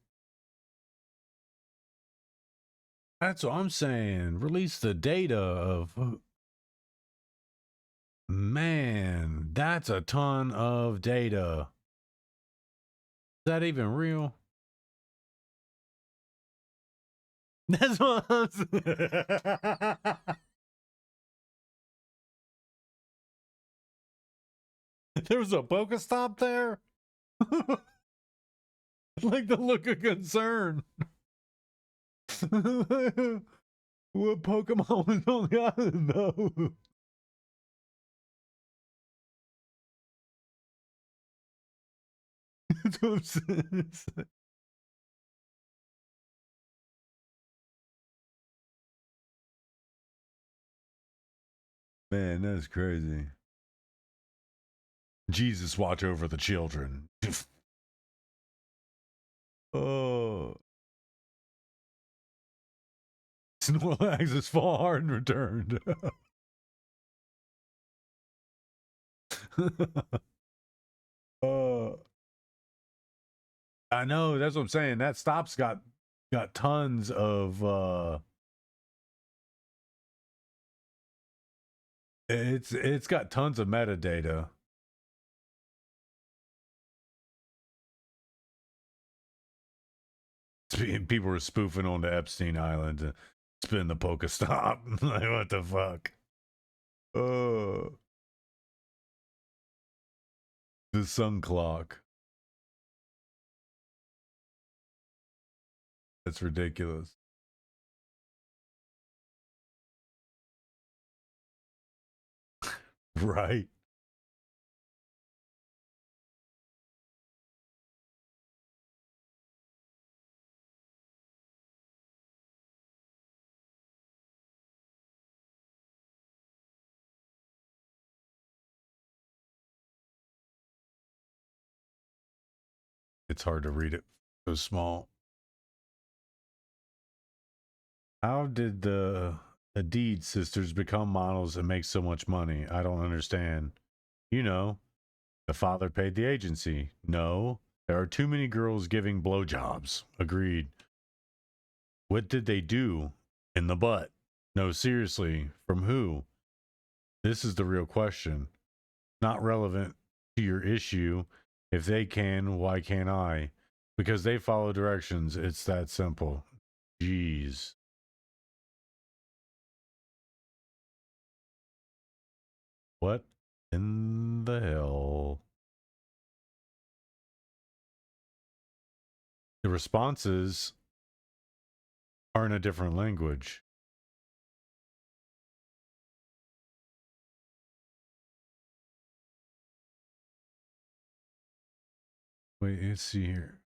That's what I'm saying. Release the data of... Man, that's a ton of data. Is that even real? That's what I'm saying. There was a Pokestop there? Like the look of concern. What Pokemon was on the island? No. That's what I'm saying. Man, that's crazy. Jesus, watch over the children. Oh. Snorlax has fall hard and returned. I know, that's what I'm saying. That stop's got tons of it's got tons of metadata. People were spoofing on the Epstein Island to spin the Pokestop. Like, what the fuck? Oh. The sun clock. That's ridiculous. Right. It's hard to read it so small. How did the Hadid sisters become models and make so much money? I don't understand. You know, the father paid the agency. No, there are too many girls giving blowjobs. Agreed. What did they do in the butt? No, seriously, from who? This is the real question. Not relevant to your issue. If they can, why can't I? Because they follow directions. It's that simple. Jeez. What in the hell? The responses are in a different language. Wait, let's see here.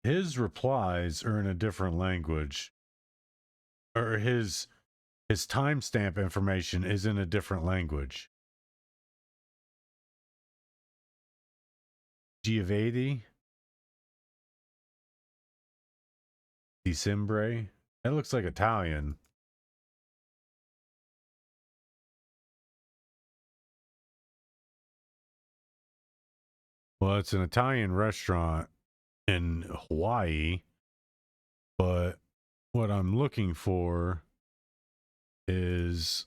His replies are in a different language. Or his timestamp information is in a different language. Giavedi? Dicembre? That looks like Italian. Well, it's an Italian restaurant in Hawaii, but what I'm looking for is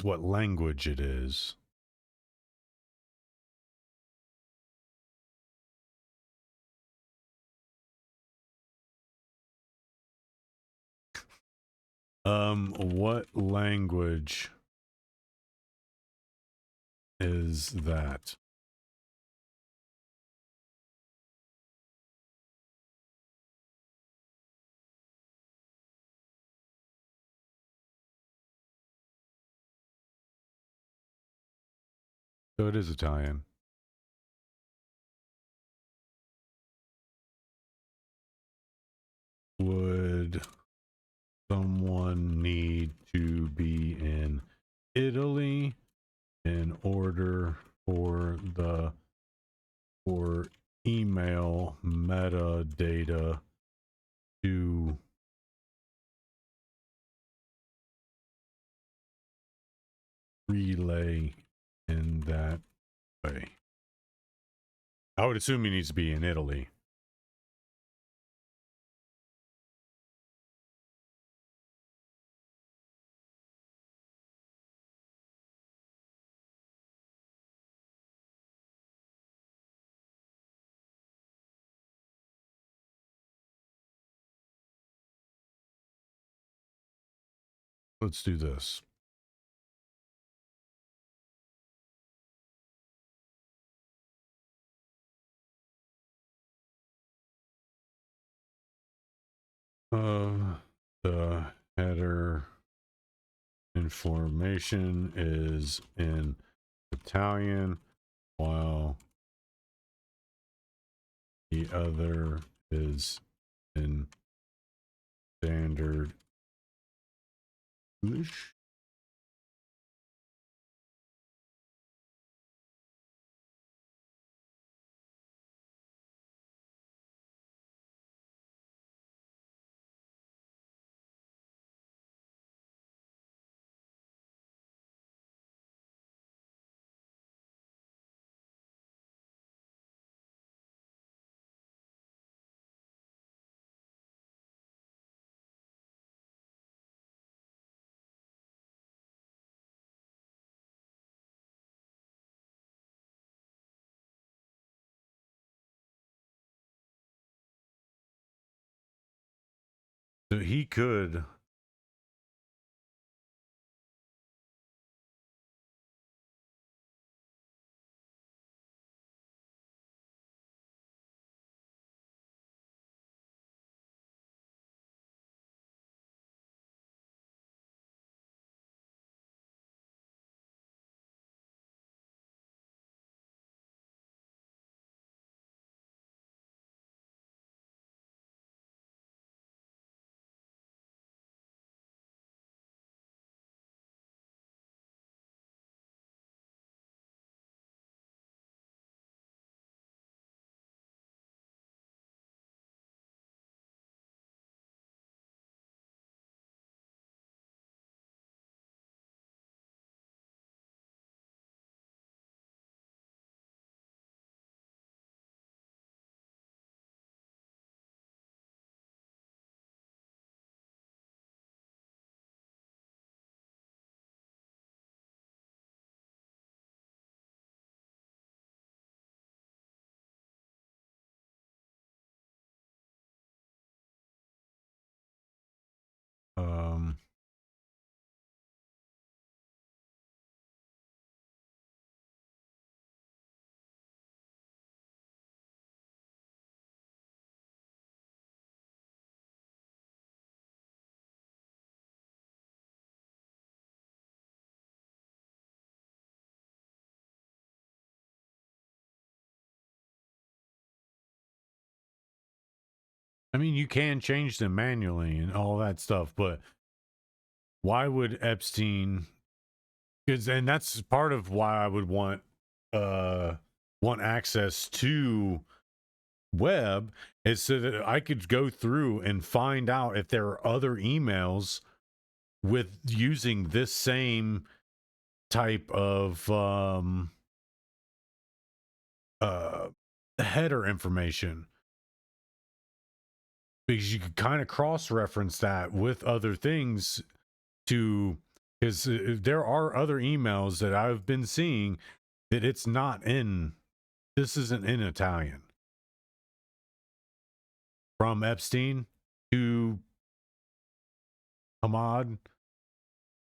what language it is. What language is that? So it is Italian. Would someone need to be in Italy in order for email metadata to relay in that way? I would assume he needs to be in Italy. Let's do this. The header information is in Italian, while the other is in standard English. So he could I mean, you can change them manually and all that stuff, but why would Epstein? Because, and that's part of why I would want access to web, is so that I could go through and find out if there are other emails with using this same type of header information, because you could kind of cross-reference that with other things to, because there are other emails that I've been seeing that it's not in, this isn't in Italian, from Epstein to Hamad,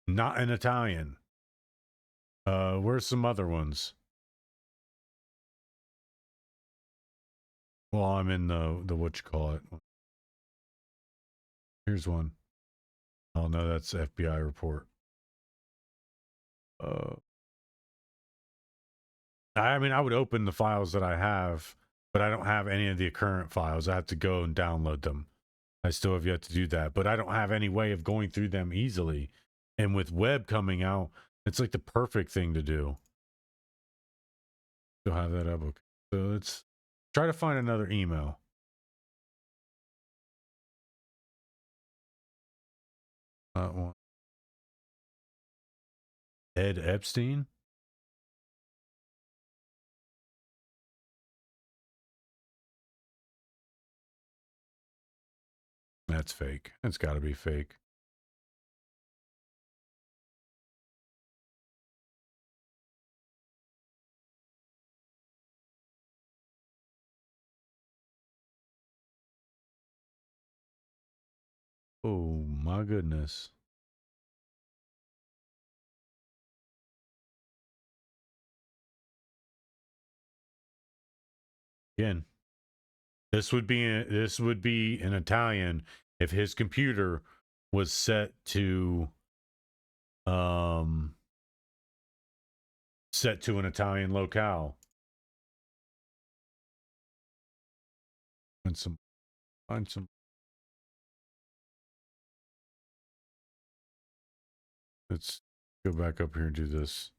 not in Italian. Where's some other ones? Well, I'm in the what you call it. Here's one. Oh no, that's FBI report. I mean, I would open the files that I have, but I don't have any of the current files. I have to go and download them. I still have yet to do that, but I don't have any way of going through them easily. And with web coming out, it's like the perfect thing to do. Still have that up. Okay. So let's try to find another email. That one. Ed Epstein. That's fake. That's got to be fake. Oh my goodness. Again, this would be in Italian if his computer was set to an Italian locale. And find some. Let's go back up here and do this.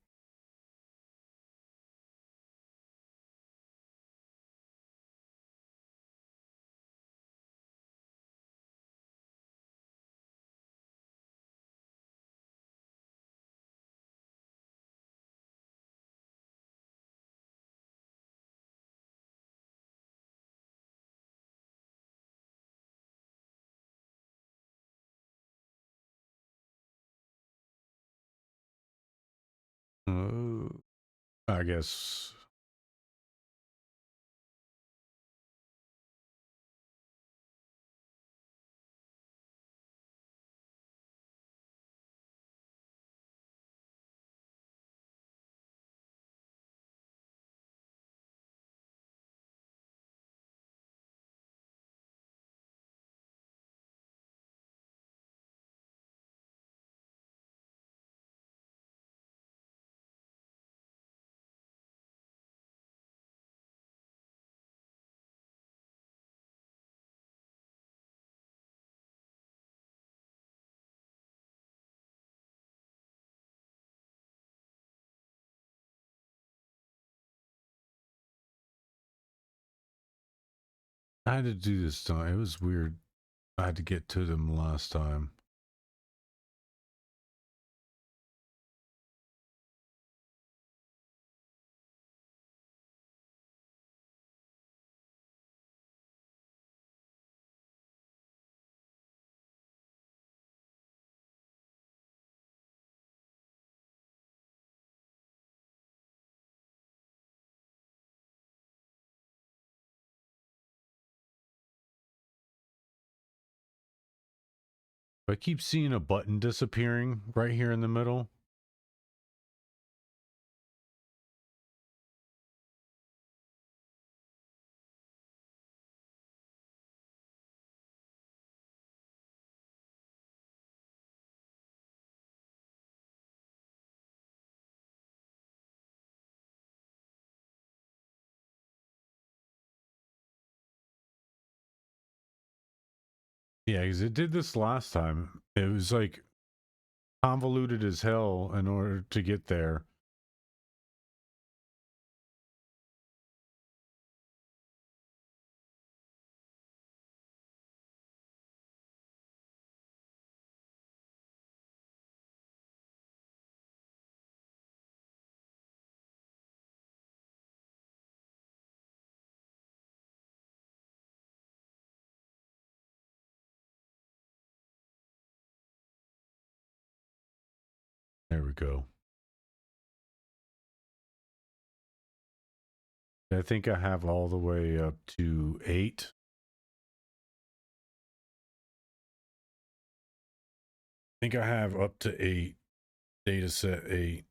I guess. I had to do this time. It was weird. I had to get to them last time. I keep seeing a button disappearing right here in the middle. Yeah, because it did this last time. It was like convoluted as hell in order to get there. There we go. I think I have all the way up to 8. I think I have up to 8. Data set 8.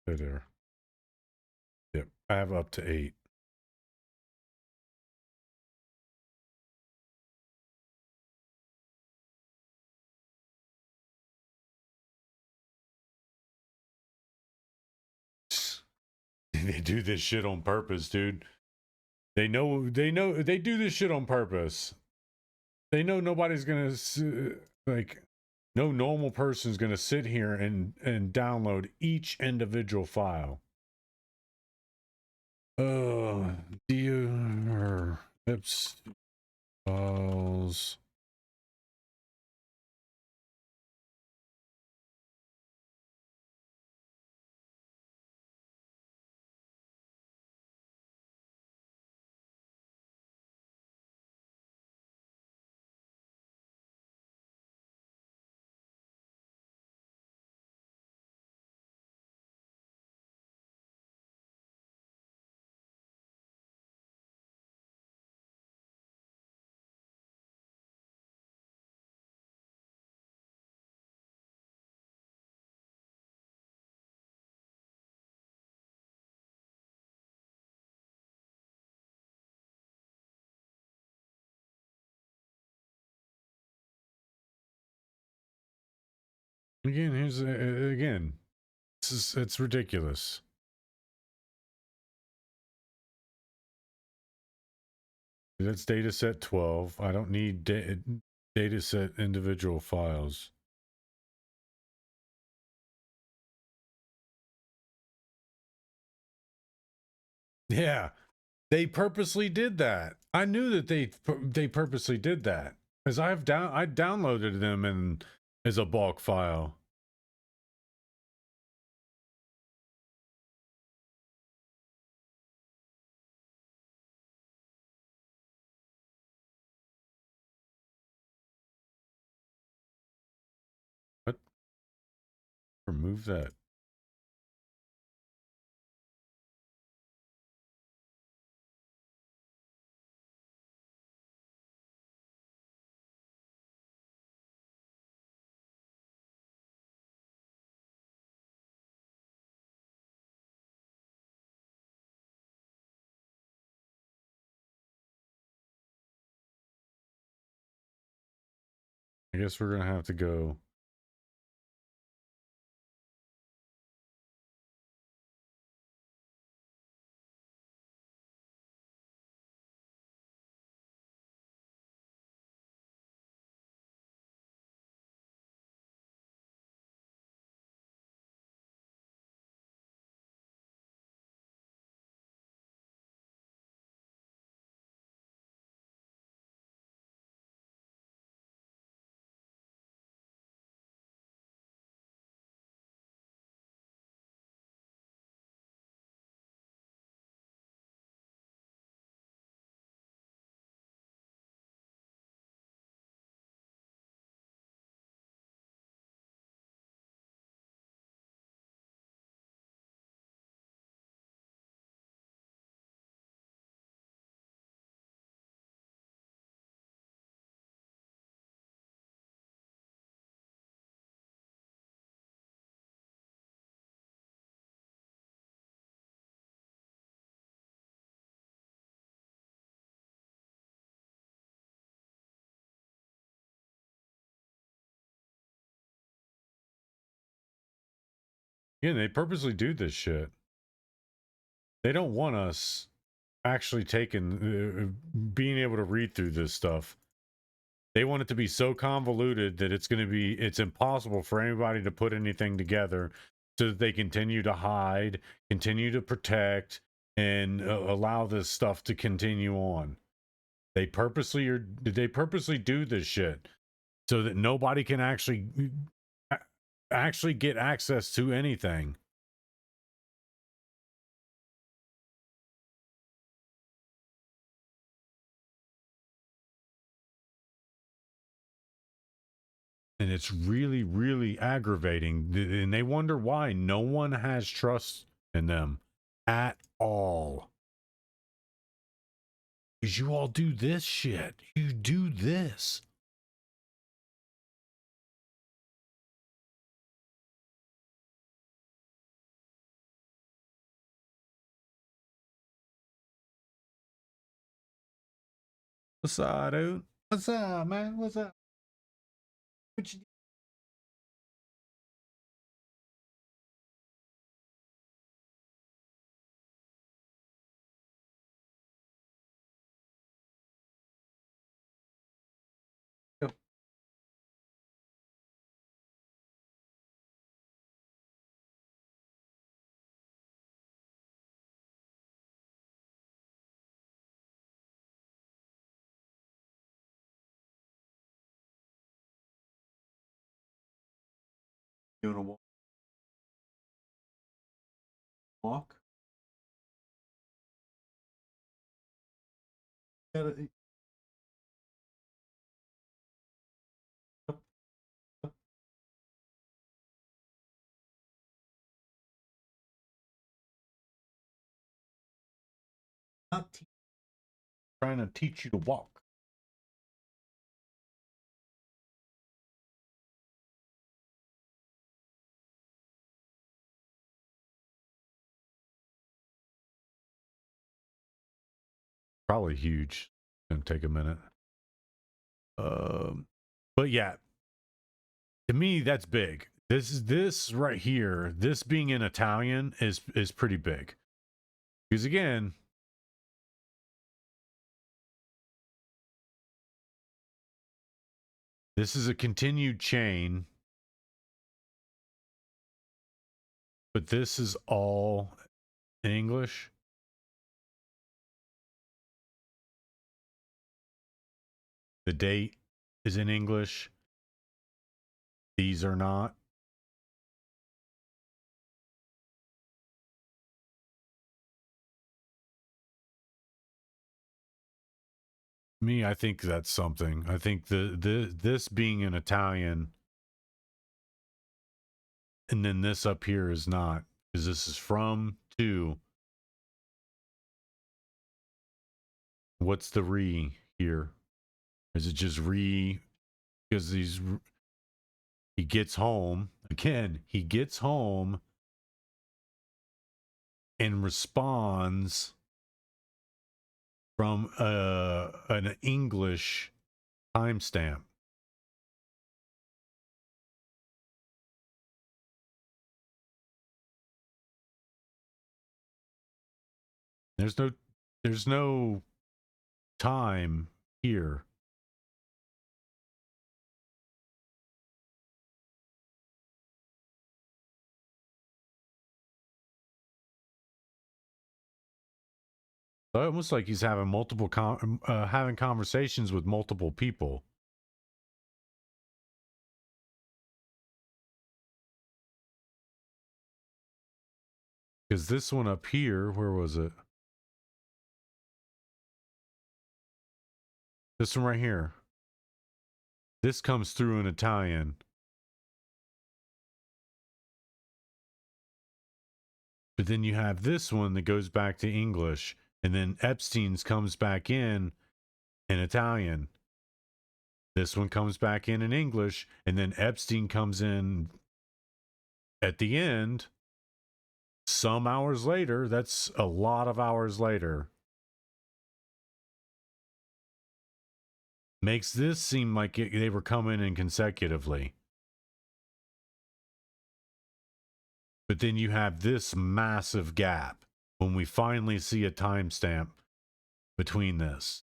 There. Yep, I have up to 8. They do this shit on purpose, dude. They know they do this shit on purpose. They know nobody's gonna like, no normal person's gonna sit here and download each individual file. Dear Epstein files. Again, here's again. It's ridiculous. That's data set 12. I don't need data set individual files. Yeah, they purposely did that. I knew that they purposely did that, because I downloaded them in as a bulk file. What? Remove that. I guess we're gonna have to go. Yeah, they purposely do this shit. They don't want us actually being able to read through this stuff. They want it to be so convoluted that it's impossible for anybody to put anything together, so that they continue to hide, continue to protect, and allow this stuff to continue on. They purposely do this shit so that nobody can actually get access to anything. And it's really, really aggravating. And they wonder why no one has trust in them at all. Because you all do this shit. You do this. What's up, dude? What's up, man? What's up? What you doing a walk? Not trying to teach you to walk. Probably huge. Gonna take a minute. But yeah, to me that's big. This right here, this being in Italian is pretty big. Because again, this is a continued chain, but this is all in English. The date is in English. These are not. Me, I think that's something. I think this being in Italian, and then this up here is not, because this is from to. What's the re here? Is it just re? Because he gets home again. He gets home and responds from an English timestamp. There's no time here. So almost like he's having multiple having conversations with multiple people. Because this one up here, where was it? This one right here. This comes through in Italian. But then you have this one that goes back to English. And then Epstein's comes back in Italian. This one comes back in English. And then Epstein comes in at the end. Some hours later. That's a lot of hours later. Makes this seem like they were coming in consecutively. But then you have this massive gap when we finally see a timestamp between this.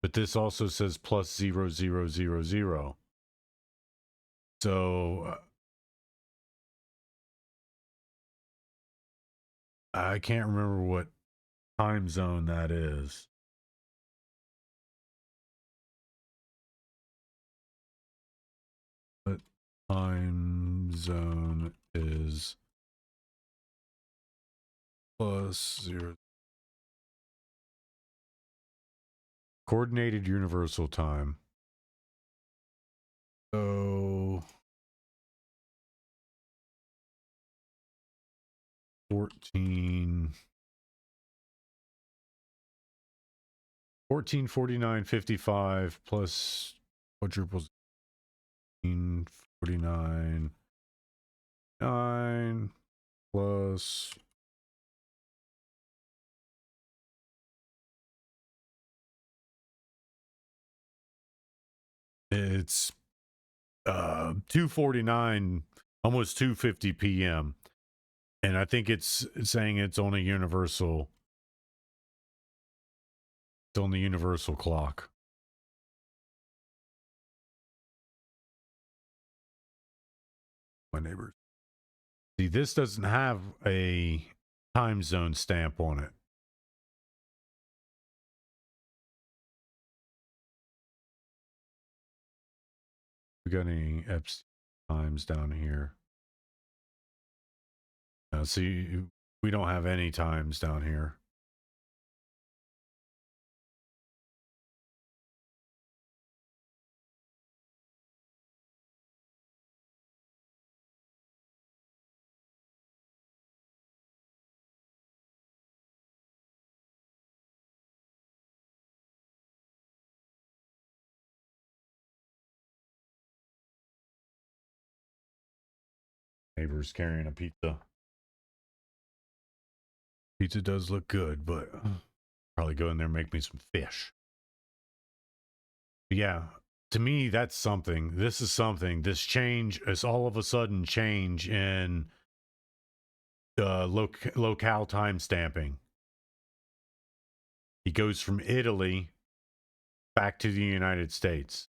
But this also says plus 0000. So I can't remember what time zone that is. What time zone is plus 0? Coordinated Universal Time. So 1449.55 plus quadruples 1449.9 plus it's 2:49, almost 2:50 p.m. And I think it's saying it's on a universal. It's on the universal clock. My neighbors. See, this doesn't have a time zone stamp on it. We got any Epstein times down here? See, we don't have any times down here. Neighbors carrying a pizza. Pizza does look good, but probably go in there and make me some fish. But yeah, to me, that's something. This is something. This change is all of a sudden change in locale time stamping. He goes from Italy back to the United States.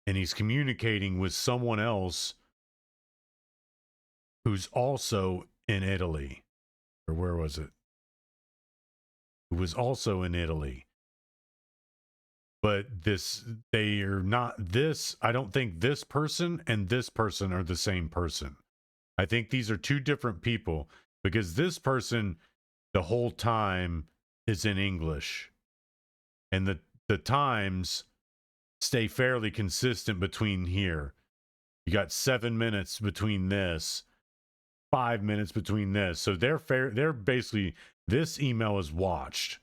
And he's communicating with someone else who's also in Italy. Or where was it? Who was also in Italy. But they are not this. I don't think this person and this person are the same person. I think these are two different people, because this person the whole time is in English. And the times stay fairly consistent between here. You got 7 minutes between this, 5 minutes between this. So they're basically, this email is watched.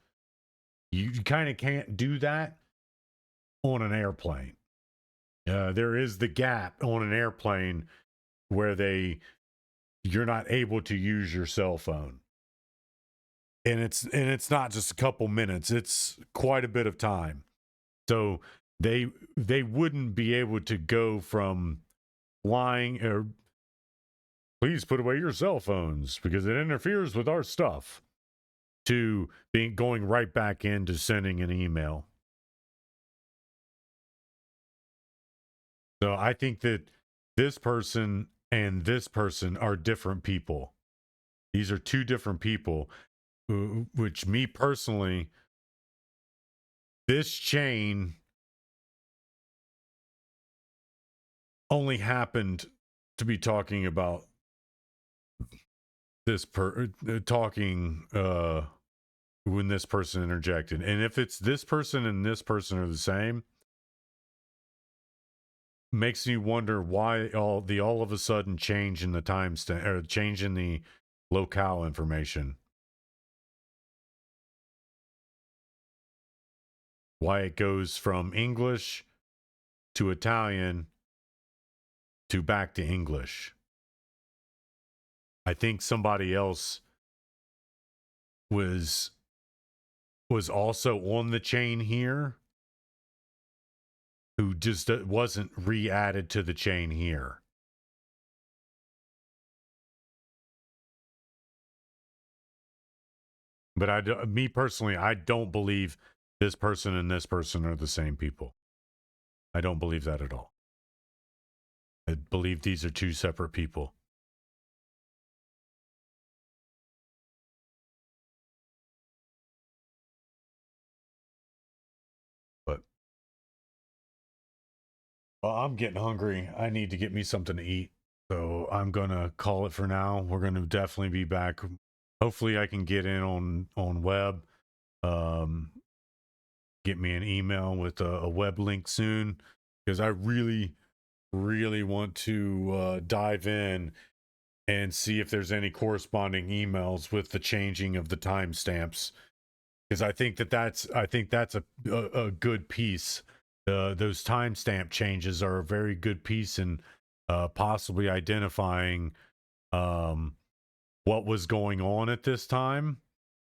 You kind of can't do that on an airplane. There is the gap on an airplane where you're not able to use your cell phone. And it's not just a couple minutes, it's quite a bit of time. So they wouldn't be able to go from flying or please put away your cell phones because it interferes with our stuff, to going right back into sending an email. So I think that this person and this person are different people. These are two different people, which me personally, this chain only happened to be talking about this talking when this person interjected. And if it's this person and this person are the same, makes me wonder why all of a sudden change in the timestamp or change in the locale information. Why it goes from English to Italian to back to English. I think somebody else was also on the chain here who just wasn't re-added to the chain here. But me personally, I don't believe this person and this person are the same people. I don't believe that at all. I believe these are two separate people. But well, I'm getting hungry. I need to get me something to eat. So I'm going to call it for now. We're going to definitely be back. Hopefully I can get in on web. Get me an email with a web link soon, because I really want to dive in and see if there's any corresponding emails with the changing of the timestamps, because I think that's a good piece. Those timestamp changes are a very good piece in possibly identifying what was going on at this time.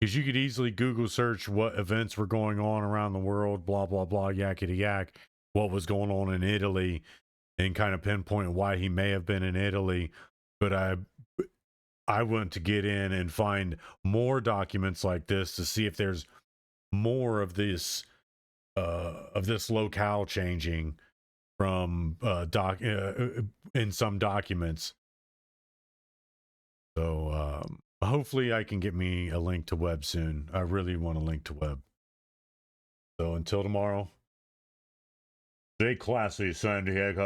Because you could easily Google search what events were going on around the world, blah, blah, blah, yakety yak, what was going on in Italy, and kind of pinpoint why he may have been in Italy. But I want to get in and find more documents like this to see if there's more of this locale changing from in some documents. So hopefully I can get me a link to web soon. I really want a link to web. So until tomorrow, stay classy, San Diego.